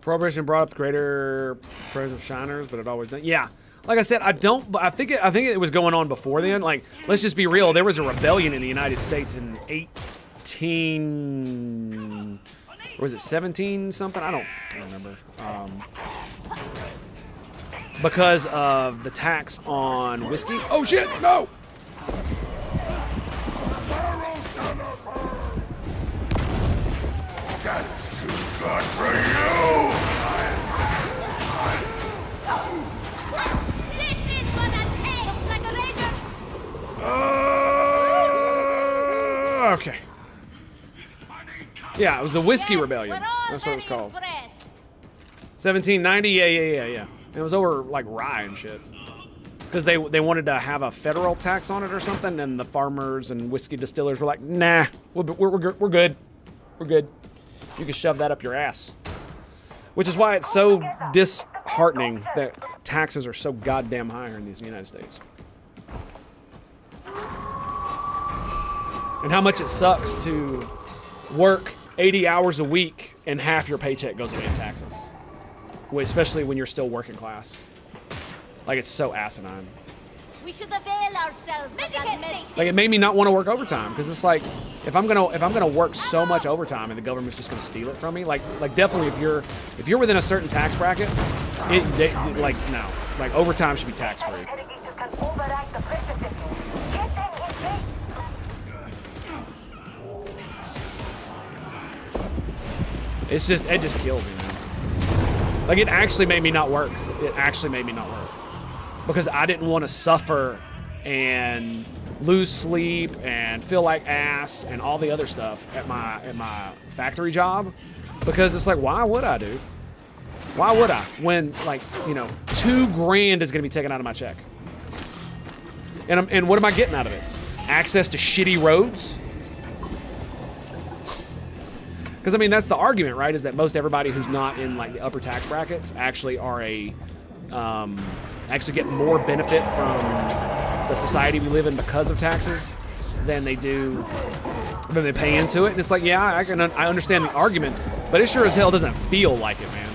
Prohibition brought up the greater praise of shiners, but it always done. Yeah, like I said, I think it was going on before then. Like, let's just be real. There was a rebellion in the United States in 18, or was it 17 something? I don't remember. Because of the tax on whiskey. Oh shit! No. That's too good for you! This is what that tastes like a razor. Okay. Yeah, it was the Whiskey Rebellion. That's what it was called. 1790? Yeah. It was over, like, rye and shit. It's because they wanted to have a federal tax on it or something, and the farmers and whiskey distillers were like, nah, we're good. We're good. You can shove that up your ass. Which is why it's so disheartening that taxes are so goddamn high here in the United States. And how much it sucks to work 80 hours a week and half your paycheck goes away in taxes. Especially when you're still working class. Like, it's so asinine. We should avail ourselves of that medicine. Like, it made me not want to work overtime because it's like, if I'm gonna work so much overtime and the government's just gonna steal it from me, like definitely if you're within a certain tax bracket, like overtime should be tax free. It just killed me, man. Like, it actually made me not work. Because I didn't want to suffer and lose sleep and feel like ass and all the other stuff at my factory job. Because it's like, why would I, dude? Why would I? When, like, you know, $2,000 is going to be taken out of my check. And what am I getting out of it? Access to shitty roads? Because, I mean, that's the argument, right? Is that most everybody who's not in, like, the upper tax brackets actually are actually get more benefit from the society we live in because of taxes than they pay into it. And it's like, yeah, I understand the argument, but it sure as hell doesn't feel like it, man.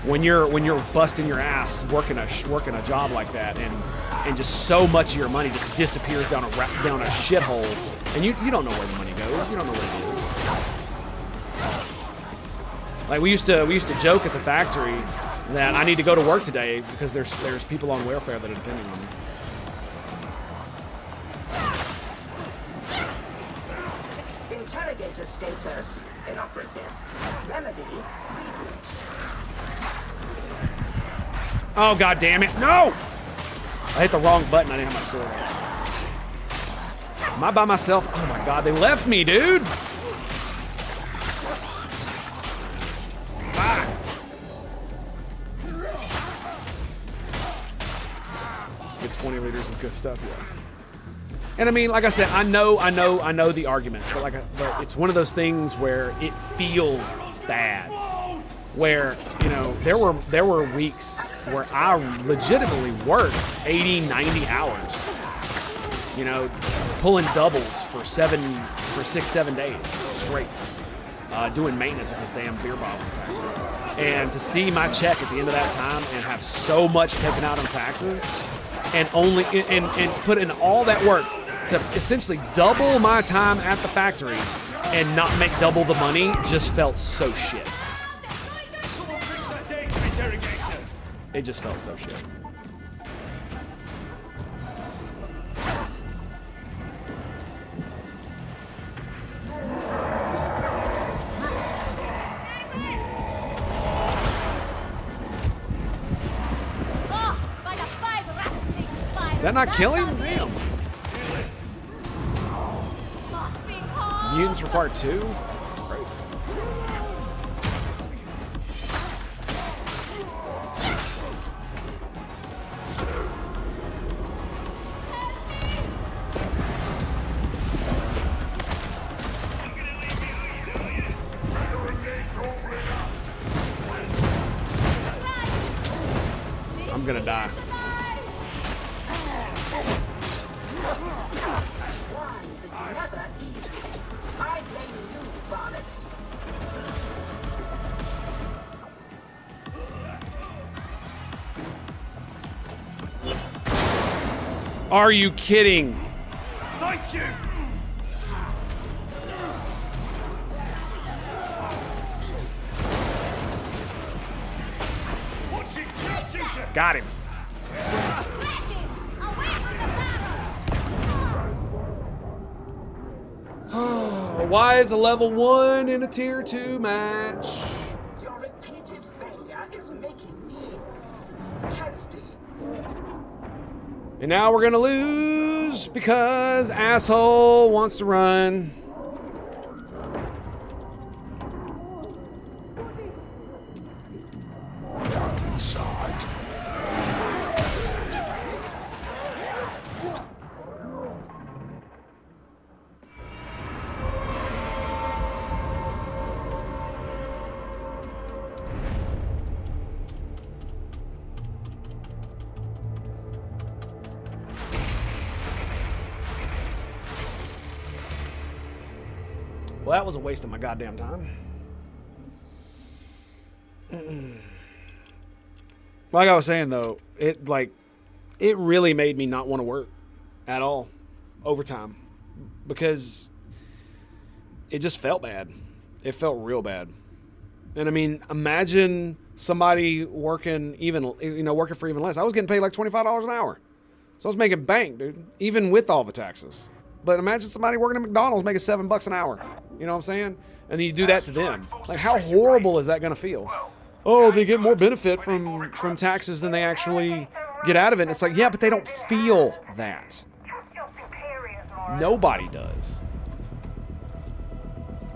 When you're busting your ass working a job like that, and just so much of your money just disappears down a shithole, and you don't know where the money goes. You don't know where it is. Like, we used to joke at the factory that I need to go to work today because there's people on welfare that are depending on me. Interrogator status inoperative. Remedy reboot. Oh, god damn it. No! I hit the wrong button. I didn't have my sword. Am I by myself? Oh my god, they left me, dude! Ah. Get 20 liters of good stuff, yeah. And I mean, like I said, I know the arguments, but but it's one of those things where it feels bad. Where, you know, there were weeks where I legitimately worked 80, 90 hours. You know, pulling doubles for 6, 7 days straight. Doing maintenance at this damn beer bottle factory. And to see my check at the end of that time and have so much taken out on taxes, and put in all that work to essentially double my time at the factory and not make double the money just felt so shit. It just felt so shit. Did that not kill him? Damn. Mutants require 2? That's great. I'm gonna die. Never easy. I blame you, varlets. Are you kidding? Thank you! Got him. Why is a level 1 in a tier 2 match? Your repeated failure is making me testy. And now we're gonna lose because asshole wants to run. Well, that was a waste of my goddamn time. Like I was saying though, it really made me not want to work at all overtime because it just felt bad. It felt real bad. And I mean, imagine somebody working working for even less. I was getting paid like $25 an hour. So I was making bank, dude, even with all the taxes. But imagine somebody working at McDonald's making $7 an hour. You know what I'm saying? And then you do that to them. Like, how horrible is that going to feel? Oh, they get more benefit from taxes than they actually get out of it. And it's like, yeah, but they don't feel that. Nobody does.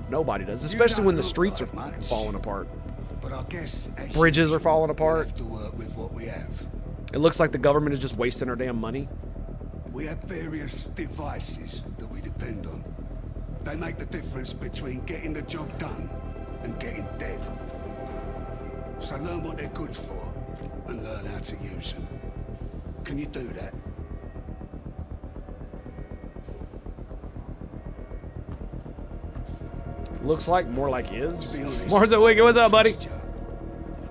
Nobody does, especially when the streets are falling apart. But I guess bridges are falling apart. Have to work with what we have. It looks like the government is just wasting our damn money. We have various devices that we depend on. They make the difference between getting the job done and getting dead. So learn what they're good for and learn how to use them. Can you do that? Looks like more like is. Marzo Wicked, what's up, buddy?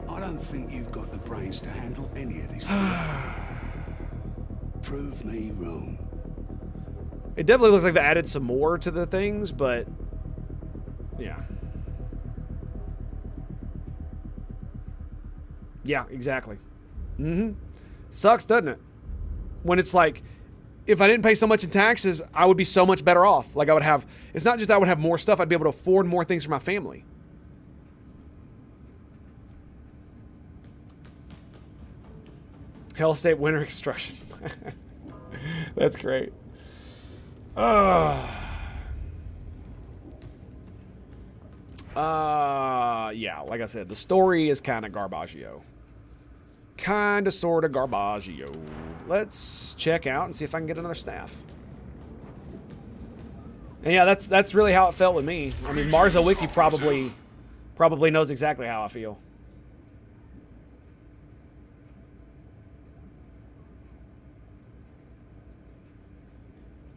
I don't think you've got the brains to handle any of this. Prove me wrong. It definitely looks like they added some more to the things, but yeah. Yeah, exactly. Sucks, doesn't it? When it's like, if I didn't pay so much in taxes, I would be so much better off. Like I would have, it's not just I would have more stuff, I'd be able to afford more things for my family. Hell State Winter Construction. That's great. Yeah, like I said, the story is kind of garbaggio. Kind of, sort of garbaggio. Let's check out and see if I can get another staff. And yeah, that's really how it felt with me. I mean, Marzo Wiki probably knows exactly how I feel.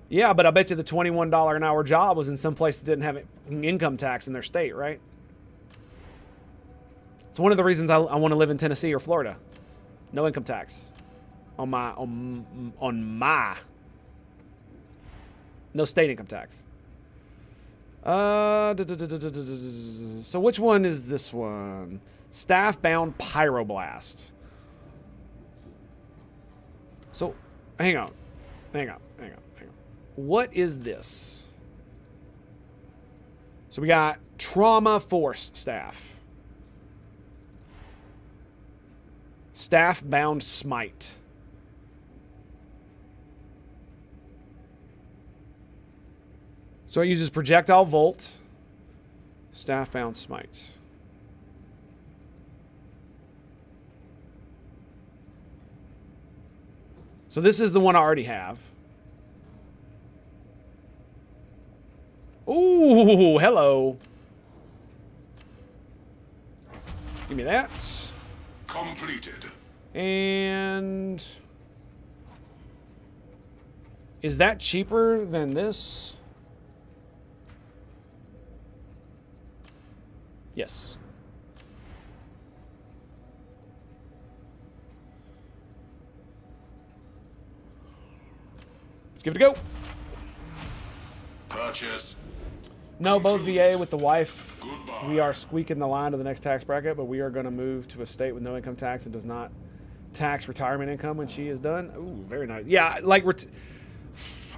Yeah, but I bet you the $21 an hour job was in some place that didn't have income tax in their state, right? It's one of the reasons I want to live in Tennessee or Florida. No income tax on my no state income tax. So which one is this one? Staff-bound pyroblast. So, hang on. What is this? So we got trauma force staff. Staff-bound smite. So it uses projectile volt. Staff-bound smite. So this is the one I already have. Ooh, hello. Give me that. Completed. And is that cheaper than this? Yes. Let's give it a go. Purchase. No, both VA with the wife. Goodbye. We are squeaking the line to the next tax bracket, but we are going to move to a state with no income tax and does not tax retirement income when she is done. Ooh, very nice. Yeah, like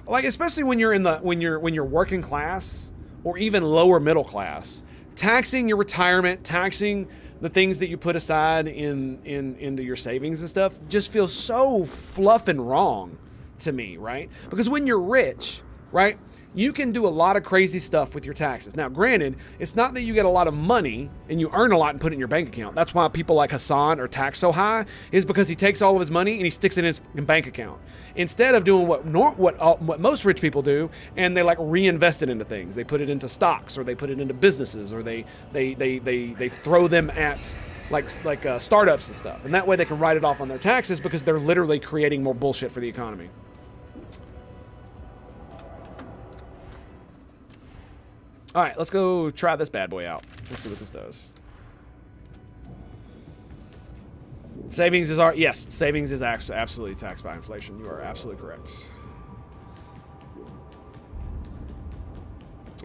especially when you're in the when you're working class or even lower middle class, taxing your retirement, taxing the things that you put aside into your savings and stuff just feels so fluff and wrong to me, right? Because when you're rich, right, you can do a lot of crazy stuff with your taxes. Now, granted, it's not that you get a lot of money and you earn a lot and put it in your bank account. That's why people like Hassan are taxed so high, is because he takes all of his money and he sticks it in his bank account instead of doing what most rich people do, and they like reinvest it into things. They put it into stocks, or they put it into businesses, or they throw them at like startups and stuff, and that way they can write it off on their taxes because they're literally creating more bullshit for the economy. All right, let's go try this bad boy out. Let's see what this does. Savings is yes, savings is absolutely taxed by inflation. You are absolutely correct.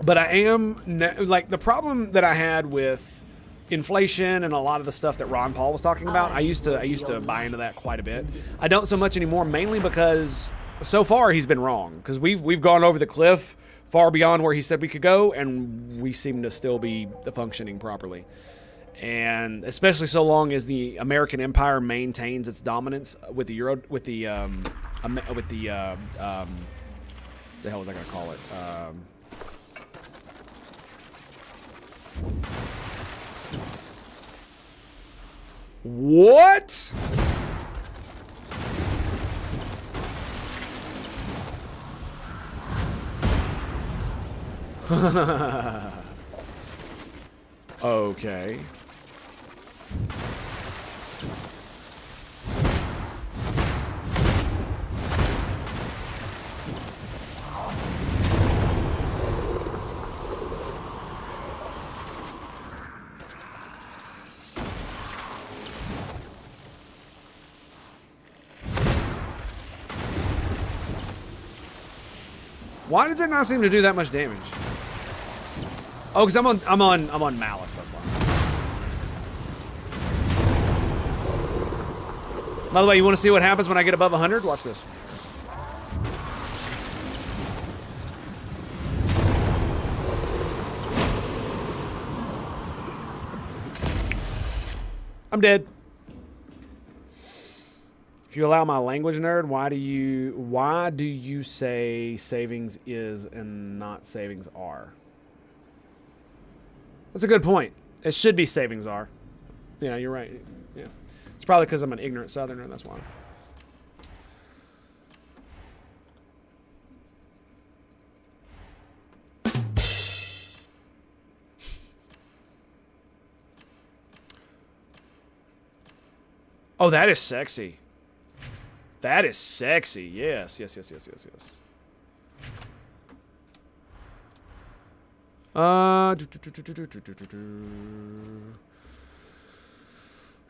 But I am like, the problem that I had with inflation and a lot of the stuff that Ron Paul was talking about. I used to buy into that quite a bit. I don't so much anymore, mainly because so far he's been wrong. Because we've gone over the cliff far beyond where he said we could go, and we seem to still be functioning properly. And especially so long as the American empire maintains its dominance with the euro, with the the hell was I gonna call it? What? Okay. Why does it not seem to do that much damage? Oh, because I'm on Malice, that's why. By the way, you want to see what happens when I get above 100? Watch this. I'm dead. If you allow my language, nerd, why do you say savings is and not savings are? That's a good point. It should be savings are. Yeah, you're right. Yeah, it's probably because I'm an ignorant Southerner. That's why. Oh, that is sexy. That is sexy. Yes, yes, yes, yes, yes, yes.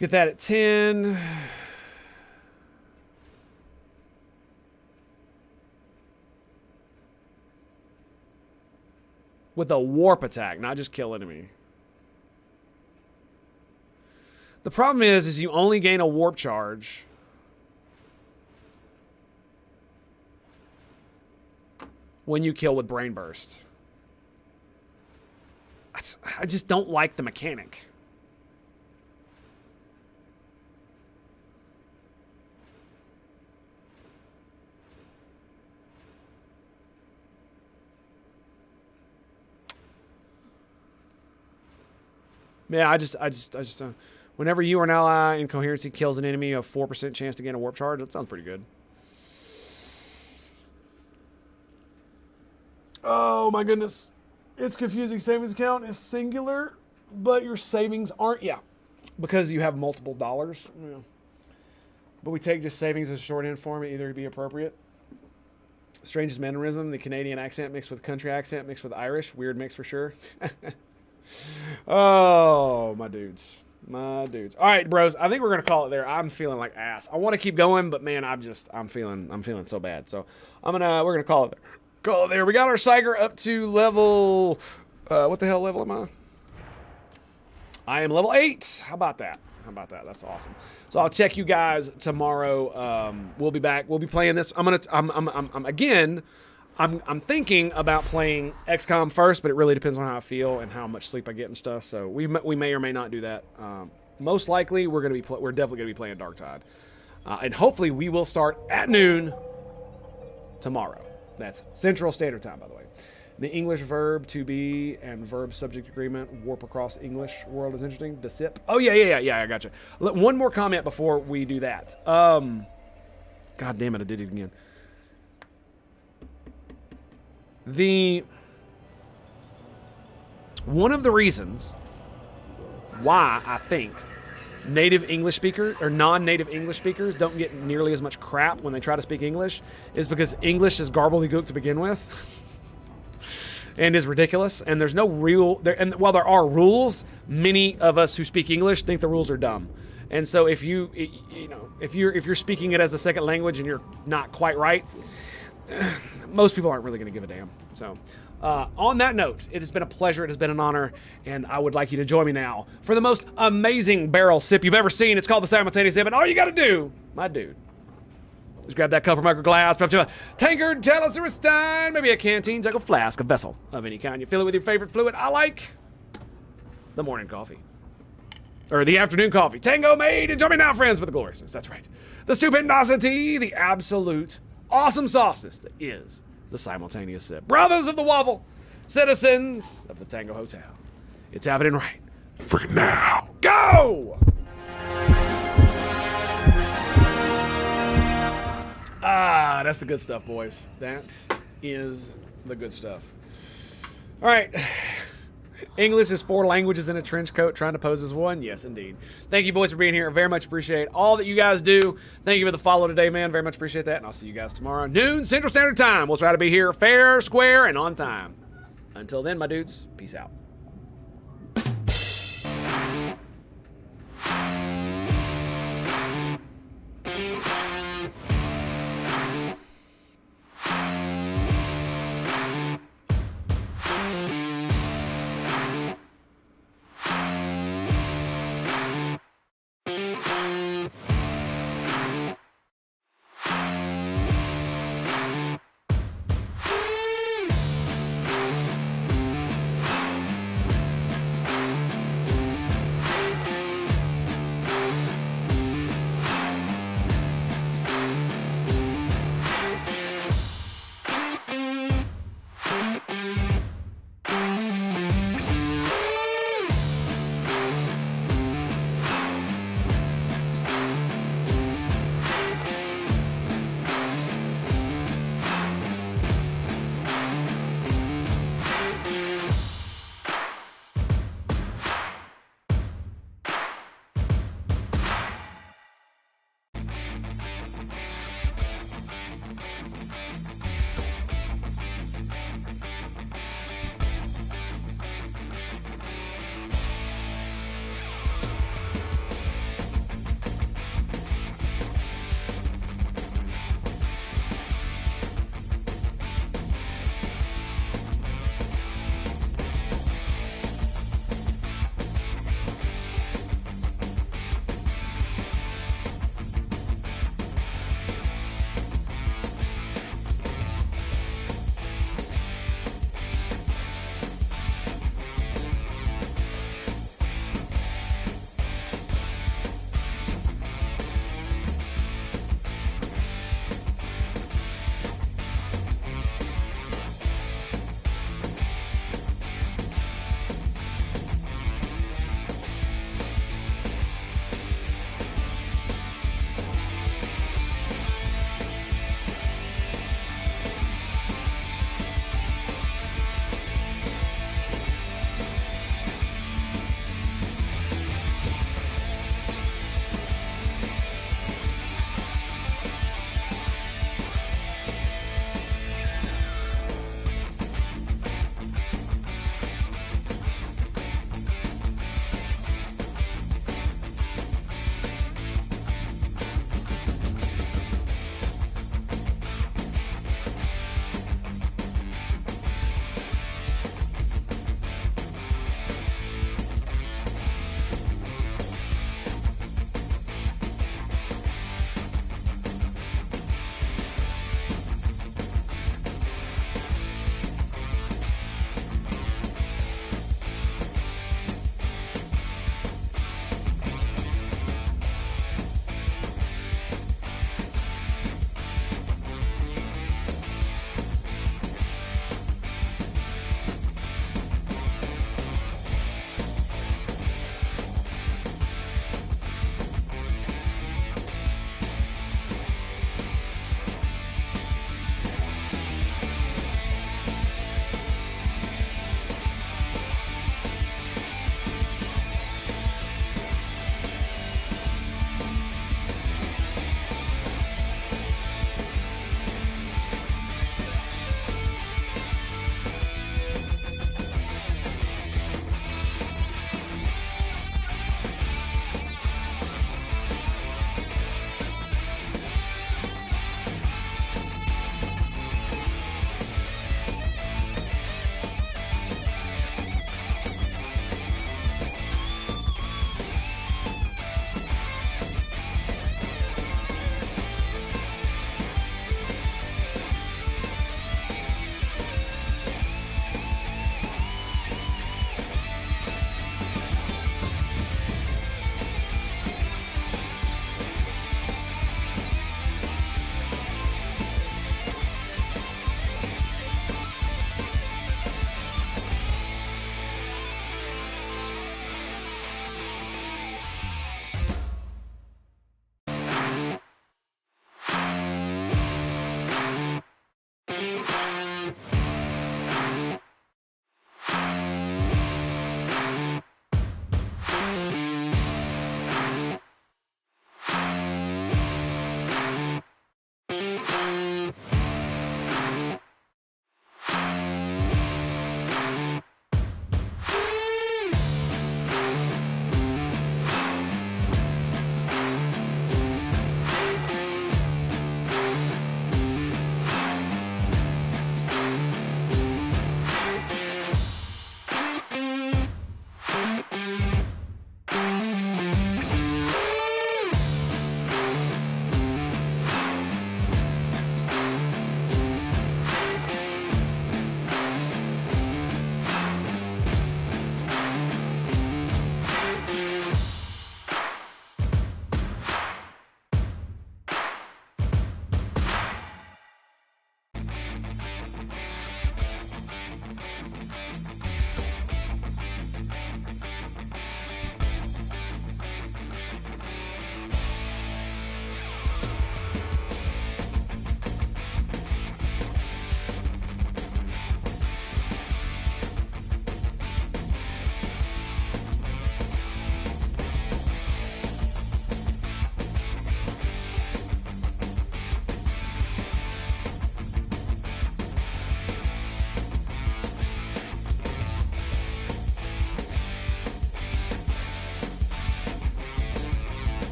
Get that at 10. with a warp attack, not just kill enemy. The problem is you only gain a warp charge when you kill with Brain Burst. I just don't like the mechanic. Yeah, I just whenever you or an ally in coherency kills an enemy, you have 4% chance to gain a warp charge. That sounds pretty good. Oh my goodness. It's confusing. Savings account is singular, but your savings aren't. Yeah, because you have multiple dollars. Yeah. But we take just savings as a shorthand form. It either be appropriate. Strangest mannerism, the Canadian accent mixed with country accent mixed with Irish. Weird mix for sure. Oh, my dudes. My dudes. All right, bros. I think we're going to call it there. I'm feeling like ass. I want to keep going, but man, I'm feeling so bad. So we're going to call it there. Call it there. We got our Psyker up to level, what the hell level am I? I am level 8. How about that? That's awesome. So I'll check you guys tomorrow. We'll be back. We'll be playing this. I'm thinking about playing XCOM first, but it really depends on how I feel and how much sleep I get and stuff. So we may or may not do that. Most likely, we're definitely gonna be playing DarkTide, and hopefully we will start at noon tomorrow. That's Central Standard Time, by the way. The English verb to be and verb subject agreement warp across English world is interesting. Desip. Oh yeah. I gotcha. One more comment before we do that. God damn it, I did it again. One of the reasons why I think native English speakers or non-native English speakers don't get nearly as much crap when they try to speak English is because English is gobbledygook to begin with and is ridiculous, and there's no real and while there are rules, many of us who speak English think the rules are dumb. And so if you're speaking it as a second language and you're not quite right, most people aren't really going to give a damn. So on that note, it has been a pleasure. It has been an honor. And I would like you to join me now for the most amazing barrel sip you've ever seen. It's called the Simultaneous Sip. And all you got to do, my dude, is grab that cup or mug or glass, perhaps a tankard, chalice, or a stein, maybe a canteen, jug, a flask, a vessel of any kind. You fill it with your favorite fluid. I like the morning coffee. Or the afternoon coffee. Tango made. And join me now, friends, for the gloriousness. That's right. The stupendosity, the absolute awesome sauces that is the Simultaneous Sip. Brothers of the Waffle, citizens of the Tango Hotel. It's happening right freaking now. Go! Ah, that's the good stuff, boys. That is the good stuff. All right. English is 4 languages in a trench coat trying to pose as one. Yes, indeed. Thank you, boys, for being here. I very much appreciate all that you guys do. Thank you for the follow today, man. Very much appreciate that. And I'll see you guys tomorrow, noon Central Standard Time. We'll try to be here fair, square, and on time. Until then, my dudes, peace out.